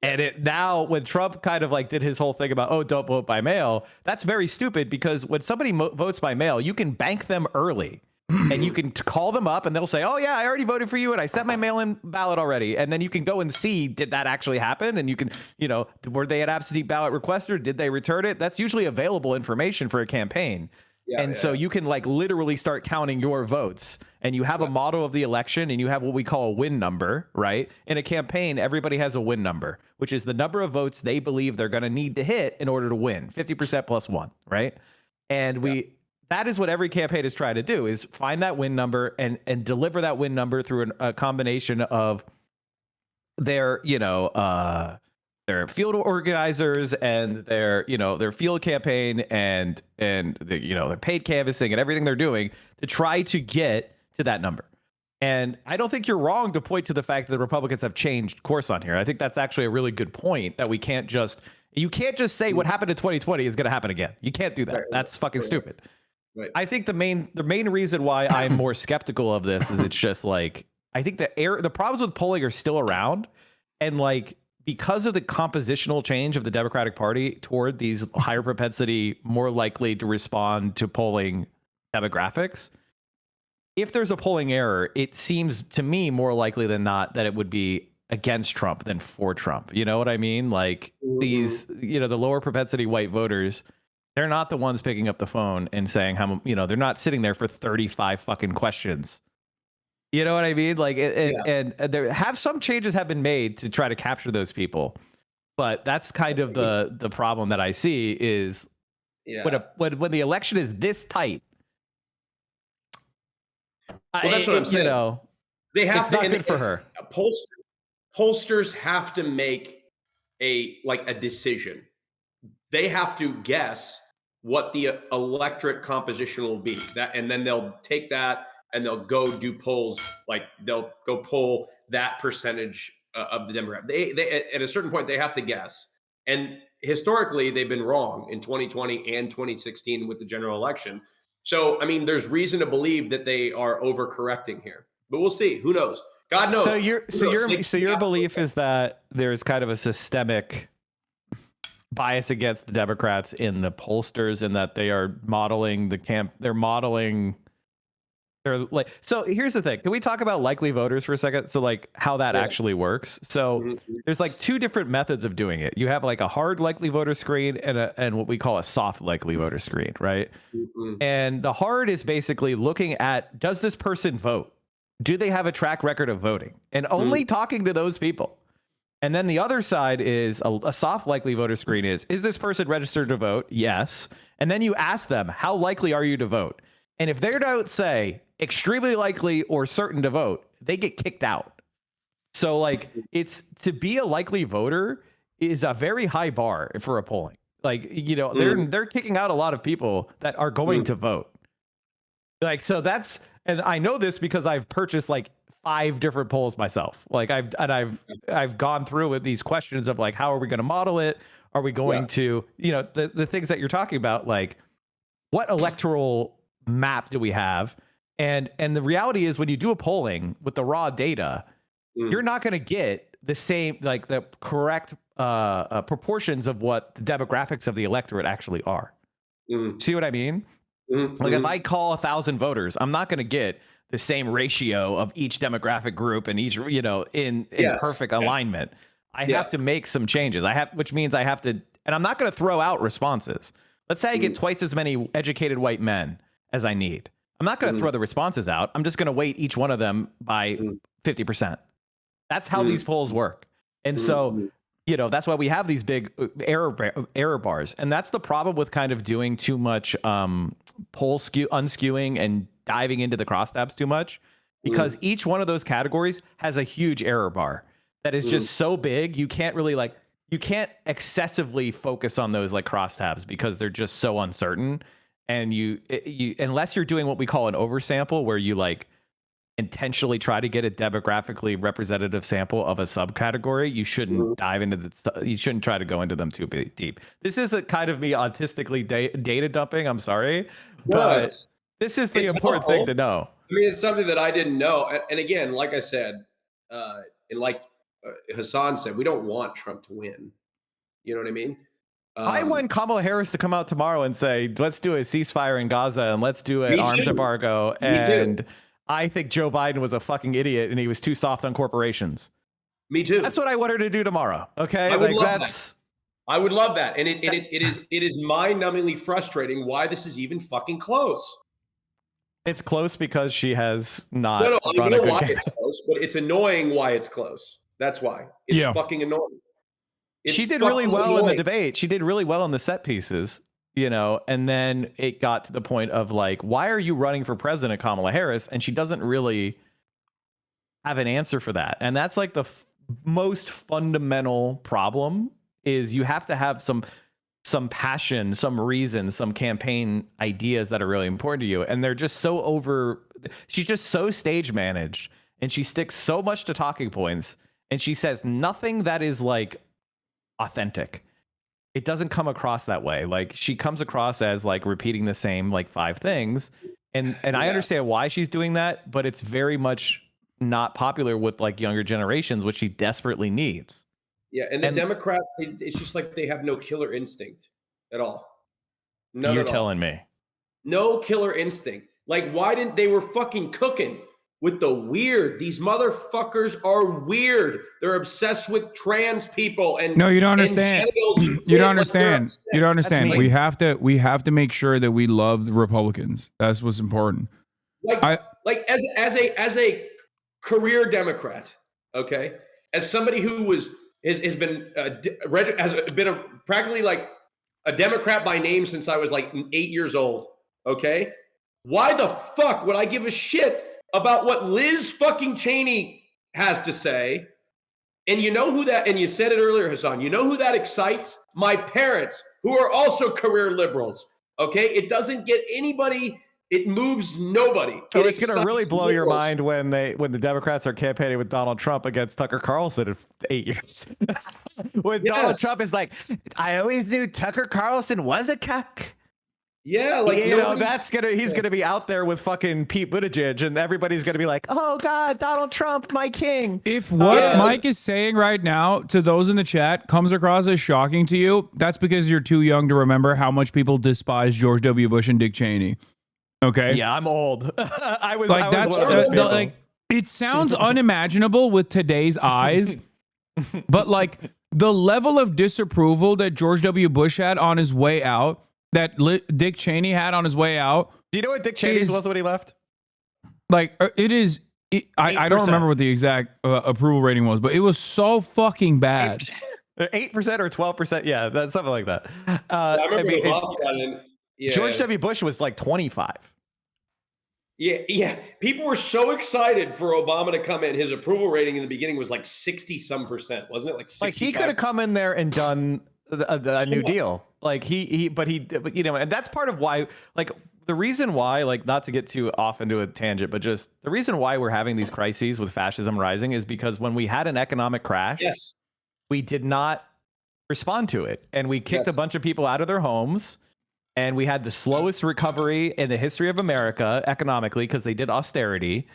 And it now, when Trump kind of like did his whole thing about, oh, don't vote by mail, that's very stupid, because when somebody votes by mail, you can bank them early and you can call them up and they'll say, oh, yeah, I already voted for you and I sent my mail-in ballot already. And then you can go and see, did that actually happen? And you can, were they an absentee ballot request or did they return it? That's usually available information for a campaign. So you can like literally start counting your votes, and you have a model of the election, and you have what we call a win number, right? In a campaign, everybody has a win number, which is the number of votes they believe they're going to need to hit in order to win, 50% plus one, right? And that is what every campaign is trying to do, is find that win number and deliver that win number through a combination of their, their field organizers and their field campaign and their paid canvassing and everything they're doing to try to get to that number. And I don't think you're wrong to point to the fact that the Republicans have changed course on here. I think that's actually a really good point, that you can't just say what happened in 2020 is going to happen again. You can't do that. That's fucking stupid. Right. I think the main reason why I'm more skeptical of this is it's just like, I think the problems with polling are still around, and like, because of the compositional change of the Democratic Party toward these higher propensity, more likely to respond to polling demographics, if there's a polling error, it seems to me more likely than not that it would be against Trump than for Trump. You know what I mean? Like these, the lower propensity white voters, they're not the ones picking up the phone and saying how, they're not sitting there for 35 fucking questions. You know what I mean? Like, and there some changes have been made to try to capture those people, but that's kind of the problem that I see is when the election is this tight. Well, that's what I'm saying. They have it's to, not and good for her. Pollsters have to make a decision. They have to guess what the electorate composition will be. And then they'll take that and they'll go do polls, like they'll go poll that percentage of the demographic. They at a certain point they have to guess, and historically, they've been wrong in 2020 and 2016 with the general election. So, I mean, there's reason to believe that they are overcorrecting here, but we'll see. Who knows? God knows. So your belief is that there's kind of a systemic bias against the Democrats in the pollsters, and that they are modeling so here's the thing. Can we talk about likely voters for a second? So like how that actually works. So there's like two different methods of doing it. You have like a hard likely voter screen and what we call a soft likely voter screen, right? And the hard is basically looking at, does this person vote? Do they have a track record of voting? And only talking to those people. And then the other side is a soft likely voter screen is this person registered to vote? Yes. And then you ask them, how likely are you to vote? And if they don't say extremely likely or certain to vote, they get kicked out. So like it's to be a likely voter is a very high bar for a polling. Like, you know, they're kicking out a lot of people that are going to vote. Like, so that's, and I know this because I've purchased like 5 different polls myself. Like I've gone through with these questions of like, how are we going to model it? Are we going to, you know, the things that you're talking about, like what electoral map do we have? And the reality is when you do a polling with the raw data, you're not going to get the same, like the correct proportions of what the demographics of the electorate actually are. See what I mean? Like if I call 1,000 voters, I'm not going to get the same ratio of each demographic group and each, you know, in perfect alignment. I have to make some changes. Which means I have to, and I'm not going to throw out responses. Let's say I get twice as many educated white men as I need. I'm not going to throw the responses out. I'm just going to weight each one of them by 50%. That's how these polls work. And so, you know, that's why we have these big error bars. And that's the problem with kind of doing too much poll unskewing and diving into the crosstabs too much, because each one of those categories has a huge error bar that is just so big. You can't really you can't excessively focus on those like crosstabs because they're just so uncertain. And you unless you're doing what we call an oversample, where you like intentionally try to get a demographically representative sample of a subcategory, you shouldn't dive into you shouldn't try to go into them too deep. This is a kind of me autistically data dumping. I'm sorry, but this is the important thing to know. I mean, it's something that I didn't know. And again, like I said, and like Hasan said, we don't want Trump to win. You know what I mean? I want Kamala Harris to come out tomorrow and say, let's do a ceasefire in Gaza and let's do an arms embargo. And I think Joe Biden was a fucking idiot and he was too soft on corporations. Me too. That's what I want her to do tomorrow. Okay. I would love that. I would love that. And it is mind-numbingly frustrating why this is even fucking close. It's close because she has not run a good why it's close, but it's annoying why it's close. That's why. It's fucking annoying. She did really well in the debate. She did really well in the set pieces, you know, and then it got to the point of like, why are you running for president, Kamala Harris? And she doesn't really have an answer for that. And that's like the most fundamental problem is you have to have some passion, some reason, some campaign ideas that are really important to you. And they're just so she's just so stage managed and she sticks so much to talking points and she says nothing that is like authentic. It doesn't come across that way. Like she comes across as like repeating the same like 5 things. And I understand why she's doing that, but it's very much not popular with like younger generations, which she desperately needs. Yeah, and the Democrats, it's just like they have no killer instinct at all. None You're at all. telling me. No killer instinct. Like, why didn't they were fucking cooking with the weird? These motherfuckers are weird. They're obsessed with trans people and no, you don't understand. You don't understand. You don't understand. We have to make sure that we love the Republicans. That's what's important. Like as a career Democrat, okay, as somebody who has been practically like a Democrat by name since I was like 8 years old. Okay, why the fuck would I give a shit about what Liz fucking Cheney has to say? And you know who that? And you said it earlier, Hasan. You know who that excites? My parents, who are also career liberals. Okay, it doesn't get anybody It moves nobody. So It it's going to really excites blow your liberals. mind when the Democrats are campaigning with Donald Trump against Tucker Carlson in 8 years. When Donald Trump is like, I always knew Tucker Carlson was a cuck. Yeah, like you know, nobody- he's gonna be out there with fucking Pete Buttigieg, and everybody's gonna be like, oh God, Donald Trump, my king. If what Mike is saying right now to those in the chat comes across as shocking to you, that's because you're too young to remember how much people despise George W. Bush and Dick Cheney. Okay. Yeah, I'm old. I was Like I was that's one of those people. like it sounds unimaginable with today's eyes, but like the level of disapproval that George W. Bush had on his way out, that Dick Cheney had on his way out. Do you know what Dick Cheney's was when he left? Like it is. I don't remember what the exact approval rating was, but it was so fucking bad. 8% or 12%. Yeah, that's something like that. I remember Obama got in. Yeah. George W. Bush was like 25. Yeah. People were so excited for Obama to come in. His approval rating in the beginning was like 60-some%, wasn't it? Like 65? Like he could have come in there and done a New Deal. Like but you know, and that's part of why, like the reason why, like not to get too off into a tangent, but just the reason why we're having these crises with fascism rising is because when we had an economic crash, we did not respond to it. And we kicked a bunch of people out of their homes. And we had the slowest recovery in the history of America economically because they did austerity.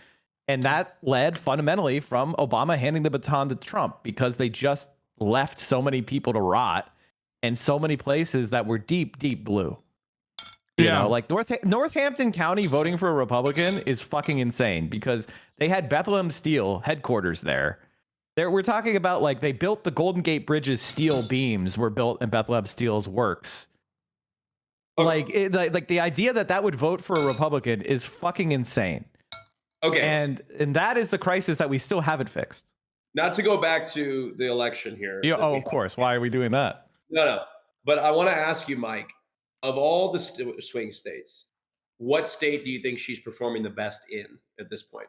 And that led fundamentally from Obama handing the baton to Trump because they just left so many people to rot in so many places that were deep, deep blue. You know, like Northampton County voting for a Republican is fucking insane because they had Bethlehem Steel headquarters there. We're talking about like they built the Golden Gate Bridge's steel beams were built in Bethlehem Steel's works. Like the idea that would vote for a Republican is fucking insane. Okay. And that is the crisis that we still haven't fixed. Not to go back to the election here. Yeah, of course. Why are we doing that? No. But I want to ask you, Mike, of all the swing states, what state do you think she's performing the best in at this point?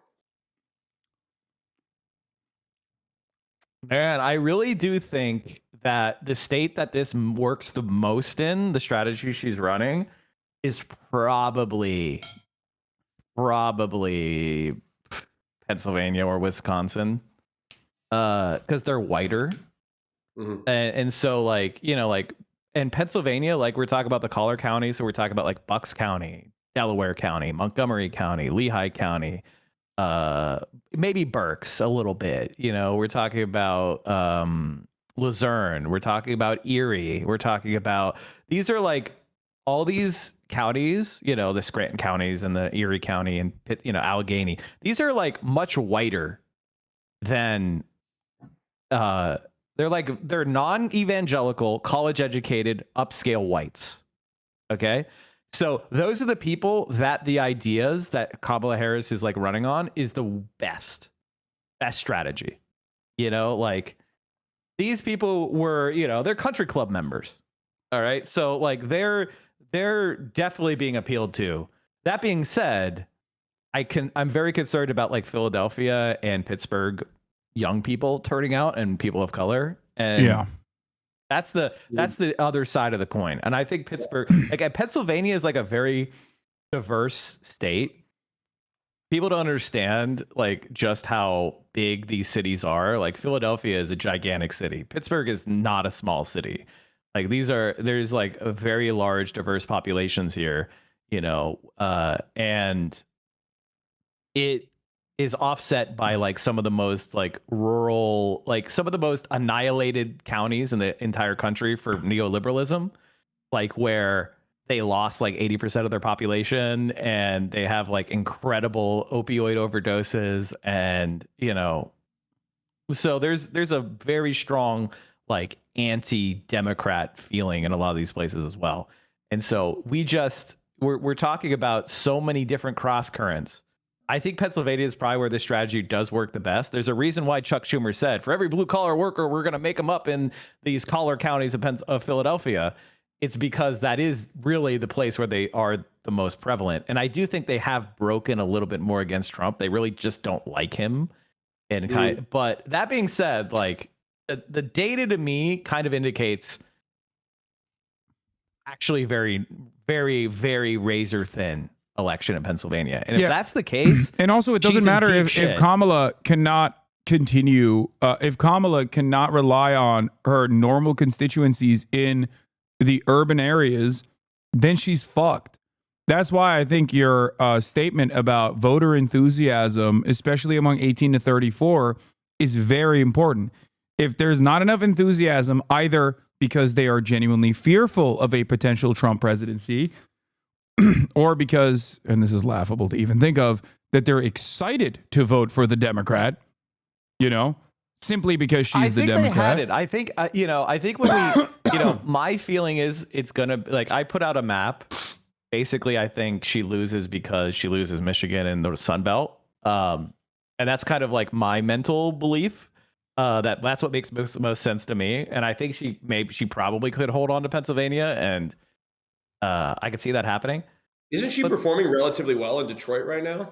Man, I really do think that the state that this works the most in, the strategy she's running, is probably Pennsylvania or Wisconsin, because they're whiter. And so like, you know, like in Pennsylvania, like we're talking about the collar counties, so we're talking about like Bucks County, Delaware County, Montgomery County, Lehigh County, maybe Berks a little bit. You know, we're talking about Luzerne, we're talking about Erie, we're talking about, these are like all these counties, you know, the Scranton counties and the Erie County and you know, Allegheny. These are like much whiter than they're non-evangelical, college educated, upscale whites. Okay. So those are the people that the ideas that Kamala Harris is like running on is the best strategy. You know, like these people were, you know, they're country club members. All right. So like they're definitely being appealed to. That being said, I'm very concerned about like Philadelphia and Pittsburgh young people turning out and people of color. And that's the other side of the coin. And I think Pittsburgh, like Pennsylvania is like a very diverse state. People don't understand like just how big these cities are. Like Philadelphia is a gigantic city. Pittsburgh is not a small city. Like there's like a very large diverse populations here, you know, and it is offset by like some of the most like rural, like some of the most annihilated counties in the entire country for neoliberalism, like where they lost like 80% of their population and they have like incredible opioid overdoses. And, you know, so there's a very strong like anti-democrat feeling in a lot of these places as well. And so we're talking about so many different cross currents. I think Pennsylvania is probably where this strategy does work the best. There's a reason why Chuck Schumer said, for every blue collar worker, we're going to make them up in these collar counties of Philadelphia. It's because that is really the place where they are the most prevalent. And I do think they have broken a little bit more against Trump. They really just don't like him. And but that being said, like the data to me kind of indicates actually very, very, very razor thin election in Pennsylvania. And if that's the case, and also it doesn't she's in matter deep if shit. Kamala cannot continue, if Kamala cannot rely on her normal constituencies in the urban areas, then she's fucked. That's why I think your statement about voter enthusiasm, especially among 18 to 34, is very important. If there's not enough enthusiasm, either because they are genuinely fearful of a potential Trump presidency, or because, and this is laughable to even think of, that they're excited to vote for the Democrat, simply because she's the Democrat. They had it. I think, I think when we, my feeling is it's going to, like, I put out a map. Basically, I think she loses because she loses Michigan and the Sun Belt. And that's kind of like my mental belief. That's what makes the most sense to me. And I think she probably could hold on to Pennsylvania, and I could see that happening. Isn't she performing relatively well in Detroit right now?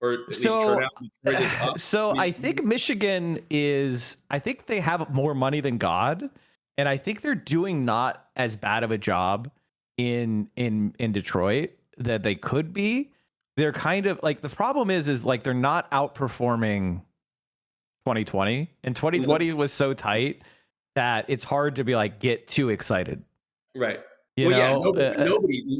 Or at least turnout in Detroit is up? So I think Michigan is, I think they have more money than God. And I think they're doing not as bad of a job in Detroit that they could be. They're kind of like, the problem is like they're not outperforming 2020, and 2020 was so tight that it's hard to be like get too excited. Right. You know,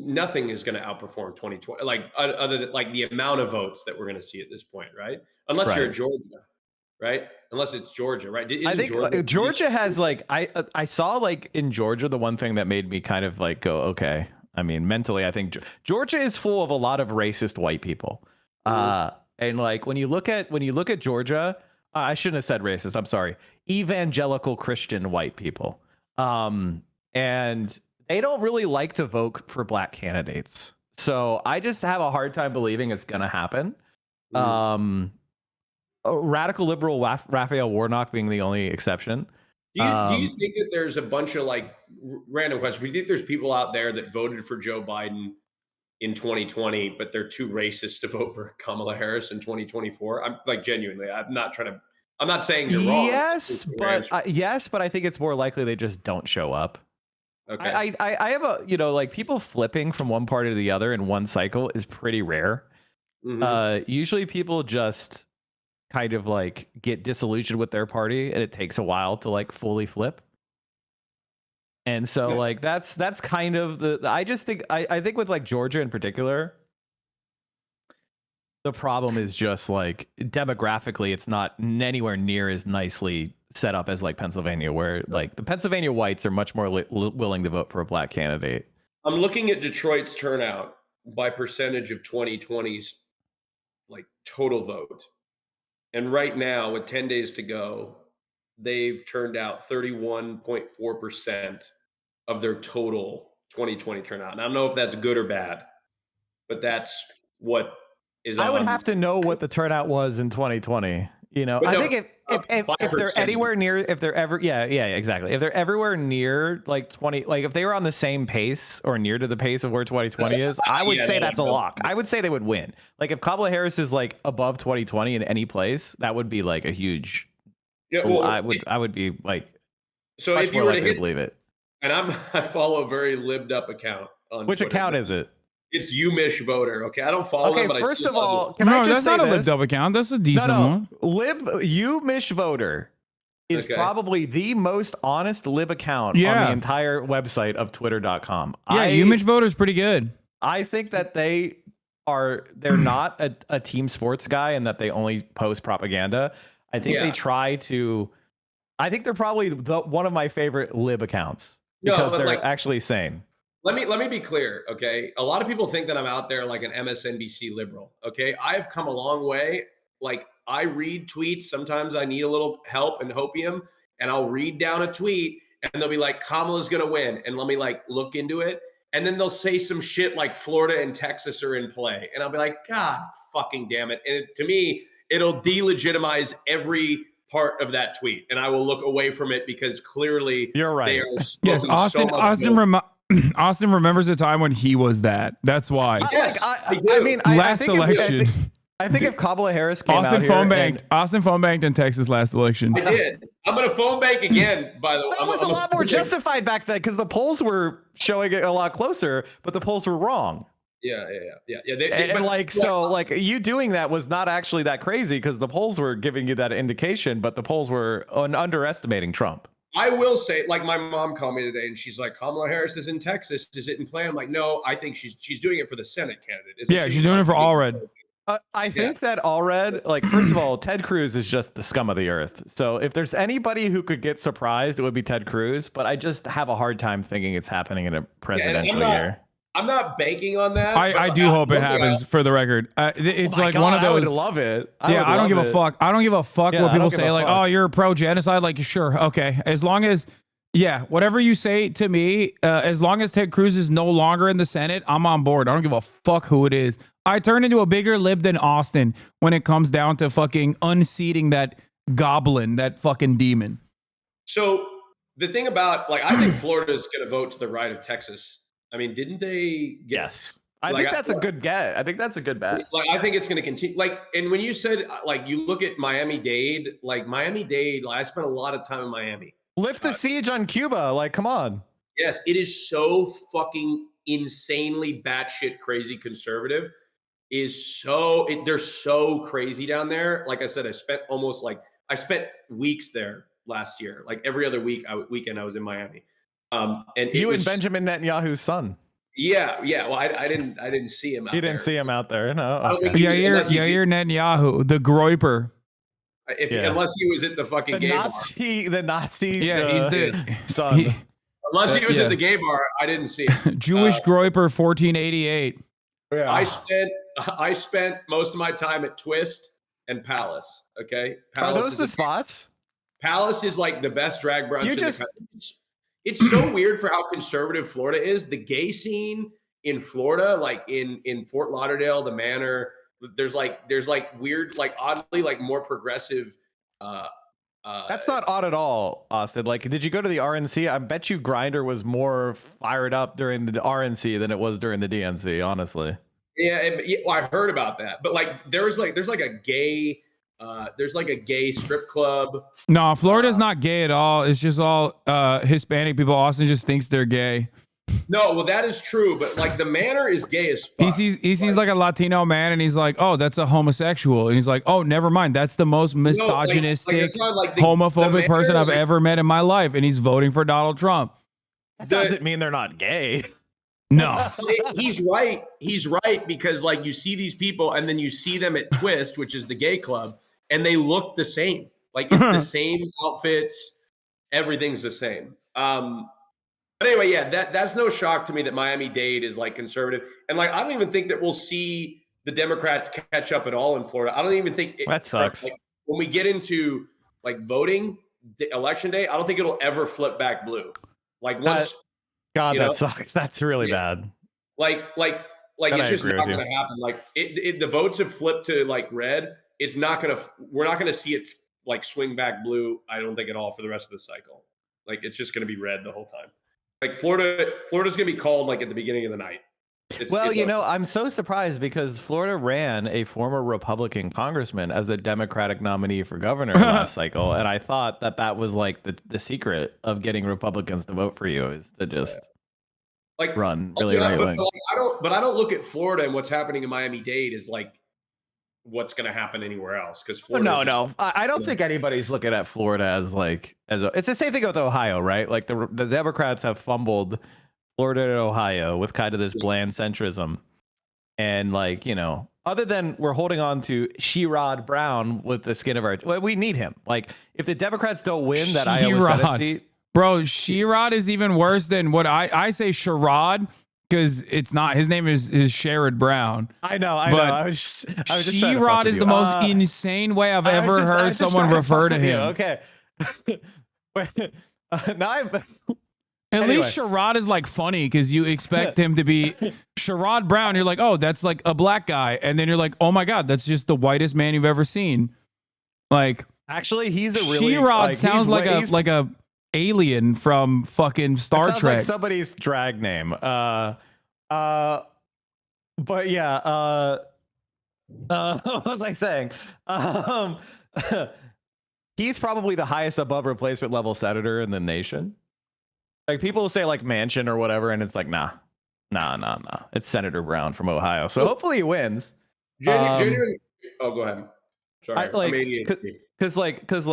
nothing is going to outperform 2020, like other than like the amount of votes that we're going to see at this point, right? Unless you're Georgia, right? Unless it's Georgia, right? I think Georgia has like, I saw like in Georgia, the one thing that made me kind of like go, okay. I mean, mentally, I think Georgia is full of a lot of racist white people. And like when you look at Georgia, I shouldn't have said racist. I'm sorry. Evangelical Christian white people. And they don't really like to vote for black candidates. So I just have a hard time believing it's going to happen. Radical liberal Raphael Warnock being the only exception. Do you think that there's a bunch of like random questions? Do you think there's people out there that voted for Joe Biden in 2020, but they're too racist to vote for Kamala Harris in 2024? I'm like, genuinely, I'm not saying you're wrong. Yes, but I think it's more likely they just don't show up. Okay. I have a, like people flipping from one party to the other in one cycle is pretty rare. Usually people just kind of like get disillusioned with their party, and it takes a while to like fully flip. And so like that's kind of I think with like Georgia in particular, the problem is just like demographically, it's not anywhere near as nicely set up as like Pennsylvania, where like the Pennsylvania whites are much more willing to vote for a black candidate. I'm looking at Detroit's turnout by percentage of 2020's like total vote. And right now, with 10 days to go, they've turned out 31.4% of their total 2020 turnout. And I don't know if that's good or bad, but that's what is on. I would have to know what the turnout was in 2020. I think if they're anywhere near, if they're ever, exactly. If they're everywhere near like 20, like if they were on the same pace or near to the pace of where 2020 is, I would say that's a lock. I would say they would win. Like if Kamala Harris is like above 2020 in any place, that would be like a huge. Yeah, well, I would be like. So if you were to believe it, and I follow a very libbed up account on which Twitter. Account is it? It's Umish Voter. Okay, I don't follow them, but first I see of all, that's not a libbed up account. That's a decent one. Umish Voter is probably the most honest lib account on the entire website of twitter.com. Yeah, Umish Voter is pretty good. I think that they're not a team sports guy and that they only post propaganda. I think they try to. I think they're probably one of my favorite lib accounts because they're actually sane. Let me be clear, okay? A lot of people think that I'm out there like an MSNBC liberal, okay? I've come a long way. Like I read tweets. Sometimes I need a little help and hopium, and I'll read down a tweet and they'll be like, Kamala's going to win. And let me like look into it. And then they'll say some shit like Florida and Texas are in play. And I'll be like, God fucking damn it. And to me, it'll delegitimize every part of that tweet. And I will look away from it because clearly you're right. They are yes, Austin remembers a time when he was that. That's why. Yes, I mean, last election. I think if Kamala Harris came Austin out phone here banked. Austin phone banked in Texas last election. I did. I'm going to phone bank again, by the way. That was a lot more justified back then because the polls were showing it a lot closer, but the polls were wrong. Yeah. And like, so like you doing that was not actually that crazy because the polls were giving you that indication, but the polls were underestimating Trump. I will say, like, my mom called me today and she's like, Kamala Harris is in Texas. Is it in play? I'm like, no, I think she's doing it for the Senate candidate. Yeah, she's doing it for Allred. I think that Allred, like, first of all, Ted Cruz is just the scum of the earth. So if there's anybody who could get surprised, it would be Ted Cruz. But I just have a hard time thinking it's happening in a presidential year. I'm not banking on that. I do hope it happens. For the record, it's like one of those. I would love it. I don't give a fuck. I don't give a fuck what people say. Like, oh, you're pro genocide. Like, sure, okay, as long as, whatever you say to me, as long as Ted Cruz is no longer in the Senate, I'm on board. I don't give a fuck who it is. I turn into a bigger lib than Austin when it comes down to fucking unseating that goblin, that fucking demon. So the thing about, like, I think Florida is going to vote to the right of Texas. I mean, didn't they? Yes. I think that's a good get. I think that's a good bet. Like, I think it's going to continue. Like, and when you said, like, you look at Miami-Dade, like, I spent a lot of time in Miami. Lift the siege on Cuba. Like, come on. Yes, it is so fucking insanely batshit crazy conservative. They're so crazy down there. Like I said, I spent weeks there last year. Like every other weekend I was in Miami. And Benjamin Netanyahu's son. Yeah. Well, I didn't see him out there. You didn't see him out there, no. Okay. Yair Netanyahu, the Groiper. Unless he was at the fucking gay bar. The Nazi. Yeah, he's the son. Unless he was at the gay bar, I didn't see him. Jewish Groiper, 1488. Yeah. I spent most of my time at Twist and Palace. Okay, Palace. Are those the spots? Palace is like the best drag brunch in the country. It's so weird for how conservative Florida is. The gay scene in Florida, like in Fort Lauderdale, the Manor, there's weird, like oddly, like more progressive. That's not odd at all, Austin. Like, did you go to the RNC? I bet you Grindr was more fired up during the RNC than it was during the DNC. Honestly. Yeah, I heard about that, but like there's like a gay strip club. No, Florida's not gay at all. It's just all Hispanic people. Austin just thinks they're gay. No, well, that is true, but like the Manor is gay as fuck. He sees like a Latino man and he's like, oh, that's a homosexual. And he's like, oh, never mind. That's the most misogynistic, homophobic person I've ever met in my life. And he's voting for Donald Trump. That doesn't mean they're not gay. No. He's right. He's right, because like you see these people and then you see them at Twist, which is the gay club, and they look the same. Like it's the same outfits. Everything's the same. But anyway, yeah, that's no shock to me that Miami-Dade is like conservative. And like, I don't even think that we'll see the Democrats catch up at all in Florida. I don't even think that sucks. Like, when we get into like voting, election day, I don't think it'll ever flip back blue. Like once, that sucks. That's really bad. Like it's just not going to happen. Like the votes have flipped to like red. It's not going to, we're not going to see it like swing back blue. I don't think at all for the rest of the cycle. Like it's just going to be red the whole time. Like Florida's going to be called like at the beginning of the night. I'm so surprised because Florida ran a former Republican congressman as the Democratic nominee for governor last cycle. And I thought that was like the secret of getting Republicans to vote for you is to just like run really right wing. But I don't look at Florida and what's happening in Miami-Dade is like what's going to happen anywhere else. Because I don't think anybody's looking at Florida as it's the same thing with Ohio, right? Like the Democrats have fumbled Florida and Ohio with kind of this bland centrism. And like, other than we're holding on to Sherrod Brown with the skin of our we need him. Like if the Democrats don't win that Iowa Senate seat. Bro, Sherrod is even worse than what I say Sherrod, because it's not, his name is Sherrod Brown. I know. I was just Sherrod is the most insane way I've ever heard someone refer to him. Okay. Now At least Sherrod is like funny because you expect him to be Sherrod Brown. You're like, oh, that's like a black guy. And then you're like, oh my God, that's just the whitest man you've ever seen. Like, actually, he's a really Sherrod sounds like a alien from fucking Star Trek. Like somebody's drag name. But yeah, what was I saying? He's probably the highest above replacement level senator in the nation. Like people say like Manchin or whatever, and it's like, nah. No. It's Senator Brown from Ohio. So hopefully he wins. Genuine. Oh, go ahead. Sorry, I'm ADHD. Because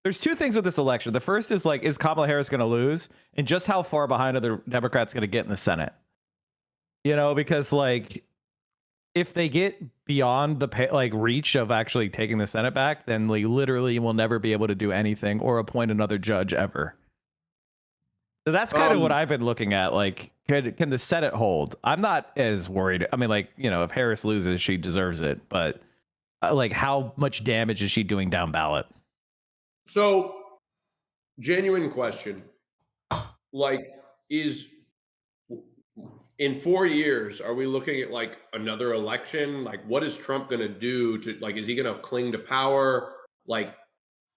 there's two things with this election. The first is is Kamala Harris going to lose, and just how far behind are the Democrats going to get in the Senate? Because if they get beyond the reach of actually taking the Senate back, then literally will never be able to do anything or appoint another judge ever. So that's kind of what I've been looking at. Can the Senate hold? I'm not as worried. I mean, if Harris loses, she deserves it. But how much damage is she doing down ballot? So, genuine question. Is in 4 years, are we looking at another election? What is Trump going to do to is he going to cling to power?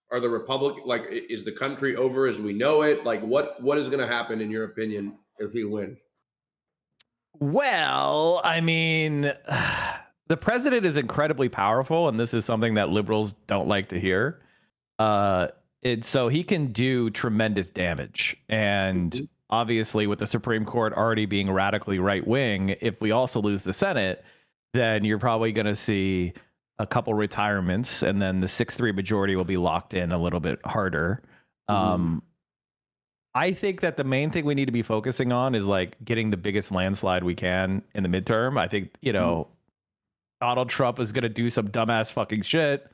Are the is the country over as we know it? What is going to happen in your opinion if he wins? Well, I mean, the president is incredibly powerful, and this is something that liberals don't like to hear. So he can do tremendous damage. And obviously, with the Supreme Court already being radically right wing, if we also lose the Senate, then you're probably going to see a couple retirements, and then the 6-3 majority will be locked in a little bit harder. I think that the main thing we need to be focusing on is getting the biggest landslide we can in the midterm. I think, Donald Trump is going to do some dumbass fucking shit.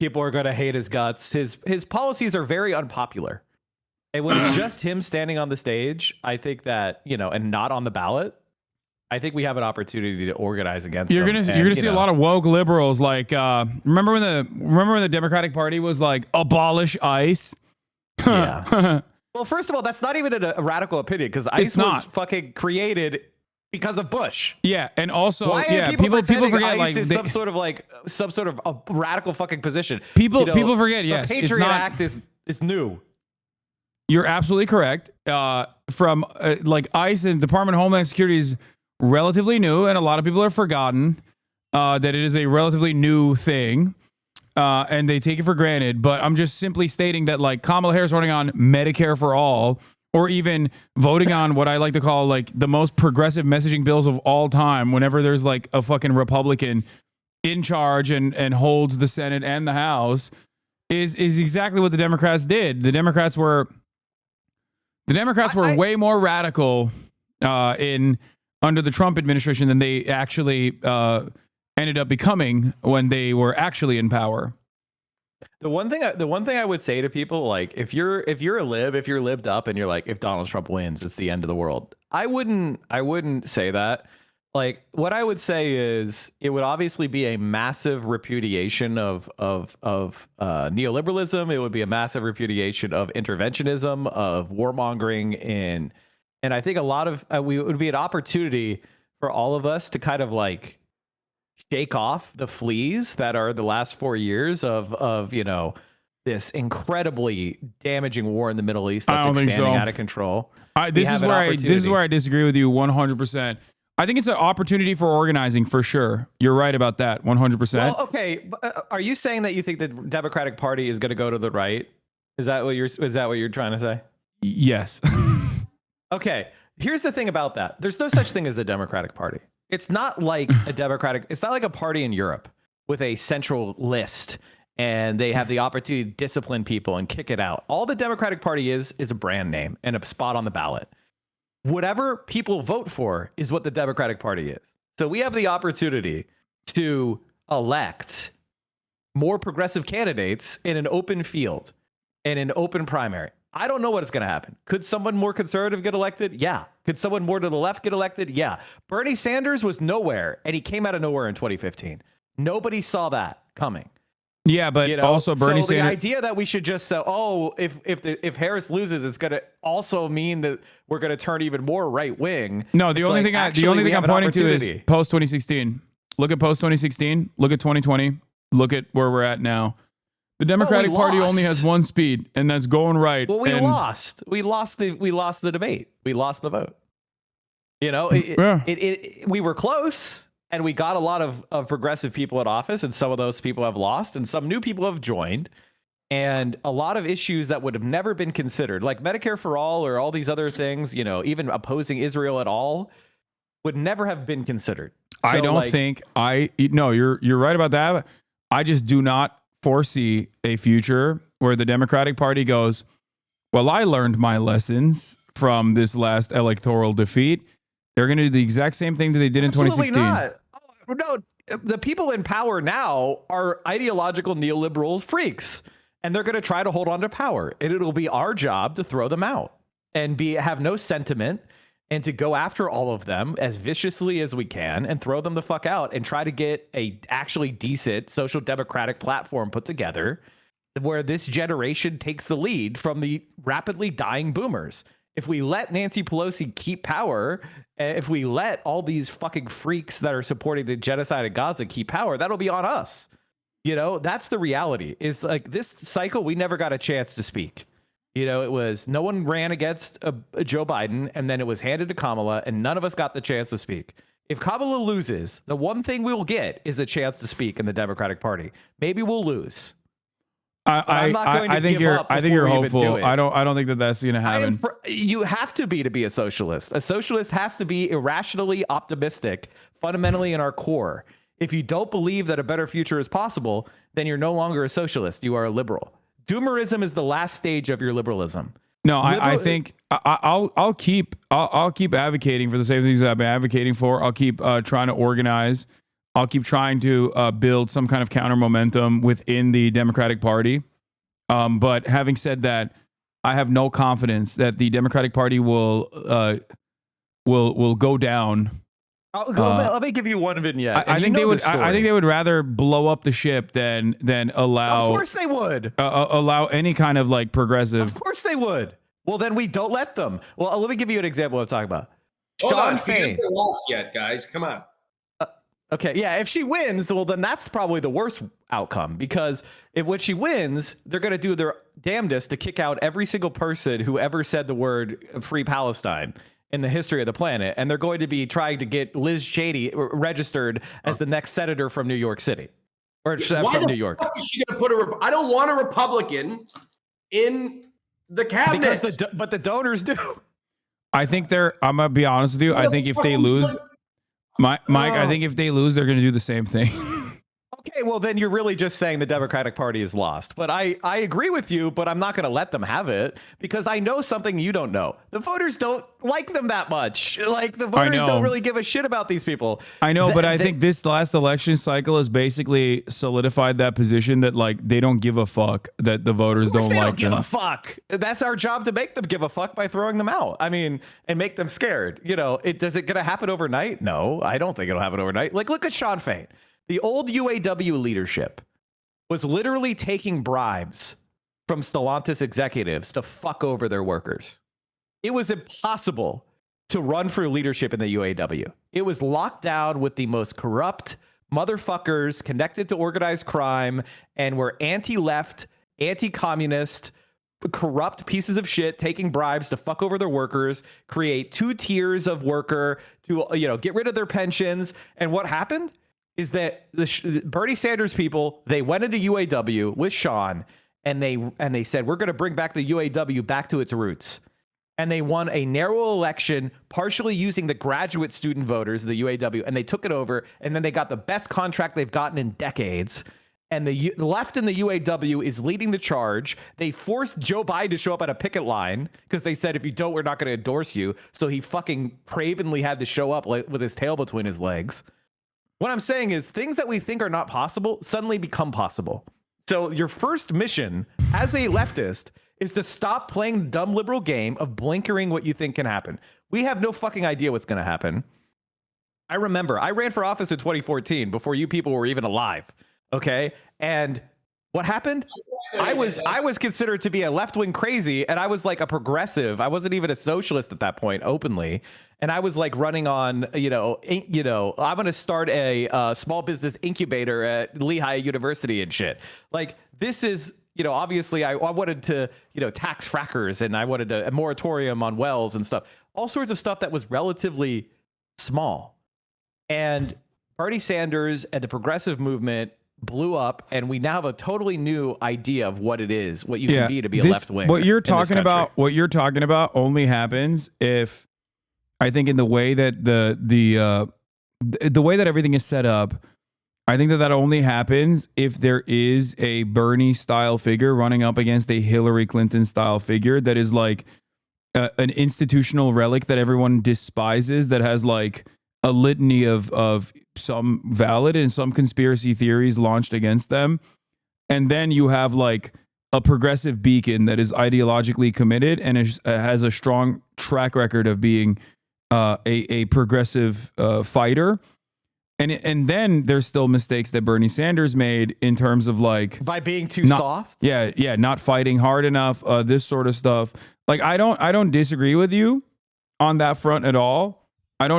People are going to hate his guts. His policies are very unpopular. And when it's just him standing on the stage, I think that, and not on the ballot, I think we have an opportunity to organize against him. You're gonna see a lot of woke liberals remember when the Democratic Party was abolish ICE? Yeah. Well, first of all, that's not even a radical opinion because ICE was fucking created because of Bush. Yeah, and also people forget ICE is some sort of a radical fucking position. People forget. Yes, the Patriot Act is new. You're absolutely correct. From ICE and Department of Homeland Security is relatively new, and a lot of people have forgotten that it is a relatively new thing, and they take it for granted. But I'm just simply stating that Kamala Harris running on Medicare for all, or even voting on what I like to call the most progressive messaging bills of all time, whenever there's a fucking Republican in charge and holds the Senate and the House, is exactly what the Democrats did. The Democrats were way more radical under the Trump administration than they actually ended up becoming when they were actually in power. The one thing I would say to people, if you're lived up and you're if Donald Trump wins, it's the end of the world. I wouldn't say that. What I would say is it would obviously be a massive repudiation of neoliberalism. It would be a massive repudiation of interventionism, of warmongering, and I think a lot of it would be an opportunity for all of us to kind of shake off the fleas that are the last 4 years of this incredibly damaging war in the Middle East that's expanding out of control. This is where I disagree with you 100%. I think it's an opportunity for organizing for sure. You're right about that 100%. Well, okay, are you saying that you think the Democratic Party is going to go to the right? Is that what you're trying to say? Yes. Okay, here's the thing about that. There's no such thing as a Democratic Party. It's not like it's not like a party in Europe with a central list and they have the opportunity to discipline people and kick it out. All the Democratic Party is a brand name and a spot on the ballot. Whatever people vote for is what the Democratic Party is. So we have the opportunity to elect more progressive candidates in an open field, in an open primary. I don't know what is going to happen. Could someone more conservative get elected? Yeah. Could someone more to the left get elected? Yeah. Bernie Sanders was nowhere, and he came out of nowhere in 2015. Nobody saw that coming. Yeah, but also Bernie Sanders. The idea that we should just say, if Harris loses, it's going to also mean that we're going to turn even more right wing. No, the only thing I'm pointing to is post 2016. Look at post 2016. Look at 2020. Look at where we're at now. The Democratic Party only has one speed, and that's going right. Well, we lost. We lost the debate. We lost the vote. We were close, and we got a lot of progressive people in office, and some of those people have lost, and some new people have joined. And a lot of issues that would have never been considered, like Medicare for all or all these other things, you know, even opposing Israel at all, would never have been considered. I don't think no, you're right about that. I just do not foresee a future where the Democratic Party goes, well, I learned my lessons from this last electoral defeat. They're going to do the exact same thing that they did in 2016. Not. Oh, no, the people in power now are ideological neoliberals freaks, and they're going to try to hold on to power. And it'll be our job to throw them out and have no sentiment and to go after all of them as viciously as we can and throw them the fuck out and try to get a actually decent social democratic platform put together where this generation takes the lead from the rapidly dying boomers. If we let Nancy Pelosi keep power, if we let all these fucking freaks that are supporting the genocide of Gaza keep power, that'll be on us. You know, that's the reality. Is like this cycle, we never got a chance to speak. You know, it was no one ran against Joe Biden, and then it was handed to Kamala, and none of us got the chance to speak. If Kamala loses, the one thing we will get is a chance to speak in the Democratic Party. Maybe we'll lose. I'm not going to give up. I think you're hopeful. I don't think that that's going to happen. You have to be a socialist. A socialist has to be irrationally optimistic, fundamentally in our core. If you don't believe that a better future is possible, then you're no longer a socialist. You are a liberal. Doomerism is the last stage of your liberalism. No, I think I'll keep advocating for the same things that I've been advocating for. I'll keep trying to organize. I'll keep trying to build some kind of counter momentum within the Democratic Party. But having said that, I have no confidence that the Democratic Party will go down. Let me give you one vignette. I think they would. I think they would rather blow up the ship than allow. Of course they would. Allow any kind of like progressive. Of course they would. Well, then we don't let them. Well, let me give you an example of what I'm talking about. Hold on, she hasn't lost yet, guys. Come on. Okay, yeah, if she wins, well, then that's probably the worst outcome, because when she wins, they're going to do their damnedest to kick out every single person who ever said the word Free Palestine in the history of the planet, and they're going to be trying to get Liz Cheney registered as the next senator from New York City, or from New York. Why is she going to put I don't want a Republican in the cabinet. But the donors do. I think I'm going to be honest with you. I think if they lose... Mike, I think if they lose, they're going to do the same thing. Okay, well, then you're really just saying the Democratic Party is lost. But I agree with you, but I'm not going to let them have it because I know something you don't know. The voters don't like them that much. Like, the voters don't really give a shit about these people. I know, but I think this last election cycle has basically solidified that position that, like, they don't give a fuck that the voters don't like them. They don't give a fuck. That's our job, to make them give a fuck by throwing them out. I mean, and make them scared. You know, is it going to happen overnight? No, I don't think it'll happen overnight. Like, look at Sean Fain. The old UAW leadership was literally taking bribes from Stellantis executives to fuck over their workers. It was impossible to run for leadership in the UAW. It was locked down with the most corrupt motherfuckers connected to organized crime and were anti-left, anti-communist, corrupt pieces of shit taking bribes to fuck over their workers, create two tiers of worker to, get rid of their pensions. And what happened is that the Bernie Sanders people, they went into UAW with Sean, and they said, we're going to bring back the UAW back to its roots. And they won a narrow election, partially using the graduate student voters of the UAW, and they took it over, and then they got the best contract they've gotten in decades. And the left in the UAW is leading the charge. They forced Joe Biden to show up at a picket line because they said, if you don't, we're not going to endorse you. So he fucking cravenly had to show up with his tail between his legs. What I'm saying is things that we think are not possible suddenly become possible. So your first mission as a leftist is to stop playing the dumb liberal game of blinkering what you think can happen. We have no fucking idea what's going to happen. I remember I ran for office in 2014 before you people were even alive. Okay. And what happened? I was considered to be a left-wing crazy, and I was like a progressive. I wasn't even a socialist at that point openly. And I was like running on, I'm going to start a small business incubator at Lehigh University and shit. Like, this is, obviously I wanted to, tax frackers, and I wanted a moratorium on wells and stuff, all sorts of stuff that was relatively small. And Bernie Sanders and the progressive movement blew up, and we now have a totally new idea of what it is, what you can be to be a left wing. What you're talking about only happens if, I think, in the way that the way that everything is set up, I think that only happens if there is a Bernie style figure running up against a Hillary Clinton style figure that is like an institutional relic that everyone despises, that has like a litany of some valid and some conspiracy theories launched against them. And then you have like a progressive beacon that is ideologically committed and has a strong track record of being a progressive fighter. And then there's still mistakes that Bernie Sanders made in terms of like by being too soft. Yeah, not fighting hard enough. This sort of stuff. Like I don't disagree with you on that front at all. I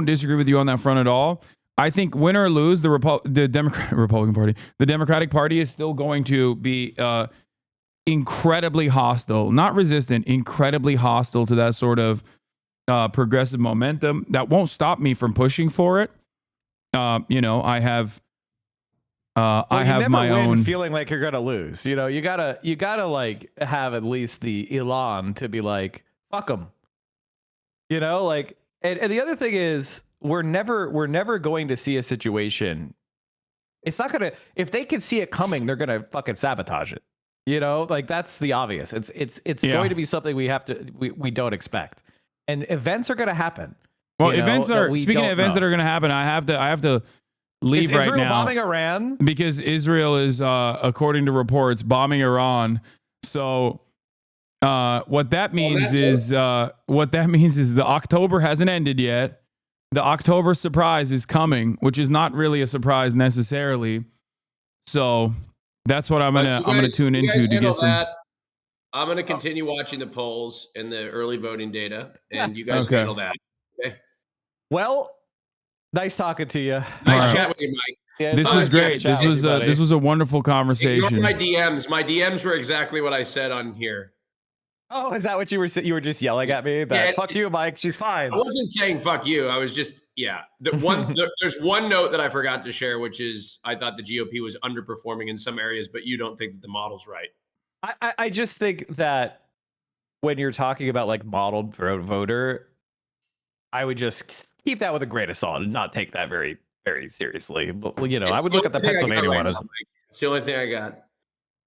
think win or lose, the Democratic Party is still going to be incredibly hostile, not resistant, incredibly hostile to that sort of progressive momentum. That won't stop me from pushing for it. I have my own feeling like you're gonna lose. You gotta like have at least the elan to be like, fuck them. And the other thing is, we're never going to see a situation. It's not gonna, if they can see it coming, they're gonna fucking sabotage it. That's the obvious. It's going to be something we don't expect, and events are gonna happen. Well, speaking of events that are going to happen, I have to leave right now. Is Israel bombing Iran? Because Israel is, according to reports, bombing Iran. So what that means is the October hasn't ended yet. The October surprise is coming, which is not really a surprise necessarily. So that's what I'm gonna tune into to get some. I'm gonna continue watching the polls and the early voting data, and you guys handle that. Okay. Well, nice talking to you. Nice chat with you, Mike. Yeah, this was great. This was a wonderful conversation. Ignore my DMs. My DMs were exactly what I said on here. Oh, is that what you were saying? You were just yelling at me? Fuck you, Mike. She's fine. I wasn't saying fuck you. I was just, there's one note that I forgot to share, which is I thought the GOP was underperforming in some areas, but you don't think that the model's right. I just think that when you're talking about like modeled voter, I would just keep that with a grain of salt and not take that very, very seriously. But, I would look at the Pennsylvania one as it's the only thing I got.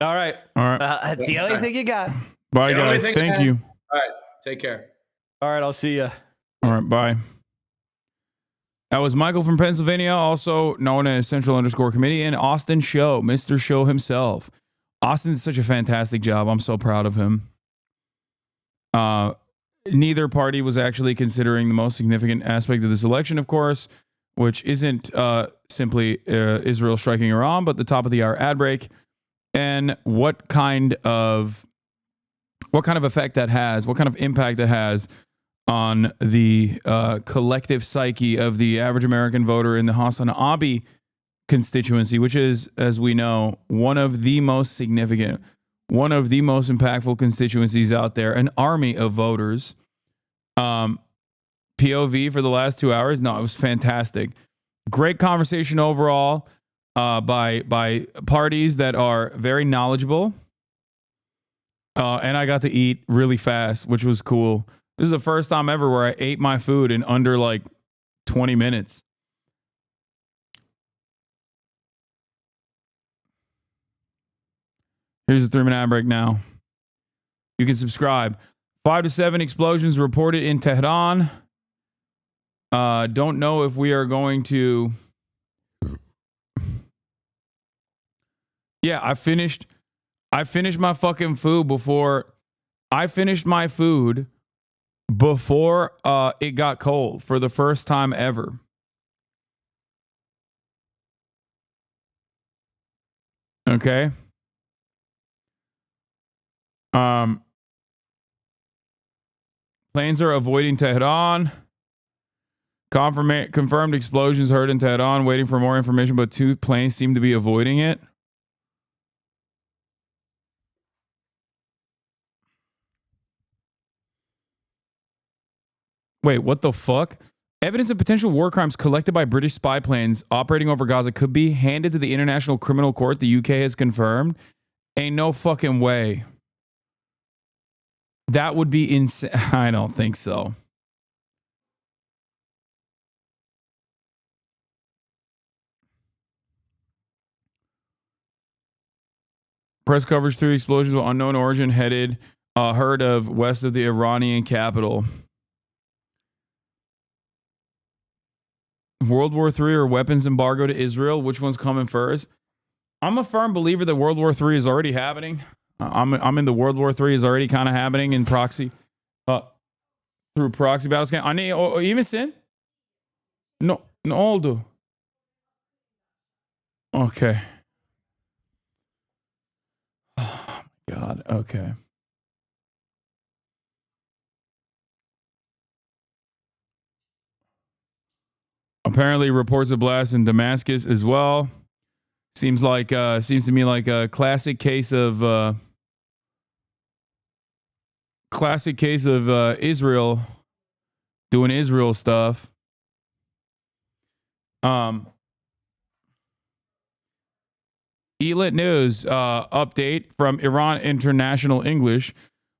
All right. That's the only thing you got. Bye, guys. Thank you. All right. Take care. All right. I'll see you. All right. Bye. That was Michael from Pennsylvania, also known as Central_Committee, and Austin Show, Mr. Show himself. Austin did such a fantastic job. I'm so proud of him. Neither party was actually considering the most significant aspect of this election, of course, which isn't simply Israel striking Iran, but the top of the hour ad break, and what kind of effect that has, what kind of impact that has on the collective psyche of the average American voter in the Hasan Abi constituency, which is, as we know, one of the most significant, one of the most impactful constituencies out there, an army of voters. POV for the last 2 hours. No, it was fantastic. Great conversation overall by parties that are very knowledgeable. And I got to eat really fast, which was cool. This is the first time ever where I ate my food in under like 20 minutes. Here's a 3-minute ad break now. You can subscribe. 5 to 7 explosions reported in Tehran. Don't know if we are going to... Yeah, I finished my fucking food before... I finished my food before it got cold for the first time ever. Okay. Planes are avoiding Tehran. Confirmed explosions heard in Tehran. Waiting for more information, but 2 planes seem to be avoiding it. Wait, what the fuck? Evidence of potential war crimes collected by British spy planes operating over Gaza could be handed to the International Criminal Court, the UK has confirmed. Ain't no fucking way. That would be insane. I don't think so. Press coverage 3 explosions of unknown origin heard of west of the Iranian capital. World War III or weapons embargo to Israel? Which one's coming first? I'm a firm believer that World War III is already happening. I'm in the World War III is already kind of happening in proxy, through proxy battles. Even sin? No, do. Okay. Oh my God. Okay. Apparently, reports of blasts in Damascus as well. Seems to me like a classic case of Israel doing Israel stuff. Elite News update from Iran International English.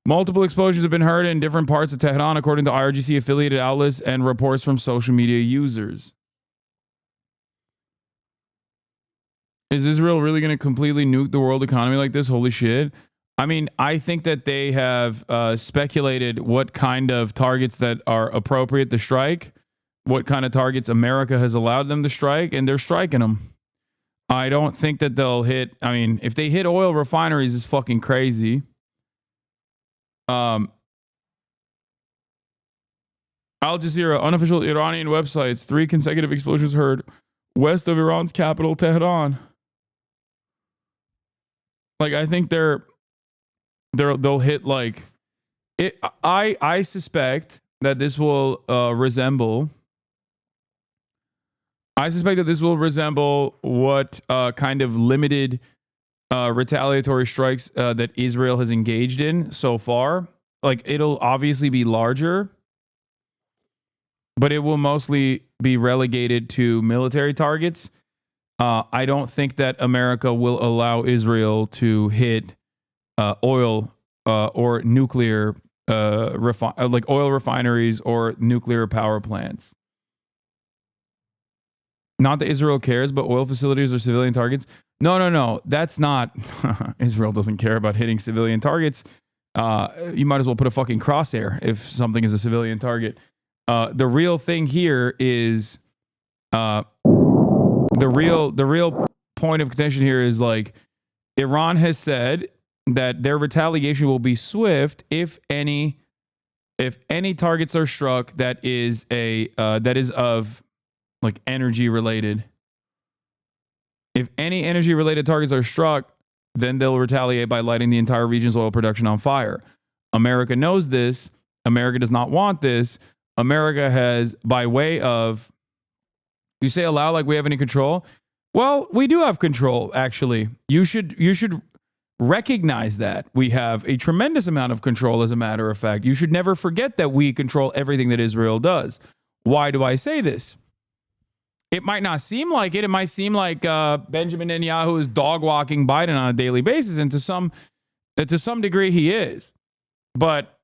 Multiple explosions have been heard in different parts of Tehran, according to IRGC affiliated outlets and reports from social media users. Is Israel really going to completely nuke the world economy like this? Holy shit. I mean, I think that they have speculated what kind of targets that are appropriate to strike, what kind of targets America has allowed them to strike, and they're striking them. I don't think that they'll hit. I mean, if they hit oil refineries, it's fucking crazy. Al Jazeera, unofficial Iranian websites, 3 consecutive explosions heard west of Iran's capital, Tehran. Like, I think they'll hit like it. I suspect that this will resemble. I suspect that this will resemble what kind of limited retaliatory strikes that Israel has engaged in so far. Like, it'll obviously be larger, but it will mostly be relegated to military targets. I don't think that America will allow Israel to hit oil or nuclear, like oil refineries or nuclear power plants. Not that Israel cares, but oil facilities or civilian targets. No. That's not. Israel doesn't care about hitting civilian targets. You might as well put a fucking crosshair if something is a civilian target. The real thing here is the real point of contention here is like Iran has said that their retaliation will be swift if any targets are struck that is of like energy related. If any energy related targets are struck, then they'll retaliate by lighting the entire region's oil production on fire. America knows this. America does not want this. America has, by way of, you say aloud like we have any control. Well, we do have control, actually. You should recognize that we have a tremendous amount of control, as a matter of fact. You should never forget that we control everything that Israel does. Why do I say this? It might not seem like it. It might seem like Benjamin Netanyahu is dog walking Biden on a daily basis, and to some degree he is. But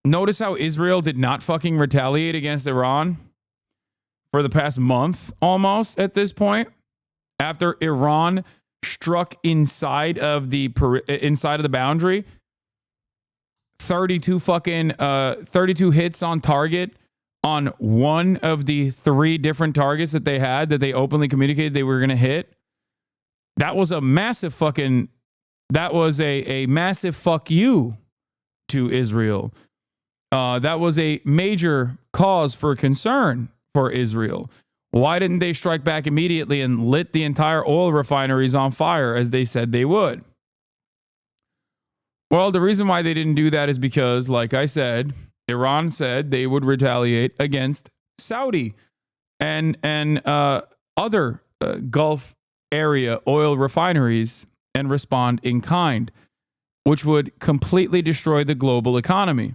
notice how Israel did not fucking retaliate against Iran for the past month, almost at this point, after Iran struck inside of the boundary. 32 hits on target on one of the 3 different targets that they had that they openly communicated they were going to hit. That was a massive fucking, that was a massive fuck you to Israel. That was a major cause for concern for Israel. Why didn't they strike back immediately and lit the entire oil refineries on fire as they said they would? Well, the reason why they didn't do that is because, like I said, Iran said they would retaliate against Saudi and other Gulf area oil refineries and respond in kind, which would completely destroy the global economy.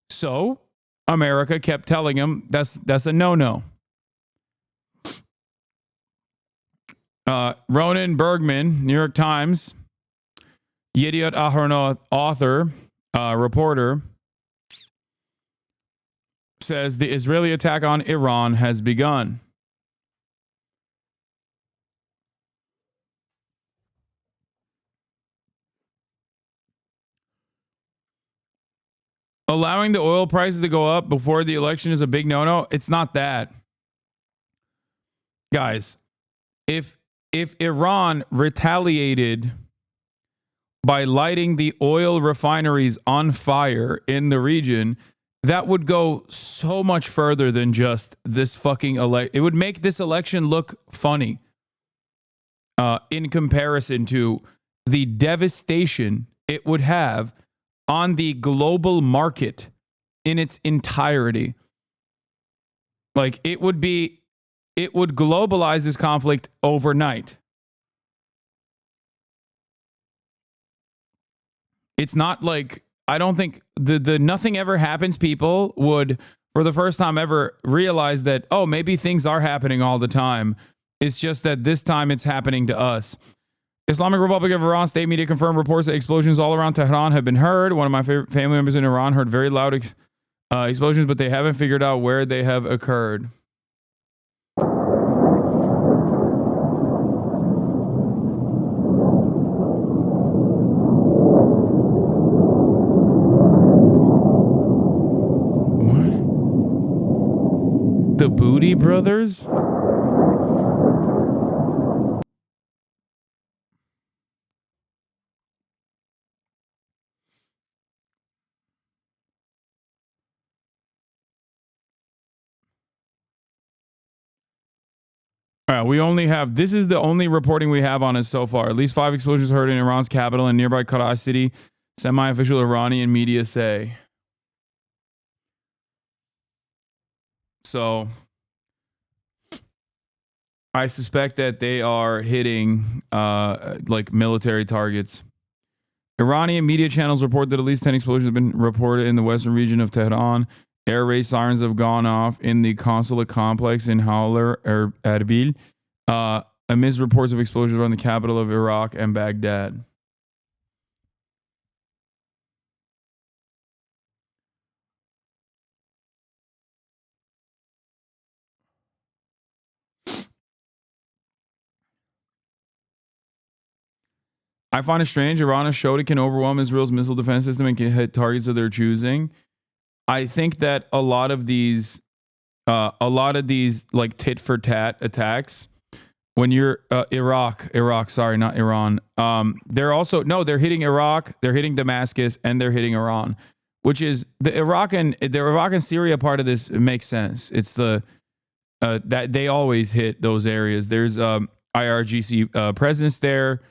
So America kept telling him that's a no-no. Ronan Bergman, New York Times, Yediot Ahronoth author, reporter, says the Israeli attack on Iran has begun. Allowing the oil prices to go up before the election is a big no-no. It's not that. Guys, if Iran retaliated by lighting the oil refineries on fire in the region, that would go so much further than just this fucking it would make this election look funny in comparison to the devastation it would have on the global market in its entirety. Like it would globalize this conflict overnight. It's not like, I don't think the nothing ever happens people would, for the first time ever, realize that, oh, maybe things are happening all the time. It's just that this time it's happening to us. Islamic Republic of Iran state media confirmed reports that explosions all around Tehran have been heard. One of my favorite family members in Iran heard very loud explosions, but they haven't figured out where they have occurred. What? The Booty Brothers? All right, we only have, this is the only reporting we have on it so far. At least 5 explosions heard in Iran's capital and nearby Karachi city, semi-official Iranian media say. So, I suspect that they are hitting like military targets. Iranian media channels report that at least 10 explosions have been reported in the western region of Tehran. Air raid sirens have gone off in the consulate complex in Hawler, Erbil, amidst reports of explosions around the capital of Iraq and Baghdad. I find it strange. Iran has showed it can overwhelm Israel's missile defense system and can hit targets of their choosing. I think that a lot of these like tit for tat attacks, when you're Iraq, sorry, not Iran. They're also, no, they're hitting Iraq, they're hitting Damascus, and they're hitting Iran, which is the Iraq and Syria part of this. It makes sense. It's the that they always hit those areas. There's IRGC presence there.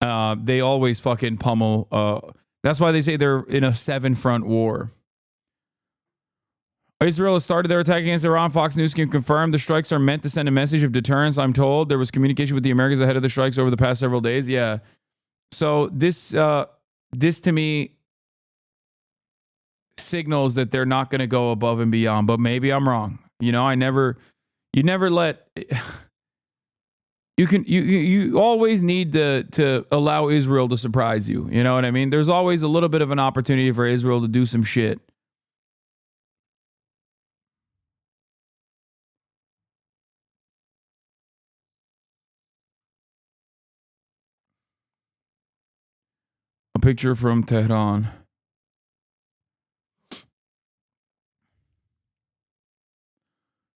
They always fucking pummel. That's why they say they're in a 7-front war. Israel has started their attack against Iran. Fox News can confirm the strikes are meant to send a message of deterrence. I'm told there was communication with the Americans ahead of the strikes over the past several days. Yeah. So this to me signals that they're not going to go above and beyond, but maybe I'm wrong. You know, you never let, you always need to allow Israel to surprise you. You know what I mean? There's always a little bit of an opportunity for Israel to do some shit. A picture from Tehran.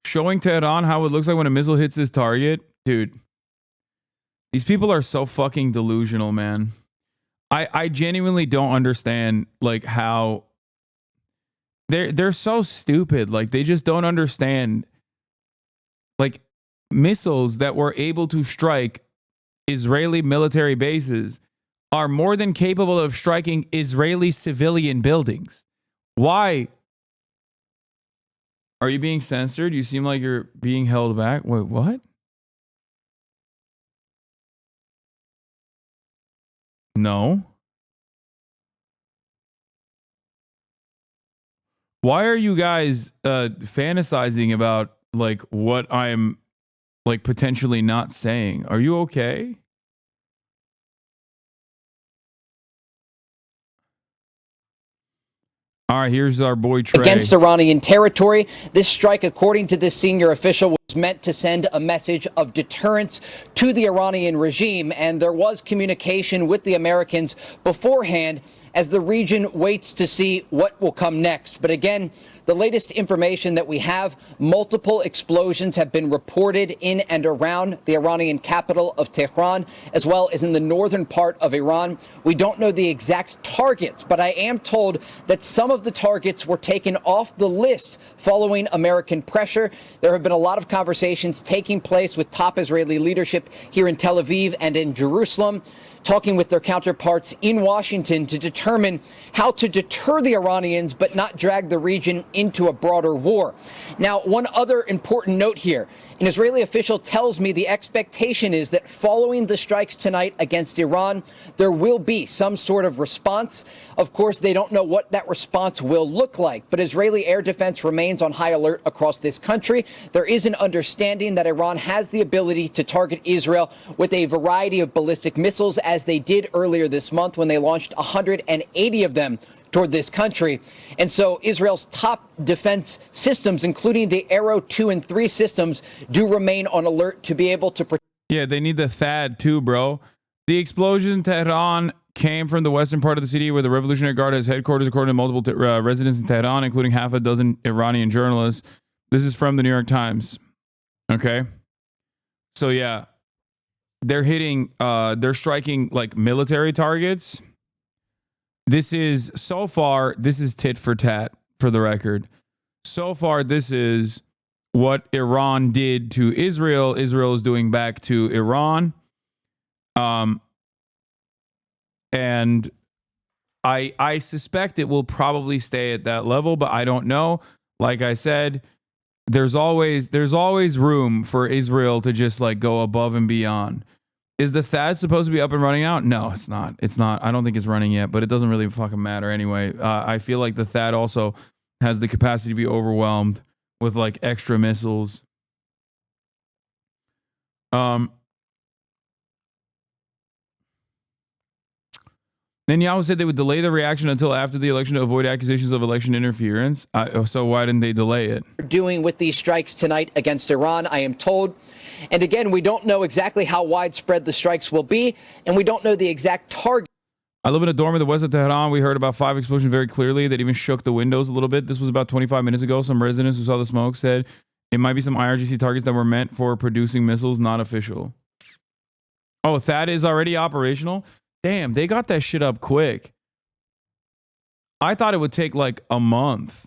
Showing Tehran how it looks like when a missile hits this target. Dude, these people are so fucking delusional, man. I genuinely don't understand like how they're so stupid. Like they just don't understand like missiles that were able to strike Israeli military bases are more than capable of striking Israeli civilian buildings. Why? Are you being censored? You seem like you're being held back. Wait, what? No. Why are you guys fantasizing about like what I'm like potentially not saying? Are you okay? All right, here's our boy Trey. Against Iranian territory. This strike, according to this senior official, was meant to send a message of deterrence to the Iranian regime, and there was communication with the Americans beforehand as the region waits to see what will come next. But again, the latest information that we have, multiple explosions have been reported in and around the Iranian capital of Tehran, as well as in the northern part of Iran. We don't know the exact targets, but I am told that some of the targets were taken off the list following American pressure. There have been a lot of conversations taking place with top Israeli leadership here in Tel Aviv and in Jerusalem, talking with their counterparts in Washington to determine how to deter the Iranians but not drag the region into a broader war. Now, one other important note here. An Israeli official tells me the expectation is that following the strikes tonight against Iran, there will be some sort of response. Of course, they don't know what that response will look like, but Israeli air defense remains on high alert across this country. There is an understanding that Iran has the ability to target Israel with a variety of ballistic missiles, as they did earlier this month when they launched 180 of them toward this country. And so Israel's top defense systems, including the Arrow 2 and 3 systems, do remain on alert to be able to protect. Yeah, they need the THAAD too, bro. The explosion in Tehran came from the western part of the city where the Revolutionary Guard has headquarters, according to multiple residents in Tehran, including half a dozen Iranian journalists. This is from the New York Times. Okay. So yeah, they're striking like military targets. This is tit for tat, for the record. So far, this is what Iran did to Israel. Israel is doing back to Iran. And I suspect it will probably stay at that level, but I don't know. Like I said, there's always room for Israel to just like go above and beyond. Is the THAAD supposed to be up and running now? No, it's not. It's not. I don't think it's running yet, but it doesn't really fucking matter anyway. I feel like the THAAD also has the capacity to be overwhelmed with like extra missiles. Netanyahu said they would delay the reaction until after the election to avoid accusations of election interference. So why didn't they delay it? Doing with these strikes tonight against Iran, I am told. And again, we don't know exactly how widespread the strikes will be, and we don't know the exact target. I live in a dorm in the west of Tehran. We heard about 5 explosions very clearly that even shook the windows a little bit. This was about 25 minutes ago. Some residents who saw the smoke said it might be some IRGC targets that were meant for producing missiles, not official. Oh, THAAD is already operational? Damn, they got that shit up quick. I thought it would take like a month.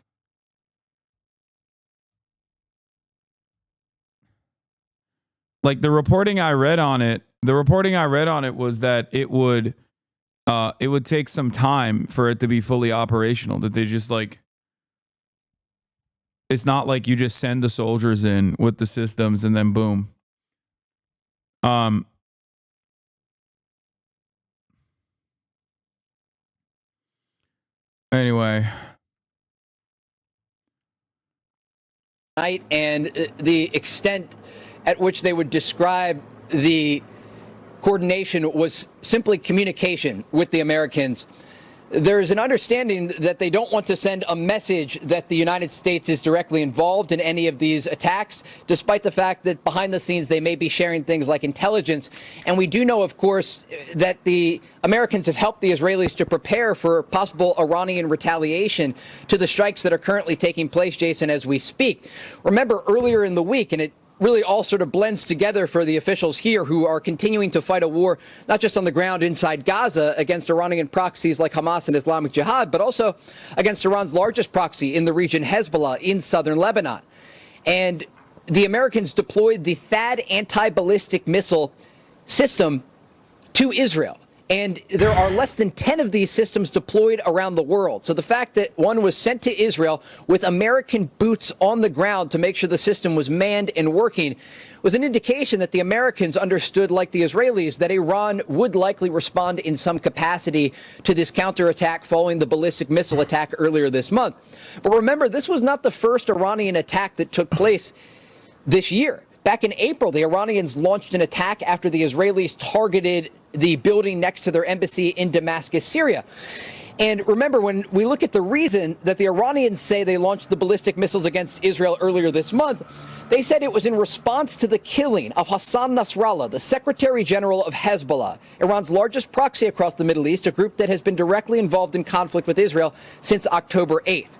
Like the reporting I read on it was that it would take some time for it to be fully operational. That they just like, it's not like you just send the soldiers in with the systems and then boom. Anyway. And the extent at which they would describe the coordination was simply communication with the Americans. There is an understanding that they don't want to send a message that the United States is directly involved in any of these attacks, despite the fact that behind the scenes they may be sharing things like intelligence. And we do know, of course, that the Americans have helped the Israelis to prepare for possible Iranian retaliation to the strikes that are currently taking place, Jason, as we speak. Remember earlier in the week, and it really all sort of blends together for the officials here who are continuing to fight a war, not just on the ground inside Gaza against Iranian proxies like Hamas and Islamic Jihad, but also against Iran's largest proxy in the region, Hezbollah, in southern Lebanon. And the Americans deployed the THAAD anti-ballistic missile system to Israel. And there are less than 10 of these systems deployed around the world. So the fact that one was sent to Israel with American boots on the ground to make sure the system was manned and working was an indication that the Americans understood, like the Israelis, that Iran would likely respond in some capacity to this counterattack following the ballistic missile attack earlier this month. But remember, this was not the first Iranian attack that took place this year. Back in April, the Iranians launched an attack after the Israelis targeted the building next to their embassy in Damascus, Syria. And remember, when we look at the reason that the Iranians say they launched the ballistic missiles against Israel earlier this month, they said it was in response to the killing of Hassan Nasrallah, the Secretary General of Hezbollah, Iran's largest proxy across the Middle East, a group that has been directly involved in conflict with Israel since October 8th.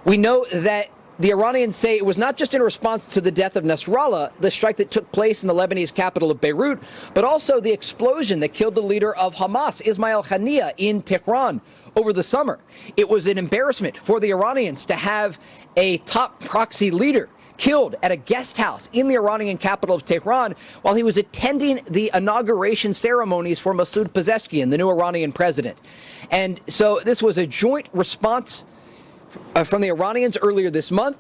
We know that the Iranians say it was not just in response to the death of Nasrallah, the strike that took place in the Lebanese capital of Beirut, but also the explosion that killed the leader of Hamas, Ismail Haniyeh, in Tehran over the summer. It was an embarrassment for the Iranians to have a top proxy leader killed at a guest house in the Iranian capital of Tehran while he was attending the inauguration ceremonies for Masoud Pezeshkian, the new Iranian president. And so this was a joint response from the Iranians earlier this month,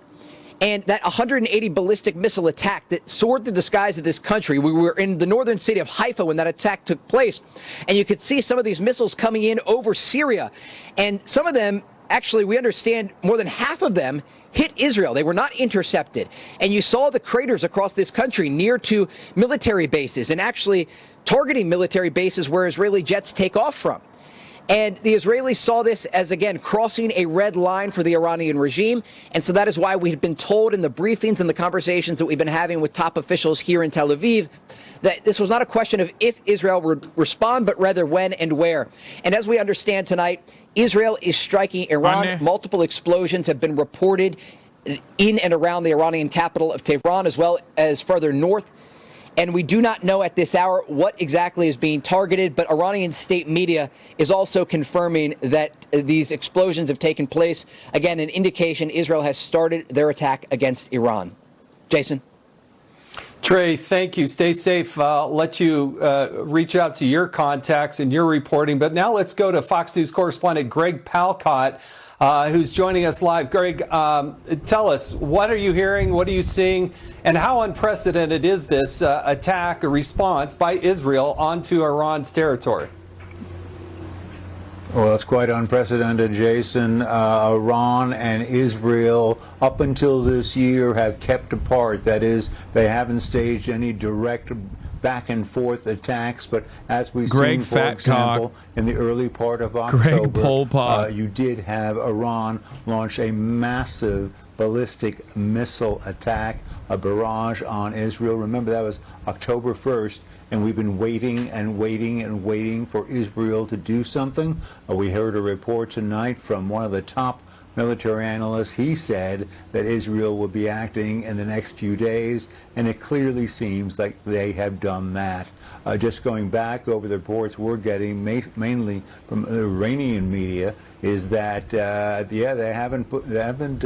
and that 180 ballistic missile attack that soared through the skies of this country. We were in the northern city of Haifa when that attack took place, and you could see some of these missiles coming in over Syria, and some of them, actually, we understand more than half of them hit Israel. They were not intercepted, and you saw the craters across this country near to military bases and actually targeting military bases where Israeli jets take off from. And the Israelis saw this as, again, crossing a red line for the Iranian regime. And so that is why we had been told in the briefings and the conversations that we've been having with top officials here in Tel Aviv that this was not a question of if Israel would respond, but rather when and where. And as we understand tonight, Israel is striking Iran. Multiple explosions have been reported in and around the Iranian capital of Tehran, as well as further north. And we do not know at this hour what exactly is being targeted, but Iranian state media is also confirming that these explosions have taken place. Again, an indication Israel has started their attack against Iran. Jason? Trey, thank you. Stay safe. I'll let you reach out to your contacts and your reporting. But now let's go to Fox News correspondent Greg Palcott, who's joining us live. Greg, tell us, what are you hearing? What are you seeing? And how unprecedented is this attack or response by Israel onto Iran's territory? Well, it's quite unprecedented, Jason. Iran and Israel, up until this year, have kept apart. That is, they haven't staged any direct back and forth attacks, but as we've seen, for example, in the early part of October, you did have Iran launch a massive ballistic missile attack, a barrage on Israel. Remember, that was October 1st, and we've been waiting and waiting and waiting for Israel to do something. We heard a report tonight from one of the top military analysts. He said that Israel will be acting in the next few days, and it clearly seems like they have done that. Just going back over the reports we're getting, mainly from the Iranian media, is that they haven't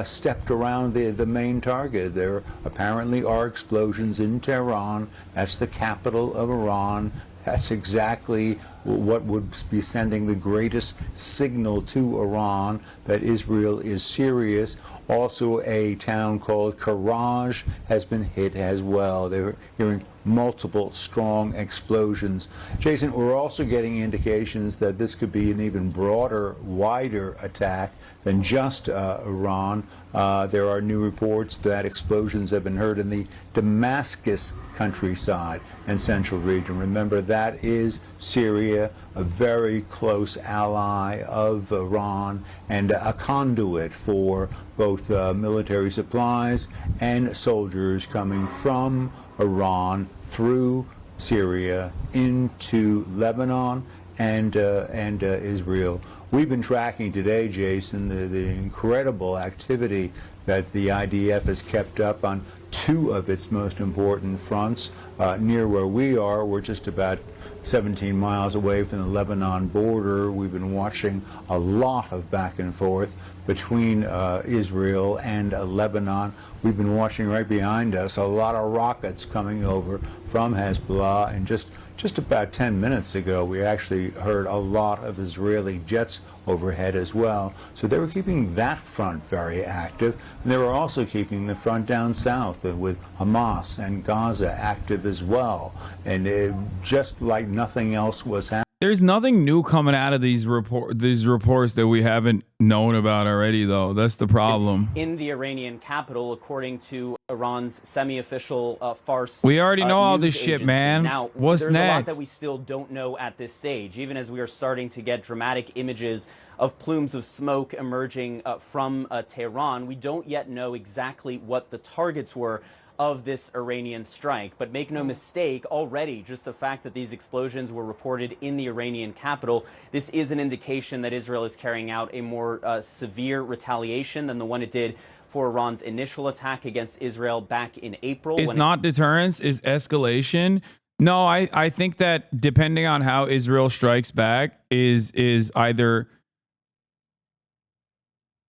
stepped around the main target. There apparently are explosions in Tehran. That's the capital of Iran. That's exactly what would be sending the greatest signal to Iran that Israel is serious. Also, a town called Karaj has been hit as well. They're hearing multiple strong explosions. Jason, we're also getting indications that this could be an even broader, wider attack than just Iran. There are new reports that explosions have been heard in the Damascus countryside and central region. Remember, that is Syria, a very close ally of Iran and a conduit for both military supplies and soldiers coming from Iran through Syria into Lebanon and Israel. We've been tracking today, Jason, the incredible activity that the IDF has kept up on two of its most important fronts. Near where we are, we're just about 17 miles away from the Lebanon border. We've been watching a lot of back and forth between Israel and Lebanon. We've been watching right behind us a lot of rockets coming over from Hezbollah, and just about 10 minutes ago we actually heard a lot of Israeli jets overhead as well. So they were keeping that front very active, and they were also keeping the front down south with Hamas and Gaza active as well, and just like nothing else was happening. There's nothing new coming out of these reports that we haven't known about already, though. That's the problem. In the Iranian capital, according to Iran's semi-official farce. We already know all news this shit, agency. man. Now, What's there's a lot next? that we still don't know at this stage, even as we are starting to get dramatic images of plumes of smoke emerging from Tehran. We don't yet know exactly what the targets were of this Iranian strike. But make no mistake, already just the fact that these explosions were reported in the Iranian capital, this is an indication that Israel is carrying out a more severe retaliation than the one it did for Iran's initial attack against Israel back in April. It's not deterrence, it's escalation. No, I think that depending on how Israel strikes back is either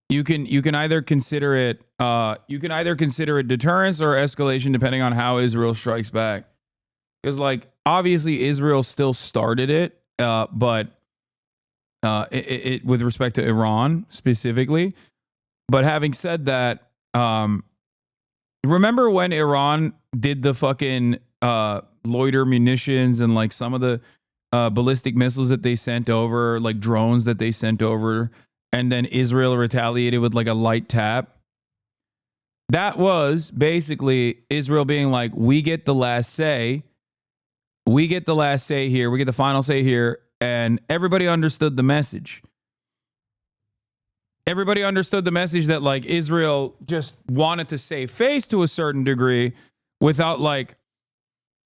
you can either consider it deterrence or escalation depending on how Israel strikes back. Because like obviously Israel still started it, but it with respect to Iran specifically. But having said that, remember when Iran did the fucking loiter munitions and like some of the ballistic missiles that they sent over, like drones that they sent over, and then Israel retaliated with like a light tap? That was basically Israel being like, we get the last say. We get the last say here. We get the final say here. And everybody understood the message. Everybody understood the message that like Israel just wanted to save face to a certain degree without like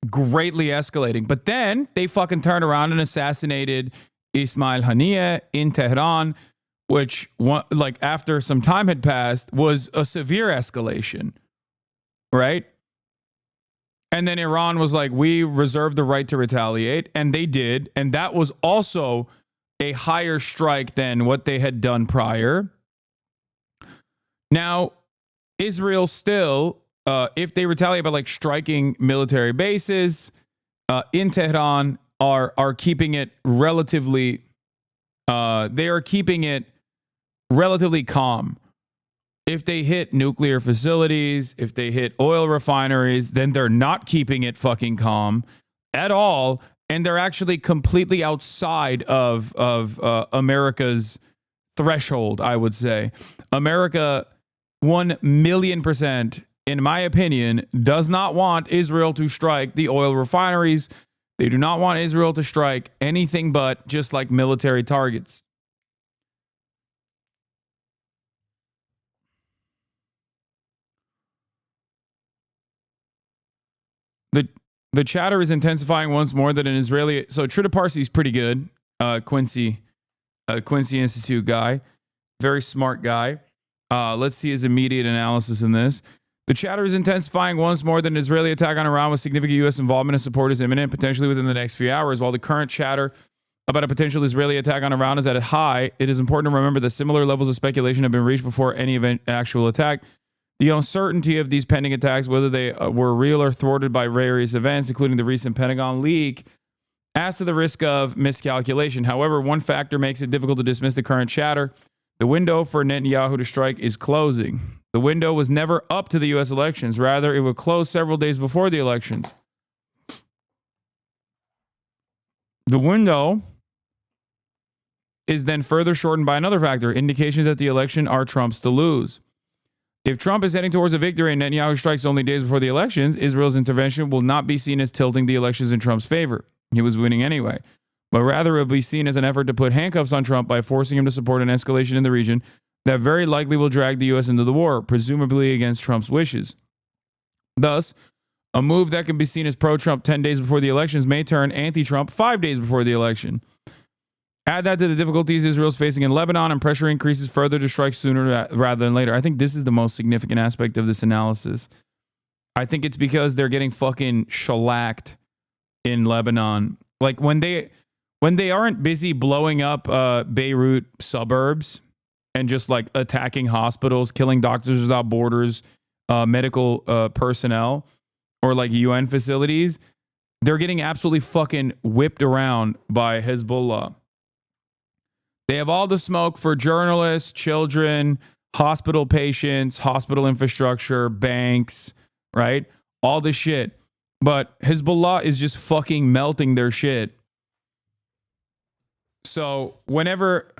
greatly escalating. But then they fucking turned around and assassinated Ismail Haniyeh in Tehran, which, like, after some time had passed, was a severe escalation, right? And then Iran was like, we reserve the right to retaliate, and they did, and that was also a higher strike than what they had done prior. Now, Israel still, if they retaliate by, like, striking military bases in Tehran, are keeping it relatively, they are keeping it relatively calm. If they hit nuclear facilities, if they hit oil refineries, then they're not keeping it fucking calm at all. And they're actually completely outside of America's threshold, I would say. America, 1,000,000%, in my opinion, does not want Israel to strike the oil refineries. They do not want Israel to strike anything but just like military targets. The chatter is intensifying once more that an Israeli... So Trita Parsi is pretty good. Quincy Institute guy. Very smart guy. Let's see his immediate analysis in this. The chatter is intensifying once more that an Israeli attack on Iran with significant U.S. involvement and support is imminent, potentially within the next few hours. While the current chatter about a potential Israeli attack on Iran is at a high, it is important to remember that similar levels of speculation have been reached before any actual attack. The uncertainty of these pending attacks, whether they were real or thwarted by various events, including the recent Pentagon leak, adds to the risk of miscalculation. However, one factor makes it difficult to dismiss the current chatter. The window for Netanyahu to strike is closing. The window was never up to the U.S. elections. Rather, it would close several days before the elections. The window is then further shortened by another factor, indications that the election are Trump's to lose. If Trump is heading towards a victory and Netanyahu strikes only days before the elections, Israel's intervention will not be seen as tilting the elections in Trump's favor. He was winning anyway. But rather, it will be seen as an effort to put handcuffs on Trump by forcing him to support an escalation in the region that very likely will drag the U.S. into the war, presumably against Trump's wishes. Thus, a move that can be seen as pro-Trump 10 days before the elections may turn anti-Trump 5 days before the election. Add that to the difficulties Israel's facing in Lebanon, and pressure increases further to strike sooner rather than later. I think this is the most significant aspect of this analysis. I think it's because they're getting fucking shellacked in Lebanon. Like when they aren't busy blowing up Beirut suburbs and just like attacking hospitals, killing Doctors Without Borders, medical personnel, or like UN facilities, they're getting absolutely fucking whipped around by Hezbollah. They have all the smoke for journalists, children, hospital patients, hospital infrastructure, banks, right? All the shit. But Hezbollah is just fucking melting their shit. So whenever,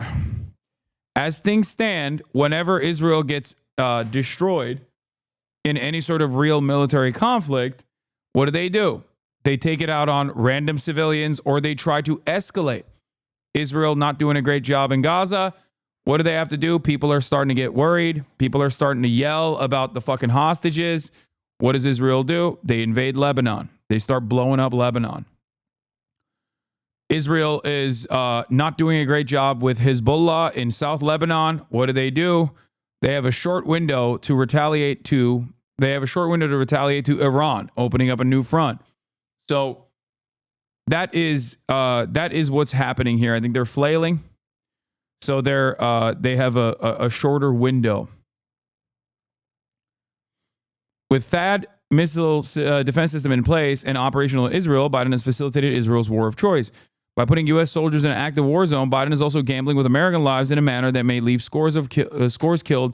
as things stand, whenever Israel gets destroyed in any sort of real military conflict, what do? They take it out on random civilians, or they try to escalate. Israel not doing a great job in Gaza. What do they have to do? People are starting to get worried. People are starting to yell about the fucking hostages. What does Israel do? They invade Lebanon. They start blowing up Lebanon. Israel is not doing a great job with Hezbollah in South Lebanon. What do? They have a short window to retaliate to. They have a short window to retaliate to Iran, opening up a new front. So that is what's happening here. I think they're flailing. So they have a shorter window. With THAAD missile defense system in place and operational in Israel, Biden has facilitated Israel's war of choice. By putting U.S. soldiers in an active war zone, Biden is also gambling with American lives in a manner that may leave scores killed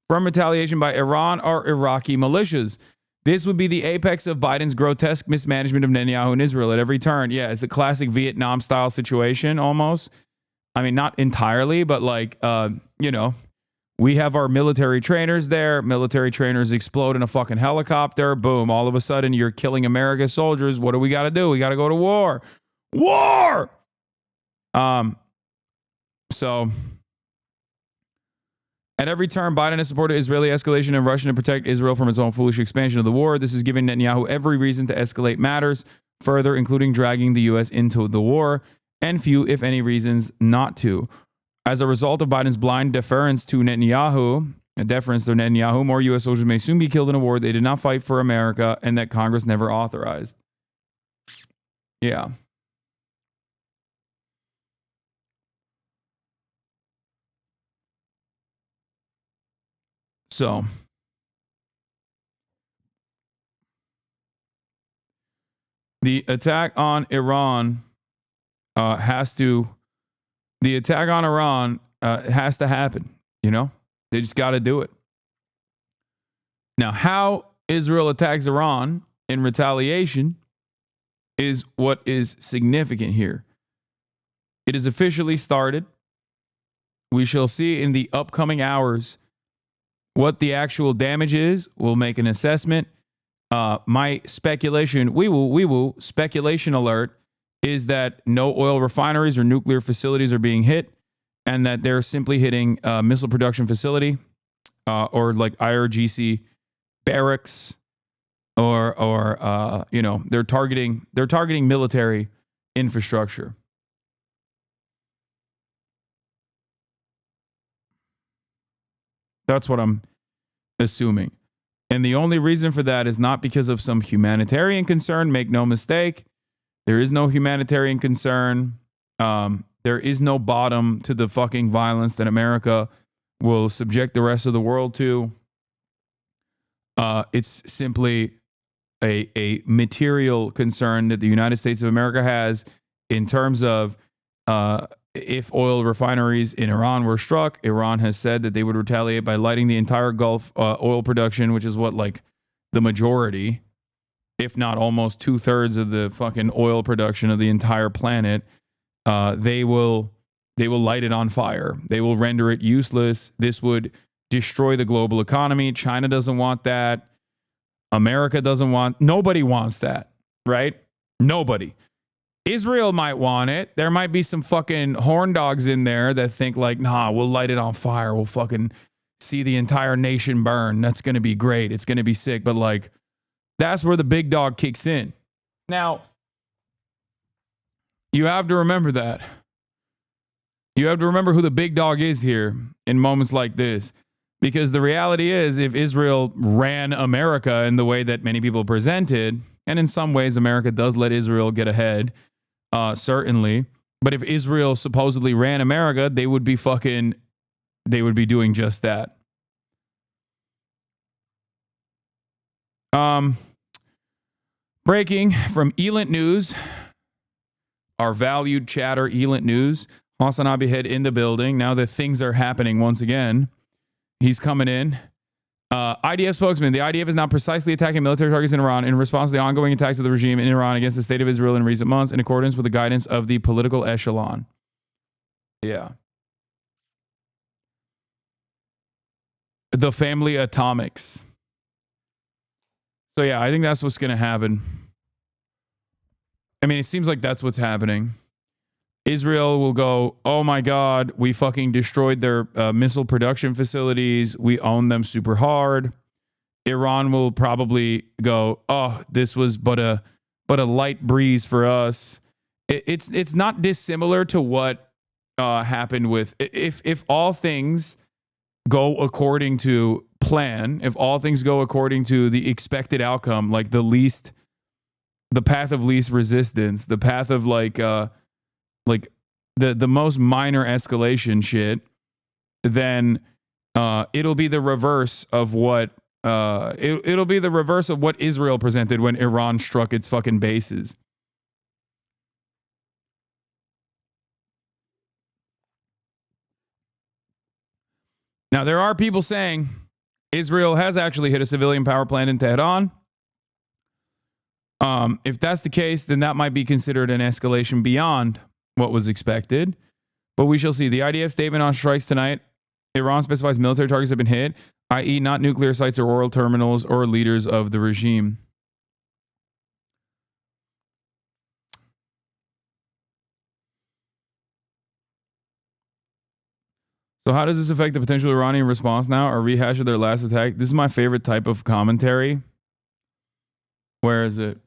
from retaliation by Iran or Iraqi militias. This would be the apex of Biden's grotesque mismanagement of Netanyahu in Israel at every turn. Yeah, it's a classic Vietnam-style situation almost. I mean, not entirely, but like, we have our military trainers there. Military trainers explode in a fucking helicopter. Boom. All of a sudden, you're killing America's soldiers. What do? We got to go to war. War! So, at every turn, Biden has supported Israeli escalation and Russia to protect Israel from its own foolish expansion of the war. This is giving Netanyahu every reason to escalate matters further, including dragging the U.S. into the war, and few, if any, reasons not to. As a result of Biden's blind deference to Netanyahu, more U.S. soldiers may soon be killed in a war they did not fight for America and that Congress never authorized. Yeah. So, the attack on Iran has to happen. They just got to do it. Now, how Israel attacks Iran in retaliation is what is significant here. It is officially started. We shall see in the upcoming hours what the actual damage is. We'll make an assessment. My speculation, speculation alert, is that no oil refineries or nuclear facilities are being hit, and that they're simply hitting a missile production facility or like IRGC barracks, or they're targeting military infrastructure. That's what I'm assuming. And the only reason for that is not because of some humanitarian concern. Make no mistake. There is no humanitarian concern. There is no bottom to the fucking violence that America will subject the rest of the world to. It's simply a material concern that the United States of America has in terms of if oil refineries in Iran were struck. Iran has said that they would retaliate by lighting the entire Gulf oil production, which is what, like, the majority, if not almost 2/3 of the fucking oil production of the entire planet. They will light it on fire. They will render it useless. This would destroy the global economy. China doesn't want that. America doesn't want. Nobody wants that, right? Nobody. Israel might want it. There might be some fucking horn dogs in there that think like, nah, we'll light it on fire. We'll fucking see the entire nation burn. That's going to be great. It's going to be sick. But like, that's where the big dog kicks in. Now, you have to remember that You have to remember who the big dog is here in moments like this. Because the reality is, if Israel ran America in the way that many people presented, and in some ways America does let Israel get ahead, certainly. But if Israel supposedly ran America, they would be doing just that. Breaking from Elint News, our valued chatter Elint News. Hasan Abi head in the building. Now that things are happening once again. He's coming in. IDF spokesman, the IDF is now precisely attacking military targets in Iran in response to the ongoing attacks of the regime in Iran against the state of Israel in recent months in accordance with the guidance of the political echelon. Yeah. The family atomics. So yeah, I think that's what's going to happen. I mean, it seems like that's what's happening. Israel will go, oh my God, we fucking destroyed their missile production facilities. We own them super hard. Iran will probably go, oh, this was but a light breeze for us. It's not dissimilar to what happened with, if all things go according to plan, if all things go according to the expected outcome, like the path of least resistance, the path of like the most minor escalation shit, then it'll be the reverse of what it'll be the reverse of what Israel presented when Iran struck its fucking bases. Now there are people saying Israel has actually hit a civilian power plant in Tehran. If that's the case, then that might be considered an escalation beyond what was expected, but we shall see. The IDF statement on strikes tonight, Iran specifies military targets have been hit, i.e. not nuclear sites or oil terminals or leaders of the regime. So how does this affect the potential Iranian response now? A rehash of their last attack? This is my favorite type of commentary. Where is it?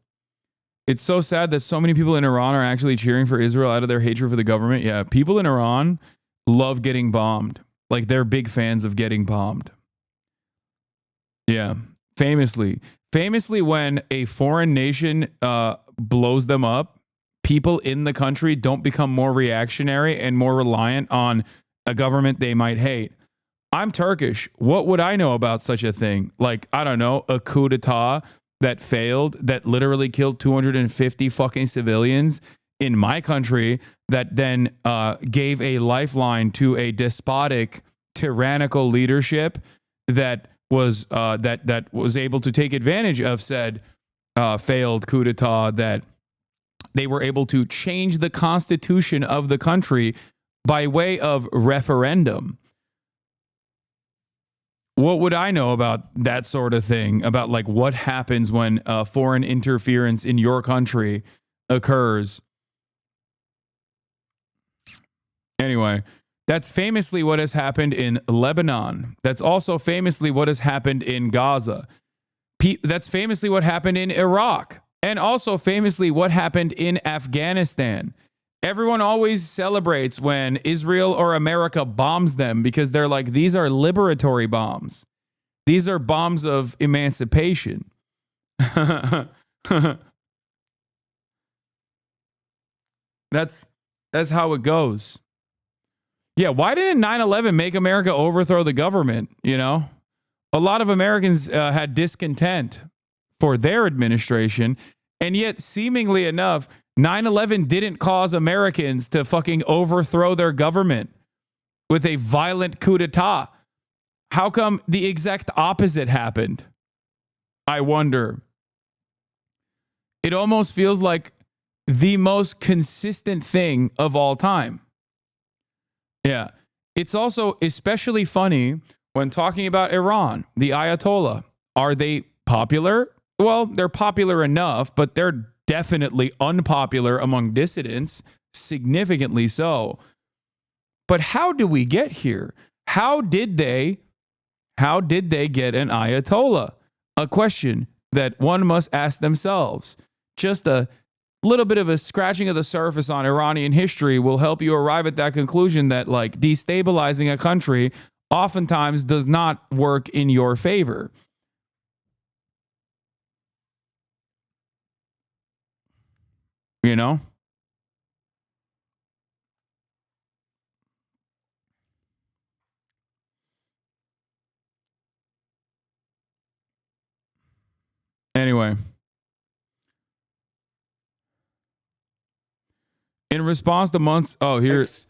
It's so sad that so many people in Iran are actually cheering for Israel out of their hatred for the government. Yeah, people in Iran love getting bombed. Like, they're big fans of getting bombed. Yeah, famously, when a foreign nation blows them up, people in the country don't become more reactionary and more reliant on a government they might hate. I'm Turkish. What would I know about such a thing? Like, I don't know, a coup d'etat that failed, that literally killed 250 fucking civilians in my country, that then gave a lifeline to a despotic, tyrannical leadership that was able to take advantage of said failed coup d'etat, that they were able to change the constitution of the country by way of referendum. What would I know about that sort of thing? About like what happens when foreign interference in your country occurs? Anyway, that's famously what has happened in Lebanon. That's also famously what has happened in Gaza. That's famously what happened in Iraq. And also famously what happened in Afghanistan. Everyone always celebrates when Israel or America bombs them because they're like, these are liberatory bombs. These are bombs of emancipation. That's how it goes. Yeah, why didn't 9/11 make America overthrow the government? You know, a lot of Americans had discontent for their administration, and yet seemingly enough, 9/11 didn't cause Americans to fucking overthrow their government with a violent coup d'etat. How come the exact opposite happened? I wonder. It almost feels like the most consistent thing of all time. Yeah. It's also especially funny when talking about Iran, the Ayatollah. Are they popular? Well, they're popular enough, but they're definitely unpopular among dissidents, significantly so. But how do we get here? How did they get an Ayatollah? A question that one must ask themselves. Just a little bit of a scratching of the surface on Iranian history will help you arrive at that conclusion that like destabilizing a country oftentimes does not work in your favor. You know? Anyway. In response to months, here's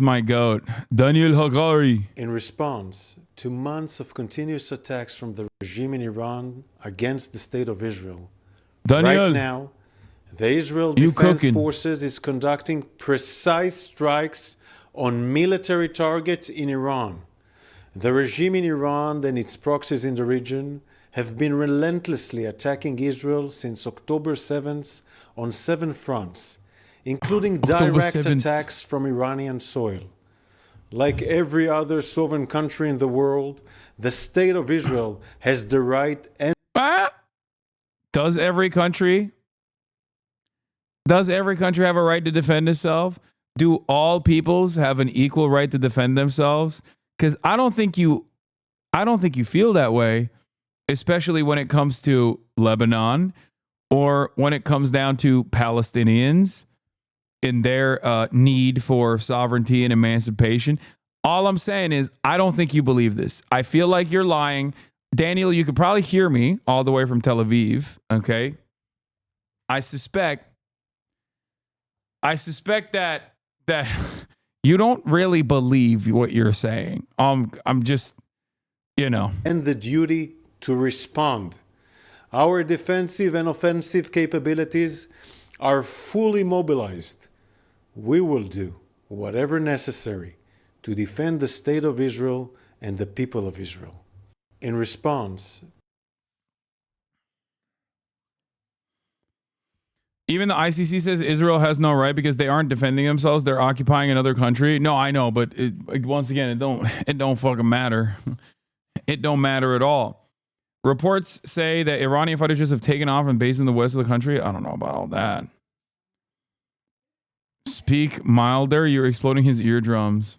my goat, Daniel Hagari. In response to months of continuous attacks from the regime in Iran against the state of Israel, Daniel, right now, the Israel Defense Forces is conducting precise strikes on military targets in Iran. The regime in Iran and its proxies in the region have been relentlessly attacking Israel since October 7th on 7 fronts, including direct attacks from Iranian soil. Like every other sovereign country in the world, the state of Israel has the right and... Does every country have a right to defend itself? Do all peoples have an equal right to defend themselves? Because I don't think you feel that way, especially when it comes to Lebanon or when it comes down to Palestinians in their need for sovereignty and emancipation. All I'm saying is I don't think you believe this. I feel like you're lying. Daniel, you could probably hear me all the way from Tel Aviv, okay? I suspect that you don't really believe what you're saying. I'm just, and the duty to respond. Our defensive and offensive capabilities are fully mobilized. We will do whatever necessary to defend the state of Israel and the people of Israel. In response, even the ICC says Israel has no right because they aren't defending themselves. They're occupying another country. No, I know, but once again, it don't fucking matter. It don't matter at all. Reports say that Iranian fighter jets have taken off and based in the west of the country. I don't know about all that. Speak milder. You're exploding his eardrums.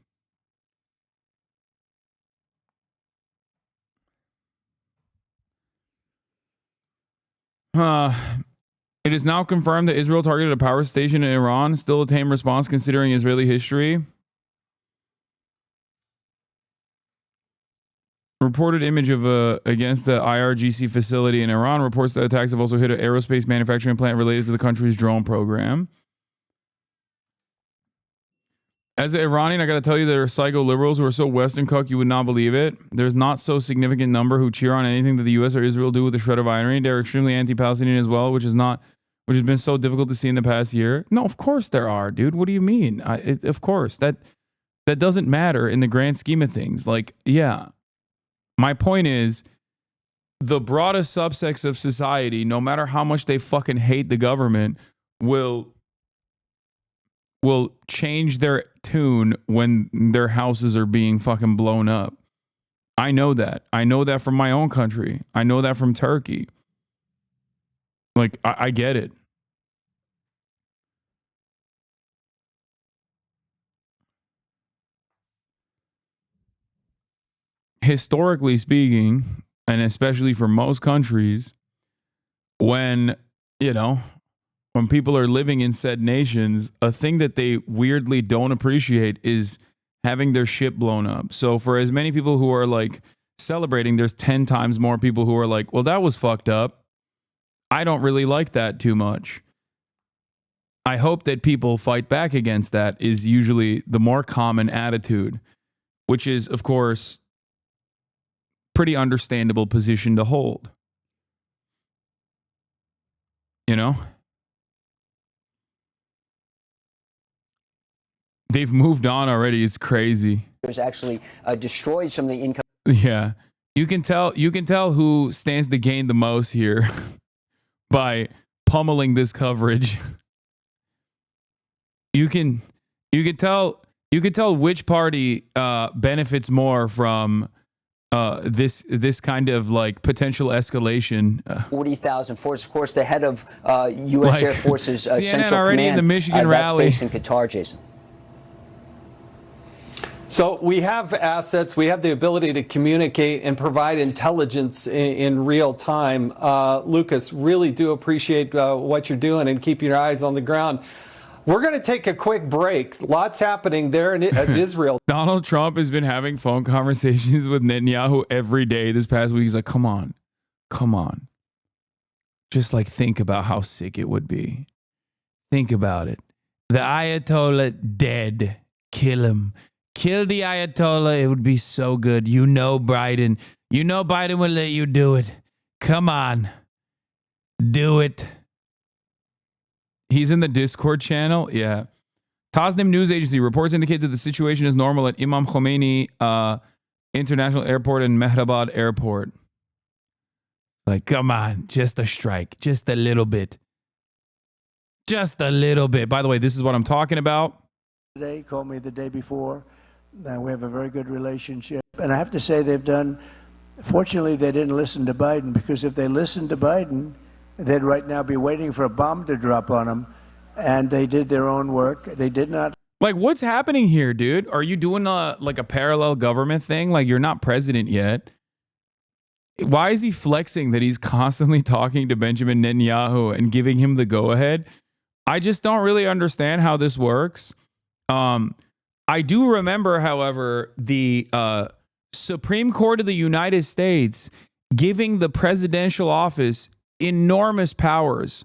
It is now confirmed that Israel targeted a power station in Iran. Still a tame response considering Israeli history. Reported image of against the IRGC facility in Iran reports that attacks have also hit an aerospace manufacturing plant related to the country's drone program. As an Iranian, I got to tell you, there are psycho liberals who are so Western cuck you would not believe it. There's not so significant number who cheer on anything that the U.S. or Israel do with a shred of irony. They're extremely anti-Palestinian as well, which has been so difficult to see in the past year. No, of course there are, dude. What do you mean? Of course that doesn't matter in the grand scheme of things. Like, yeah. My point is, the broadest subsects of society, no matter how much they fucking hate the government, will change their tune when their houses are being fucking blown up. I know that. I know that from my own country. I know that from Turkey. Like, I get it. Historically speaking, and especially for most countries, when people are living in said nations, a thing that they weirdly don't appreciate is having their shit blown up. So for as many people who are like celebrating, there's 10 times more people who are like, well, that was fucked up. I don't really like that too much. I hope that people fight back against that is usually the more common attitude, which is, of course, pretty understandable position to hold. They've moved on already. It's crazy. There's actually destroyed some of the income. Yeah. You can tell who stands to gain the most here by pummeling this coverage. You can tell which party benefits more from this kind of like potential escalation. 40,000 forces. Of course, the head of U.S. Air Force's CNN Central already Command in the Michigan rally. that's based in Qatar, Jason. So we have assets, we have the ability to communicate and provide intelligence in real time. Lucas, really do appreciate what you're doing and keeping your eyes on the ground. We're going to take a quick break. Lots happening there as Israel. Donald Trump has been having phone conversations with Netanyahu every day this past week. He's like, come on. Just like think about how sick it would be. Think about it. The Ayatollah dead. Kill him. Kill the Ayatollah. It would be so good. You know Biden. You know Biden will let you do it. Come on. Do it. He's in the Discord channel. Yeah. Tasnim News Agency reports indicate that the situation is normal at Imam Khomeini International Airport and Mehrabad Airport. Like, come on. Just a strike. Just a little bit. Just a little bit. By the way, this is what I'm talking about. Today, called me the day before. We have a very good relationship. And I have to say fortunately, they didn't listen to Biden, because if they listened to Biden, they'd right now be waiting for a bomb to drop on them. And they did their own work. They did not. Like, what's happening here, dude? Are you doing a parallel government thing? Like, you're not president yet. Why is he flexing that he's constantly talking to Benjamin Netanyahu and giving him the go-ahead? I just don't really understand how this works. I do remember, however, the Supreme Court of the United States giving the presidential office enormous powers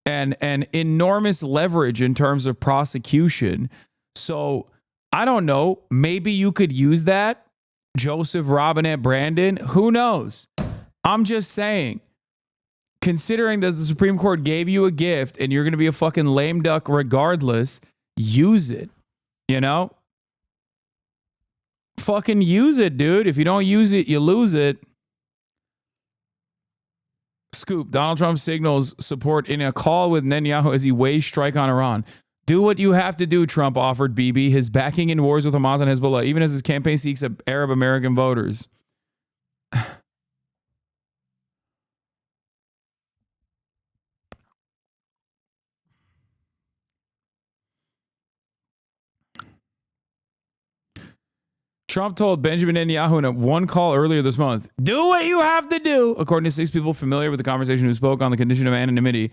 and enormous leverage in terms of prosecution. So I don't know. Maybe you could use that, Joseph Robinette Brandon. Who knows? I'm just saying, considering that the Supreme Court gave you a gift and you're going to be a fucking lame duck regardless, use it. You know? Fucking use it, dude. If you don't use it, you lose it. Scoop. Donald Trump signals support in a call with Netanyahu as he weighs strike on Iran. Do what you have to do, Trump offered Bibi, his backing in wars with Hamas and Hezbollah, even as his campaign seeks Arab American voters. Trump told Benjamin Netanyahu in a one call earlier this month, do what you have to do, according to 6 people familiar with the conversation who spoke on the condition of anonymity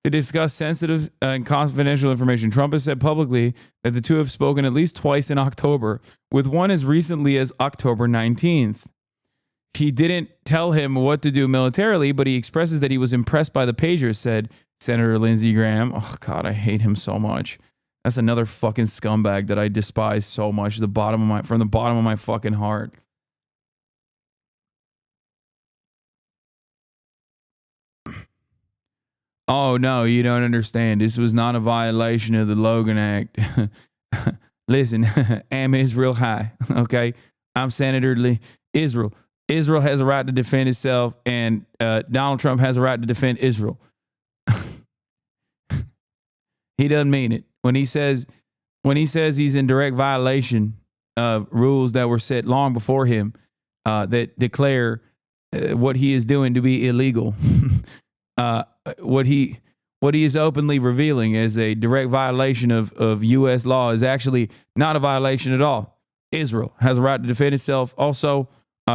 to discuss sensitive and confidential information. Trump has said publicly that the two have spoken at least twice in October, with one as recently as October 19th. He didn't tell him what to do militarily, but he expresses that he was impressed by the pager, said Senator Lindsey Graham. Oh, God, I hate him so much. That's another fucking scumbag that I despise so much, from the bottom of my fucking heart. Oh, no, you don't understand. This was not a violation of the Logan Act. Listen, am Israel high, okay? I'm Senator Lee. Israel has a right to defend itself, and Donald Trump has a right to defend Israel. He doesn't mean it. When he says he's in direct violation of rules that were set long before him that declare what he is doing to be illegal, what he is openly revealing as a direct violation of U.S. law is actually not a violation at all. Israel has a right to defend itself. Also,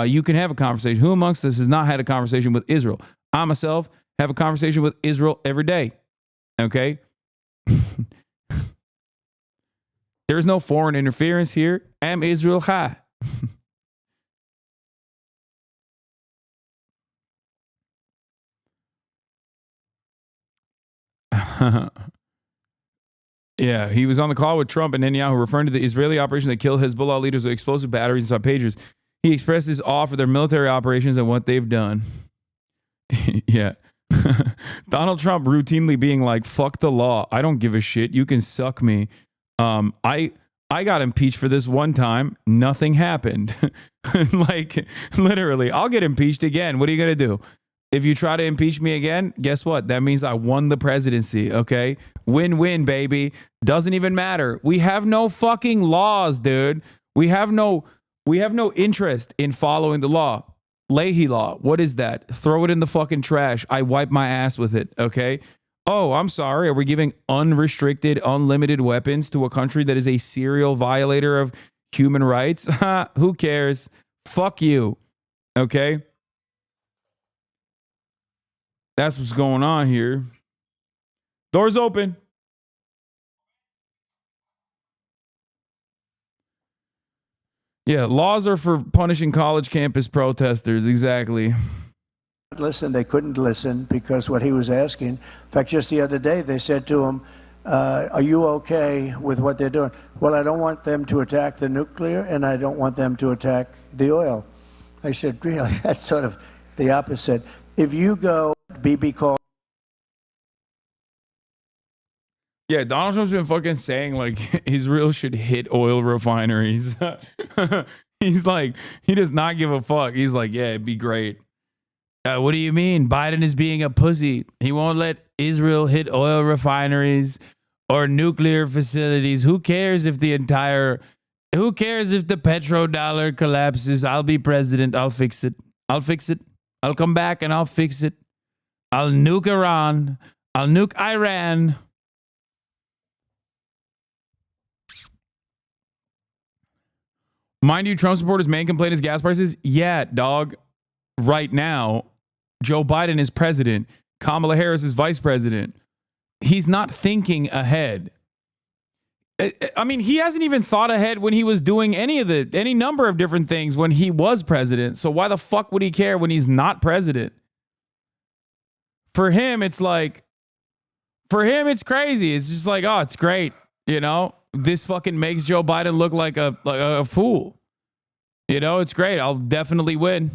you can have a conversation. Who amongst us has not had a conversation with Israel? I myself have a conversation with Israel every day. Okay? There's no foreign interference here. Am Israel high? Yeah, he was on the call with Trump and Netanyahu referring to the Israeli operation that killed Hezbollah leaders with explosive batteries inside pagers. He expressed his awe for their military operations and what they've done. Yeah. Donald Trump routinely being like, fuck the law. I don't give a shit. You can suck me. I got impeached for this one time. Nothing happened. Like, literally, I'll get impeached again. What are you going to do? If you try to impeach me again, guess what? That means I won the presidency, okay? Win-win, baby. Doesn't even matter. We have no fucking laws, dude. We have no We have no interest in following the law. Leahy law. What is that? Throw it in the fucking trash. I wipe my ass with it. Okay. Oh, I'm sorry. Are we giving unrestricted, unlimited weapons to a country that is a serial violator of human rights? Who cares? Fuck you. Okay. That's what's going on here. Doors open. Yeah, laws are for punishing college campus protesters. Exactly. Listen, they couldn't listen because what he was asking. In fact, just the other day, they said to him, are you okay with what they're doing? Well, I don't want them to attack the nuclear, and I don't want them to attack the oil. I said, really? That's sort of the opposite. If you go, Bibi called. Yeah, Donald Trump's been fucking saying like Israel should hit oil refineries. He's like, he does not give a fuck. He's like, yeah, it'd be great. What do you mean? Biden is being a pussy. He won't let Israel hit oil refineries or nuclear facilities. Who cares if the petrodollar collapses? I'll be president. I'll fix it. I'll come back and I'll fix it. I'll nuke Iran. I'll nuke Iran. Mind you, Trump supporters' main complaint is gas prices. Yeah, dog. Right now, Joe Biden is president. Kamala Harris is vice president. He's not thinking ahead. I mean, he hasn't even thought ahead when he was doing any number of different things when he was president. So why the fuck would he care when he's not president? For him, it's like, for him, it's crazy. It's just like, oh, it's great. You know, this fucking makes Joe Biden look like a fool. You know, it's great. I'll definitely win.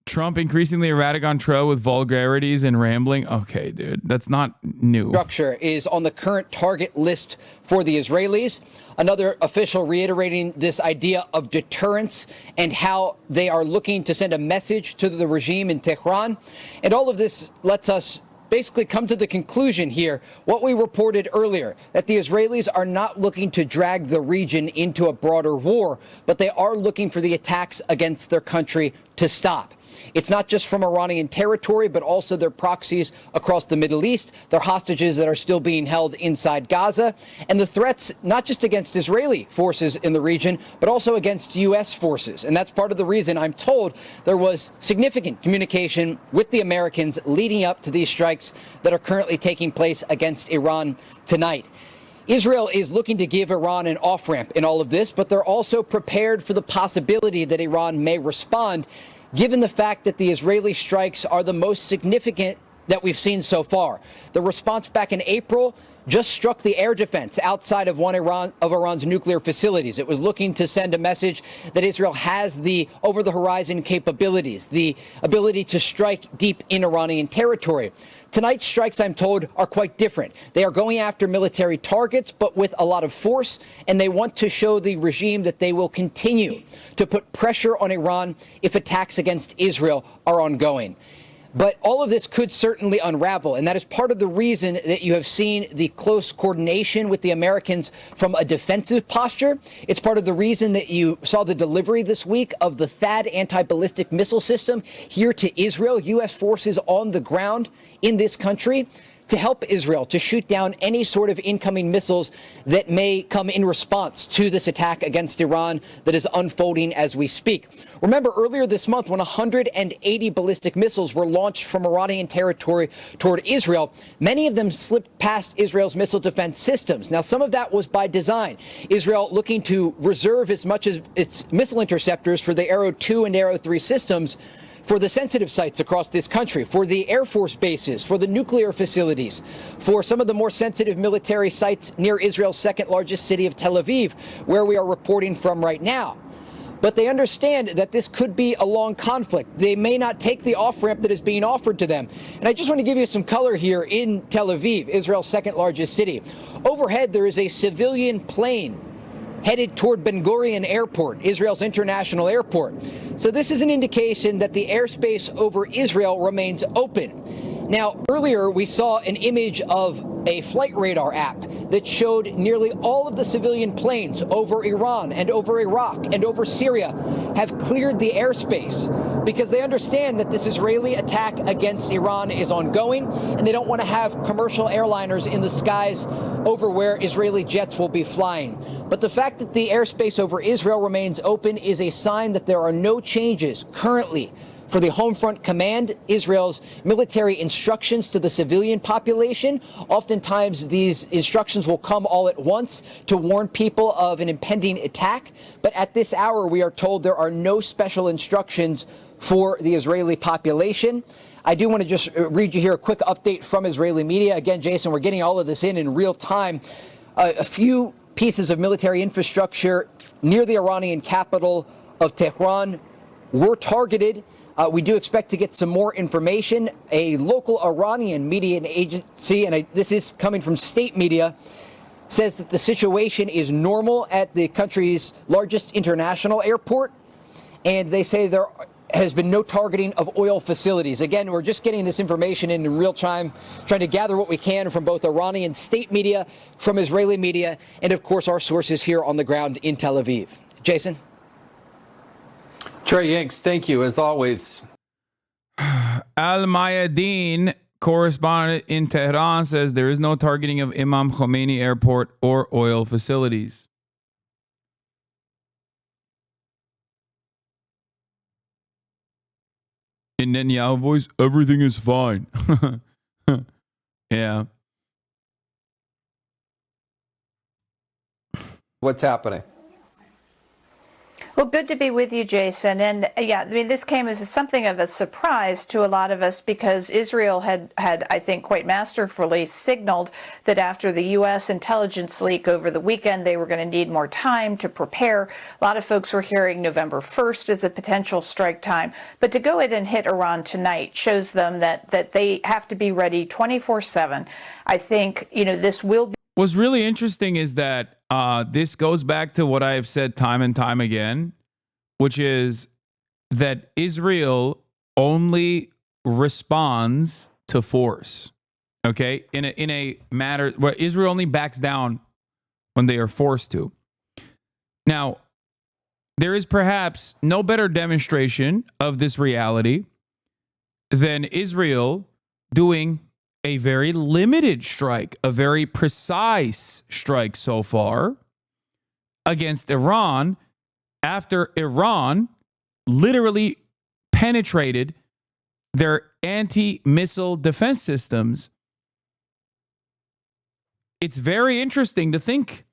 Trump increasingly erratic on Tro with vulgarities and rambling. Okay, dude, that's not new. Structure is on the current target list for the Israelis. Another official reiterating this idea of deterrence and how they are looking to send a message to the regime in Tehran. And all of this lets us basically come to the conclusion here, what we reported earlier, that the Israelis are not looking to drag the region into a broader war, but they are looking for the attacks against their country to stop. It's not just from Iranian territory, but also their proxies across the Middle East, their hostages that are still being held inside Gaza, and the threats not just against Israeli forces in the region, but also against U.S. forces. And that's part of the reason I'm told there was significant communication with the Americans leading up to these strikes that are currently taking place against Iran tonight. Israel is looking to give Iran an off-ramp in all of this, but they're also prepared for the possibility that Iran may respond, given the fact that the Israeli strikes are the most significant that we've seen so far. The response back in April just struck the air defense outside of one of Iran's nuclear facilities. It was looking to send a message that Israel has the over-the-horizon capabilities, the ability to strike deep in Iranian territory. Tonight's strikes, I'm told, are quite different. They are going after military targets, but with a lot of force, and they want to show the regime that they will continue to put pressure on Iran if attacks against Israel are ongoing. But all of this could certainly unravel, and that is part of the reason that you have seen the close coordination with the Americans from a defensive posture. It's part of the reason that you saw the delivery this week of the THAAD anti-ballistic missile system here to Israel, U.S. forces on the ground in this country to help Israel to shoot down any sort of incoming missiles that may come in response to this attack against Iran that is unfolding as we speak. Remember earlier this month when 180 ballistic missiles were launched from Iranian territory toward Israel, many of them slipped past Israel's missile defense systems. Now, some of that was by design. Israel looking to reserve as much of its missile interceptors for the Arrow 2 and Arrow 3 systems for the sensitive sites across this country, for the Air Force bases, for the nuclear facilities, for some of the more sensitive military sites near Israel's second largest city of Tel Aviv, where we are reporting from right now. But they understand that this could be a long conflict. They may not take the off-ramp that is being offered to them. And I just want to give you some color here in Tel Aviv, Israel's second largest city. Overhead, there is a civilian plane headed toward Ben Gurion Airport, Israel's international airport. So this is an indication that the airspace over Israel remains open. Now, earlier we saw an image of a flight radar app that showed nearly all of the civilian planes over Iran and over Iraq and over Syria have cleared the airspace because they understand that this Israeli attack against Iran is ongoing and they don't want to have commercial airliners in the skies over where Israeli jets will be flying. But the fact that the airspace over Israel remains open is a sign that there are no changes currently for the Homefront Command, Israel's military instructions to the civilian population. Oftentimes, these instructions will come all at once to warn people of an impending attack. But at this hour, we are told there are no special instructions for the Israeli population. I do want to just read you here a quick update from Israeli media. Again, Jason, we're getting all of this in real time. A few pieces of military infrastructure near the Iranian capital of Tehran were targeted. We do expect to get some more information. A local Iranian media agency, and this is coming from state media, says that the situation is normal at the country's largest international airport, and they say there has been no targeting of oil facilities. Again, we're just getting this information in real time, trying to gather what we can from both Iranian state media, from Israeli media, and of course our sources here on the ground in Tel Aviv. Jason? Trey Yanks, thank you as always. Al Mayadeen, correspondent in Tehran, says there is no targeting of Imam Khomeini Airport or oil facilities. In Netanyahu voice, everything is fine. Yeah. What's happening? Well, good to be with you, Jason. And yeah, I mean, this came as something of a surprise to a lot of us because Israel had, I think, quite masterfully signaled that after the U.S. intelligence leak over the weekend, they were going to need more time to prepare. A lot of folks were hearing November 1st as a potential strike time. But to go ahead and hit Iran tonight shows them that they have to be ready 24/7. I think, this will be. What's really interesting is that this goes back to what I have said time and time again, which is that Israel only responds to force. Okay, in a matter where Israel only backs down when they are forced to. Now, there is perhaps no better demonstration of this reality than Israel doing a very limited strike, a very precise strike so far against Iran after Iran literally penetrated their anti-missile defense systems. It's very interesting to think,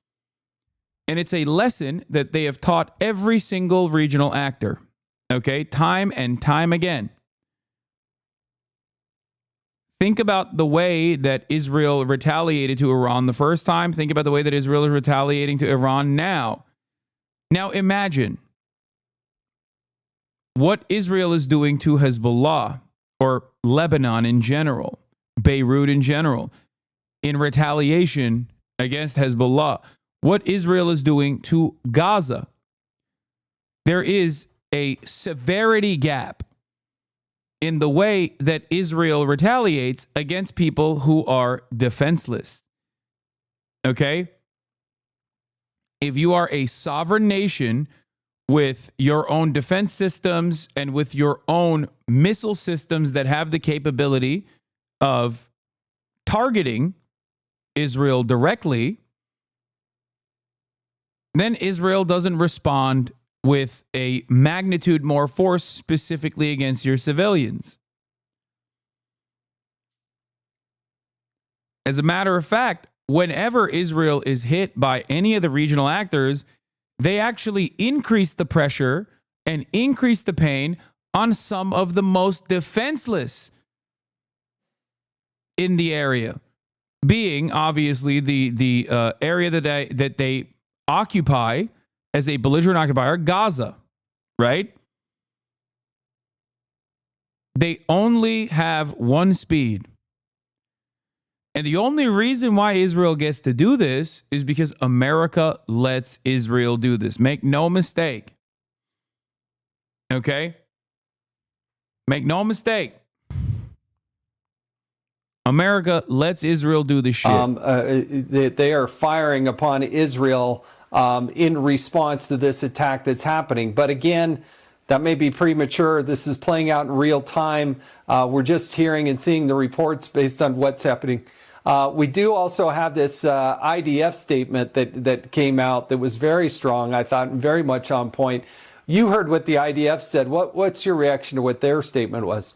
and it's a lesson that they have taught every single regional actor, okay, time and time again. Think about the way that Israel retaliated to Iran the first time. Think about the way that Israel is retaliating to Iran now. Now imagine what Israel is doing to Hezbollah or Lebanon in general, Beirut in general, in retaliation against Hezbollah. What Israel is doing to Gaza. There is a severity gap in the way that Israel retaliates against people who are defenseless. Okay? If you are a sovereign nation with your own defense systems and with your own missile systems that have the capability of targeting Israel directly, then Israel doesn't respond with a magnitude more force specifically against your civilians. As a matter of fact, whenever Israel is hit by any of the regional actors, they actually increase the pressure and increase the pain on some of the most defenseless in the area, being obviously the area that they occupy as a belligerent occupier, Gaza, right? They only have one speed. And the only reason why Israel gets to do this is because America lets Israel do this. Make no mistake. Okay? Make no mistake. America lets Israel do the shit. They are firing upon Israel in response to this attack that's happening. But again, that may be premature. This is playing out in real time. We're just hearing and seeing the reports based on what's happening. We do also have this IDF statement that came out that was very strong, I thought, very much on point. You heard what the IDF said. What's your reaction to what their statement was?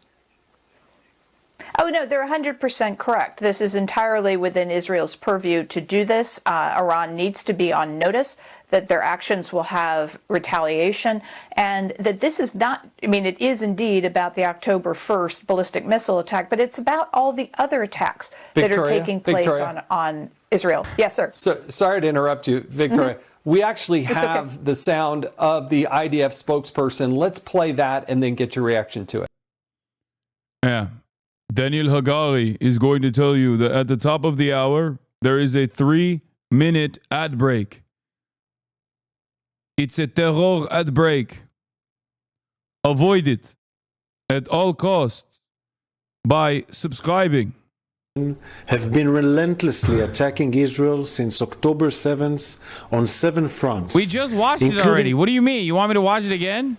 Oh, no, they're 100% correct. This is entirely within Israel's purview to do this. Iran needs to be on notice that their actions will have retaliation, and that this is not, I mean, it is indeed about the October 1st ballistic missile attack, but it's about all the other attacks that are taking place on Israel. Yes, sir. So, sorry to interrupt you, Victoria. We actually have the sound of the IDF spokesperson. Let's play that and then get your reaction to it. Yeah. Daniel Hagari is going to tell you that at the top of the hour, there is a 3-minute ad break. It's a terror ad break. Avoid it at all costs by subscribing. Have been relentlessly attacking Israel since October 7th on 7 fronts. We just watched it already. What do you mean? You want me to watch it again?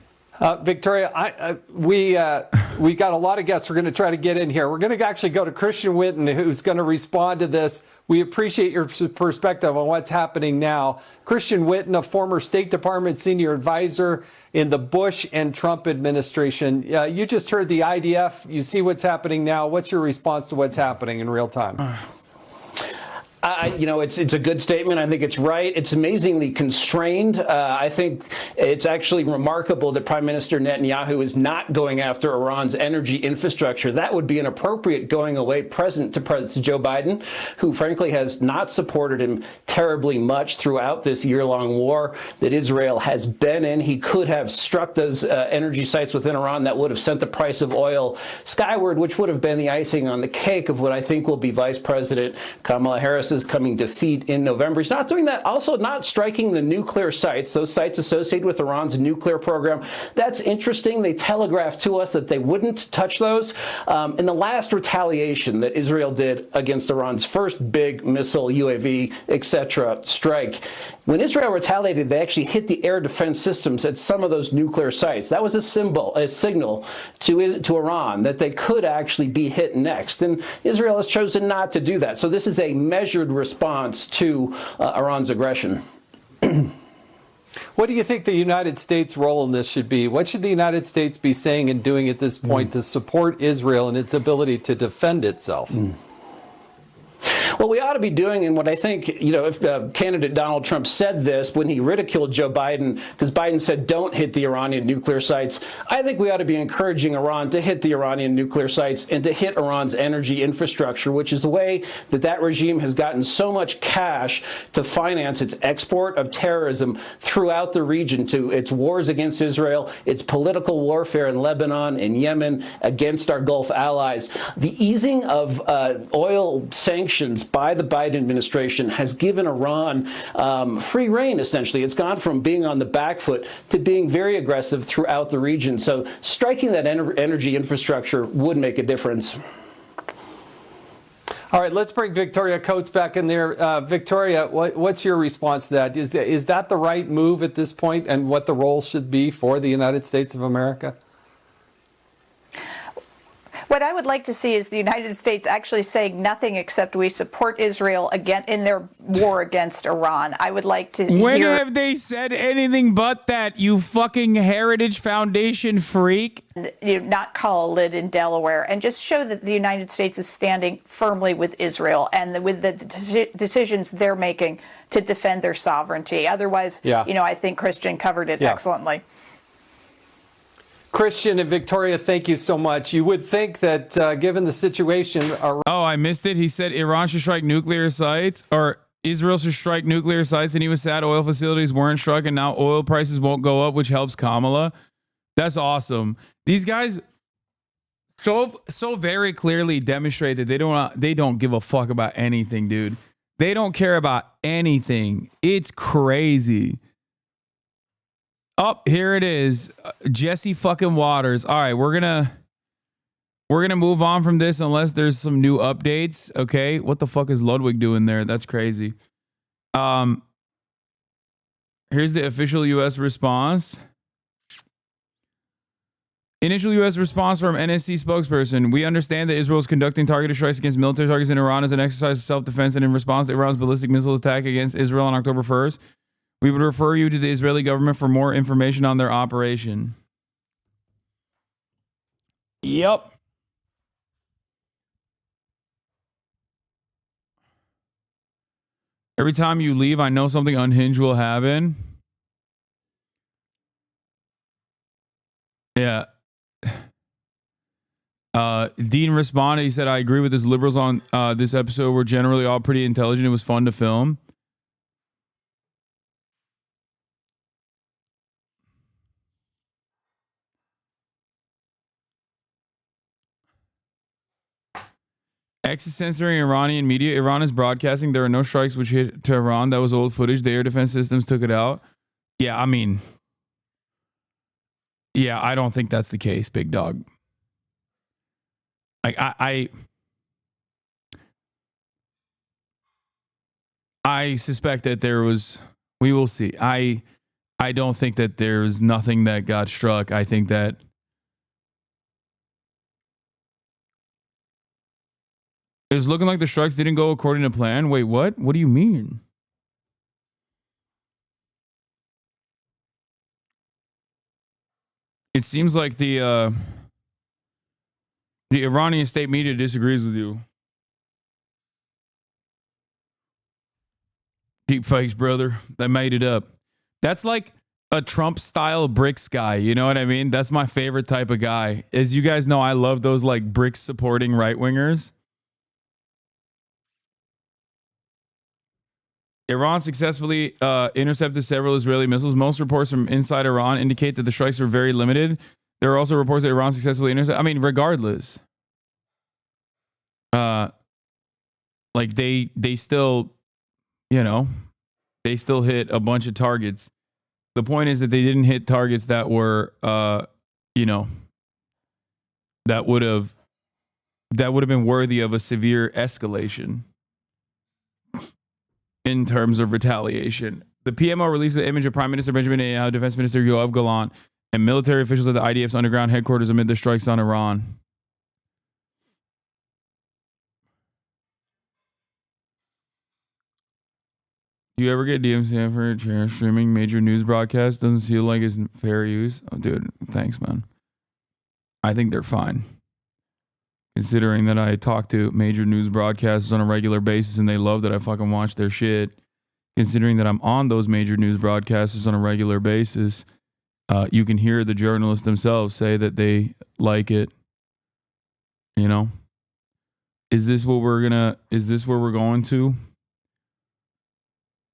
Victoria, we got a lot of guests we're going to try to get in here. We're going to actually go to Christian Witten, who's going to respond to this. We appreciate your perspective on what's happening now. Christian Witten, a former State Department senior advisor in the Bush and Trump administration. You just heard the IDF. You see what's happening now. What's your response to what's happening in real time? It's a good statement. I think it's right. It's amazingly constrained. I think it's actually remarkable that Prime Minister Netanyahu is not going after Iran's energy infrastructure. That would be an appropriate going away present to President Joe Biden, who frankly has not supported him terribly much throughout this year-long war that Israel has been in. He could have struck those energy sites within Iran that would have sent the price of oil skyward, which would have been the icing on the cake of what I think will be Vice President Kamala Harris's coming defeat in November. He's not doing that. Also not striking the nuclear sites, those sites associated with Iran's nuclear program. That's interesting. They telegraphed to us that they wouldn't touch those. In the last retaliation that Israel did against Iran's first big missile, UAV, etc. strike, when Israel retaliated, they actually hit the air defense systems at some of those nuclear sites. That was a signal to Iran that they could actually be hit next. And Israel has chosen not to do that. So this is a measured response to Iran's aggression. What do you think the United States' role in this should be? What should the United States be saying and doing at this point to support Israel and its ability to defend itself? Well, we ought to be doing, and what I think, if candidate Donald Trump said this when he ridiculed Joe Biden, because Biden said don't hit the Iranian nuclear sites, I think we ought to be encouraging Iran to hit the Iranian nuclear sites and to hit Iran's energy infrastructure, which is the way that regime has gotten so much cash to finance its export of terrorism throughout the region, to its wars against Israel, its political warfare in Lebanon and Yemen against our Gulf allies. The easing of oil sanctions by the Biden administration has given Iran free rein, essentially. It's gone from being on the back foot to being very aggressive throughout the region. So striking that energy infrastructure would make a difference. All right, let's bring Victoria Coates back in there. Victoria, what's your response to that? Is that the right move at this point, and what the role should be for the United States of America? What I would like to see is the United States actually saying nothing except we support Israel again in their war against Iran. I would like to When hear... have they said anything but that, you fucking Heritage Foundation freak? Not call a lid in Delaware, and just show that the United States is standing firmly with Israel and with the decisions they're making to defend their sovereignty. Otherwise, I think Christian covered it excellently. Christian and Victoria, thank you so much. You would think that given the situation... Oh, I missed it. He said Iran should strike nuclear sites, or Israel should strike nuclear sites, and he was sad oil facilities weren't struck, and now oil prices won't go up, which helps Kamala. That's awesome. These guys so very clearly demonstrated they don't give a fuck about anything, dude. They don't care about anything. It's crazy. Oh, here it is. Jesse fucking Waters. All right, we're gonna We're going to move on from this unless there's some new updates. Okay. What the fuck is Ludwig doing there? That's crazy. Here's the official U.S. response. Initial U.S. response from NSC spokesperson. We understand that Israel is conducting targeted strikes against military targets in Iran as an exercise of self-defense and in response to Iran's ballistic missile attack against Israel on October 1st. We would refer you to the Israeli government for more information on their operation. Yep. Every time you leave, I know something unhinged will happen. Yeah. Dean responded. He said, I agree with this. Liberals on this episode were generally all pretty intelligent. It was fun to film. X is censoring Iranian media. Iran is broadcasting. There are no strikes which hit Tehran. That was old footage. The air defense systems took it out. Yeah, I mean, yeah, I don't think that's the case, big dog. Like I suspect that there was. We will see. I don't think that there's nothing that got struck. I think that it's looking like the strikes didn't go according to plan. Wait, what? What do you mean? It seems like the Iranian state media disagrees with you. Deep fakes, brother. They made it up. That's like a Trump-style BRICS guy. You know what I mean? That's my favorite type of guy. As you guys know, I love those like BRICS supporting right-wingers. Iran successfully intercepted several Israeli missiles. Most reports from inside Iran indicate that the strikes were very limited. There are also reports that Iran successfully intercepted. I mean, regardless, like they still, you know, they still hit a bunch of targets. The point is that they didn't hit targets that were, you know, that would have been worthy of a severe escalation in terms of retaliation. The PMO released an image of Prime Minister Benjamin Netanyahu, Defense Minister Yoav Gallant, and military officials at the IDF's underground headquarters amid the strikes on Iran. Do you ever get DMCA for a chair streaming major news broadcasts? Doesn't seem like it's fair use. Oh, dude, thanks, man. I think they're fine. Considering that I talk to major news broadcasters on a regular basis and they love that I fucking watch their shit. Considering that I'm on those major news broadcasters on a regular basis, you can hear the journalists themselves say that they like it. You know? Is this where we're going to?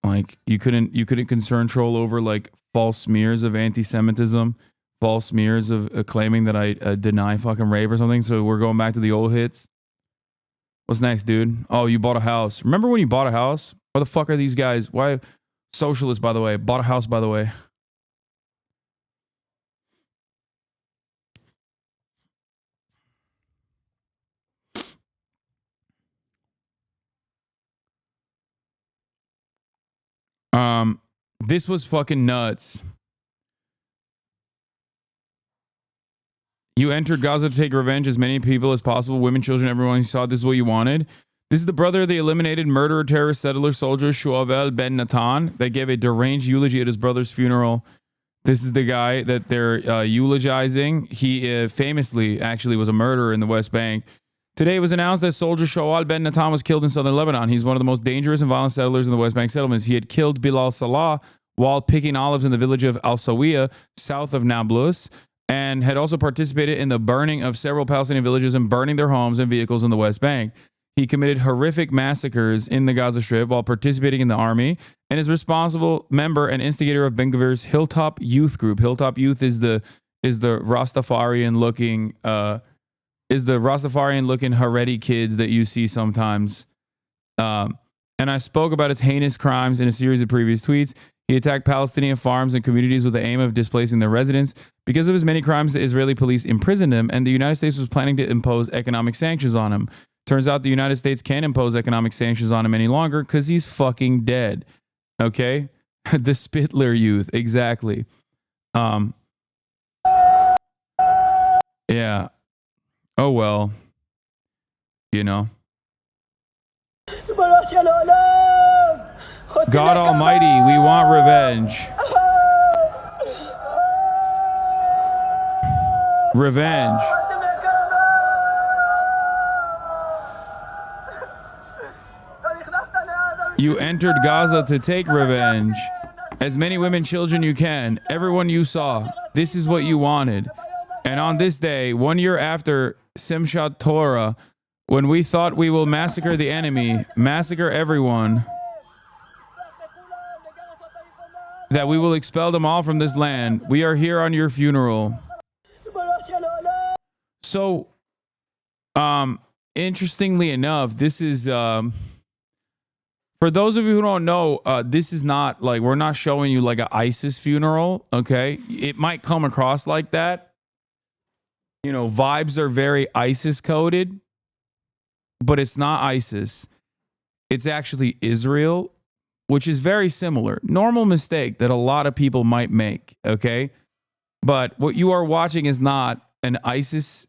Like, you couldn't concern troll over like false smears of anti-Semitism, false smears of claiming that I deny fucking rave or something. So we're going back to the old hits. What's next, dude? Oh, you bought a house. Remember when you bought a house? What the fuck are these guys? Why? Socialists, by the way. Bought a house, by the way. This was fucking nuts. You entered Gaza to take revenge as many people as possible, women, children, everyone. You saw this is what you wanted. This is the brother of the eliminated murderer, terrorist, settler, soldier, Shuavel Ben Natan. They gave a deranged eulogy at his brother's funeral. This is the guy that they're eulogizing. He famously actually was a murderer in the West Bank. Today it was announced that soldier Shuavel Ben Natan was killed in southern Lebanon. He's one of the most dangerous and violent settlers in the West Bank settlements. He had killed Bilal Salah while picking olives in the village of Al-Sawiya, south of Nablus, and had also participated in the burning of several Palestinian villages and burning their homes and vehicles in the West Bank. He committed horrific massacres in the Gaza Strip while participating in the army and is responsible member and instigator of Ben Gvir's Hilltop Youth group. Hilltop Youth is the Rastafarian looking Haredi kids that you see sometimes. And I spoke about his heinous crimes in a series of previous tweets. He attacked Palestinian farms and communities with the aim of displacing their residents. Because of his many crimes, the Israeli police imprisoned him, and the United States was planning to impose economic sanctions on him. Turns out the United States can't impose economic sanctions on him any longer because he's fucking dead. Okay? The Spitler youth, exactly. Yeah. Oh well. You know. God Almighty, we want revenge. Revenge. You entered Gaza to take revenge. As many women, children you can. Everyone you saw. This is what you wanted. And on this day, 1 year after Simchat Torah, when we thought we will massacre the enemy, massacre everyone, that we will expel them all from this land, we are here on your funeral. So, interestingly enough, this is, for those of you who don't know, this is not like, we're not showing you like an ISIS funeral, okay? It might come across like that. You know, vibes are very ISIS coded, but it's not ISIS. It's actually Israel, which is very similar. Normal mistake that a lot of people might make, okay? But what you are watching is not an ISIS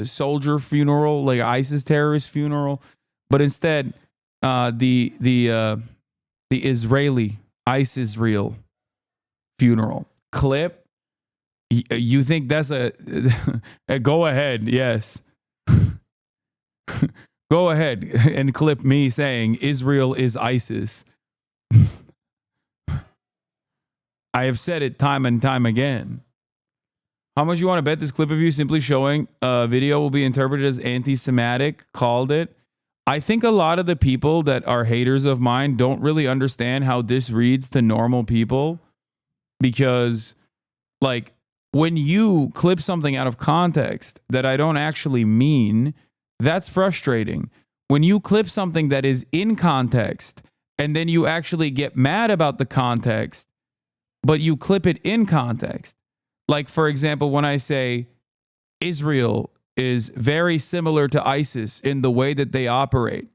soldier funeral, like ISIS terrorist funeral, but instead the Israeli ISIS real funeral clip. You think that's a go ahead? Yes. Go ahead and clip me saying Israel is ISIS. I have said it time and time again. How much you want to bet this clip of you simply showing a video will be interpreted as anti-Semitic? Called it. I think a lot of the people that are haters of mine don't really understand how this reads to normal people, because like when you clip something out of context that I don't actually mean, that's frustrating. When you clip something that is in context and then you actually get mad about the context, but you clip it in context. Like, for example, when I say Israel is very similar to ISIS in the way that they operate,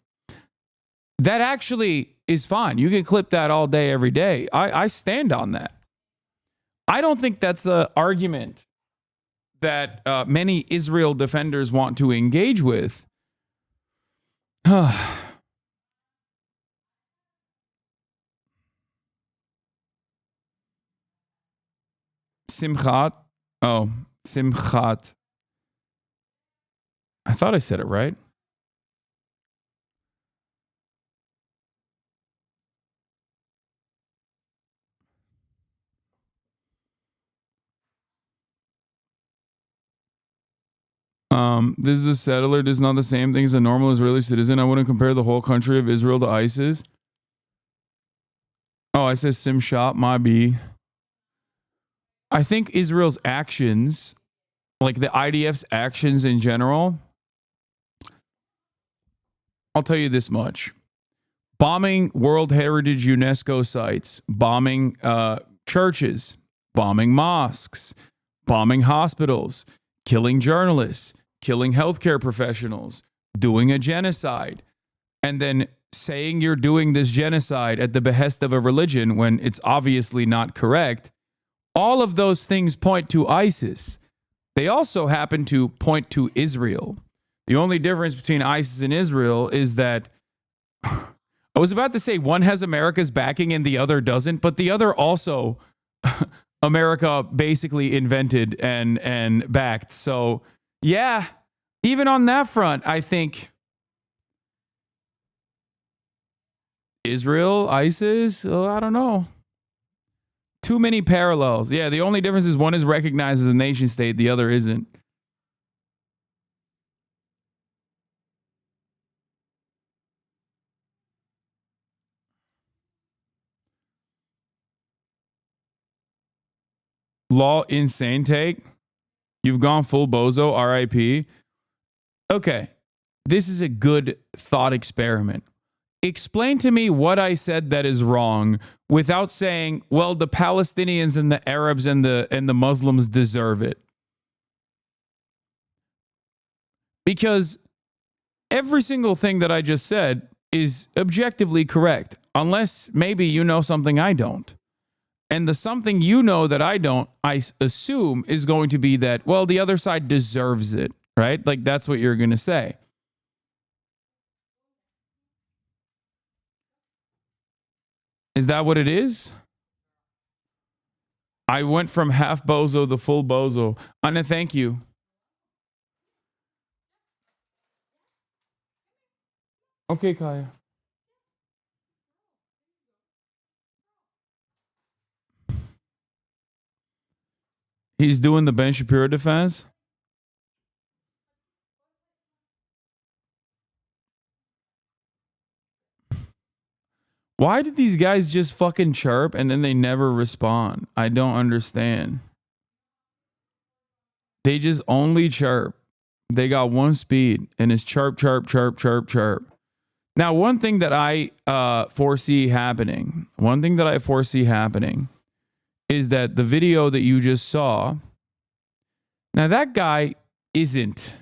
that actually is fine. You can clip that all day, every day. I stand on that. I don't think that's an argument that many Israel defenders want to engage with. Simchat. Oh, Simchat. I thought I said it right. This is a settler. This is not the same thing as a normal Israeli citizen. I wouldn't compare the whole country of Israel to ISIS. Oh, I said Simchat, my B. I think Israel's actions, like the IDF's actions in general, I'll tell you this much. Bombing World Heritage UNESCO sites, bombing churches, bombing mosques, bombing hospitals, killing journalists, killing healthcare professionals, doing a genocide, and then saying you're doing this genocide at the behest of a religion when it's obviously not correct. All of those things point to ISIS. They also happen to point to Israel. The only difference between ISIS and Israel is that I was about to say one has America's backing and the other doesn't, but the other also America basically invented and backed. So yeah, even on that front, I think Israel, ISIS, I don't know. Too many parallels. Yeah, the only difference is one is recognized as a nation state, the other isn't. Law insane take. You've gone full bozo, RIP. Okay, this is a good thought experiment. explain to me what I said that is wrong without saying, well, the Palestinians and the Arabs and the Muslims deserve it. Because every single thing that I just said is objectively correct, unless maybe you know something I don't. And the something you know that I don't, I assume is going to be that, well, the other side deserves it, right? Like that's what you're going to say. Is that what it is? I went from half bozo to full bozo. Anna, thank you. Okay, Kaya. He's doing the Ben Shapiro defense. Why did these guys just fucking chirp and then they never respond? I don't understand. They just only chirp. They got one speed and it's chirp, chirp, chirp, chirp, chirp. Now, one thing that I foresee happening is that the video that you just saw, now that guy isn't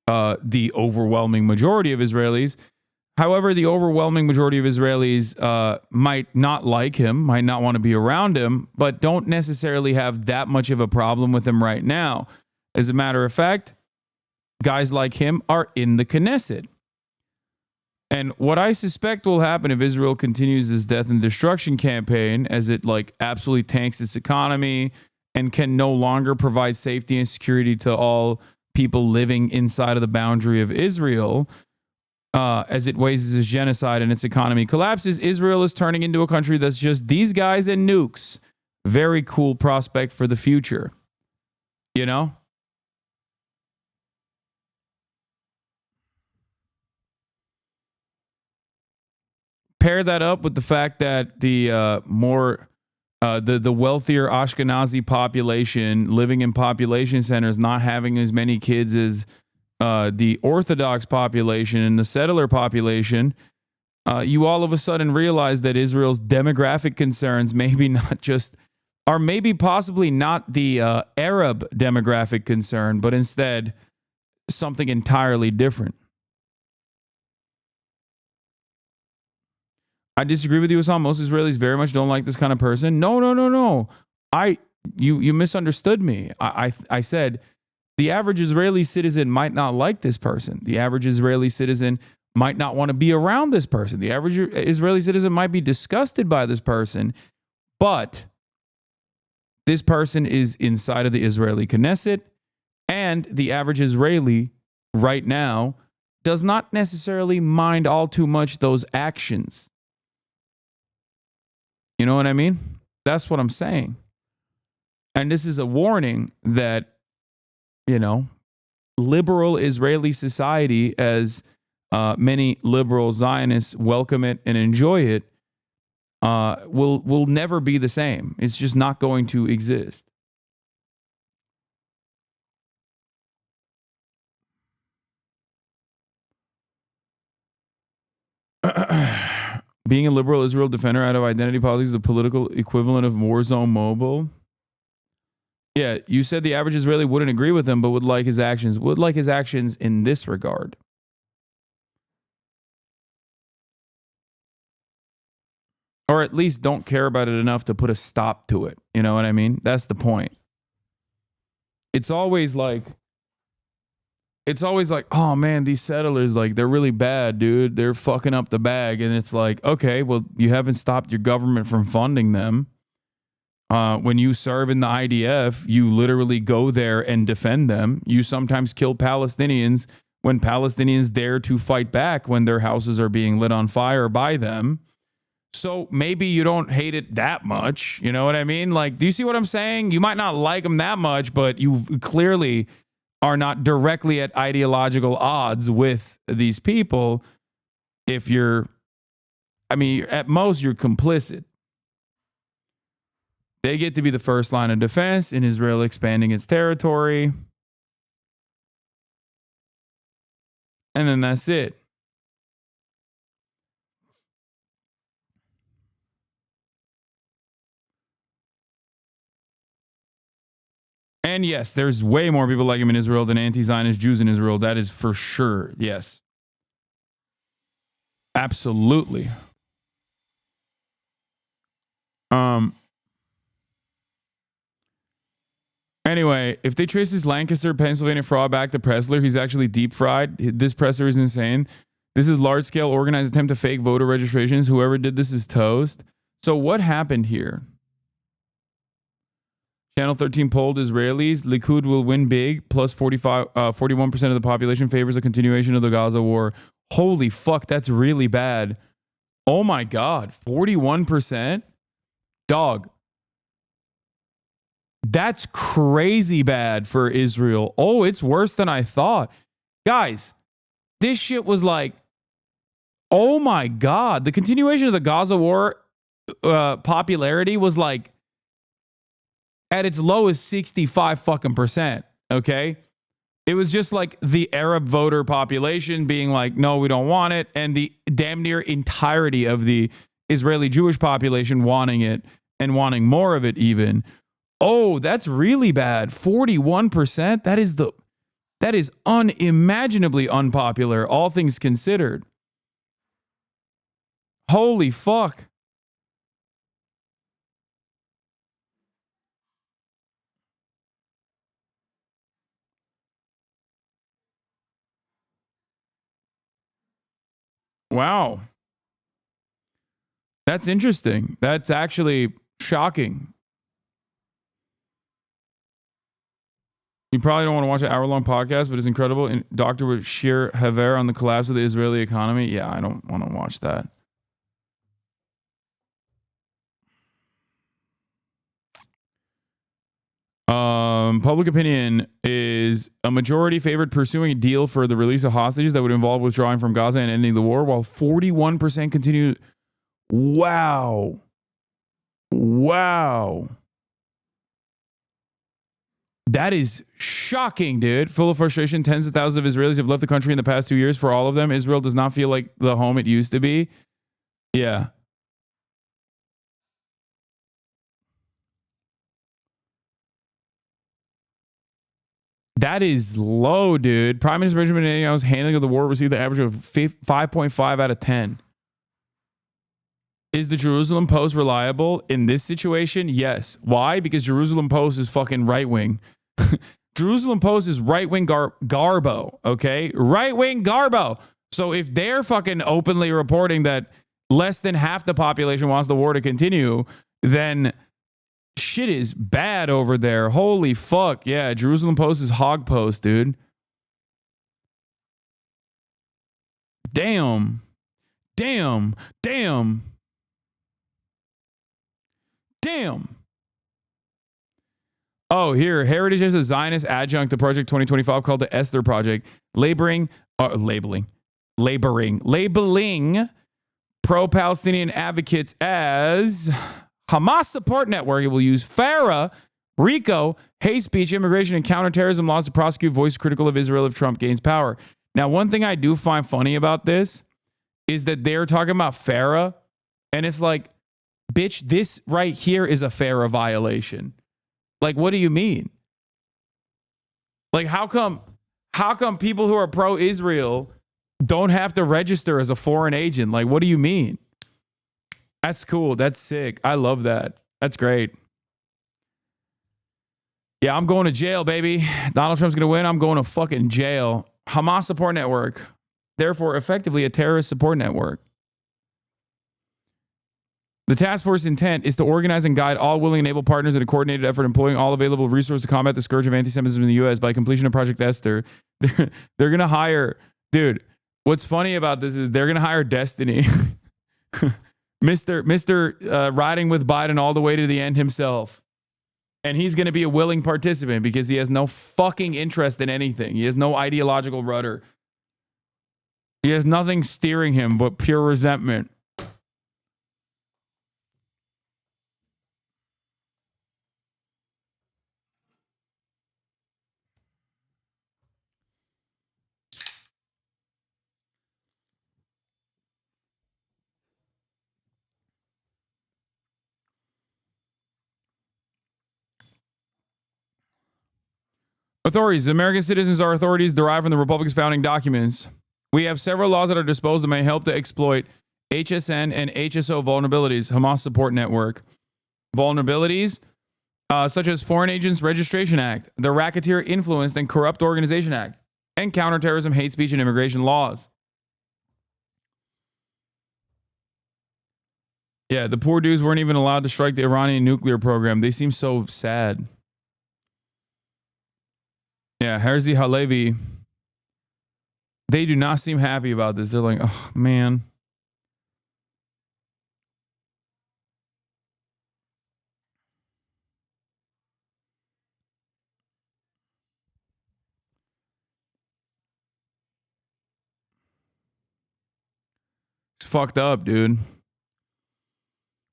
the overwhelming majority of Israelis. However, the overwhelming majority of Israelis might not like him, might not want to be around him, but don't necessarily have that much of a problem with him right now. As a matter of fact, guys like him are in the Knesset. And what I suspect will happen if Israel continues this death and destruction campaign as it like absolutely tanks its economy and can no longer provide safety and security to all people living inside of the boundary of Israel, as it wages its genocide and its economy collapses, Israel is turning into a country that's just these guys and nukes. Very cool prospect for the future. You know? Pair that up with the fact that the wealthier Ashkenazi population living in population centers not having as many kids as the Orthodox population and the settler population, you all of a sudden realize that Israel's demographic concerns maybe not just are maybe possibly not the Arab demographic concern, but instead something entirely different. I disagree with you, Hassan. Most Israelis very much don't like this kind of person. No. You misunderstood me. I said the average Israeli citizen might not like this person. The average Israeli citizen might not want to be around this person. The average Israeli citizen might be disgusted by this person, but this person is inside of the Israeli Knesset, and the average Israeli right now does not necessarily mind all too much those actions. You know what I mean? That's what I'm saying. And this is a warning that, you know, liberal Israeli society, as many liberal Zionists welcome it and enjoy it, will never be the same. It's just not going to exist. Being a liberal Israel defender out of identity politics is the political equivalent of Warzone Mobile. Yeah, you said the average Israeli wouldn't agree with him, but would like his actions. Would like his actions in this regard. Or at least don't care about it enough to put a stop to it. You know what I mean? That's the point. It's always like, oh man, these settlers, like, they're really bad, dude. They're fucking up the bag. And it's like, okay, well, you haven't stopped your government from funding them. When you serve in the IDF, you literally go there and defend them. You sometimes kill Palestinians when Palestinians dare to fight back when their houses are being lit on fire by them. So maybe you don't hate it that much. You know what I mean? Like, do you see what I'm saying? You might not like them that much, but you clearly are not directly at ideological odds with these people. If you're, I mean, at most you're complicit. They get to be the first line of defense in Israel expanding its territory. And then that's it. And yes, there's way more people like him in Israel than anti-Zionist Jews in Israel. That is for sure. Yes. Absolutely. Anyway, if they trace this Lancaster, Pennsylvania fraud back to Pressler, he's actually deep fried. This presser is insane. This is large-scale organized attempt to fake voter registrations. Whoever did this is toast. So what happened here? Channel 13 polled Israelis. Likud will win big. Plus 41% of the population favors a continuation of the Gaza war. Holy fuck, that's really bad. Oh my God, 41%? Dog. That's crazy bad for Israel. Oh, it's worse than I thought. Guys, this shit was like, oh my God. The continuation of the Gaza war popularity was like at its lowest 65 fucking percent. Okay. It was just like the Arab voter population being like, no, we don't want it. And the damn near entirety of the Israeli Jewish population wanting it and wanting more of it even. Oh, that's really bad. 41%. That is unimaginably unpopular, all things considered. Holy fuck. Wow. That's interesting. That's actually shocking. You probably don't want to watch an hour-long podcast, but it's incredible. And Dr. Bashir Haver on the collapse of the Israeli economy. Yeah, I don't want to watch that. Public opinion is a majority favored pursuing a deal for the release of hostages that would involve withdrawing from Gaza and ending the war, while 41% continue. Wow. Wow. That is shocking, dude. Full of frustration, tens of thousands of Israelis have left the country in the past 2 years. For all of them, Israel does not feel like the home it used to be. Yeah. That is low, dude. Prime Minister Benjamin Netanyahu's handling of the war received the average of 5.5 out of 10. Is the Jerusalem Post reliable in this situation? Yes. Why? Because Jerusalem Post is fucking right-wing. Jerusalem Post is right-wing garbo, okay? Right-wing garbo. So if they're fucking openly reporting that less than half the population wants the war to continue, then shit is bad over there. Holy fuck. Yeah, Jerusalem Post is hog post, dude. Damn. Damn. Damn. Damn. Oh, here. Heritage is a Zionist adjunct to Project 2025 called the Esther Project, labeling pro-Palestinian advocates as Hamas support network. It will use FARA, RICO, hate speech, immigration, and counterterrorism laws to prosecute voice critical of Israel if Trump gains power. Now, one thing I do find funny about this is that they're talking about FARA, and it's like, bitch, this right here is a FARA violation. Like, what do you mean? Like, how come people who are pro-Israel don't have to register as a foreign agent? Like, what do you mean? That's cool. That's sick. I love that. That's great. Yeah, I'm going to jail, baby. Donald Trump's going to win. I'm going to fucking jail. Hamas support network. Therefore, effectively a terrorist support network. The task force intent is to organize and guide all willing and able partners in a coordinated effort employing all available resources to combat the scourge of anti-Semitism in the U.S. by completion of Project Esther. They're going to hire... Dude, what's funny about this is they're going to hire Destiny. Mr. Riding with Biden all the way to the end himself. And he's going to be a willing participant because he has no fucking interest in anything. He has no ideological rudder. He has nothing steering him but pure resentment. Authorities. American citizens are authorities derived from the Republic's founding documents. We have several laws at our disposal that may help to exploit HSN and HSO vulnerabilities, Hamas Support Network. Vulnerabilities such as Foreign Agents Registration Act, the Racketeer Influenced and Corrupt Organization Act, and counterterrorism, hate speech, and immigration laws. Yeah, the poor dudes weren't even allowed to strike the Iranian nuclear program. They seem so sad. Yeah, Herzi Halevi, they do not seem happy about this. They're like, oh, man. It's fucked up, dude.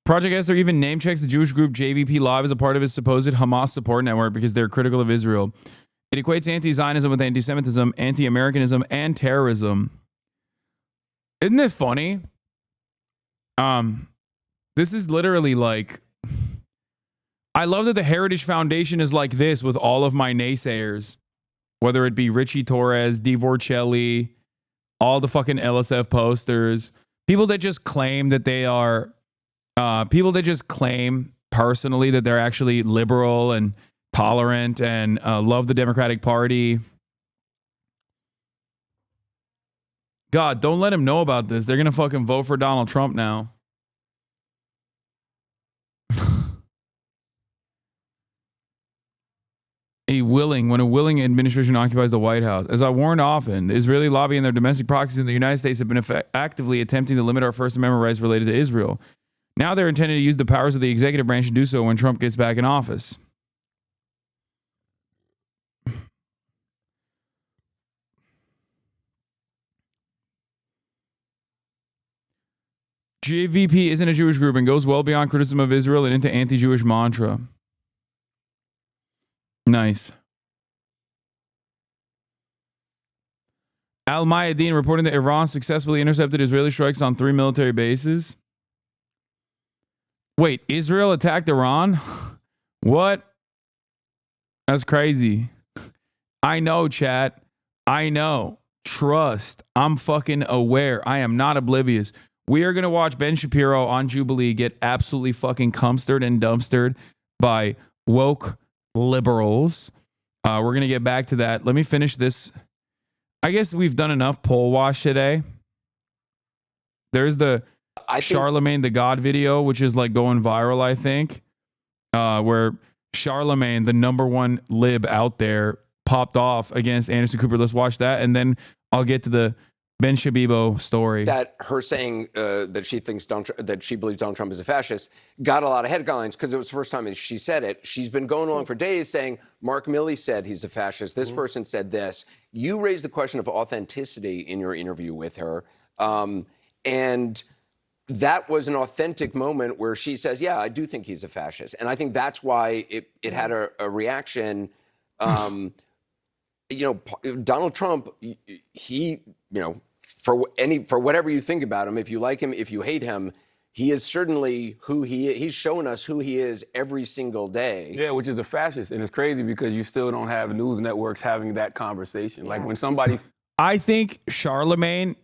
Project Esther even name checks the Jewish group JVP Live as a part of its supposed Hamas support network because they're critical of Israel. It equates anti-Zionism with anti-Semitism, anti-Americanism, and terrorism. Isn't it funny? This is literally like, I love that the Heritage Foundation is like this with all of my naysayers, whether it be Richie Torres, Divorcelli, all the fucking LSF posters, people that just claim that they are, people that just claim personally that they're actually liberal and tolerant and love the Democratic Party. God, don't let them know about this. They're going to fucking vote for Donald Trump now. When a willing administration occupies the White House. As I warned often, the Israeli lobby and their domestic proxies in the United States have been actively attempting to limit our First Amendment rights related to Israel. Now they're intending to use the powers of the executive branch to do so when Trump gets back in office. JVP isn't a Jewish group and goes well beyond criticism of Israel and into anti-Jewish mantra. Nice. Al-Mayadeen reporting that Iran successfully intercepted Israeli strikes on 3 military bases. Wait, Israel attacked Iran? What? That's crazy. I know, chat. I know. Trust. I'm fucking aware. I am not oblivious. We are going to watch Ben Shapiro on Jubilee get absolutely fucking cumstered and dumpstered by woke liberals. We're going to get back to that. Let me finish this. I guess we've done enough poll wash today. There's the Charlemagne the God video, which is like going viral, I think, where Charlemagne, the #1 lib out there, popped off against Anderson Cooper. Let's watch that, and then I'll get to the Ben Shabibro story. That her saying that she thinks that she believes Donald Trump is a fascist got a lot of headlines because it was the first time she said it. She's been going along for days saying Mark Milley said he's a fascist. This person said this. You raised the question of authenticity in your interview with her, and that was an authentic moment where she says, "Yeah, I do think he's a fascist," and I think that's why it had a reaction. Donald Trump, he, for whatever you think about him, if you like him, if you hate him, he is certainly who he is. He's shown us who he is every single day. Yeah, which is a fascist. And it's crazy because you still don't have news networks having that conversation. Like when somebody... I think Charlemagne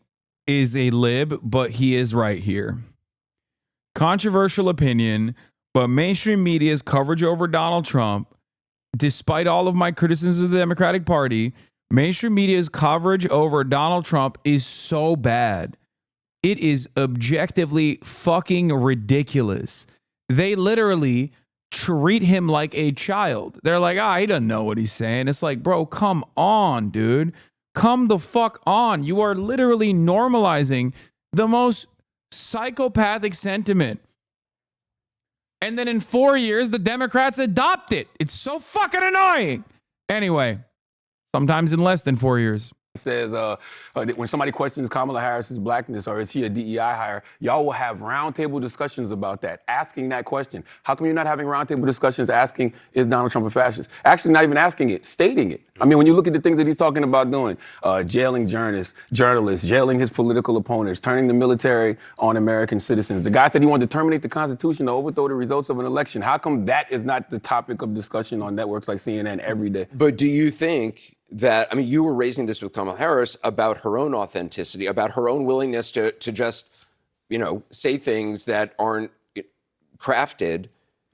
is a lib, but he is right here. Controversial opinion, but mainstream media's coverage over Donald Trump, despite all of my criticisms of the Democratic Party, mainstream media's coverage over Donald Trump is so bad. It is objectively fucking ridiculous. They literally treat him like a child. They're like, he doesn't know what he's saying. It's like, bro, come on, dude. Come the fuck on. You are literally normalizing the most psychopathic sentiment. And then in 4 years, the Democrats adopt it. It's so fucking annoying. Anyway, sometimes in less than 4 years. says when somebody questions Kamala Harris's blackness or is he a DEI hire, y'all will have roundtable discussions about that, asking that question. How come you're not having roundtable discussions asking, is Donald Trump a fascist? Actually, not even asking it, stating it. I mean, when you look at the things that he's talking about doing, jailing journalists, jailing his political opponents, turning the military on American citizens. The guy said he wanted to terminate the Constitution to overthrow the results of an election. How come that is not the topic of discussion on networks like CNN every day? But do you think that, I mean, you were raising this with Kamala Harris about her own authenticity, about her own willingness to just, say things that aren't crafted.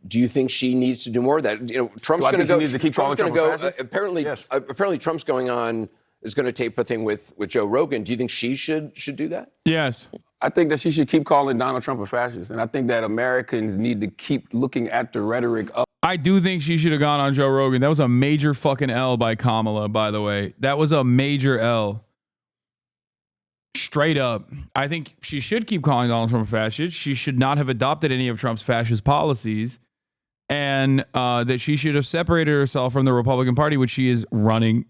Do you think she needs to do more of that? Trump's going to go. Trump's going to go. Apparently, Trump's going on is going to tape a thing with Joe Rogan. Do you think she should do that? Yes. I think that she should keep calling Donald Trump a fascist, and I think that Americans need to keep looking at the rhetoric of. I do think she should have gone on Joe Rogan. That was a major fucking L by Kamala, by the way. That was a major L. Straight up. I think she should keep calling Donald Trump a fascist. She should not have adopted any of Trump's fascist policies. And that she should have separated herself from the Republican Party, which she is running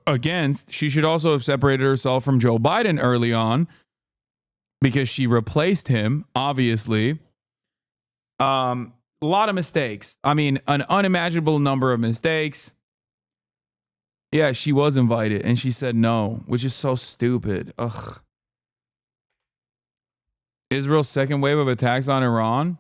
against. She should also have separated herself from Joe Biden early on because she replaced him, obviously. A lot of mistakes. I mean, an unimaginable number of mistakes. Yeah, she was invited and she said no, which is so stupid. Ugh. Israel's second wave of attacks on Iran.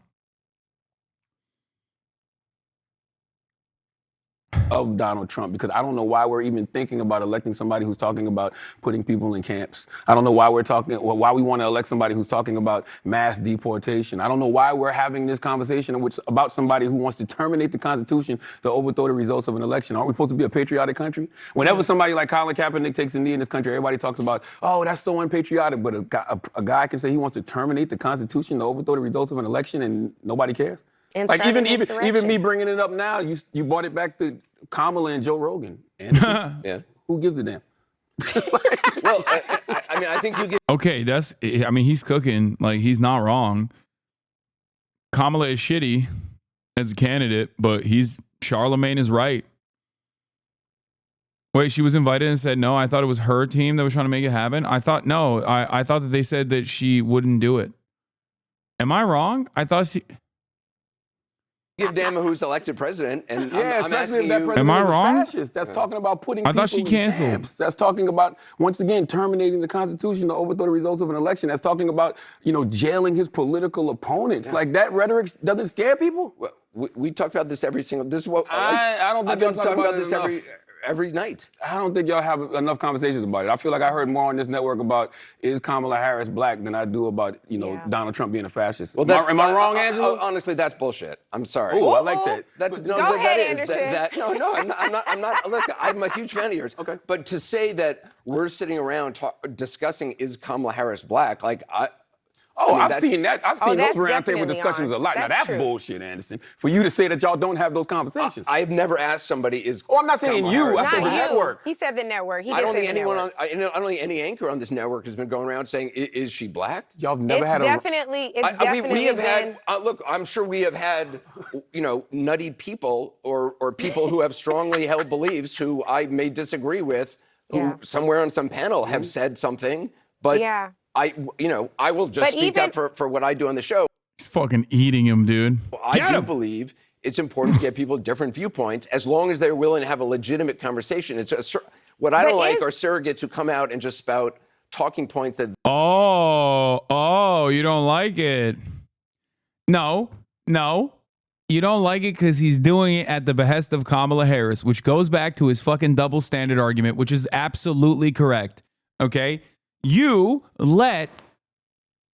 Of Donald Trump, because I don't know why we're even thinking about electing somebody who's talking about putting people in camps. I don't know why why we want to elect somebody who's talking about mass deportation. I don't know why we're having this conversation about somebody who wants to terminate the Constitution to overthrow the results of an election. Aren't we supposed to be a patriotic country? Whenever somebody like Colin Kaepernick takes a knee in this country, everybody talks about, oh, that's so unpatriotic. But a guy can say he wants to terminate the Constitution to overthrow the results of an election and nobody cares. And like even me bringing it up now, you brought it back to Kamala and Joe Rogan. And yeah, who gives a damn? Well, I mean, I think you get. Okay, he's cooking. Like, he's not wrong. Kamala is shitty as a candidate, but Charlemagne is right. Wait, she was invited and said no. I thought it was her team that was trying to make it happen. I thought that they said that she wouldn't do it. Am I wrong? I thought she. Give a damn who's elected president, and yeah, I'm asking you. Am I wrong? Fascist. That's talking about putting. I thought people she canceled. In camps. That's talking about once again terminating the Constitution to overthrow the results of an election. That's talking about jailing his political opponents. Yeah. Like that rhetoric doesn't scare people. Well, we talk about this every single. This is what I don't think I've been talking about this every night. I don't think y'all have enough conversations about it. I feel like I heard more on this network about is Kamala Harris black than I do about Donald Trump being a fascist. Well, am I wrong, Angela? Honestly, that's bullshit. I'm sorry. Oh, I like that. I'm not. Look, I'm a huge fan of yours. Okay. But to say that we're sitting around discussing is Kamala Harris black, like I've seen that. I've seen those roundtable discussions a lot. Now that's bullshit, Anderson. For you to say that y'all don't have those conversations. I've never asked somebody is. Oh, I'm not saying you. I said the network. He said the network. I don't think anyone I don't think any anchor on this network has been going around saying, "Is she black?" Y'all have never had. We have had. Look, I'm sure we have had, nutty people or people who have strongly held beliefs who I may disagree with, who somewhere on some panel have said something, but. Yeah. I will just speak up for what I do on the show. He's fucking eating him, dude. I do believe it's important to get people different viewpoints as long as they're willing to have a legitimate conversation. What I don't like are surrogates who come out and just spout talking points that. Oh, you don't like it. No. You don't like it because he's doing it at the behest of Kamala Harris, which goes back to his fucking double standard argument, which is absolutely correct. Okay? You let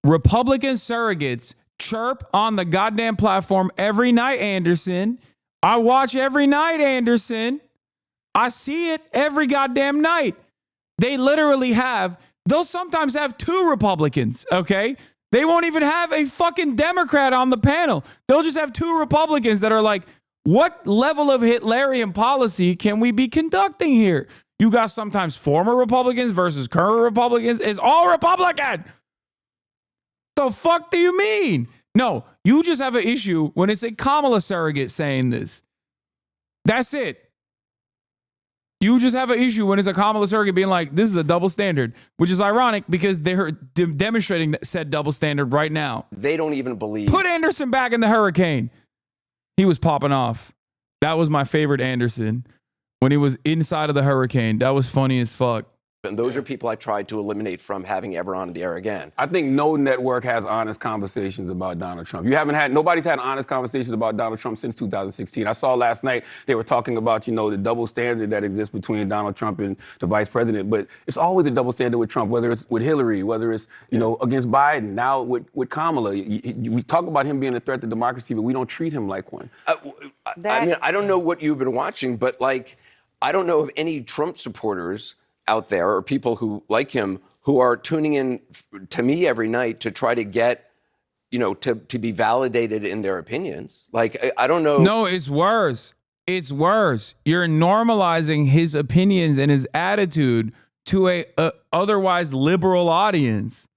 Republican surrogates chirp on the goddamn platform every night, Anderson. I watch every night, Anderson. I see it every goddamn night. They'll sometimes have two Republicans, okay? They won't even have a fucking Democrat on the panel. They'll just have two Republicans that are like, what level of Hitlerian policy can we be conducting here? You got sometimes former Republicans versus current Republicans. It's all Republican. The fuck do you mean? No, you just have an issue when it's a Kamala surrogate saying this. That's it. You just have an issue when it's a Kamala surrogate being like, this is a double standard, which is ironic because they're demonstrating said double standard right now. They don't even believe. Put Anderson back in the hurricane. He was popping off. That was my favorite Anderson when he was inside of the hurricane. That was funny as fuck. And those are people I tried to eliminate from having ever on the air again. I think no network has honest conversations about Donald Trump. Nobody's had honest conversations about Donald Trump since 2016. I saw last night they were talking about, the double standard that exists between Donald Trump and the vice president. But it's always a double standard with Trump, whether it's with Hillary, whether it's, against Biden, now with Kamala. We talk about him being a threat to democracy, but we don't treat him like one. I don't know what you've been watching, but I don't know of any Trump supporters out there or people who like him who are tuning in to me every night to try to get, to be validated in their opinions. I don't know. No, it's worse. It's worse. You're normalizing his opinions and his attitude to a otherwise liberal audience.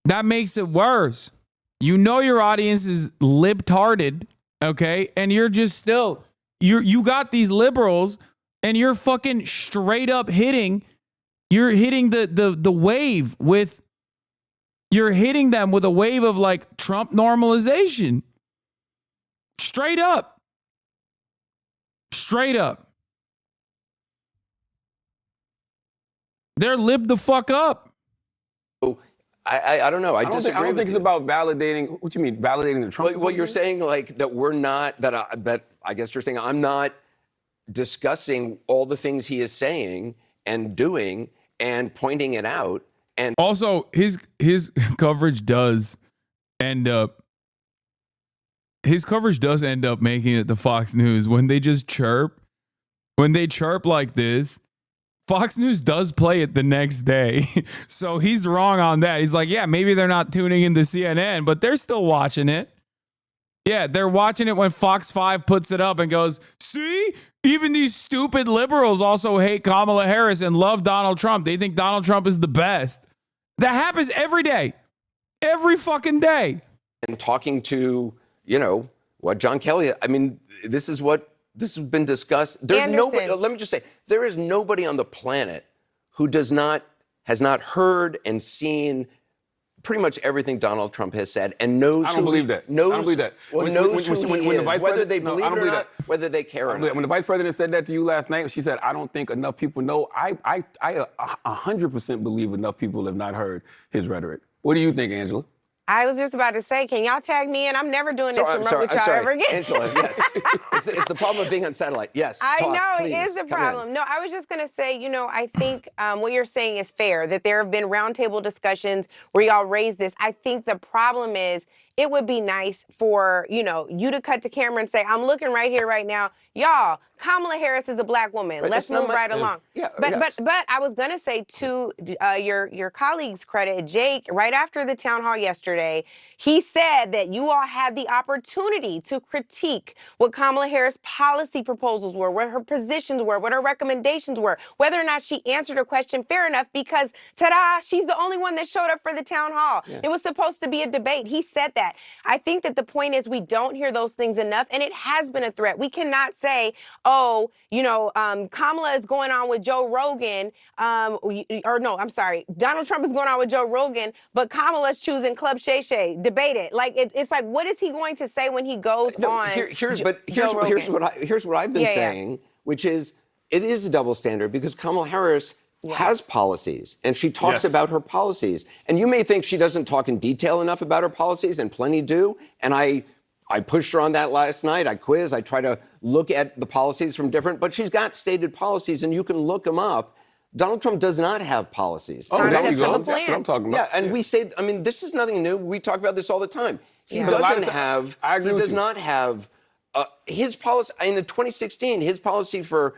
That makes it worse. Your audience is libtarded, okay? And you're just still... You got these liberals and you're fucking straight up hitting the wave with, you're hitting them with a wave of Trump normalization. Straight up. They're lib the fuck up. I don't know. I disagree. I don't think it's about validating. What do you mean, validating the Trump? Well, you're saying that we're not. That I guess you're saying I'm not discussing all the things he is saying and doing and pointing it out. And also, his coverage does end up. His coverage does end up making it to Fox News when they just chirp. When they chirp like this. Fox News does play it the next day. So he's wrong on that. He's like, yeah, maybe they're not tuning into CNN, but they're still watching it. Yeah, they're watching it when Fox 5 puts it up and goes, see, even these stupid liberals also hate Kamala Harris and love Donald Trump. They think Donald Trump is the best. That happens every day. Every fucking day. And talking to, what John Kelly, this is what this has been discussed. There's nobody, let me just say, there is nobody on the planet who has not heard and seen pretty much everything Donald Trump has said and knows I don't believe that. I don't believe that. Knows who he is, whether they believe it or not, whether they care or not. When the vice president said that to you last night, she said, I don't think enough people know. I 100% believe enough people have not heard his rhetoric. What do you think, Angela? I was just about to say, can y'all tag me in? I'm never doing this remote with y'all ever again. Angela, yes. It's the problem of being on satellite. Yes. I talk, know, please, it is the problem. No, I was just going to say, I think what you're saying is fair, that there have been roundtable discussions where y'all raised this. I think the problem is it would be nice for, you to cut to camera and say, I'm looking right here, right now. Y'all, Kamala Harris is a black woman. But let's move right along. Yeah, but yes. I was going to say to your colleague's credit, Jake, right after the town hall yesterday, he said that you all had the opportunity to critique what Kamala Harris' policy proposals were, what her positions were, what her recommendations were, whether or not she answered a question fair enough because, ta-da, she's the only one that showed up for the town hall. Yeah. It was supposed to be a debate. He said that. I think that the point is we don't hear those things enough, and it has been a threat. We cannot say, Kamala is going on with Joe Rogan, Donald Trump is going on with Joe Rogan, but Kamala's choosing Club Shay Shay. Debate it. It's like, what is he going to say when he goes on? Here's what I've been saying, which is it is a double standard because Kamala Harris has policies and she talks about her policies. And you may think she doesn't talk in detail enough about her policies, and plenty do. And I pushed her on that last night. I quizzed. I try to look at the policies from different, but she's got stated policies and you can look them up. Donald Trump does not have policies. Oh, there you go. That's what I'm talking about. Yeah, and we say, this is nothing new. We talk about this all the time. He does not have his policy. In 2016, his policy for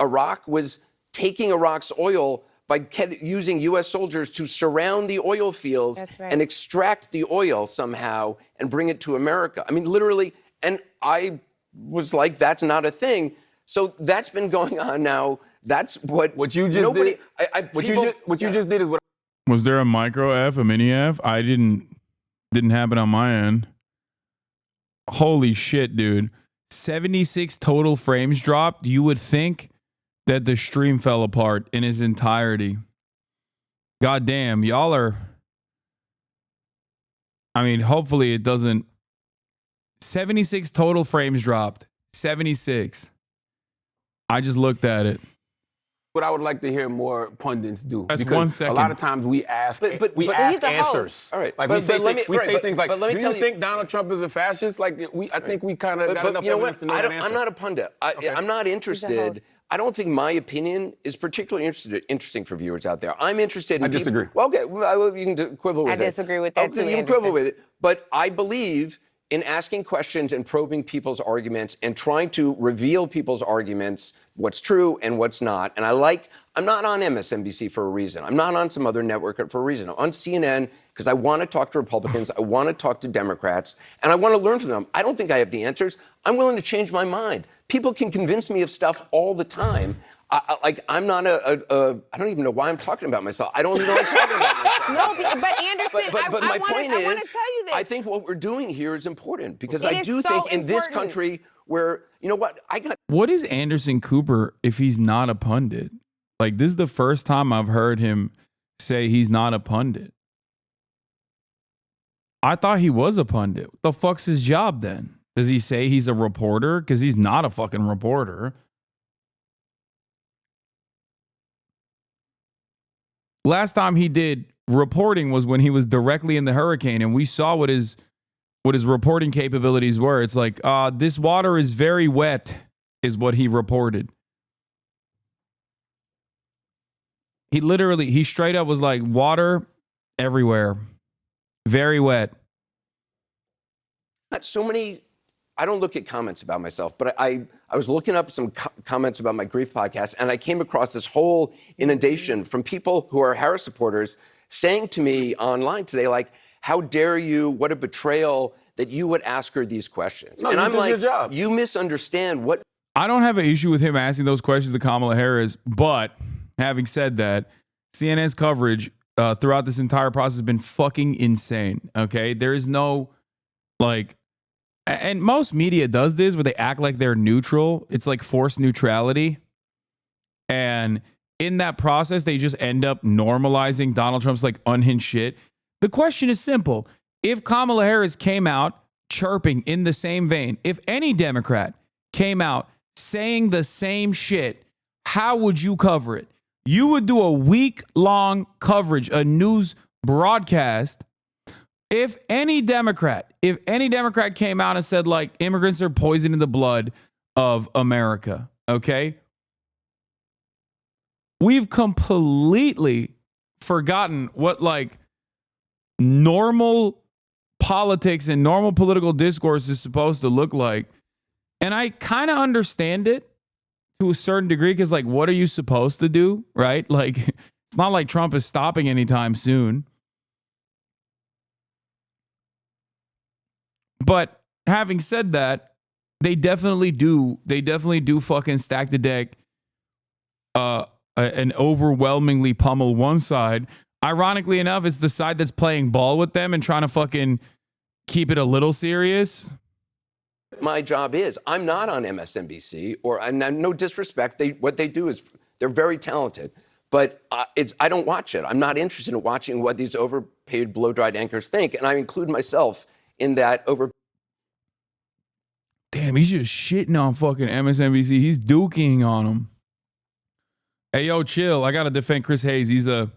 Iraq was taking Iraq's oil by using U.S. soldiers to surround the oil fields and extract the oil somehow and bring it to America. Literally, and I was like, that's not a thing. So that's been going on now. That's what you just did. What you just did is what. Was there a micro F, a mini F? I didn't happen on my end. Holy shit, dude. 76 total frames dropped, you would think that the stream fell apart in its entirety. God damn, y'all are... I mean, hopefully it doesn't... 76 total frames dropped. 76. I just looked at it. What I would like to hear more pundits do. That's because 1 second. A lot of times we ask, we but ask he's the answers. host. All right, Like but we say, let me- we right, say but- things like, but let me "Do tell you you- think Donald Trump is a fascist?" Like I think we kind of got enough you know evidence what? to know that answer. I'm not a pundit. I'm not interested. I don't think my opinion is particularly interesting for viewers out there. I'm interested in I disagree. Well, okay, well, you can quibble with it. I disagree with that too, You can quibble with it. But I believe in asking questions and probing people's arguments and trying to reveal people's arguments, what's true and what's not. And I'm not on MSNBC for a reason. I'm not on some other network for a reason. I'm on CNN because I want to talk to Republicans, I want to talk to Democrats, and I want to learn from them. I don't think I have the answers. I'm willing to change my mind. People can convince me of stuff all the time. I'm not I don't even know why I'm talking about myself. I don't even like talking about myself. No, but Anderson, But my point I want is, to tell you this. I think what we're doing here is important because It I is do so think in this important. country where, you know what, What is Anderson Cooper if he's not a pundit? Like, this is the first time I've heard him say he's not a pundit. I thought he was a pundit. What the fuck's his job then? Does he say he's a reporter? Because he's not a fucking reporter. Last time he did reporting was when he was directly in the hurricane, and we saw what his reporting capabilities were. It's like, this water is very wet, is what he reported. He straight up was like, water everywhere. Very wet. Not so many. I don't look at comments about myself, but I was looking up some comments about my grief podcast, and I came across this whole inundation from people who are Harris supporters saying to me online today, like, how dare you, what a betrayal that you would ask her these questions. No, and you I'm did like, your job. you misunderstand what. I don't have an issue with him asking those questions to Kamala Harris, but having said that, CNN's coverage throughout this entire process has been fucking insane, okay? There is no, like... And most media does this where they act like they're neutral. It's like forced neutrality. And in that process, they just end up normalizing Donald Trump's like unhinged shit. The question is simple. If Kamala Harris came out chirping in the same vein, if any Democrat came out saying the same shit, how would you cover it? You would do a week-long coverage, a news broadcast. If any Democrat came out and said, like, immigrants are poisoning the blood of America, okay? We've completely forgotten what, like, normal politics and normal political discourse is supposed to look like. And I kind of understand it to a certain degree because, like, what are you supposed to do, right? Like, it's not like Trump is stopping anytime soon. But having said that, they definitely do fucking stack the deck and overwhelmingly pummel one side. Ironically enough, it's the side that's playing ball with them and trying to fucking keep it a little serious. My job is, I'm not on MSNBC, and no disrespect, what they do is, they're very talented, but I don't watch it. I'm not interested in watching what these overpaid, blow-dried anchors think, and I include myself in that Damn, he's just shitting on fucking MSNBC. He's duking on them. Hey, yo, chill. I got to defend Chris Hayes. He's a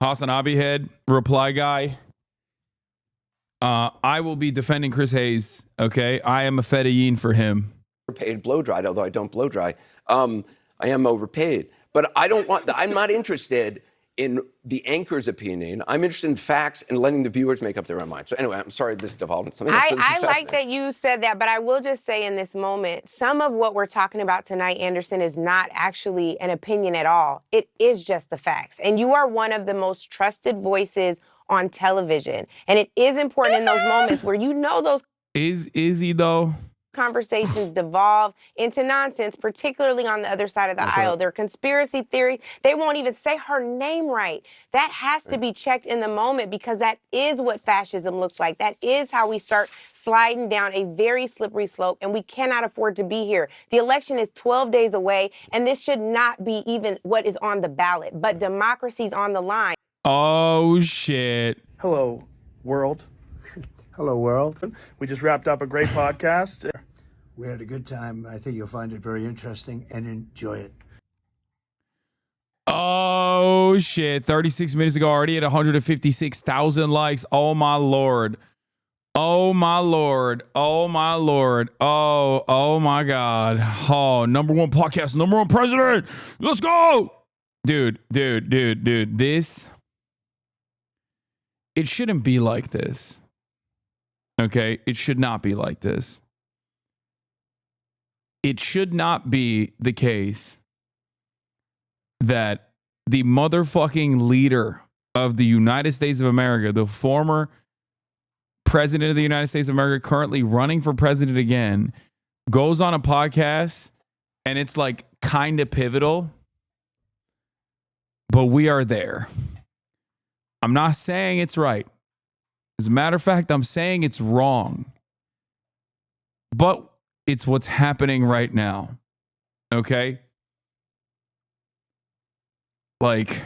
Hasan Abi head reply guy. I will be defending Chris Hayes, okay? I am a fedayeen for him. overpaid blow-dried, although I don't blow-dry. I am overpaid. But I'm not interested in the anchor's opinion. I'm interested in facts and letting the viewers make up their own mind. So anyway, I'm sorry this devolved into something else, but this is I like that you said that, but I will just say in this moment, some of what we're talking about tonight, Anderson, is not actually an opinion at all. It is just the facts. And you are one of the most trusted voices on television. And it is important in those moments where you know those Is he though? conversations devolve into nonsense, particularly on the other side of the aisle. Their conspiracy theory, they won't even say her name right. That has to be checked in the moment, because that is what fascism looks like. That is how we start sliding down a very slippery slope, and we cannot afford to be here. The election is 12 days away, and this should not be even what is on the ballot, but democracy's on the line. Oh, shit. Hello, world. Hello, world. We just wrapped up a great podcast. We had a good time. I think you'll find it very interesting and enjoy it. Oh, shit. 36 minutes ago, already at 156,000 likes. Oh, my Lord. Oh, my Lord. Oh, my Lord. Oh, my God. Oh, number one podcast, number one president. Let's go. Dude. This, it shouldn't be like this. Okay? It should not be like this. It should not be the case that the motherfucking leader of the United States of America, the former president of the United States of America, currently running for president again, goes on a podcast and it's like kind of pivotal, but we are there. I'm not saying it's right. As a matter of fact, I'm saying it's wrong. But it's what's happening right now. Okay? Like,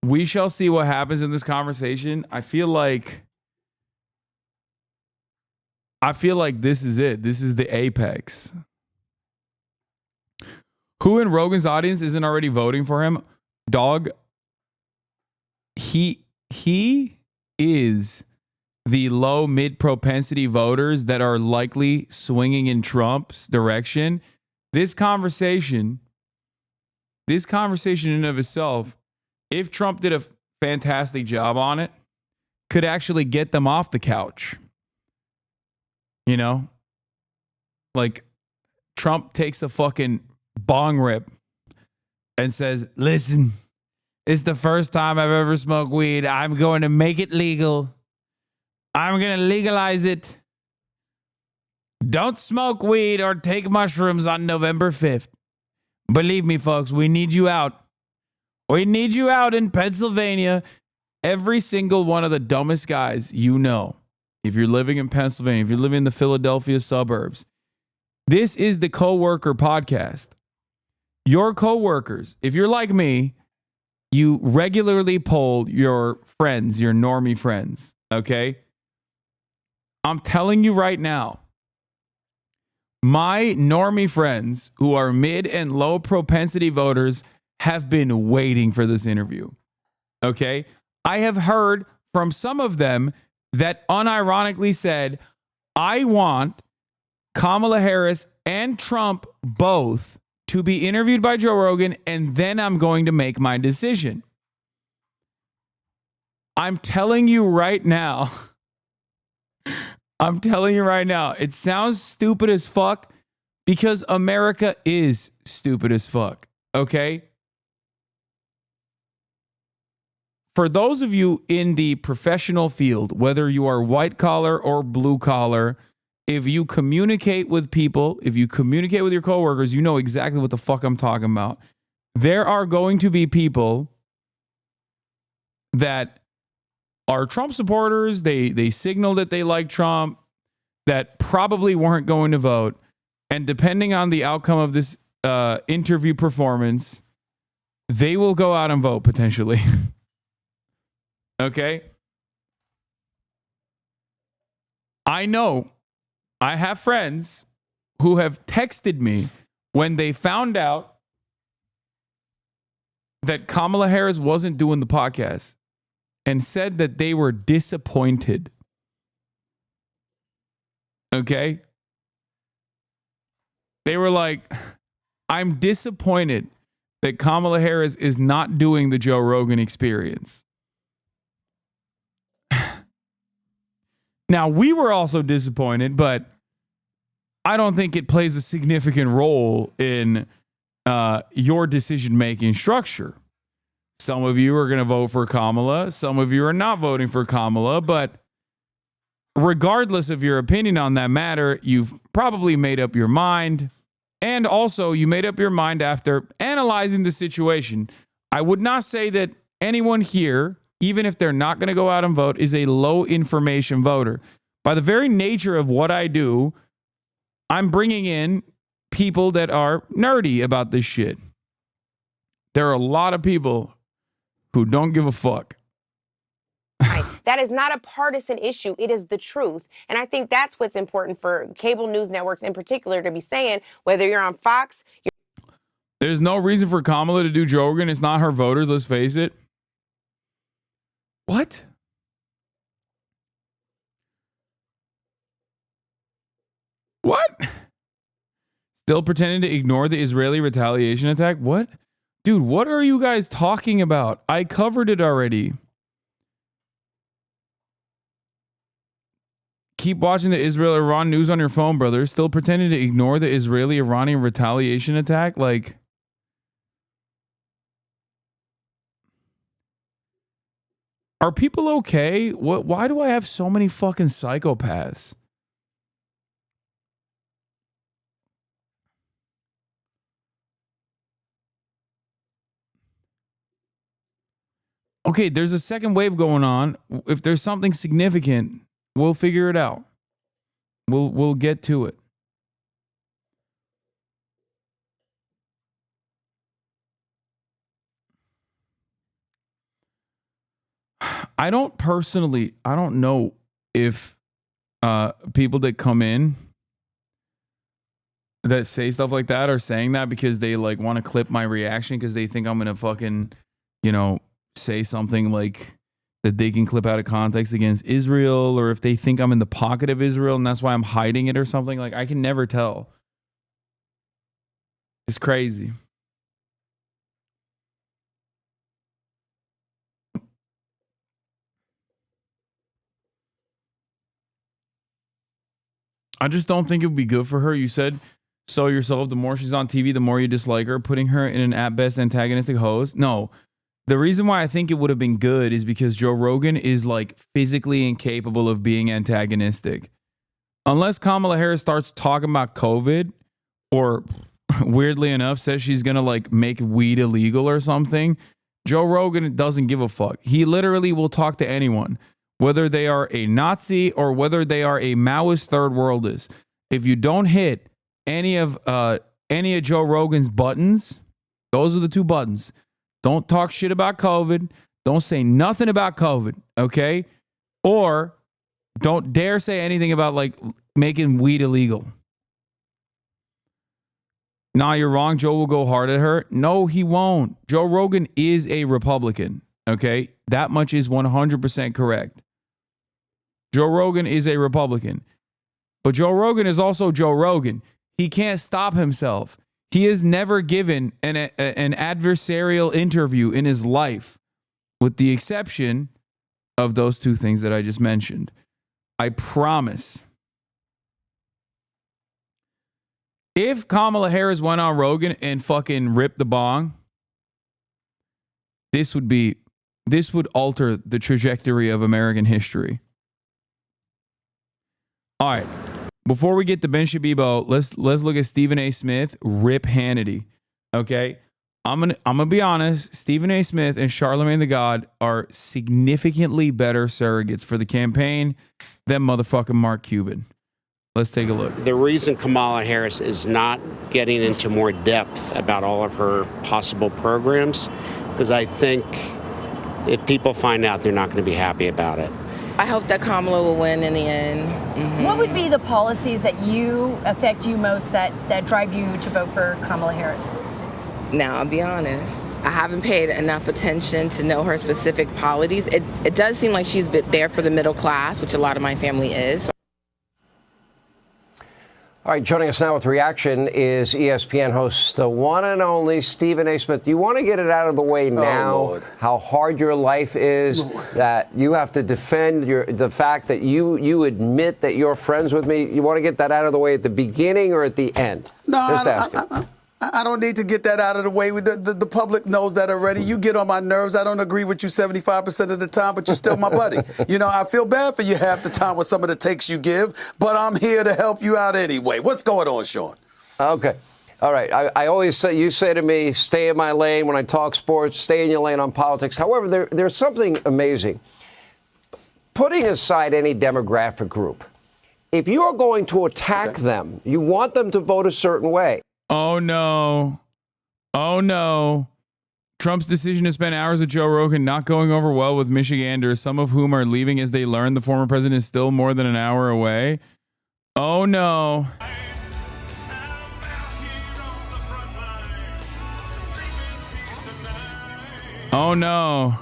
we shall see what happens in this conversation. I feel like this is it. This is the apex. Who in Rogan's audience isn't already voting for him? Dog, he is the low mid propensity voters that are likely swinging in Trump's direction. This conversation in and of itself, if Trump did a fantastic job on it, could actually get them off the couch. You know? Like, Trump takes a fucking bong rip and says, listen, it's the first time I've ever smoked weed. I'm going to make it legal. I'm going to legalize it. Don't smoke weed or take mushrooms on November 5th. Believe me, folks, we need you out. We need you out in Pennsylvania. Every single one of the dumbest guys you know, if you're living in Pennsylvania, if you're living in the Philadelphia suburbs, this is the Coworker Podcast. Your coworkers, if you're like me, you regularly poll your friends, your normie friends, okay? I'm telling you right now, my normie friends who are mid and low propensity voters have been waiting for this interview, okay? I have heard from some of them that unironically said, I want Kamala Harris and Trump both to be interviewed by Joe Rogan, and then I'm going to make my decision. I'm telling you right now, it sounds stupid as fuck because America is stupid as fuck, okay? For those of you in the professional field, whether you are white collar or blue collar, if you communicate with people, if you communicate with your coworkers, you know exactly what the fuck I'm talking about. There are going to be people that are Trump supporters. They signal that they like Trump, that probably weren't going to vote. And depending on the outcome of this interview performance, they will go out and vote potentially. Okay? I know. I have friends who have texted me when they found out that Kamala Harris wasn't doing the podcast and said that they were disappointed. Okay? They were like, I'm disappointed that Kamala Harris is not doing the Joe Rogan Experience. Now, we were also disappointed, but I don't think it plays a significant role in your decision-making structure. Some of you are going to vote for Kamala. Some of you are not voting for Kamala. But regardless of your opinion on that matter, you've probably made up your mind. And also, you made up your mind after analyzing the situation. I would not say that anyone here, even if they're not going to go out and vote, is a low information voter. By the very nature of what I do, I'm bringing in people that are nerdy about this shit. There are a lot of people who don't give a fuck. That is not a partisan issue. It is the truth. And I think that's what's important for cable news networks in particular to be saying, whether you're on Fox. There's no reason for Kamala to do Joe Rogan. It's not her voters, let's face it. What? What? Still pretending to ignore the Israeli retaliation attack? What? Dude, what are you guys talking about? I covered it already. Keep watching the Israel-Iran news on your phone, brother. Still pretending to ignore the Israeli-Iranian retaliation attack? Like, are people okay? Why do I have so many fucking psychopaths? Okay, there's a second wave going on. If there's something significant, we'll figure it out. We'll get to it. I don't know if people that come in that say stuff like that are saying that because they like want to clip my reaction because they think I'm gonna fucking, say something like that they can clip out of context against Israel, or if they think I'm in the pocket of Israel and that's why I'm hiding it or something. Like, I can never tell. It's crazy. I just don't think it would be good for her. You said so yourself, the more she's on TV, the more you dislike her, putting her in an at best antagonistic host. No. The reason why I think it would have been good is because Joe Rogan is like physically incapable of being antagonistic. Unless Kamala Harris starts talking about COVID or weirdly enough says she's going to like make weed illegal or something, Joe Rogan doesn't give a fuck. He literally will talk to anyone, whether they are a Nazi or whether they are a Maoist third worldist. If you don't hit any of Joe Rogan's buttons, those are the two buttons. Don't talk shit about COVID. Don't say nothing about COVID, okay? Or don't dare say anything about like making weed illegal. Nah, you're wrong. Joe will go hard at her. No, he won't. Joe Rogan is a Republican, okay? That much is 100% correct. Joe Rogan is a Republican. But Joe Rogan is also Joe Rogan. He can't stop himself. He has never given an adversarial interview in his life, with the exception of those two things that I just mentioned. I promise. If Kamala Harris went on Rogan and fucking ripped the bong, this would alter the trajectory of American history. All right. Before we get to Ben Shabibro, let's look at Stephen A. Smith, Rip Hannity. Okay, I'm gonna be honest. Stephen A. Smith and Charlemagne the God are significantly better surrogates for the campaign than motherfucking Mark Cuban. Let's take a look. The reason Kamala Harris is not getting into more depth about all of her possible programs, because I think if people find out, they're not going to be happy about it. I hope that Kamala will win in the end. Mm-hmm. What would be the policies that affect you most that drive you to vote for Kamala Harris? Now, I'll be honest. I haven't paid enough attention to know her specific policies. It does seem like she's been there for the middle class, which a lot of my family is. All right, joining us now with reaction is ESPN host, the one and only Stephen A. Smith. Do you want to get it out of the way now, how hard your life is, that you have to defend the fact that you admit that you're friends with me? You want to get that out of the way at the beginning or at the end? No, Just asking. I don't need to get that out of the way. The public knows that already. You get on my nerves. I don't agree with you 75% of the time, but you're still my buddy. You know, I feel bad for you half the time with some of the takes you give, but I'm here to help you out anyway. What's going on, Sean? Okay. All right. I always say, you say to me, stay in my lane when I talk sports, stay in your lane on politics. However, there's something amazing. Putting aside any demographic group, if you are going to attack them, you want them to vote a certain way. Oh, no. Oh, no. Trump's decision to spend hours with Joe Rogan not going over well with Michiganders, some of whom are leaving as they learn the former president is still more than an hour away. Oh, no. Oh, no.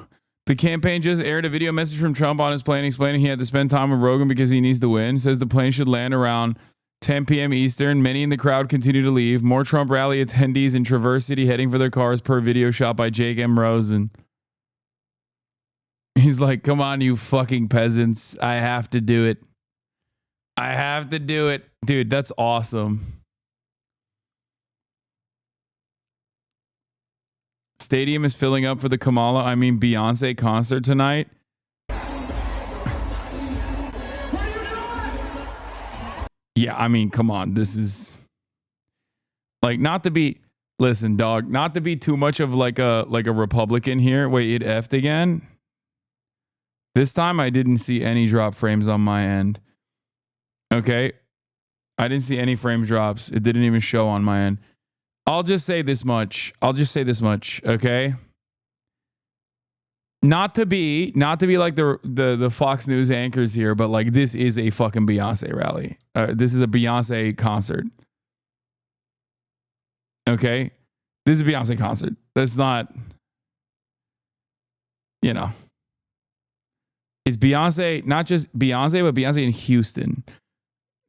The campaign just aired a video message from Trump on his plane explaining he had to spend time with Rogan because he needs to win. Says the plane should land around 10 p.m. Eastern. Many in the crowd continue to leave. More Trump rally attendees in Traverse City heading for their cars per video shot by Jake M. Rosen. He's like, come on, you fucking peasants. I have to do it. I have to do it. Dude, that's awesome. Stadium is filling up for the Beyonce concert tonight. Yeah, I mean, come on. This is like not to be too much of like a Republican here. Wait, it effed again. This time I didn't see any drop frames on my end. Okay. I didn't see any frame drops. It didn't even show on my end. I'll just say this much. Okay. Not to be like the Fox News anchors here, but like this is a fucking Beyonce rally. This is a Beyonce concert. Okay, this is a Beyonce concert. That's not, it's Beyonce, not just Beyonce, but Beyonce in Houston.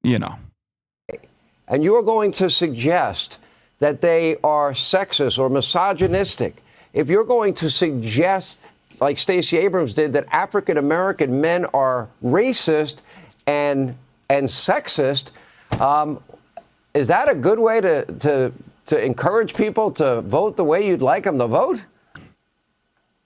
And you're going to suggest that they are sexist or misogynistic. If you're going to suggest, like Stacey Abrams did, that African American men are racist and sexist, is that a good way to encourage people to vote the way you'd like them to vote?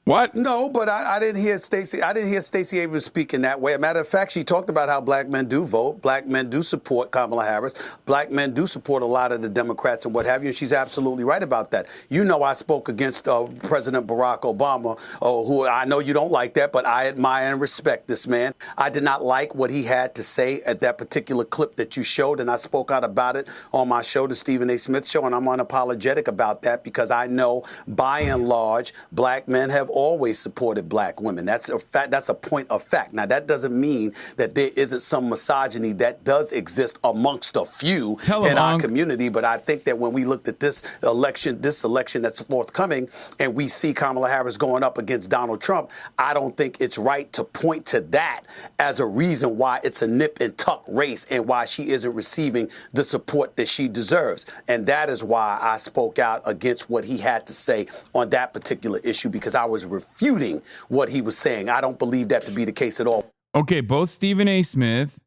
What? No, but I didn't hear Stacey. I didn't hear Stacey Abrams speak in that way. As a matter of fact, she talked about how black men do vote. Black men do support Kamala Harris. Black men do support a lot of the Democrats and what have you. And she's absolutely right about that. You know, I spoke against President Barack Obama, who I know you don't like that, but I admire and respect this man. I did not like what he had to say at that particular clip that you showed, and I spoke out about it on my show, the Stephen A. Smith Show, and I'm unapologetic about that because I know, by and large, black men have always supported black women. That's a fact. That's a point of fact. Now, that doesn't mean that there isn't some misogyny that does exist amongst a few in our community. But I think that when we looked at this election that's forthcoming, and we see Kamala Harris going up against Donald Trump, I don't think it's right to point to that as a reason why it's a nip and tuck race and why she isn't receiving the support that she deserves. And that is why I spoke out against what he had to say on that particular issue, because I was refuting what he was saying. I don't believe that to be the case at all. Okay, both Stephen A. Smith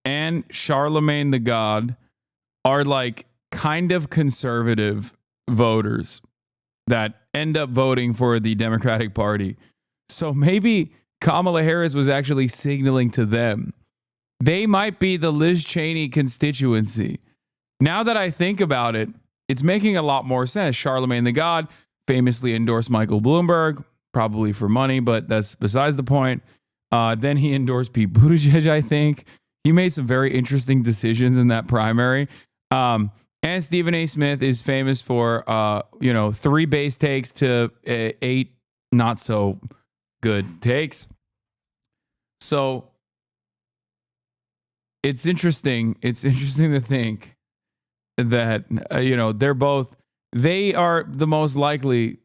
and Charlemagne the God are like kind of conservative voters that end up voting for the Democratic Party. So maybe Kamala Harris was actually signaling to them. They might be the Liz Cheney constituency. Now that I think about it, it's making a lot more sense. Charlemagne the God famously endorsed Michael Bloomberg, probably for money, but that's besides the point. Then he endorsed Pete Buttigieg, I think. He made some very interesting decisions in that primary. And Stephen A. Smith is famous for, 3 base takes to 8 not so good takes. So it's interesting. It's interesting to think that, they are the most likely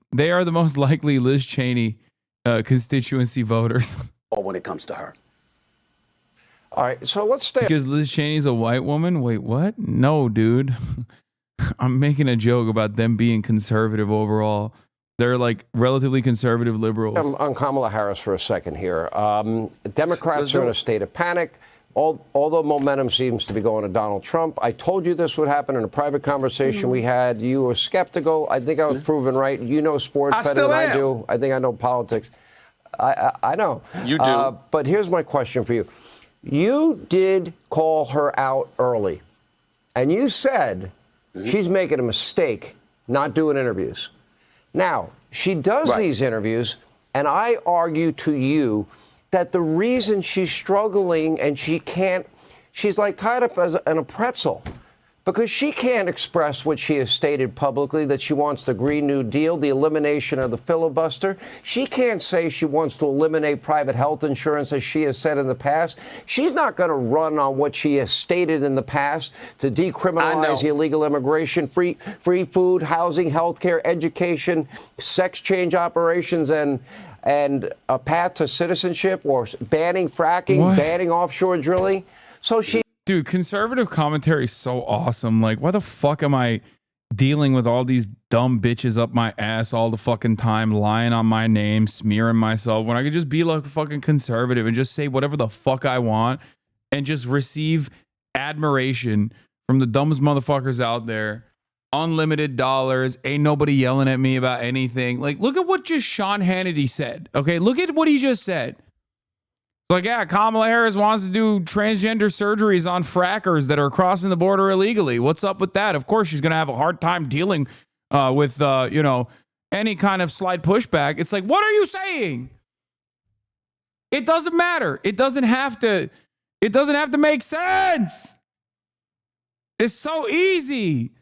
Liz Cheney constituency voters. When it comes to her. All right, so let's stay. Because Liz Cheney's a white woman? Wait, what? No, dude. I'm making a joke about them being conservative overall. They're like relatively conservative liberals. On Kamala Harris for a second here. Democrats are in a state of panic. all the momentum seems to be going to Donald Trump. I told you this would happen in a private conversation we had. You were skeptical. I think I was proven right. You know sports better than I do. I think I know politics. I know. You do. But here's my question for you. You did call her out early, and you said she's making a mistake not doing interviews. Now, she does these interviews, and I argue to you that the reason she's struggling and she's like tied up in a pretzel because she can't express what she has stated publicly, that she wants the Green New Deal, the elimination of the filibuster. She can't say she wants to eliminate private health insurance, as she has said in the past. She's not going to run on what she has stated in the past to decriminalize illegal immigration, free food, housing, health care, education, sex change operations, and a path to citizenship, or banning fracking, banning offshore drilling. So she... Dude, conservative commentary is so awesome. Like, why the fuck am I dealing with all these dumb bitches up my ass all the fucking time, lying on my name, smearing myself, when I could just be like a fucking conservative and just say whatever the fuck I want and just receive admiration from the dumbest motherfuckers out there. Unlimited dollars. Ain't nobody yelling at me about anything. Like, look at what just Sean Hannity said. Okay, look at what he just said. Like, yeah, Kamala Harris wants to do transgender surgeries on frackers that are crossing the border illegally. What's up with that? Of course, she's going to have a hard time dealing with, any kind of slight pushback. It's like, what are you saying? It doesn't matter. It doesn't have to make sense. It's so easy.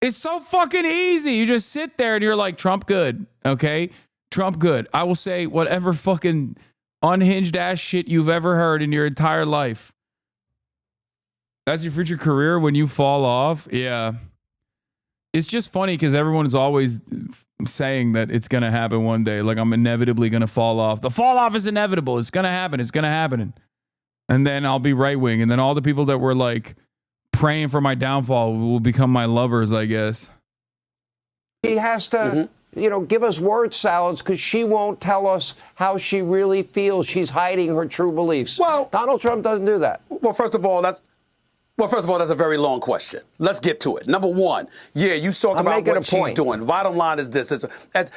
It's so fucking easy. You just sit there and you're like, Trump good. Okay? Trump good. I will say whatever fucking unhinged ass shit you've ever heard in your entire life. That's your future career when you fall off. Yeah. It's just funny because everyone's always saying that it's going to happen one day. Like, I'm inevitably going to fall off. The fall off is inevitable. It's going to happen. It's going to happen. And then I'll be right wing. And then all the people that were like praying for my downfall will become my lovers, I guess. She has to... give us word salads because she won't tell us how she really feels. She's hiding her true beliefs. Well, Donald Trump doesn't do that. Well, first of all, that's a very long question. Let's get to it. Number one, you talk about what she's doing. Bottom line is this: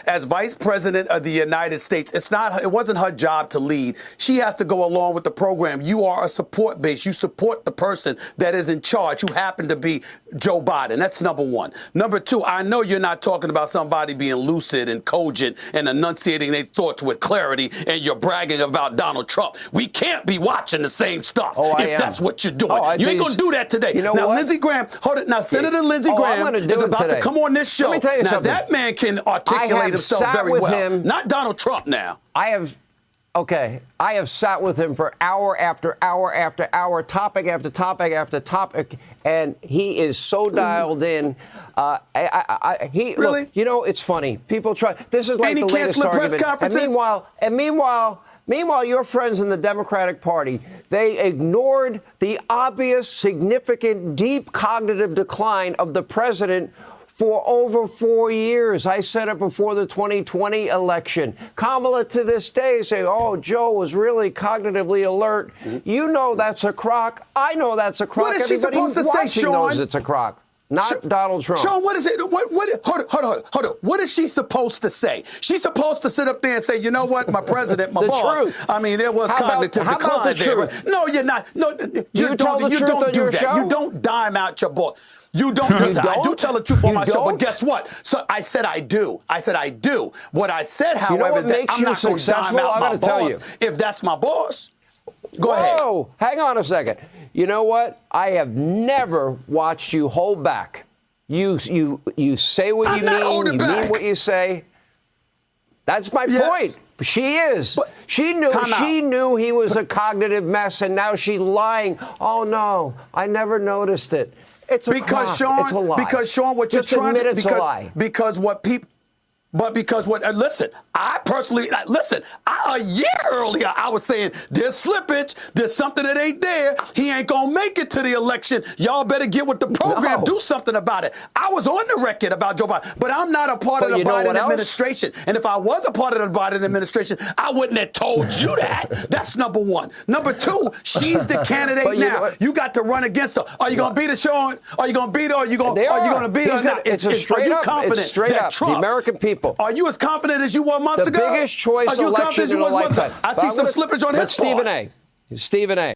as Vice President of the United States, it wasn't her job to lead. She has to go along with the program. You are a support base. You support the person that is in charge, who happened to be Joe Biden. That's number one. Number two, I know you're not talking about somebody being lucid and cogent and enunciating their thoughts with clarity, and you're bragging about Donald Trump. We can't be watching the same stuff if that's what you're doing. You ain't gonna do that today. You know now, what? Lindsey Graham, hold it. Now, Senator Lindsey Graham is about to come on this show. Let me tell you now, something. that man can articulate himself very well. Not Donald Trump now. I have sat with him for hour after hour after hour, topic after topic after topic, and he is so dialed in. Look, it's funny. People try. This is like the latest argument. Meanwhile, your friends in the Democratic Party, they ignored the obvious, significant, deep cognitive decline of the president for over 4 years. I said it before the 2020 election. Kamala to this day say, Joe was really cognitively alert. You know that's a crock. I know that's a crock. What is she supposed to say, Sean? Knows it's a crock. Not Donald Trump. Sean, what is it? Hold on. What is she supposed to say? She's supposed to sit up there and say, you know what, my president, my boss. Truth. I mean, there was cognitive decline there. No, you're not. No, you don't do that. Show? You don't dime out your boss. You don't. I do tell the truth on my show, but guess what? So I said I do. What I said, however, is that I'm not going to dime out my boss if that's my boss. Go ahead. Whoa, hang on a second. You know what? I have never watched you hold back. You say what you mean. You mean what you say. That's my point. She is. But she knew he was a cognitive mess, and now she's lying. Oh no, I never noticed it. It's a crock. It's a lie. Because Sean, what you're trying to it's a lie. Because what people. but because listen, I personally, a year earlier, I was saying there's slippage, there's something that ain't there. He ain't going to make it to the election. Y'all better get with the program, do something about it. I was on the record about Joe Biden, but I'm not a part of the Biden administration. And if I was a part of the Biden administration, I wouldn't have told you that. That's number one. Number two, she's the candidate now. You got to run against her. Are you going to beat her, Sean? Are you going to beat her? Are you going to beat her? Now, It's straight up. It's straight up. The American people. Are you as confident as you were months ago? The biggest choice election in a lifetime. I see some slippage on his part. Stephen A.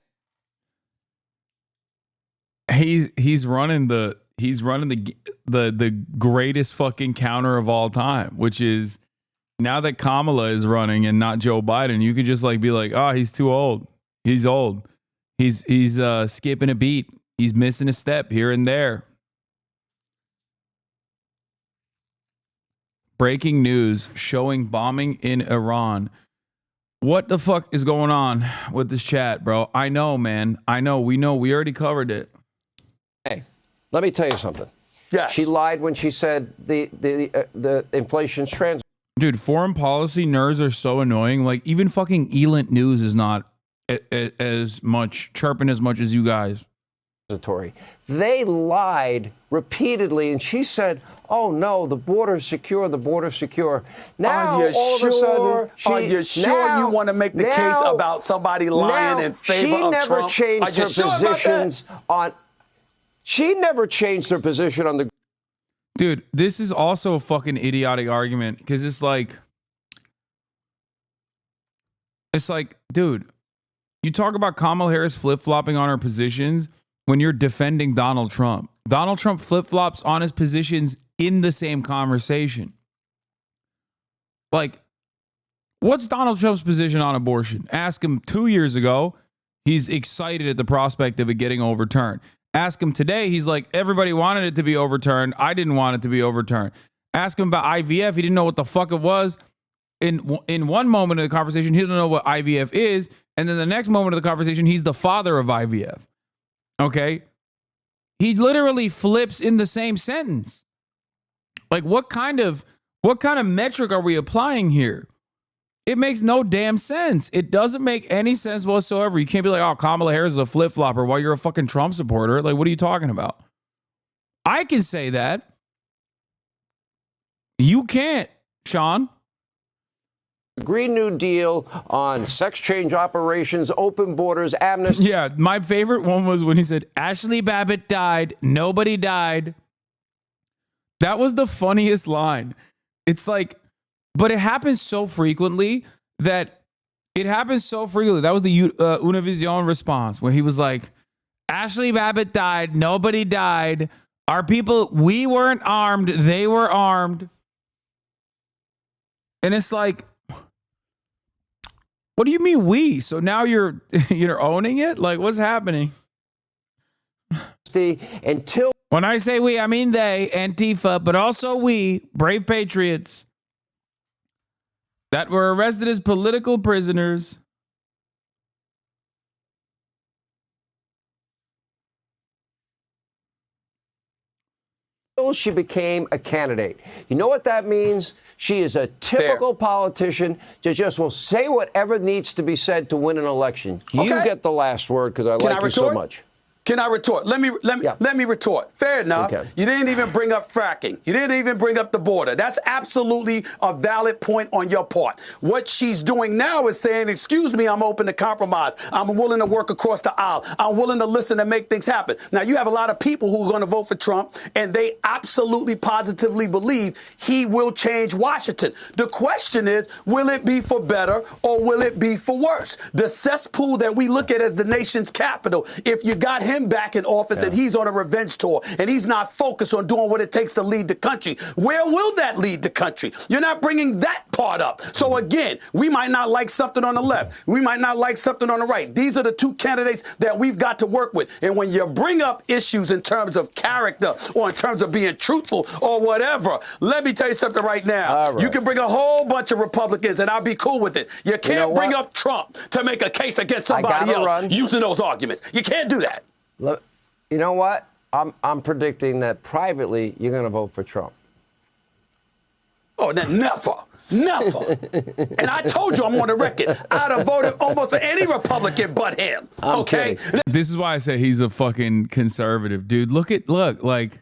He's running the greatest fucking counter of all time, which is now that Kamala is running and not Joe Biden, you could just like be like, oh, he's too old. He's old. He's skipping a beat. He's missing a step here and there. Breaking news showing bombing in Iran. What the fuck is going on with this chat, bro? I know, man. I know. We know. We already covered it. Hey, let me tell you something. Yeah. She lied when she said the inflation's transitory. Dude, foreign policy nerds are so annoying. Like, even fucking Elent News is not as much chirping as much as you guys. They lied repeatedly, and she said, "Oh no, the border's secure. The border's secure." Now, are you all sure? of a sudden, Are you sure you want to make the case about somebody lying in favor of Trump? She never changed her positions on. She never changed her position on the. Dude, this is also a fucking idiotic argument because it's like, dude, you talk about Kamala Harris flip-flopping on her positions when you're defending Donald Trump. Donald Trump flip-flops on his positions in the same conversation. Like, what's Donald Trump's position on abortion? Ask him 2 years ago. He's excited at the prospect of it getting overturned. Ask him today. He's like, everybody wanted it to be overturned. I didn't want it to be overturned. Ask him about IVF. He didn't know what the fuck it was. In one moment of the conversation, he doesn't know what IVF is. And then the next moment of the conversation, he's the father of IVF. Okay? He literally flips in the same sentence. Like, what kind of metric are we applying here? It makes no damn sense. It doesn't make any sense whatsoever. You can't be like, oh, Kamala Harris is a flip-flopper while you're a fucking Trump supporter. Like, what are you talking about? I can say that. You can't, Sean. Green New Deal on sex change operations, open borders, amnesty. Yeah, my favorite one was when he said, Ashley Babbitt died. Nobody died. That was the funniest line. It's like, but it happens so frequently that That was the Univision response when he was like, Ashley Babbitt died. Nobody died. Our people, we weren't armed. They were armed. And it's like, what do you mean we? So now you're owning it? Like, what's happening? Until when I say we, I mean they, Antifa, but also we, brave patriots that were arrested as political prisoners. She became a candidate. You know what that means? She is a typical politician that just will say whatever needs to be said to win an election. You get the last word because I like you so much. Can I retort? Let me retort. Fair enough. Okay. You didn't even bring up fracking. You didn't even bring up the border. That's absolutely a valid point on your part. What she's doing now is saying, excuse me, I'm open to compromise. I'm willing to work across the aisle. I'm willing to listen and make things happen. Now, you have a lot of people who are going to vote for Trump, and they absolutely positively believe he will change Washington. The question is, will it be for better or will it be for worse? The cesspool that we look at as the nation's capital, if you got him back in office and he's on a revenge tour and he's not focused on doing what it takes to lead the country, where will that lead the country? You're not bringing that part up. So again, we might not like something on the left. We might not like something on the right. These are the two candidates that we've got to work with. And when you bring up issues in terms of character or in terms of being truthful or whatever, let me tell you something right now. You can bring a whole bunch of Republicans and I'll be cool with it. You can't bring up Trump to make a case against somebody else using those arguments. You can't do that. You know what? I'm predicting that privately you're going to vote for Trump. Oh, then never. Never. And I told you I'm on the record. I'd have voted almost for any Republican but him. Okay? This is why I say he's a fucking conservative, dude. Look, like,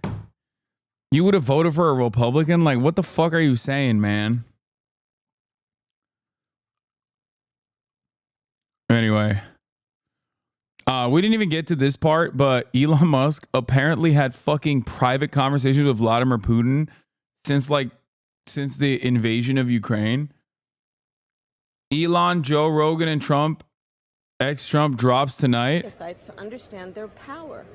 you would have voted for a Republican? Like, what the fuck are you saying, man? Anyway. We didn't even get to this part, but Elon Musk apparently had fucking private conversations with Vladimir Putin since the invasion of Ukraine. Elon, Joe Rogan, and Trump, ex-Trump, drops tonight. To understand their power.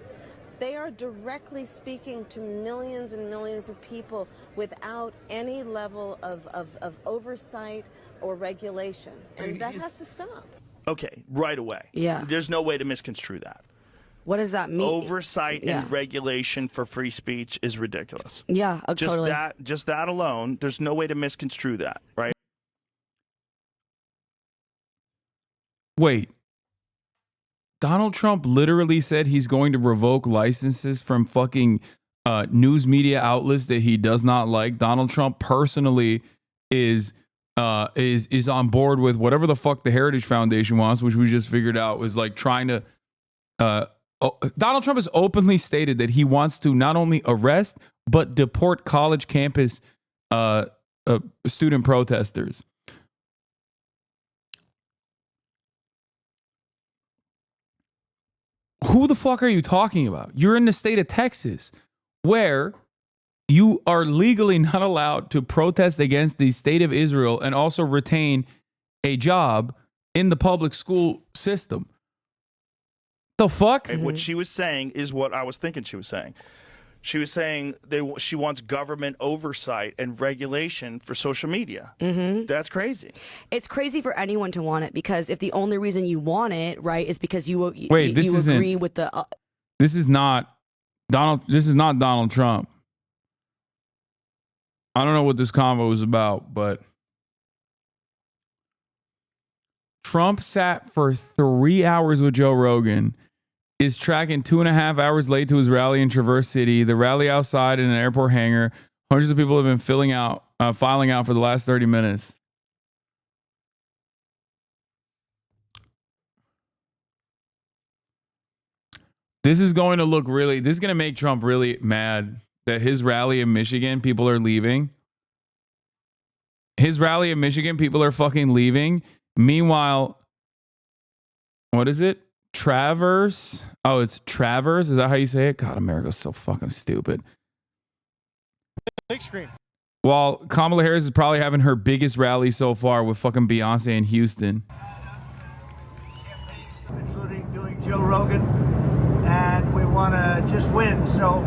They are directly speaking to millions and millions of people without any level of oversight or regulation. And that has to stop. Okay, right away. Yeah. There's no way to misconstrue that. What does that mean? Oversight and regulation for free speech is ridiculous. Yeah, totally. Just that alone, there's no way to misconstrue that, right? Wait. Donald Trump literally said he's going to revoke licenses from fucking news media outlets that he does not like. Donald Trump personally is on board with whatever the fuck the Heritage Foundation wants, which we just figured out was like trying to. Donald Trump has openly stated that he wants to not only arrest but deport college campus student protesters. Who the fuck are you talking about? You're in the state of Texas, where you are legally not allowed to protest against the state of Israel and also retain a job in the public school system. The fuck? And what she was saying is what I was thinking she was saying. She was saying she wants government oversight and regulation for social media. Mm-hmm. That's crazy. It's crazy for anyone to want it, because if the only reason you want it, right, is because you isn't- agree with the. This is not Donald Trump. I don't know what this convo is about, but Trump sat for 3 hours with Joe Rogan, is tracking 2.5 hours late to his rally in Traverse City, the rally outside in an airport hangar. Hundreds of people have been filing out for the last 30 minutes. This is going to make Trump really mad that his rally in Michigan, people are leaving. His rally in Michigan, people are fucking leaving. Meanwhile, what is it? Traverse? Oh, it's Traverse? Is that how you say it? God, America's so fucking stupid. Big screen. While Kamala Harris is probably having her biggest rally so far with fucking Beyonce in Houston. Including doing Joe Rogan, and we want to just win. So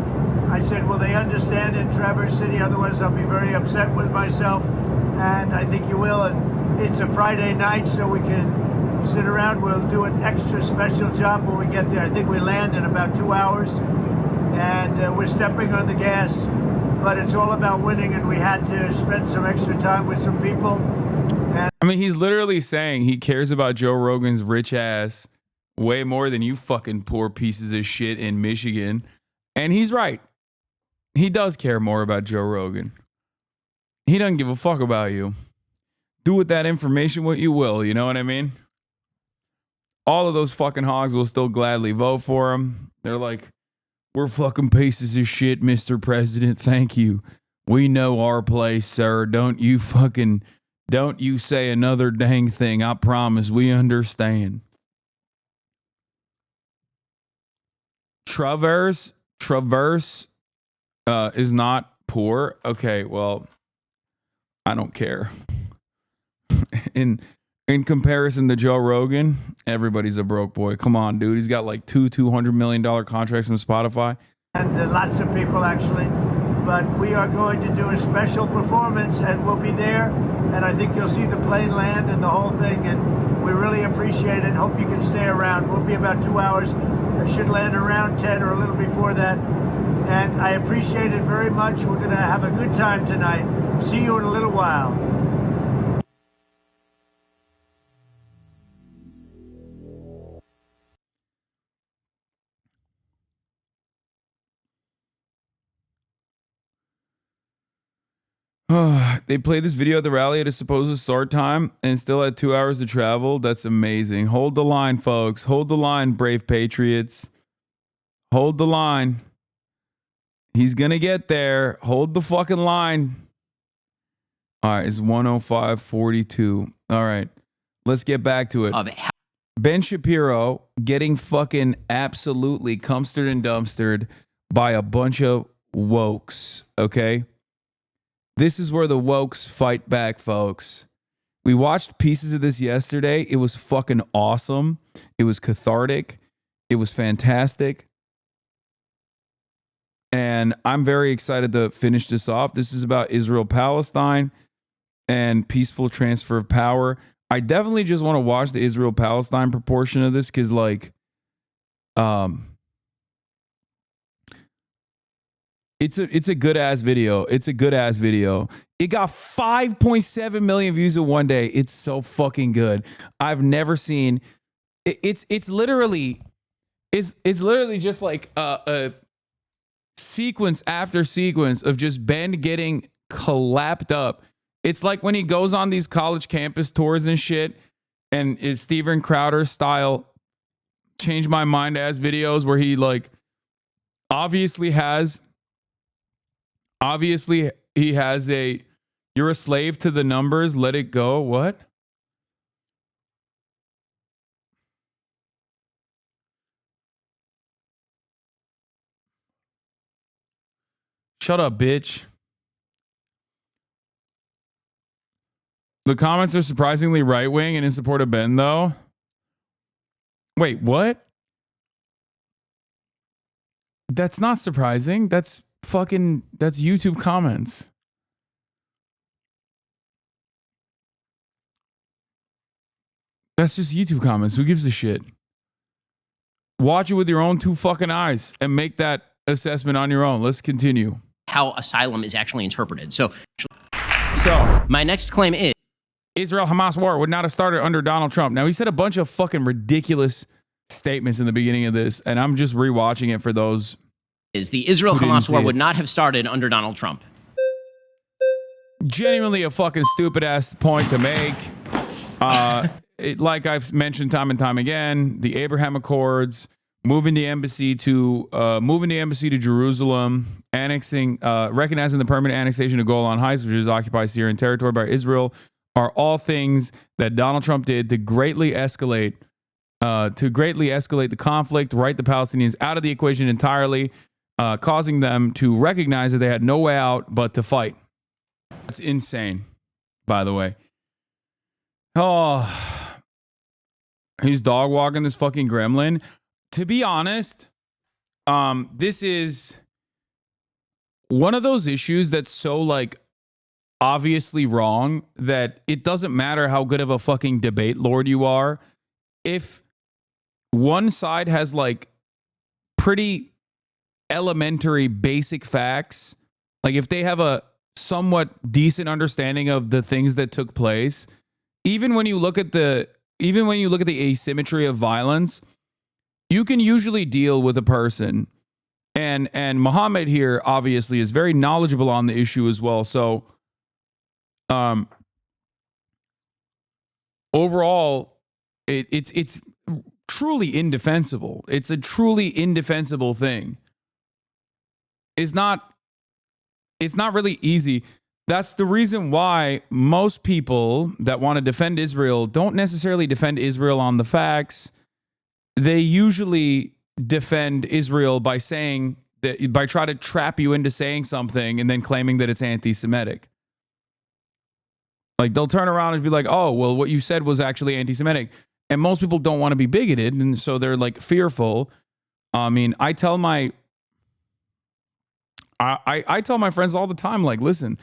I said, will they understand in Traverse City? Otherwise, I'll be very upset with myself. And I think you will. And it's a Friday night, so we can sit around. We'll do an extra special job when we get there. I think we land in about 2 hours, and we're stepping on the gas. But it's all about winning, and we had to spend some extra time with some people. And I mean, he's literally saying he cares about Joe Rogan's rich ass way more than you fucking poor pieces of shit in Michigan. And he's right. He does care more about Joe Rogan. He doesn't give a fuck about you. Do with that information what you will, you know what I mean? All of those fucking hogs will still gladly vote for him. They're like, we're fucking pieces of shit, Mr. President. Thank you. We know our place, sir. Don't you say another dang thing. I promise we understand. Traverse is not poor. Okay, well, I don't care. In comparison to Joe Rogan, everybody's a broke boy. Come on, dude. He's got like $200 million contracts from Spotify. And lots of people, actually. But we are going to do a special performance, and we'll be there. And I think you'll see the plane land and the whole thing. And we really appreciate it. Hope you can stay around. We'll be about 2 hours. I should land around 10 or a little before that. And I appreciate it very much. We're going to have a good time tonight. See you in a little while. They played this video at the rally at a supposed start time and still had 2 hours to travel. That's amazing. Hold the line, folks. Hold the line, brave patriots. Hold the line. He's going to get there. Hold the fucking line. All right, it's 105.42. All right, let's get back to it. Ben Shapiro getting fucking absolutely cumstered and dumpstered by a bunch of wokes, okay? This is where the wokes fight back, folks. We watched pieces of this yesterday. It was fucking awesome. It was cathartic. It was fantastic. And I'm very excited to finish this off. This is about Israel-Palestine and peaceful transfer of power. I definitely just want to watch the Israel-Palestine proportion of this because, like, it's a good ass video. It's a good ass video. It got 5.7 million views in one day. It's so fucking good. I've never seen. It's literally just like a sequence after sequence of just Ben getting clapped up. It's like when he goes on these college campus tours and shit, and it's Steven Crowder style change my mind ass videos where he like obviously he has a you're a slave to the numbers, let it go. What? Shut up, bitch. The comments are surprisingly right-wing and in support of Ben, though. Wait, what? That's not surprising. That's YouTube comments. That's just YouTube comments. Who gives a shit? Watch it with your own two fucking eyes and make that assessment on your own. Let's continue. How asylum is actually interpreted. So my next claim is Israel-Hamas war would not have started under Donald Trump. Now, he said a bunch of fucking ridiculous statements in the beginning of this, and I'm just rewatching it for those. The Israel-Hamas war would not have started under Donald Trump. Genuinely a fucking stupid ass point to make. Like I've mentioned time and time again, the Abraham Accords, moving the embassy to Jerusalem, recognizing the permanent annexation of Golan Heights, which is occupied Syrian territory by Israel, are all things that Donald Trump did to greatly escalate the conflict, write the Palestinians out of the equation entirely, causing them to recognize that they had no way out but to fight. That's insane, by the way. Oh, he's dog walking this fucking gremlin. To be honest, this is one of those issues that's so like obviously wrong that it doesn't matter how good of a fucking debate lord you are. If one side has like pretty elementary basic facts, like if they have a somewhat decent understanding of the things that took place, even when you look at the asymmetry of violence, you can usually deal with a person. And Muhammad here obviously is very knowledgeable on the issue as well. So overall, it's truly indefensible. It's a truly indefensible thing. It's not really easy. That's the reason why most people that want to defend Israel don't necessarily defend Israel on the facts. They usually defend Israel by saying that, by trying to trap you into saying something and then claiming that it's anti-Semitic. Like they'll turn around and be like, oh, well, what you said was actually anti-Semitic. And most people don't want to be bigoted. And so they're like fearful. I mean, I tell my friends all the time, like, listen,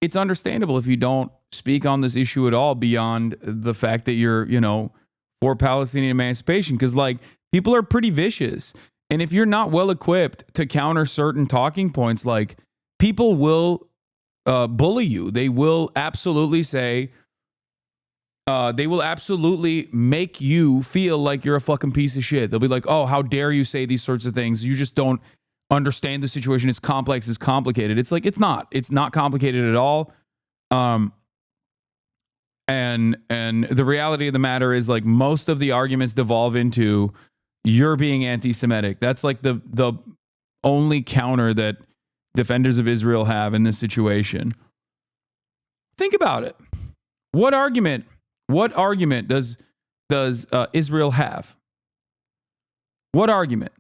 it's understandable if you don't speak on this issue at all beyond the fact that you're, for Palestinian emancipation. Because like people are pretty vicious. And if you're not well equipped to counter certain talking points, like people will bully you. They will absolutely say, they will absolutely make you feel like you're a fucking piece of shit. They'll be like, oh, how dare you say these sorts of things? You just don't understand the situation. It's complex, it's complicated. It's like, it's not complicated at all. And the reality of the matter is, like, most of the arguments devolve into you're being anti-Semitic. That's like the only counter that defenders of Israel have in this situation. Think about it. What argument does Israel have? What argument?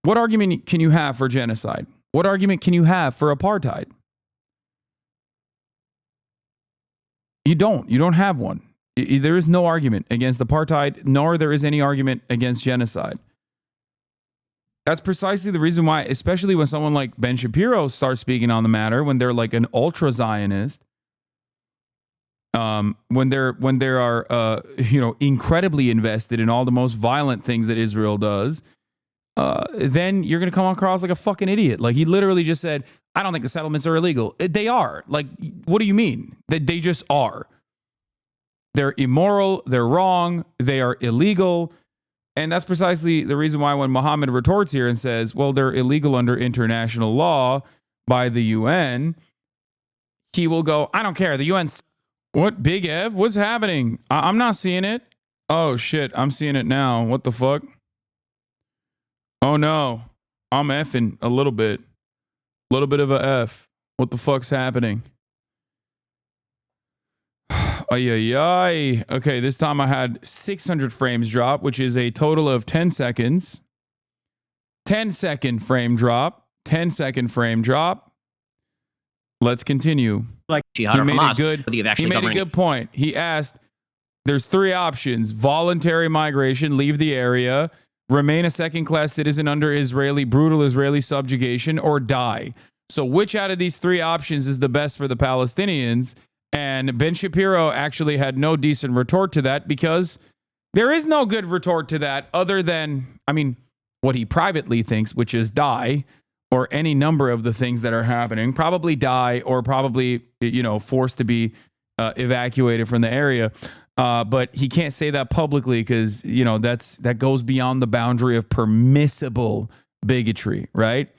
What argument can you have for genocide? What argument can you have for apartheid? You don't have one. There is no argument against apartheid, nor there is any argument against genocide. That's precisely the reason why, especially when someone like Ben Shapiro starts speaking on the matter, when they're like an ultra-Zionist, when they are incredibly invested in all the most violent things that Israel does, then you're going to come across like a fucking idiot. Like, he literally just said, I don't think the settlements are illegal. They are. Like, what do you mean? They just are. They're immoral. They're wrong. They are illegal. And that's precisely the reason why when Muhammad retorts here and says, well, they're illegal under international law by the UN, he will go, I don't care. The UN. What, Big Ev? What's happening? I'm not seeing it. Oh, shit. I'm seeing it now. What the fuck? Oh, no. I'm effing a little bit. A little bit of a F. What the fuck's happening? Ay, ay, ay. Okay, this time I had 600 frames drop, which is a total of 10 seconds. 10-second frame drop. 10-second frame drop. Let's continue. Like he Jihad or made Hamas, a good, but you've actually he made a covering good point. He asked, there's three options: voluntary migration, leave the area, remain a second-class citizen under brutal Israeli subjugation, or die. So which out of these three options is the best for the Palestinians? And Ben Shapiro actually had no decent retort to that, because there is no good retort to that other than, I mean, what he privately thinks, which is die, or any number of the things that are happening. Probably die, or probably, forced to be evacuated from the area. But he can't say that publicly because, that goes beyond the boundary of permissible bigotry, right?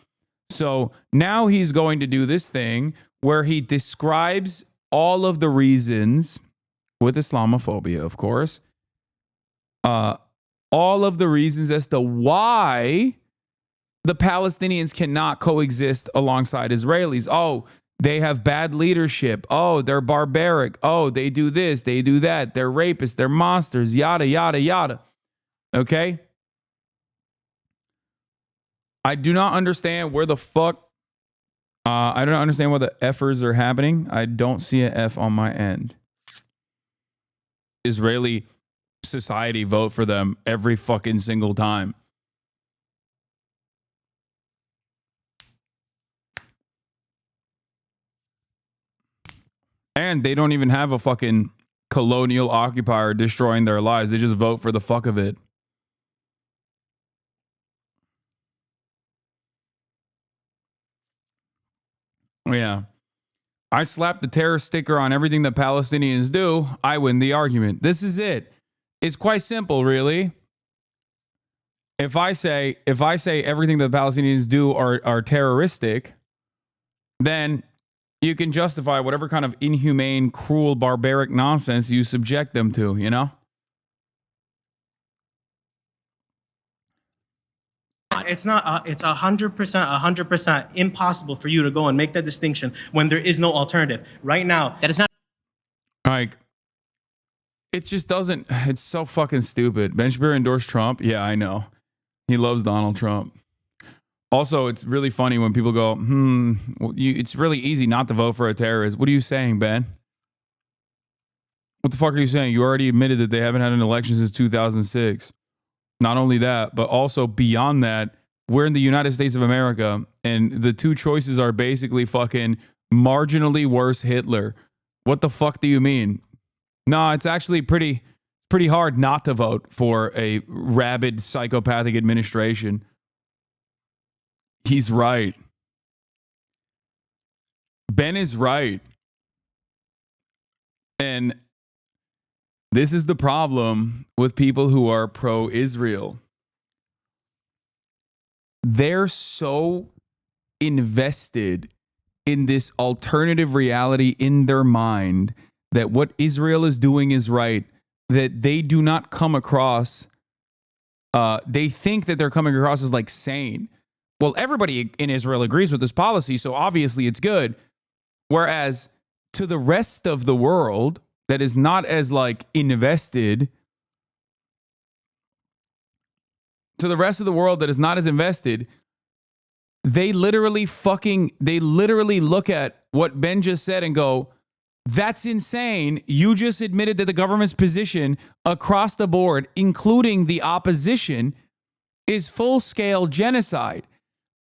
So now he's going to do this thing where he describes all of the reasons, with Islamophobia, of course, all of the reasons as to why the Palestinians cannot coexist alongside Israelis. Oh, they have bad leadership. Oh, they're barbaric. Oh, they do this, they do that. They're rapists, they're monsters, yada, yada, yada. Okay? I do not understand where the fuck, I don't understand why the F'ers are happening. I don't see an F on my end. Israeli society vote for them every fucking single time. And they don't even have a fucking colonial occupier destroying their lives. They just vote for the fuck of it. Yeah. I slap the terror sticker on everything that Palestinians do. I win the argument. This is it. It's quite simple, really. If I say everything that the Palestinians do are terroristic, then you can justify whatever kind of inhumane, cruel, barbaric nonsense you subject them to, It's not. It's 100% impossible for you to go and make that distinction when there is no alternative. Right now, that is not. Like, it just doesn't. It's so fucking stupid. Ben Shapiro endorsed Trump. Yeah, I know. He loves Donald Trump. Also, it's really funny when people go, it's really easy not to vote for a terrorist. What are you saying, Ben? What the fuck are you saying? You already admitted that they haven't had an election since 2006. Not only that, but also beyond that, we're in the United States of America, and the two choices are basically fucking marginally worse Hitler. What the fuck do you mean? No, it's actually pretty hard not to vote for a rabid psychopathic administration. He's right. Ben is right. And this is the problem with people who are pro-Israel. they're so invested in this alternative reality in their mind that what Israel is doing is right, that they do not come across, they think that they're coming across as like sane. Well, everybody in Israel agrees with this policy, so obviously it's good. Whereas to the rest of the world that is not as like invested, they literally look at what Ben just said and go, that's insane. You just admitted that the government's position across the board, including the opposition, is full-scale genocide.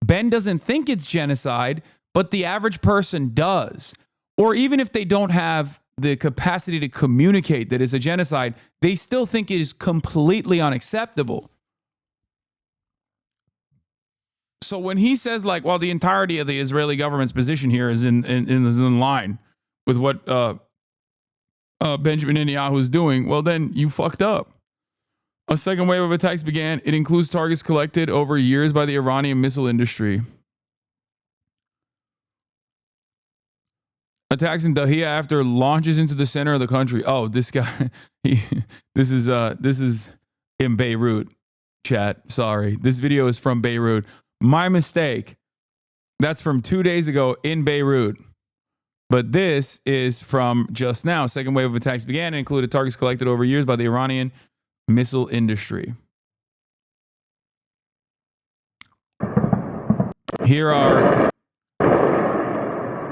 Ben doesn't think it's genocide, but the average person does. Or even if they don't have the capacity to communicate that it's a genocide, they still think it is completely unacceptable. So when he says like, well, the entirety of the Israeli government's position here is in line with what Benjamin Netanyahu is doing, well, then you fucked up. A second wave of attacks began. It includes targets collected over years by the Iranian missile industry. Attacks in Dahia after launches into the center of the country. Oh, this guy. This is in Beirut, chat. Sorry. This video is from Beirut. My mistake. That's from 2 days ago in Beirut. But this is from just now. Second wave of attacks began and included targets collected over years by the Iranian missile industry. Here are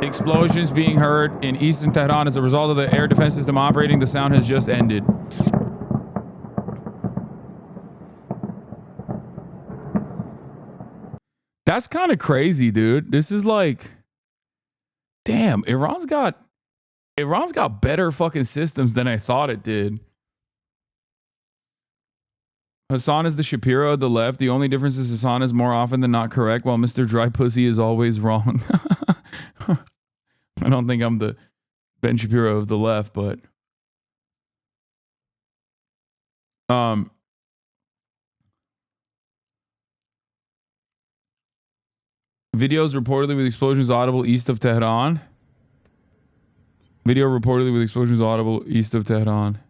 explosions being heard in eastern Tehran as a result of the air defense system operating. The sound has just ended. That's kind of crazy, dude. This is like, damn, Iran's got better fucking systems than I thought it did. Hasan is the Shapiro of the left. The only difference is Hasan is more often than not correct, while Mr. Dry Pussy is always wrong. I don't think I'm the Ben Shapiro of the left, but videos reportedly with explosions audible east of Tehran. Video reportedly with explosions audible east of Tehran.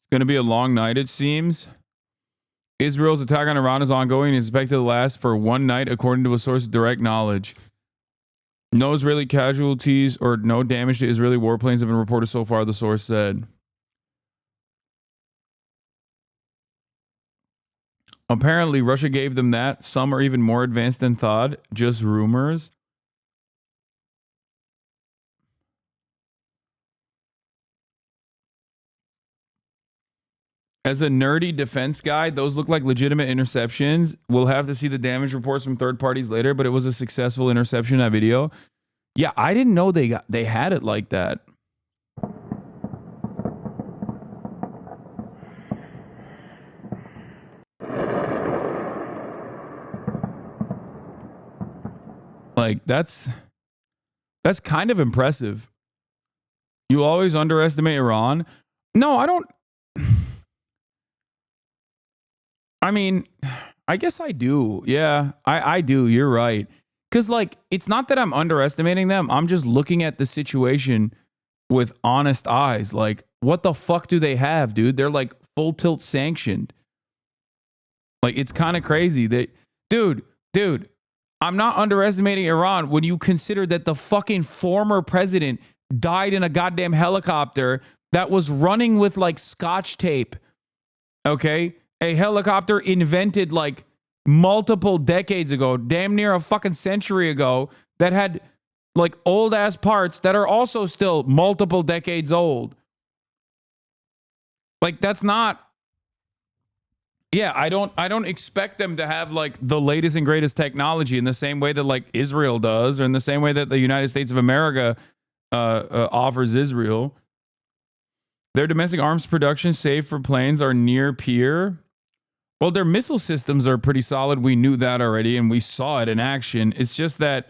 Going to be a long night, it seems. Israel's attack on Iran is ongoing and is expected to last for one night, according to a source of direct knowledge. No Israeli casualties or no damage to Israeli warplanes have been reported so far, the source said. Apparently, Russia gave them that. Some are even more advanced than thought. Just rumors. As a nerdy defense guy, those look like legitimate interceptions. We'll have to see the damage reports from third parties later, but it was a successful interception, that video. Yeah, I didn't know they had it like that. Like, that's kind of impressive. You always underestimate Iran. No, I don't. I mean, I guess I do. Yeah, I do. You're right. Because, like, it's not that I'm underestimating them. I'm just looking at the situation with honest eyes. Like, what the fuck do they have, dude? They're, like, full tilt sanctioned. Like, it's kind of crazy. Dude, I'm not underestimating Iran when you consider that the fucking former president died in a goddamn helicopter that was running with, like, scotch tape. Okay? A helicopter invented like multiple decades ago, damn near a fucking century ago, that had like old ass parts that are also still multiple decades old. Like, that's not. Yeah, I don't expect them to have like the latest and greatest technology in the same way that like Israel does, or in the same way that the United States of America offers Israel. Their domestic arms production, save for planes, are near peer. Well, their missile systems are pretty solid. We knew that already, and we saw it in action. It's just that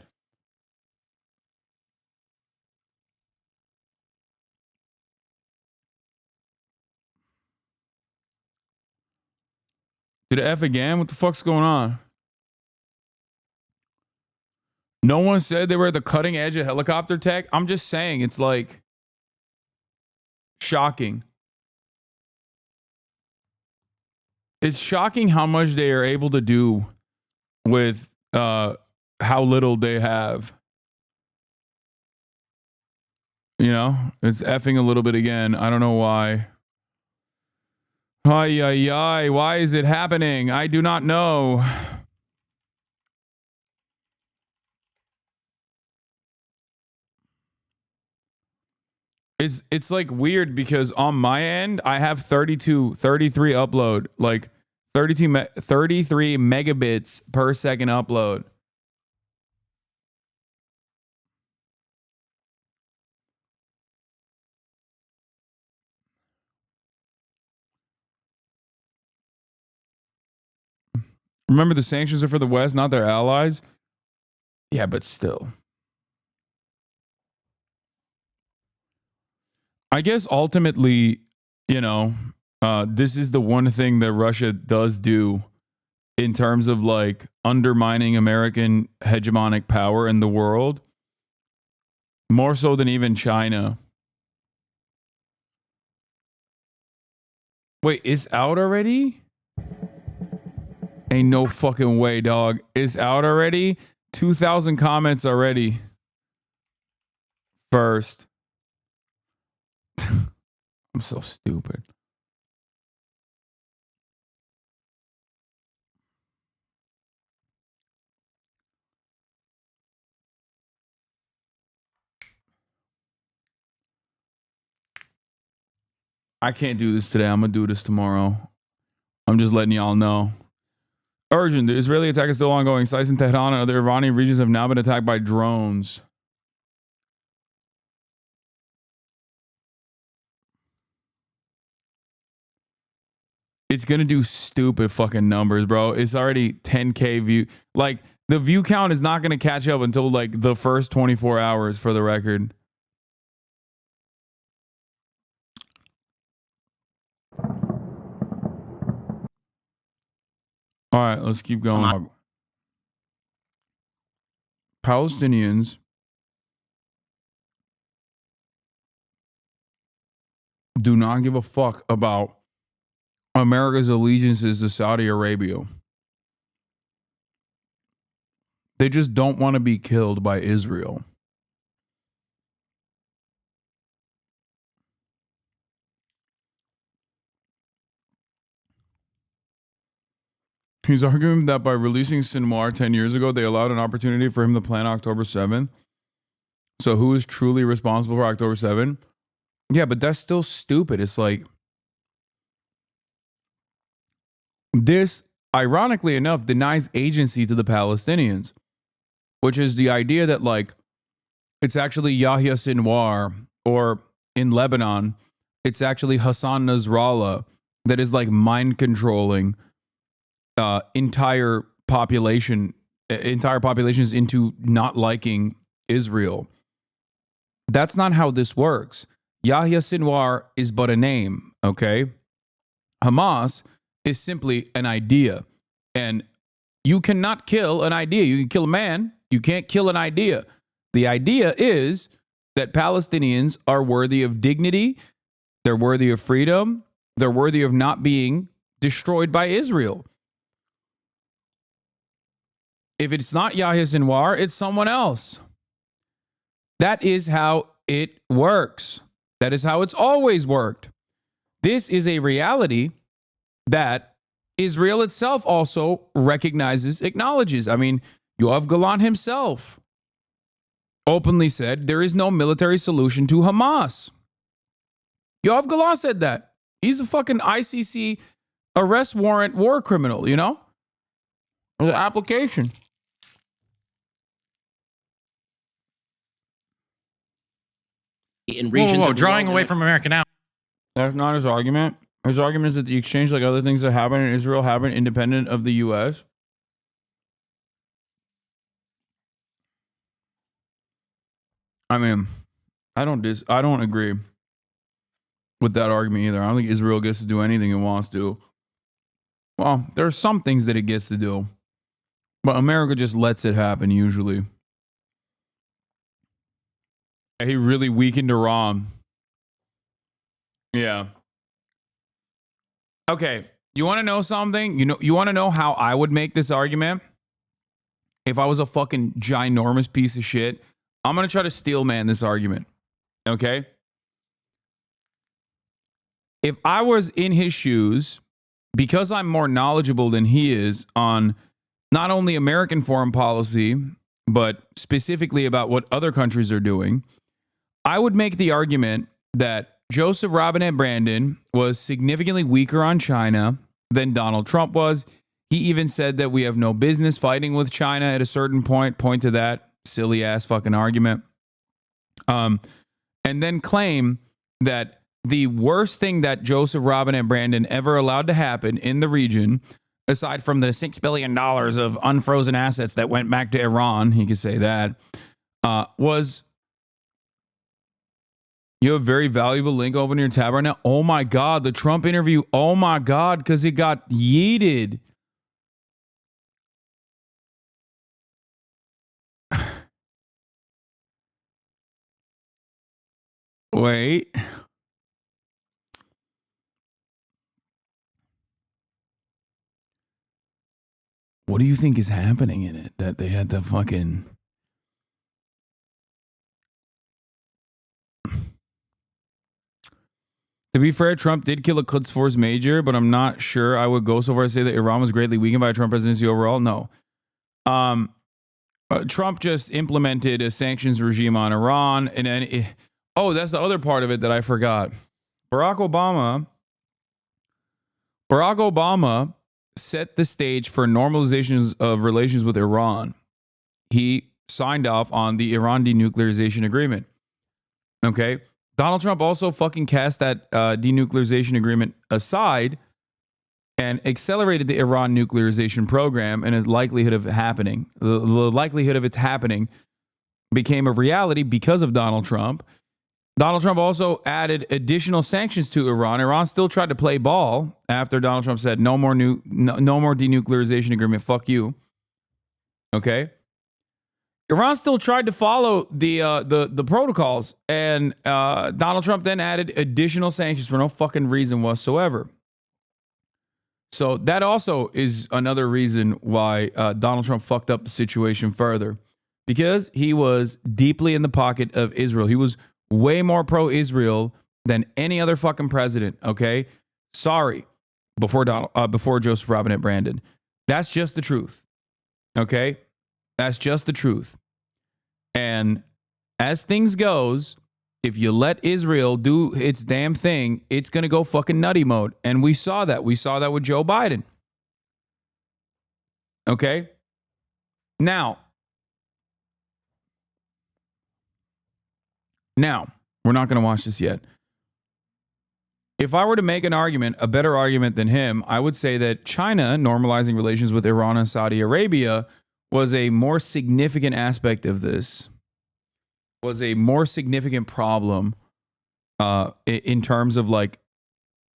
Did it F again? What the fuck's going on? No one said they were at the cutting edge of helicopter tech. I'm just saying it's like shocking. It's shocking how much they are able to do with how little they have. You know, it's effing a little bit again. I don't know why. Ay, ay, ay. Why is it happening? I do not know. It's like weird because on my end, I have 33 upload, like 33 megabits per second upload. Remember, the sanctions are for the West, not their allies. Yeah, but still. I guess ultimately, you know, this is the one thing that Russia does do in terms of like undermining American hegemonic power in the world, more so than even China. Wait, it's out already? Ain't no fucking way, dog. It's out already? 2,000 comments already. First. I'm so stupid. I can't do this today. I'm going to do this tomorrow. I'm just letting y'all know. Urgent. The Israeli attack is still ongoing. Sites in Tehran and other Iranian regions have now been attacked by drones. It's going to do stupid fucking numbers, bro. It's already 10K view. Like, the view count is not going to catch up until, like, the first 24 hours, for the record. All right, let's keep going. Palestinians do not give a fuck about America's allegiances to Saudi Arabia. They just don't want to be killed by Israel. He's arguing that by releasing Sinwar 10 years ago, they allowed an opportunity for him to plan October 7th. So who is truly responsible for October 7th? Yeah, but that's still stupid. It's like, this, ironically enough, denies agency to the Palestinians, which is the idea that, like, it's actually Yahya Sinwar, or in Lebanon, it's actually Hassan Nasrallah that is like mind controlling entire populations into not liking Israel. That's not how this works. Yahya Sinwar is but a name, okay? Hamas is simply an idea. And you cannot kill an idea. You can kill a man. You can't kill an idea. The idea is that Palestinians are worthy of dignity. They're worthy of freedom. They're worthy of not being destroyed by Israel. If it's not Yahya Sinwar, it's someone else. That is how it works. That is how it's always worked. This is a reality that Israel itself also recognizes, acknowledges. I mean, Yoav Galan himself openly said there is no military solution to Hamas. Yoav Galan said that. He's a fucking ICC arrest warrant war criminal, you know? The application. In regions of the drawing world away from America now. That's not his argument. His argument is that the exchange, like other things that happen in Israel, happen independent of the U.S. I mean, I don't agree with that argument either. I don't think Israel gets to do anything it wants to. Well, there are some things that it gets to do, but America just lets it happen usually. He really weakened Iran. Yeah. Okay, you want to know something? You want to know how I would make this argument? If I was a fucking ginormous piece of shit, I'm going to try to steel man this argument. Okay? If I was in his shoes, because I'm more knowledgeable than he is on not only American foreign policy, but specifically about what other countries are doing, I would make the argument that Joseph Robinette Brandon was significantly weaker on China than Donald Trump was. He even said that we have no business fighting with China at a certain point to that silly ass fucking argument. And then claim that the worst thing that Joseph Robinette Brandon ever allowed to happen in the region, aside from the $6 billion of unfrozen assets that went back to Iran, he could say that, was... You have a very valuable link open in your tab right now. Oh my God, the Trump interview. Oh my God, because it got yeeted. Wait. What do you think is happening in it? That they had the fucking... To be fair, Trump did kill a Quds Force major, but I'm not sure I would go so far as to say that Iran was greatly weakened by a Trump presidency overall. No. Trump just implemented a sanctions regime on Iran. And then, that's the other part of it that I forgot. Barack Obama set the stage for normalizations of relations with Iran. He signed off on the Iran denuclearization agreement. Okay. Donald Trump also fucking cast that denuclearization agreement aside and accelerated the Iran nuclearization program, and the likelihood of happening. The likelihood of it happening became a reality because of Donald Trump. Donald Trump also added additional sanctions to Iran. Iran still tried to play ball after Donald Trump said no more denuclearization agreement. Fuck you. Okay. Iran still tried to follow the protocols, and Donald Trump then added additional sanctions for no fucking reason whatsoever. So that also is another reason why Donald Trump fucked up the situation further, because he was deeply in the pocket of Israel. He was way more pro-Israel than any other fucking president. Okay, sorry, before Joseph Robinette Brandon. That's just the truth. Okay. That's just the truth. And as things goes, if you let Israel do its damn thing, it's going to go fucking nutty mode. And we saw that. We saw that with Joe Biden. Okay? Now, we're not going to watch this yet. If I were to make an argument, a better argument than him, I would say that China normalizing relations with Iran and Saudi Arabia was a more significant aspect of this, was a more significant problem in terms of like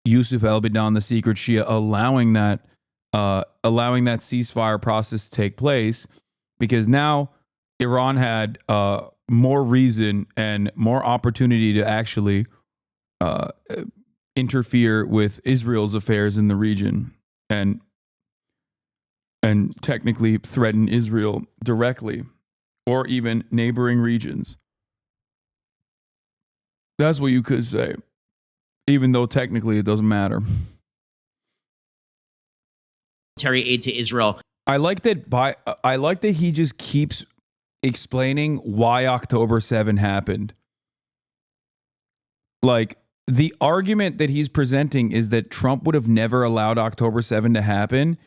Yusuf El-Bidan, the secret Shia, allowing that ceasefire process to take place, because now Iran had more reason and more opportunity to actually interfere with Israel's affairs in the region and technically threaten Israel directly, or even neighboring regions. That's what you could say, even though technically it doesn't matter. Military aid to Israel. I like that he just keeps explaining why October 7 happened. Like, the argument that he's presenting is that Trump would have never allowed October 7 to happen.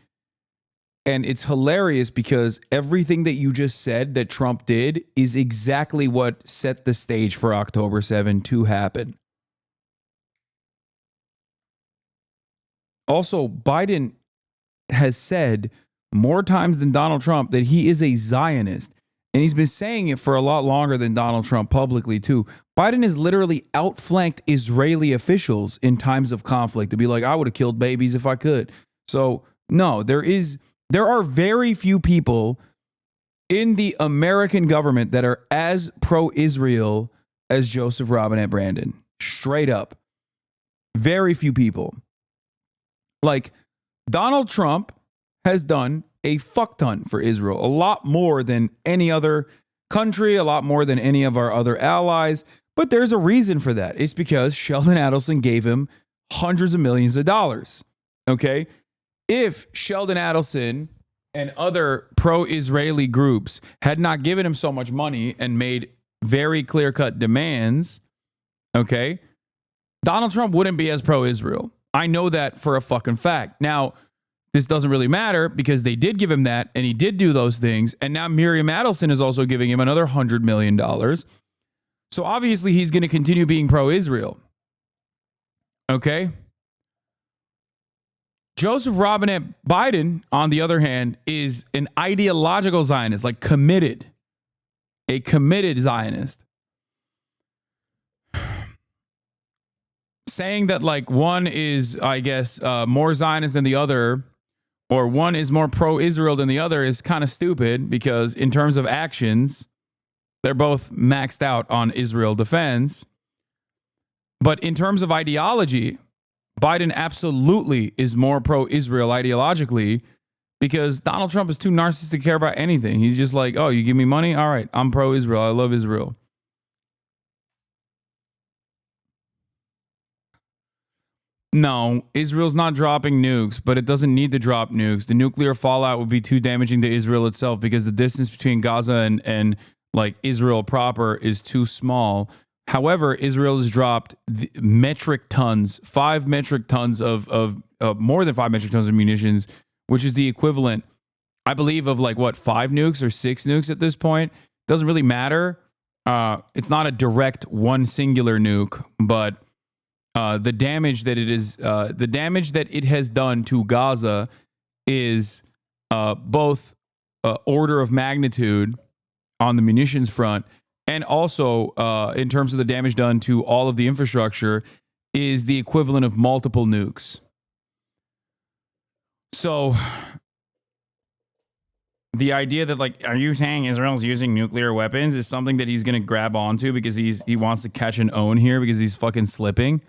And it's hilarious because everything that you just said that Trump did is exactly what set the stage for October 7 to happen. Also, Biden has said more times than Donald Trump that he is a Zionist. And he's been saying it for a lot longer than Donald Trump publicly, too. Biden has literally outflanked Israeli officials in times of conflict to be like, I would have killed babies if I could. So No, there are very few people in the American government that are as pro-Israel as Joseph Robinette Brandon. Straight up. Very few people. Like, Donald Trump has done a fuck ton for Israel. A lot more than any other country, a lot more than any of our other allies. But there's a reason for that. It's because Sheldon Adelson gave him hundreds of millions of dollars. Okay? If Sheldon Adelson and other pro-Israeli groups had not given him so much money and made very clear-cut demands, okay, Donald Trump wouldn't be as pro-Israel. I know that for a fucking fact. Now, this doesn't really matter because they did give him that and he did do those things. And now Miriam Adelson is also giving him another $100 million. So obviously he's going to continue being pro-Israel. Okay? Joseph Robinette Biden, on the other hand, is an ideological Zionist, like committed. A committed Zionist. Saying that like one is, I guess, more Zionist than the other, or one is more pro-Israel than the other is kind of stupid because in terms of actions, they're both maxed out on Israel defense. But in terms of ideology, Biden absolutely is more pro-Israel ideologically because Donald Trump is too narcissistic to care about anything. He's just like, oh, you give me money? All right, I'm pro-Israel. I love Israel. No, Israel's not dropping nukes, but it doesn't need to drop nukes. The nuclear fallout would be too damaging to Israel itself because the distance between Gaza and like Israel proper is too small. However, Israel has dropped metric tons, 5 metric tons of more than 5 metric tons of munitions, which is the equivalent, I believe, of like what, 5 nukes or 6 nukes at this point. Doesn't really matter. It's not a direct one singular nuke, but the damage that it has done to Gaza is both order of magnitude on the munitions front, and also in terms of the damage done to all of the infrastructure is the equivalent of multiple nukes. So the idea that like, are you saying Israel's using nuclear weapons is something that he's going to grab onto because he wants to catch an own here because he's fucking slipping.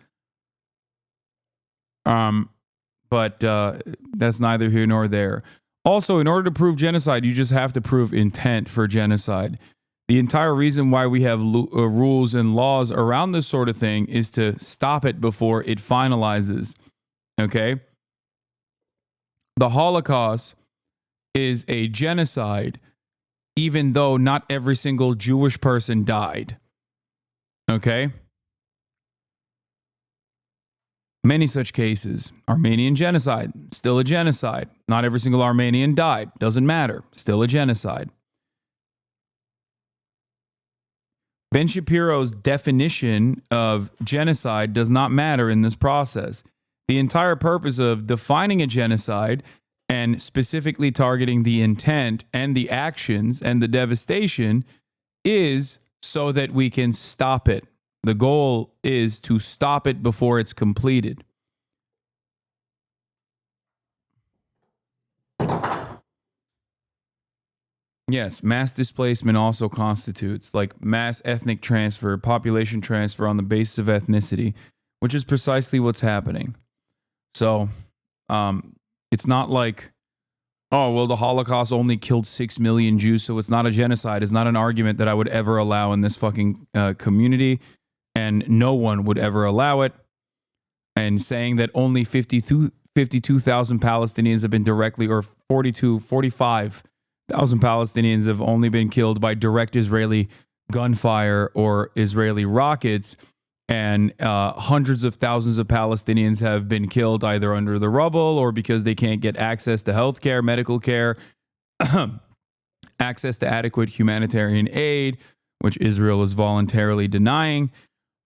But that's neither here nor there. Also, in order to prove genocide, you just have to prove intent for genocide. The entire reason why we have rules and laws around this sort of thing is to stop it before it finalizes. Okay? The Holocaust is a genocide, even though not every single Jewish person died. Okay? Many such cases. Armenian genocide, still a genocide. Not every single Armenian died. Doesn't matter. Still a genocide. Ben Shapiro's definition of genocide does not matter in this process. The entire purpose of defining a genocide and specifically targeting the intent and the actions and the devastation is so that we can stop it. The goal is to stop it before it's completed. Yes, mass displacement also constitutes like mass ethnic transfer, population transfer on the basis of ethnicity, which is precisely what's happening. So it's not like, oh, well, the Holocaust only killed 6 million Jews, so it's not a genocide. It's not an argument that I would ever allow in this fucking community, and no one would ever allow it. And saying that only 52,000 Palestinians have been directly, or 45,000 Palestinians have only been killed by direct Israeli gunfire or Israeli rockets, and hundreds of thousands of Palestinians have been killed either under the rubble or because they can't get access to health care, medical care, access to adequate humanitarian aid, which Israel is voluntarily denying.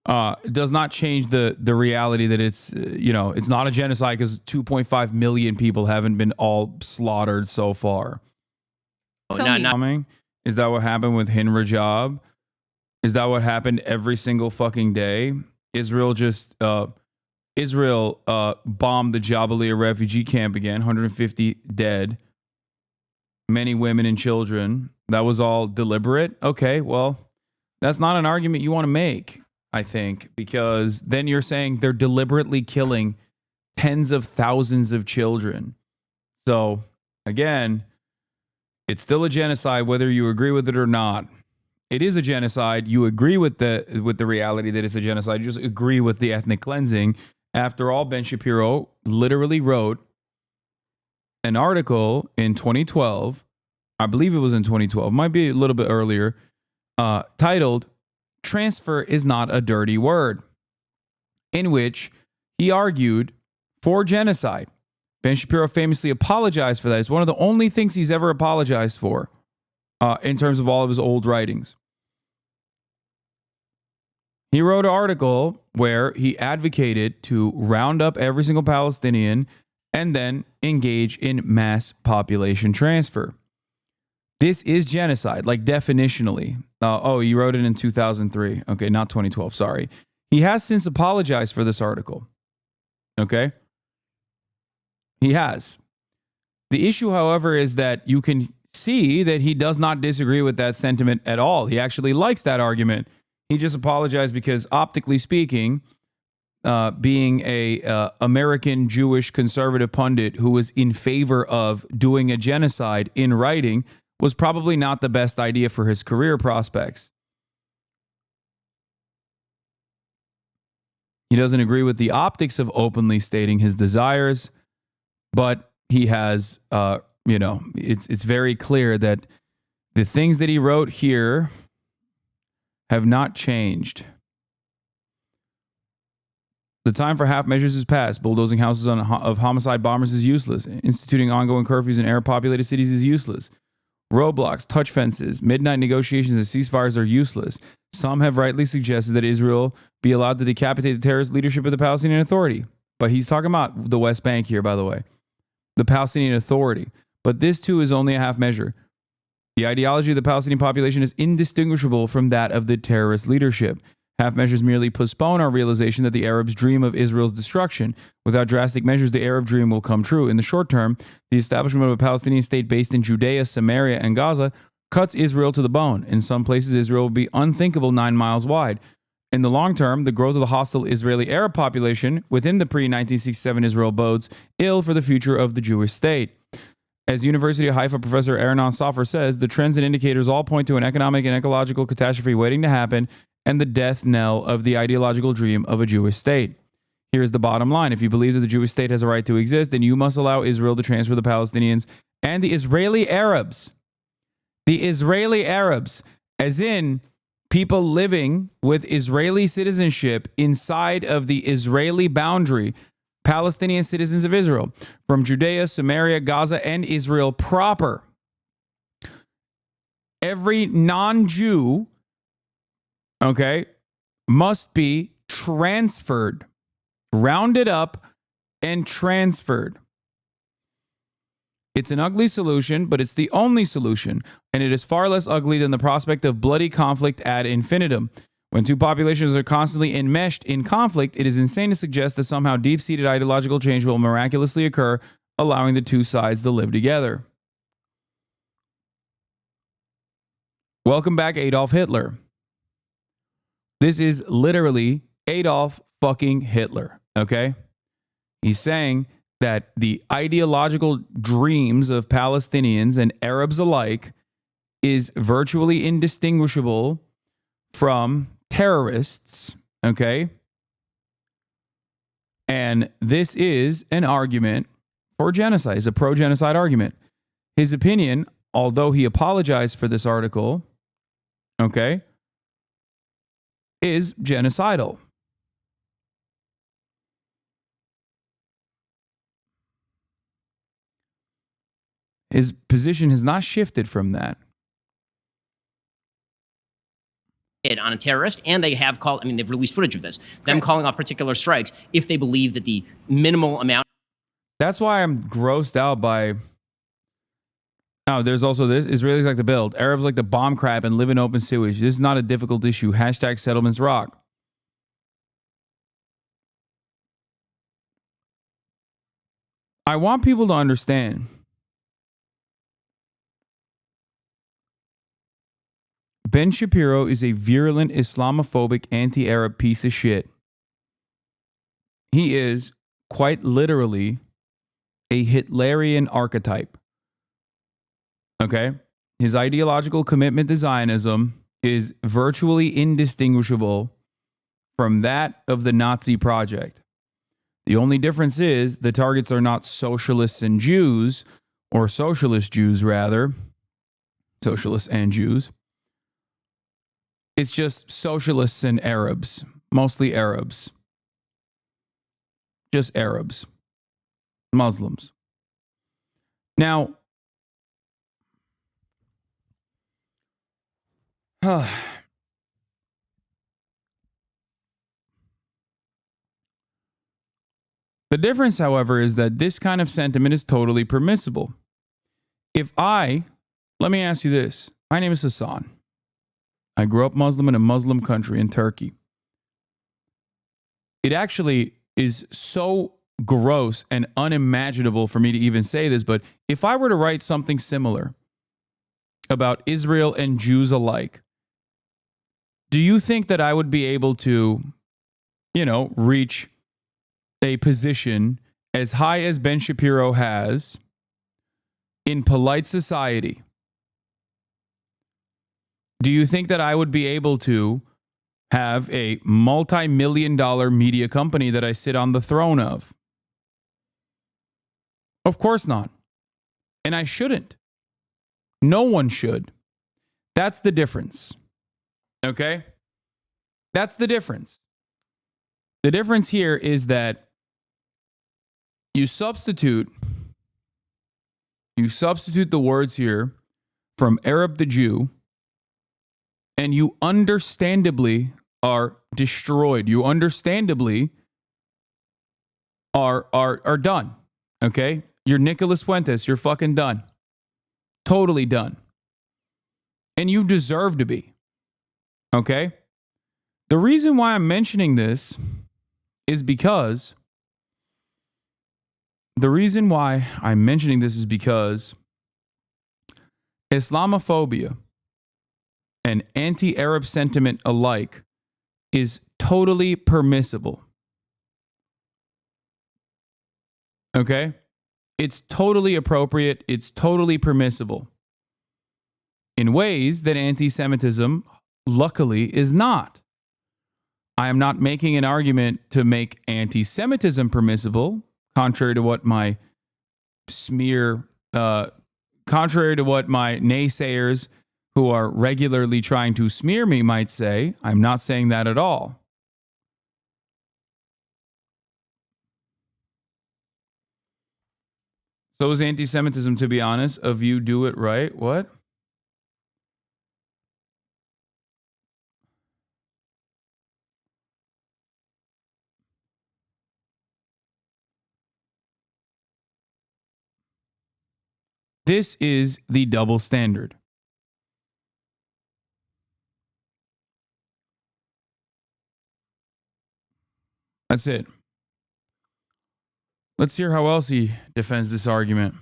Does not change the reality that it's, it's not a genocide because 2.5 million people haven't been all slaughtered so far. Is that what happened with Hin Rajab? Is that what happened every single fucking day? Israel just Israel bombed the Jubilee refugee camp again, 150 dead, many women and children. That was all deliberate. Okay, well, that's not an argument you want to make, I think, because then you're saying they're deliberately killing tens of thousands of children. So, again, it's still a genocide whether you agree with it or not. It is a genocide. You agree with the reality that it's a genocide. You just agree with the ethnic cleansing. After all, Ben Shapiro literally wrote an article in 2012. I believe it was in 2012. Might be a little bit earlier. Titled, "Transfer is not a dirty word," in which he argued for genocide. Ben Shapiro famously apologized for that. It's one of the only things he's ever apologized for in terms of all of his old writings. He wrote an article where he advocated to round up every single Palestinian and then engage in mass population transfer. This is genocide, like definitionally. He wrote it in 2003. Okay, not 2012, sorry. He has since apologized for this article. Okay? He has. The issue, however, is that you can see that he does not disagree with that sentiment at all. He actually likes that argument. He just apologized because, optically speaking, being a American Jewish conservative pundit who was in favor of doing a genocide in writing was probably not the best idea for his career prospects. He doesn't agree with the optics of openly stating his desires, but he has, it's very clear that the things that he wrote here have not changed. The time for half measures is past. Bulldozing houses of homicide bombers is useless. Instituting ongoing curfews in Arab-populated cities is useless. Roadblocks, touch fences, midnight negotiations, and ceasefires are useless. Some have rightly suggested that Israel be allowed to decapitate the terrorist leadership of the Palestinian Authority. But he's talking about the West Bank here, by the way. The Palestinian Authority. But this, too, is only a half measure. The ideology of the Palestinian population is indistinguishable from that of the terrorist leadership. Half measures merely postpone our realization that the Arabs dream of Israel's destruction. Without drastic measures, the Arab dream will come true. In the short term, the establishment of a Palestinian state based in Judea, Samaria, and Gaza cuts Israel to the bone. In some places, Israel will be unthinkable 9 miles wide. In the long term, the growth of the hostile Israeli Arab population within the pre-1967 Israel bodes ill for the future of the Jewish state. As University of Haifa professor Aranon Sofer says, the trends and indicators all point to an economic and ecological catastrophe waiting to happen and the death knell of the ideological dream of a Jewish state. Here's the bottom line. If you believe that the Jewish state has a right to exist, then you must allow Israel to transfer the Palestinians and the Israeli Arabs. The Israeli Arabs, as in people living with Israeli citizenship inside of the Israeli boundary, Palestinian citizens of Israel, from Judea, Samaria, Gaza, and Israel proper. Every non-Jew, must be transferred, rounded up, and transferred. It's an ugly solution, but it's the only solution, and it is far less ugly than the prospect of bloody conflict ad infinitum. When two populations are constantly enmeshed in conflict, it is insane to suggest that somehow deep-seated ideological change will miraculously occur, allowing the two sides to live together. Welcome back, Adolf Hitler. This is literally Adolf fucking Hitler, okay? He's saying that the ideological dreams of Palestinians and Arabs alike is virtually indistinguishable from terrorists, okay? And this is an argument for genocide. It's a pro-genocide argument. His opinion, although he apologized for this article, okay, is genocidal. His position has not shifted from that. On a terrorist, and they have called, they've released footage of this, them calling off particular strikes if they believe that the minimal amount. That's why I'm grossed out by, there's also this, Israelis like to build, Arabs like to bomb crap and live in open sewage. This is not a difficult issue. # settlements rock. I want people to understand. Ben Shapiro is a virulent Islamophobic anti-Arab piece of shit. He is quite literally a Hitlerian archetype. Okay? His ideological commitment to Zionism is virtually indistinguishable from that of the Nazi project. The only difference is the targets are not socialists and Jews, or socialist Jews rather, socialists and Jews. It's just socialists and Arabs, mostly Arabs. Just Arabs, Muslims. Now, the difference, however, is that this kind of sentiment is totally permissible. Let me ask you this. My name is Hasan. I grew up Muslim in a Muslim country in Turkey. It actually is so gross and unimaginable for me to even say this, but if I were to write something similar about Israel and Jews alike, do you think that I would be able to, reach a position as high as Ben Shapiro has in polite society? Do you think that I would be able to have a multi-million-dollar media company that I sit on the throne of? Of course not. And I shouldn't. No one should. That's the difference. Okay? That's the difference. The difference here is that you substitute the words here from Arab to Jew, and you understandably are destroyed. You understandably are done. Okay? You're Nicholas Fuentes. You're fucking done. Totally done. And you deserve to be. Okay? The reason why I'm mentioning this is because Islamophobia and anti-Arab sentiment alike is totally permissible. Okay? It's totally appropriate. It's totally permissible in ways that anti-Semitism, luckily, is not. I am not making an argument to make anti-Semitism permissible, contrary to what my naysayers who are regularly trying to smear me might say. I'm not saying that at all. So is anti-Semitism, to be honest, of you do it right. What? This is the double standard. That's it. Let's hear how else he defends this argument.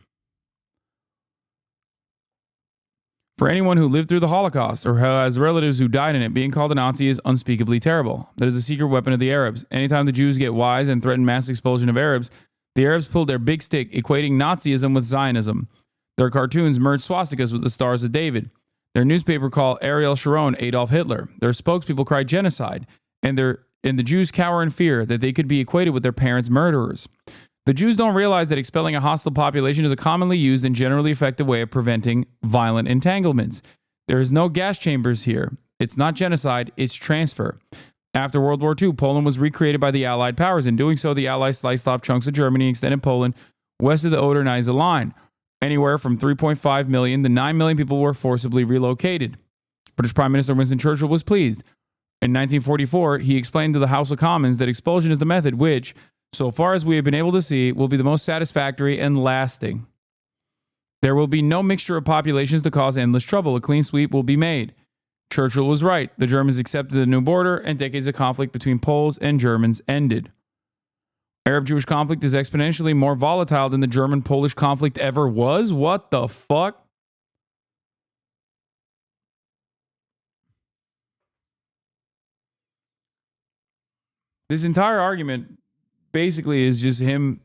For anyone who lived through the Holocaust or who has relatives who died in it, being called a Nazi is unspeakably terrible. That is a secret weapon of the Arabs. Anytime the Jews get wise and threaten mass expulsion of Arabs, the Arabs pull their big stick, equating Nazism with Zionism. Their cartoons merge swastikas with the stars of David. Their newspaper call Ariel Sharon Adolf Hitler. Their spokespeople cry genocide. And the Jews cower in fear that they could be equated with their parents' murderers. The Jews don't realize that expelling a hostile population is a commonly used and generally effective way of preventing violent entanglements. There is no gas chambers here. It's not genocide, it's transfer. After World War II, Poland was recreated by the Allied powers. In doing so, the Allies sliced off chunks of Germany and extended Poland west of the Oder-Neisse line. Anywhere from 3.5 million to 9 million people were forcibly relocated. British Prime Minister Winston Churchill was pleased. In 1944, he explained to the House of Commons that expulsion is the method which, so far as we have been able to see, will be the most satisfactory and lasting. There will be no mixture of populations to cause endless trouble. A clean sweep will be made. Churchill was right. The Germans accepted the new border, and decades of conflict between Poles and Germans ended. Arab-Jewish conflict is exponentially more volatile than the German-Polish conflict ever was? What the fuck? This entire argument basically is just him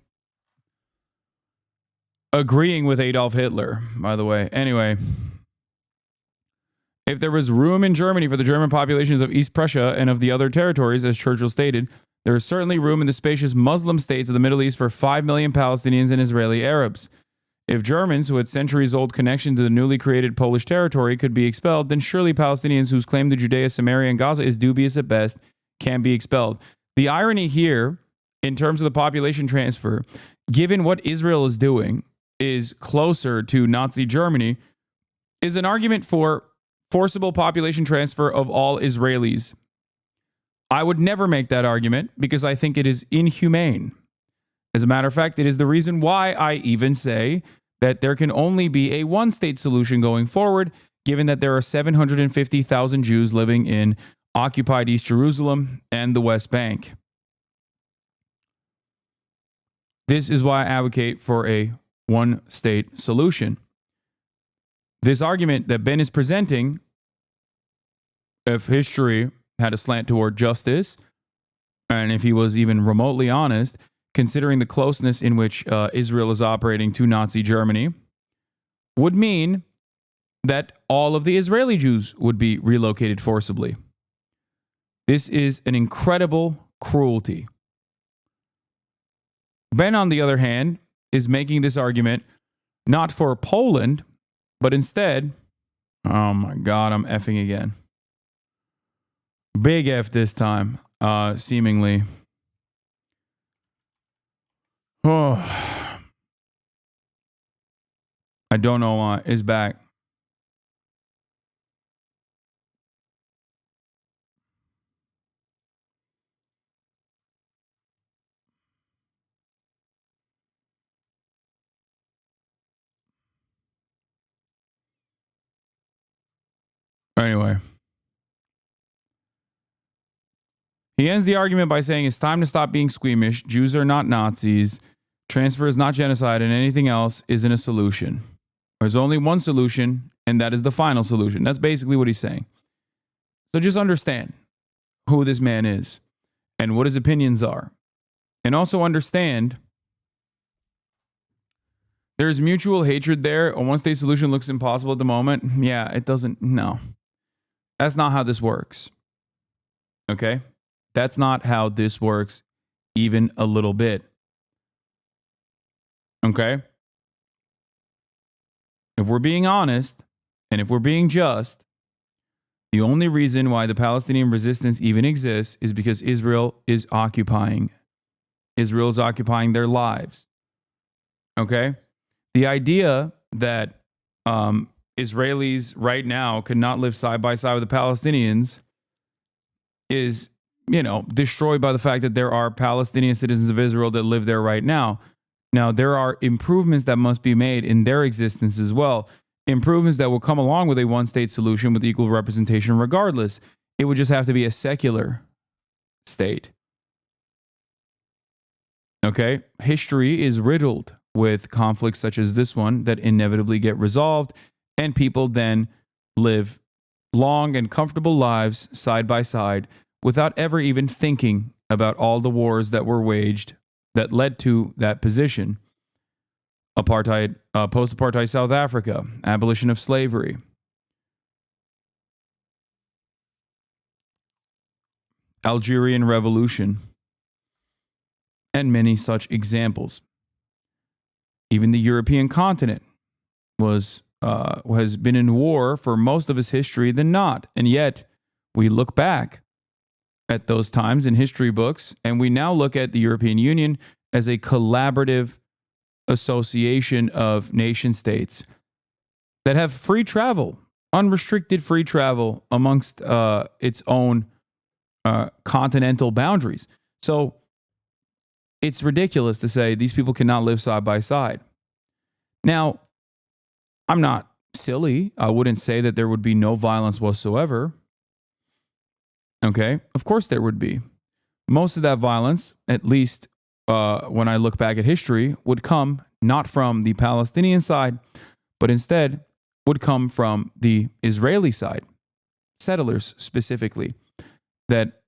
agreeing with Adolf Hitler, by the way. Anyway, if there was room in Germany for the German populations of East Prussia and of the other territories, as Churchill stated, there is certainly room in the spacious Muslim states of the Middle East for 5 million Palestinians and Israeli Arabs. If Germans, who had centuries-old connection to the newly created Polish territory, could be expelled, then surely Palestinians whose claim to Judea, Samaria, and Gaza is dubious at best can be expelled. The irony here, in terms of the population transfer, given what Israel is doing, is closer to Nazi Germany, is an argument for forcible population transfer of all Israelis. I would never make that argument because I think it is inhumane. As a matter of fact, it is the reason why I even say that there can only be a one-state solution going forward, given that there are 750,000 Jews living in occupied East Jerusalem and the West Bank. This is why I advocate for a one-state solution. This argument that Ben is presenting, if history had a slant toward justice, and if he was even remotely honest, considering the closeness in which Israel is operating to Nazi Germany, would mean that all of the Israeli Jews would be relocated forcibly. This is an incredible cruelty. Ben, on the other hand, is making this argument not for Poland, but instead, oh my God, I'm effing again. Big F this time, seemingly. Oh, I don't know why. It's back. Anyway. He ends the argument by saying it's time to stop being squeamish. Jews are not Nazis. Transfer is not genocide, and anything else isn't a solution. There's only one solution, and that is the final solution. That's basically what he's saying. So just understand who this man is and what his opinions are. And also understand there's mutual hatred there. A one-state solution looks impossible at the moment. Yeah, it doesn't. No. That's not how this works. Okay? That's not how this works even a little bit. Okay? If we're being honest and if we're being just, the only reason why the Palestinian resistance even exists is because Israel is occupying. Israel is occupying their lives. Okay? The idea that Israelis right now could not live side by side with the Palestinians is, destroyed by the fact that there are Palestinian citizens of Israel that live there right now. Now, there are improvements that must be made in their existence as well. Improvements that will come along with a one-state solution with equal representation regardless. It would just have to be a secular state. Okay? History is riddled with conflicts such as this one that inevitably get resolved, and people then live long and comfortable lives side by side without ever even thinking about all the wars that were waged that led to that position. Apartheid, post-apartheid South Africa, abolition of slavery. Algerian Revolution, and many such examples. Even the European continent has been in war for most of its history than not. And yet, we look back at those times in history books, and we now look at the European Union as a collaborative association of nation states that have free travel, unrestricted free travel amongst its own continental boundaries. So it's ridiculous to say these people cannot live side by side. Now, I'm not silly. I wouldn't say that there would be no violence whatsoever. Okay? Of course there would be. Most of that violence, at least when I look back at history, would come not from the Palestinian side, but instead would come from the Israeli side, settlers specifically, that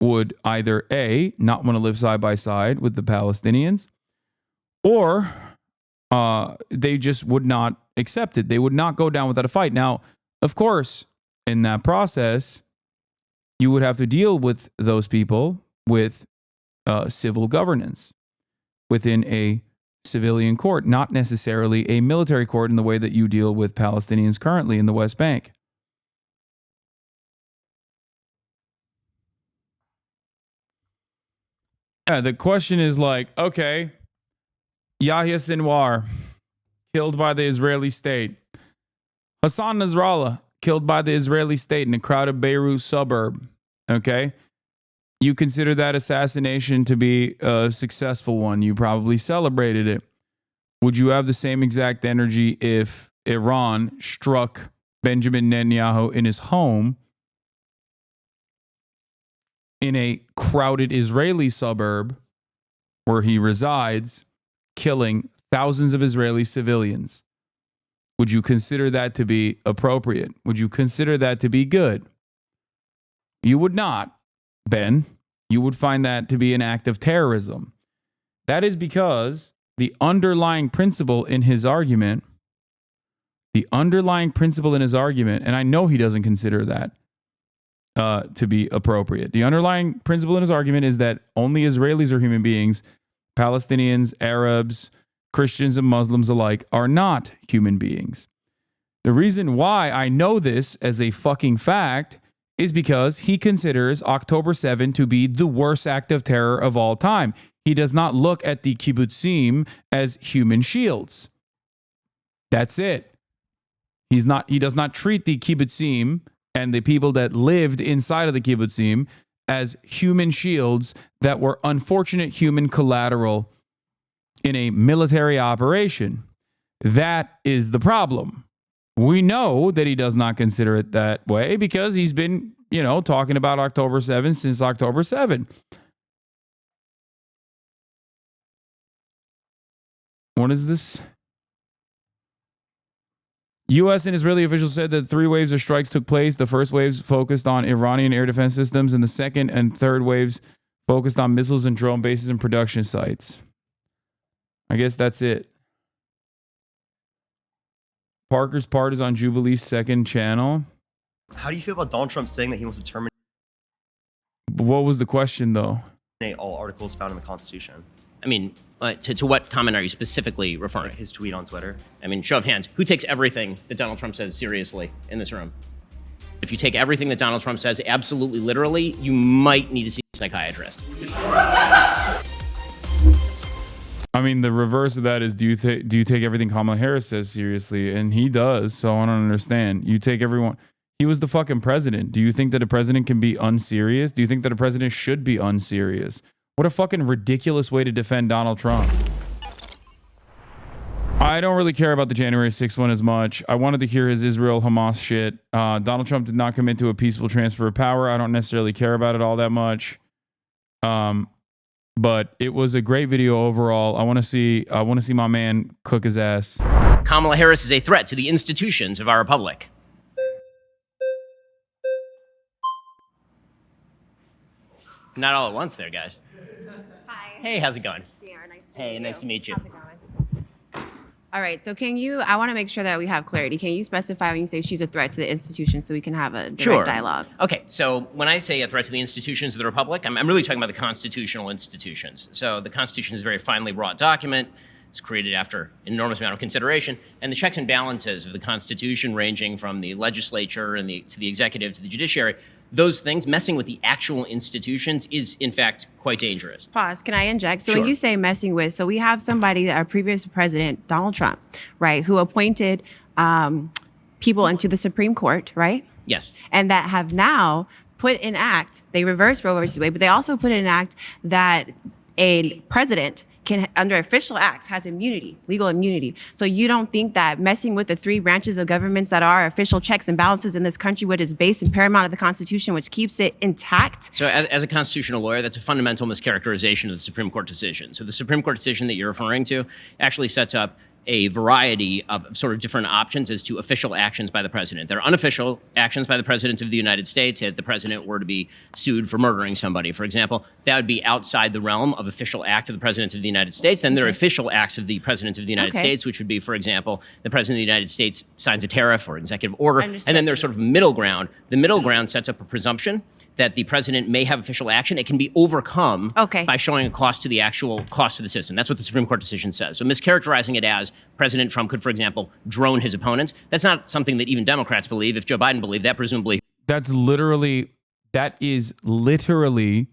would either A, not want to live side by side with the Palestinians, or they just would not accept it. They would not go down without a fight. Now, of course, in that process, you would have to deal with those people with civil governance within a civilian court, not necessarily a military court in the way that you deal with Palestinians currently in the West Bank. Yeah, the question is like, okay, Yahya Sinwar, killed by the Israeli state. Hassan Nasrallah, killed by the Israeli state in a crowded Beirut suburb. Okay? You consider that assassination to be a successful one. You probably celebrated it. Would you have the same exact energy if Iran struck Benjamin Netanyahu in his home in a crowded Israeli suburb where he resides, killing thousands of Israeli civilians? Would you consider that to be appropriate? Would you consider that to be good? You would not, Ben. You would find that to be an act of terrorism. That is because the underlying principle in his argument, and I know he doesn't consider that to be appropriate. The underlying principle in his argument is that only Israelis are human beings. Palestinians, Arabs, Christians, and Muslims alike are not human beings. The reason why I know this as a fucking fact is because he considers October 7 to be the worst act of terror of all time. He does not look at the kibbutzim as human shields. That's it. He does not treat the kibbutzim and the people that lived inside of the kibbutzim as human shields that were unfortunate human collateral in a military operation. That is the problem. We know that he does not consider it that way because he's been, talking about October 7 since October 7. What is this? U.S. and Israeli officials said that 3 waves of strikes took place. The first waves focused on Iranian air defense systems, and the second and third waves focused on missiles and drone bases and production sites. I guess that's it. Parker's Part is on Jubilee's second channel. How do you feel about Donald Trump saying that he wants to terminate What was the question, though? all articles found in the Constitution? I mean, to what comment are you specifically referring? Like his tweet on Twitter. I mean, show of hands. Who takes everything that Donald Trump says seriously in this room? If you take everything that Donald Trump says absolutely literally, you might need to see a psychiatrist. I mean, the reverse of that is, do you take everything Kamala Harris says seriously? And he does, so I don't understand. You take everyone. He was the fucking president. Do you think that a president can be unserious? Do you think that a president should be unserious? What a fucking ridiculous way to defend Donald Trump. I don't really care about the January 6th one as much. I wanted to hear his Israel-Hamas shit. Donald Trump did not commit to a peaceful transfer of power. I don't necessarily care about it all that much. But it was a great video overall. I want to see my man cook his ass. Kamala Harris is a threat to the institutions of our republic. Not all at once there, guys. Hi. Hey, how's it going? Nice to meet you. Nice to meet you. All right, so I want to make sure that we have clarity. Can you specify when you say she's a threat to the institution so we can have a direct dialogue? Okay, so when I say a threat to the institutions of the republic, I'm really talking about the constitutional institutions. So the Constitution is a very finely wrought document. It's created after an enormous amount of consideration, and the checks and balances of the Constitution, ranging from the legislature and to the executive to the judiciary, those things, messing with the actual institutions, is in fact quite dangerous. Pause. Can I inject? So Sure. when you say messing with, so we have somebody, our previous president, Donald Trump, right, who appointed people into the Supreme Court, right? Yes. And that have now put in act, they reversed Roe versus Wade, but they also put in act that a president can, under official acts, has immunity, legal immunity. So you don't think that messing with the three branches of governments that are official checks and balances in this country, what is based and paramount of the Constitution, which keeps it intact? So as a constitutional lawyer, that's a fundamental mischaracterization of the Supreme Court decision. So the Supreme Court decision that you're referring to actually sets up a variety of sort of different options as to official actions by the president. There are unofficial actions by the president of the United States. If the president were to be sued for murdering somebody, for example, that would be outside the realm of official acts of the president of the United States. Then there are official acts of the president of the United States, which would be, for example, the president of the United States signs a tariff or executive order. And then there's sort of middle ground. The middle ground sets up a presumption that the president may have official action. It can be overcome by showing a cost to the actual cost of the system. That's what the Supreme Court decision says. So mischaracterizing it as President Trump could, for example, drone his opponents, that's not something that even Democrats believe. If Joe Biden believed that, presumably. That is literally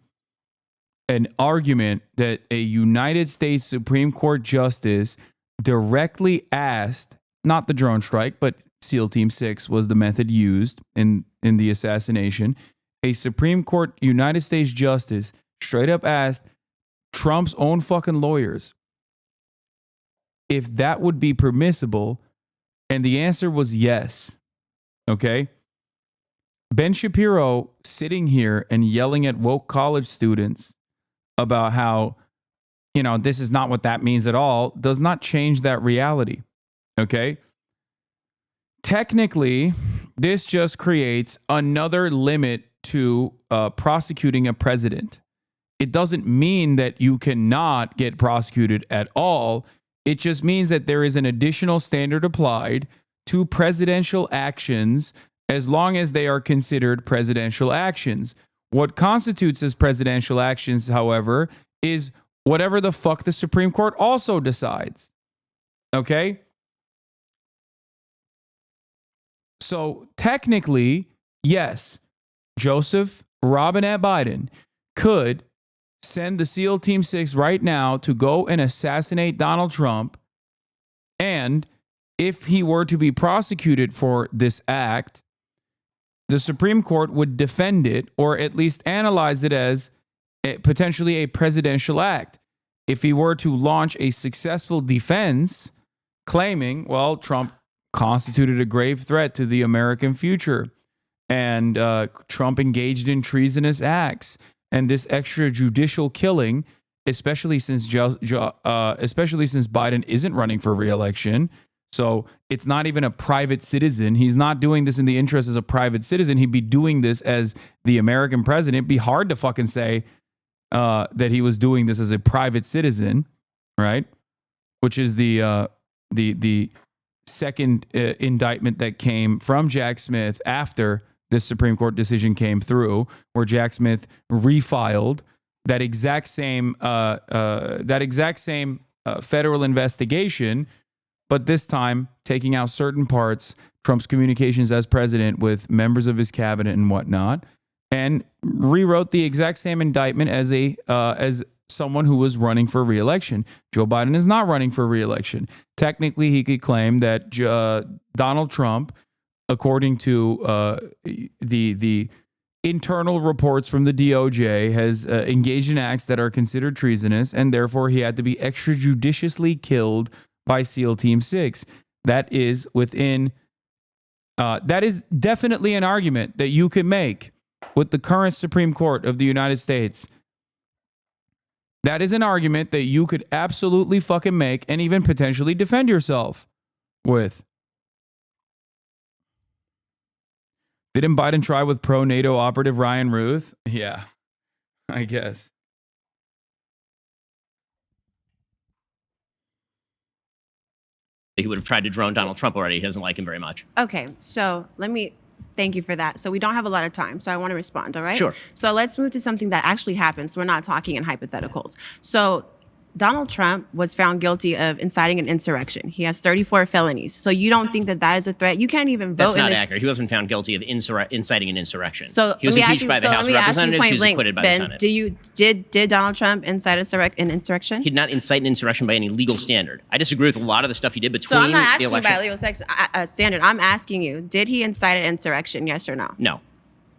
an argument that a United States Supreme Court justice directly asked, not the drone strike, but SEAL Team 6 was the method used in the assassination. A Supreme Court United States justice straight up asked Trump's own fucking lawyers if that would be permissible, and the answer was yes. Okay? Ben Shapiro sitting here and yelling at woke college students about how, this is not what that means at all, does not change that reality. Okay? Technically, this just creates another limit to prosecuting a president. It doesn't mean that you cannot get prosecuted at all. It just means that there is an additional standard applied to presidential actions as long as they are considered presidential actions. What constitutes as presidential actions, however, is whatever the fuck the Supreme Court also decides. Okay? So technically, yes, Joseph Robinette Biden could send the SEAL Team 6 right now to go and assassinate Donald Trump. And if he were to be prosecuted for this act, the Supreme Court would defend it or at least analyze it as potentially a presidential act. If he were to launch a successful defense claiming, well, Trump constituted a grave threat to the American future, and Trump engaged in treasonous acts, and this extrajudicial killing, especially since Biden isn't running for re-election, so it's not even a private citizen. He's not doing this in the interest as a private citizen. He'd be doing this as the American president. It'd be hard to fucking say that he was doing this as a private citizen, right? Which is the second indictment that came from Jack Smith after this Supreme Court decision came through, where Jack Smith refiled that exact same federal investigation, but this time taking out certain parts, Trump's communications as president with members of his cabinet and whatnot, and rewrote the exact same indictment as someone who was running for re-election. Joe Biden is not running for re-election. Technically, he could claim that Donald Trump, according to the internal reports from the DOJ, has engaged in acts that are considered treasonous, and therefore he had to be extrajudiciously killed by SEAL Team 6. That is definitely an argument that you can make with the current Supreme Court of the United States. That is an argument that you could absolutely fucking make and even potentially defend yourself with. Didn't Biden try with pro-NATO operative Ryan Ruth? Yeah, I guess. He would have tried to drone Donald Trump already. He doesn't like him very much. Okay, so thank you for that. So we don't have a lot of time, so I want to respond, all right? Sure. So let's move to something that actually happens. We're not talking in hypotheticals. So Donald Trump was found guilty of inciting an insurrection. He has 34 felonies. So you don't think that is a threat? You can't even vote. That's not accurate. He wasn't found guilty of inciting an insurrection. So he was impeached by the House of Representatives. He was acquitted by the Senate. Did Donald Trump incite an insurrection? He did not incite an insurrection by any legal standard. I disagree with a lot of the stuff he did between the election. So I'm not asking you about legal standard. I'm asking you, did he incite an insurrection? Yes or no? No,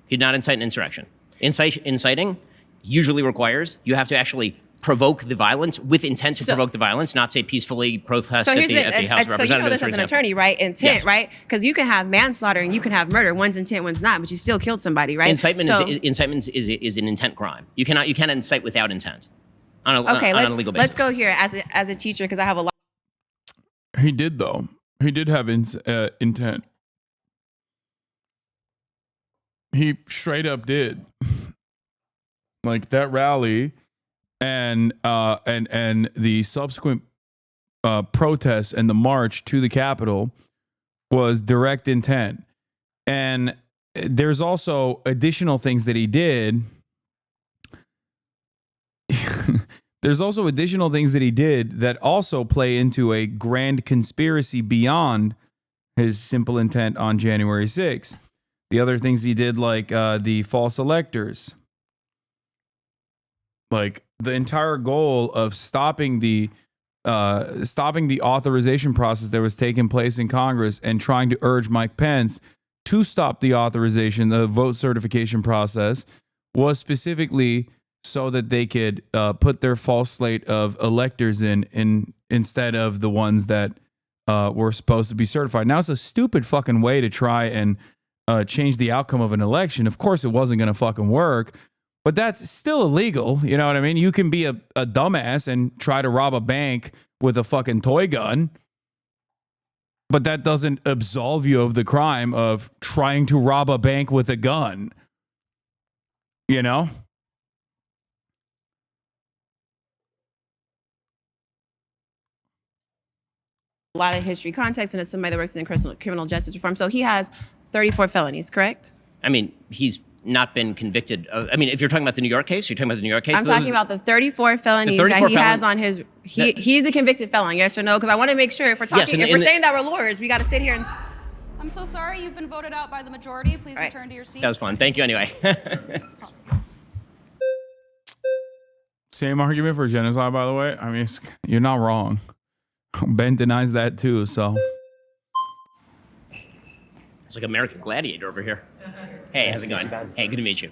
he did not incite an insurrection. Inciting usually requires you have to actually provoke the violence with intent to provoke the violence, not say peacefully protest at the House of Representatives, so you know this for as an example. attorney, right? Intent, Yes. right? Because you can have manslaughter and you can have murder. One's intent, one's not, but you still killed somebody, right? Incitement is an intent crime. You cannot incite without intent on a legal basis. let's go here as a teacher because I have a lot. He did though. He did have intent. He straight up did. Like that rally and the subsequent protests and the march to the Capitol was direct intent. And there's also additional things that he did. There's also additional things that he did that also play into a grand conspiracy beyond his simple intent on January 6th. The other things he did, like the false electors, like the entire goal of stopping the authorization process that was taking place in Congress and trying to urge Mike Pence to stop the authorization, the vote certification process, was specifically so that they could put their false slate of electors in instead of the ones that were supposed to be certified. Now, it's a stupid fucking way to try and change the outcome of an election. Of course, it wasn't going to fucking work, but that's still illegal. You know what I mean? You can be a dumbass and try to rob a bank with a fucking toy gun, but that doesn't absolve you of the crime of trying to rob a bank with a gun. You know? A lot of history context, and it's somebody that works in criminal justice reform. So he has 34 felonies, correct? I mean, he's not been convicted. I mean, if you're talking about the New York case, you're talking about the New York case. I'm talking about the 34 felonies that he has on his. He's a convicted felon, yes or no? Because I want to make sure if we're talking, if we're saying that we're lawyers, we got to sit here and. I'm so sorry. You've been voted out by the majority. Please return to your seat. That was fun. Thank you anyway. Same argument for genocide, by the way. I mean, you're not wrong. Ben denies that too, so. It's like American Gladiator over here. Hey, how's it going? Hey, good to meet you.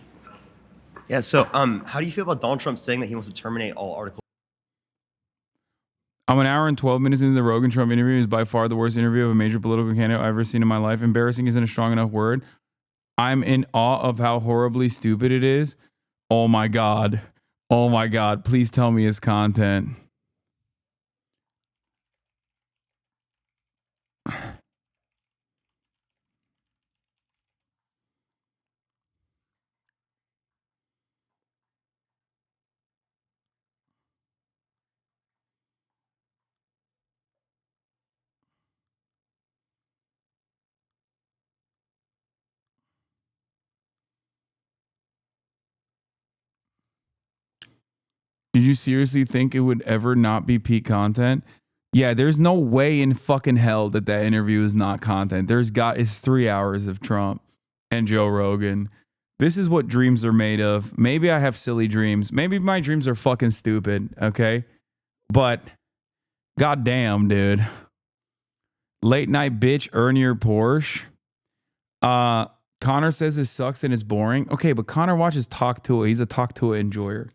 Yeah, so how do you feel about Donald Trump saying that he wants to terminate all articles? I'm an hour and 12 minutes into the Rogan Trump interview. It's by far the worst interview of a major political candidate I've ever seen in my life. Embarrassing isn't a strong enough word. I'm in awe of how horribly stupid it is. Oh my God. Oh my God. Please tell me his content. Did you seriously think it would ever not be peak content? Yeah, there's no way in fucking hell that interview is not content. It's 3 hours of Trump and Joe Rogan. This is what dreams are made of. Maybe I have silly dreams. Maybe my dreams are fucking stupid, okay? But goddamn, dude. Late night bitch, earn your Porsche. Connor says it sucks and it's boring. Okay, but Connor watches Talk To It. He's a Talk To It enjoyer.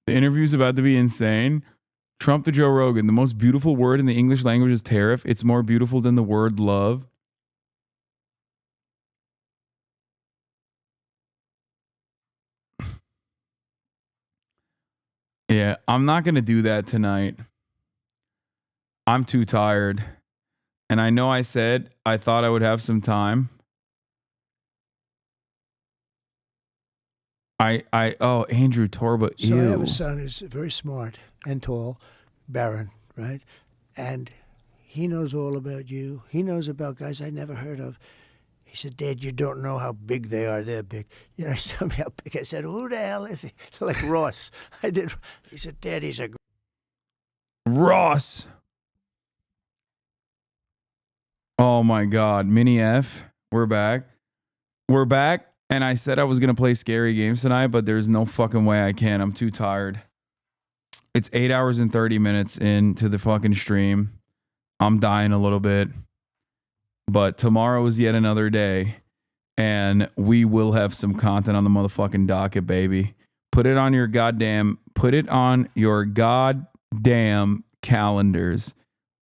The interview's about to be insane. Trump to Joe Rogan. The most beautiful word in the English language is tariff. It's more beautiful than the word love. Yeah, I'm not going to do that tonight. I'm too tired. And I know I said I thought I would have some time. Andrew Torba. So I have a son who's very smart and tall, Barron, right? And he knows all about you. He knows about guys I never heard of. He said, Dad, you don't know how big they are. They're big. You know, he told me how big. I said, who the hell is he? Like Ross. I did. He said, Dad, he's a... Ross. Oh my God. Mini F. We're back. We're back. And I said I was going to play scary games tonight, but there's no fucking way I can. I'm too tired. It's 8 hours and 30 minutes into the fucking stream. I'm dying a little bit. But tomorrow is yet another day. And we will have some content on the motherfucking docket, baby. Put it on your goddamn calendars.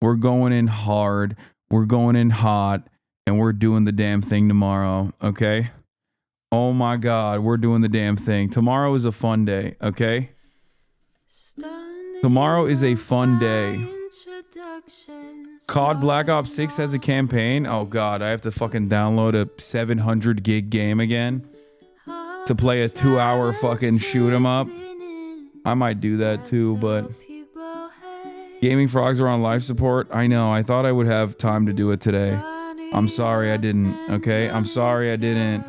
We're going in hard. We're going in hot. And we're doing the damn thing tomorrow, okay? Oh my God, we're doing the damn thing. Tomorrow is a fun day, okay? Tomorrow is a fun day. COD Black Ops 6 has a campaign. Oh God, I have to fucking download a 700 gig game again to play a 2-hour fucking shoot 'em up. I might do that too, but Gaming Frogs are on life support. I know, I thought I would have time to do it today. I'm sorry I didn't, okay? I'm sorry I didn't.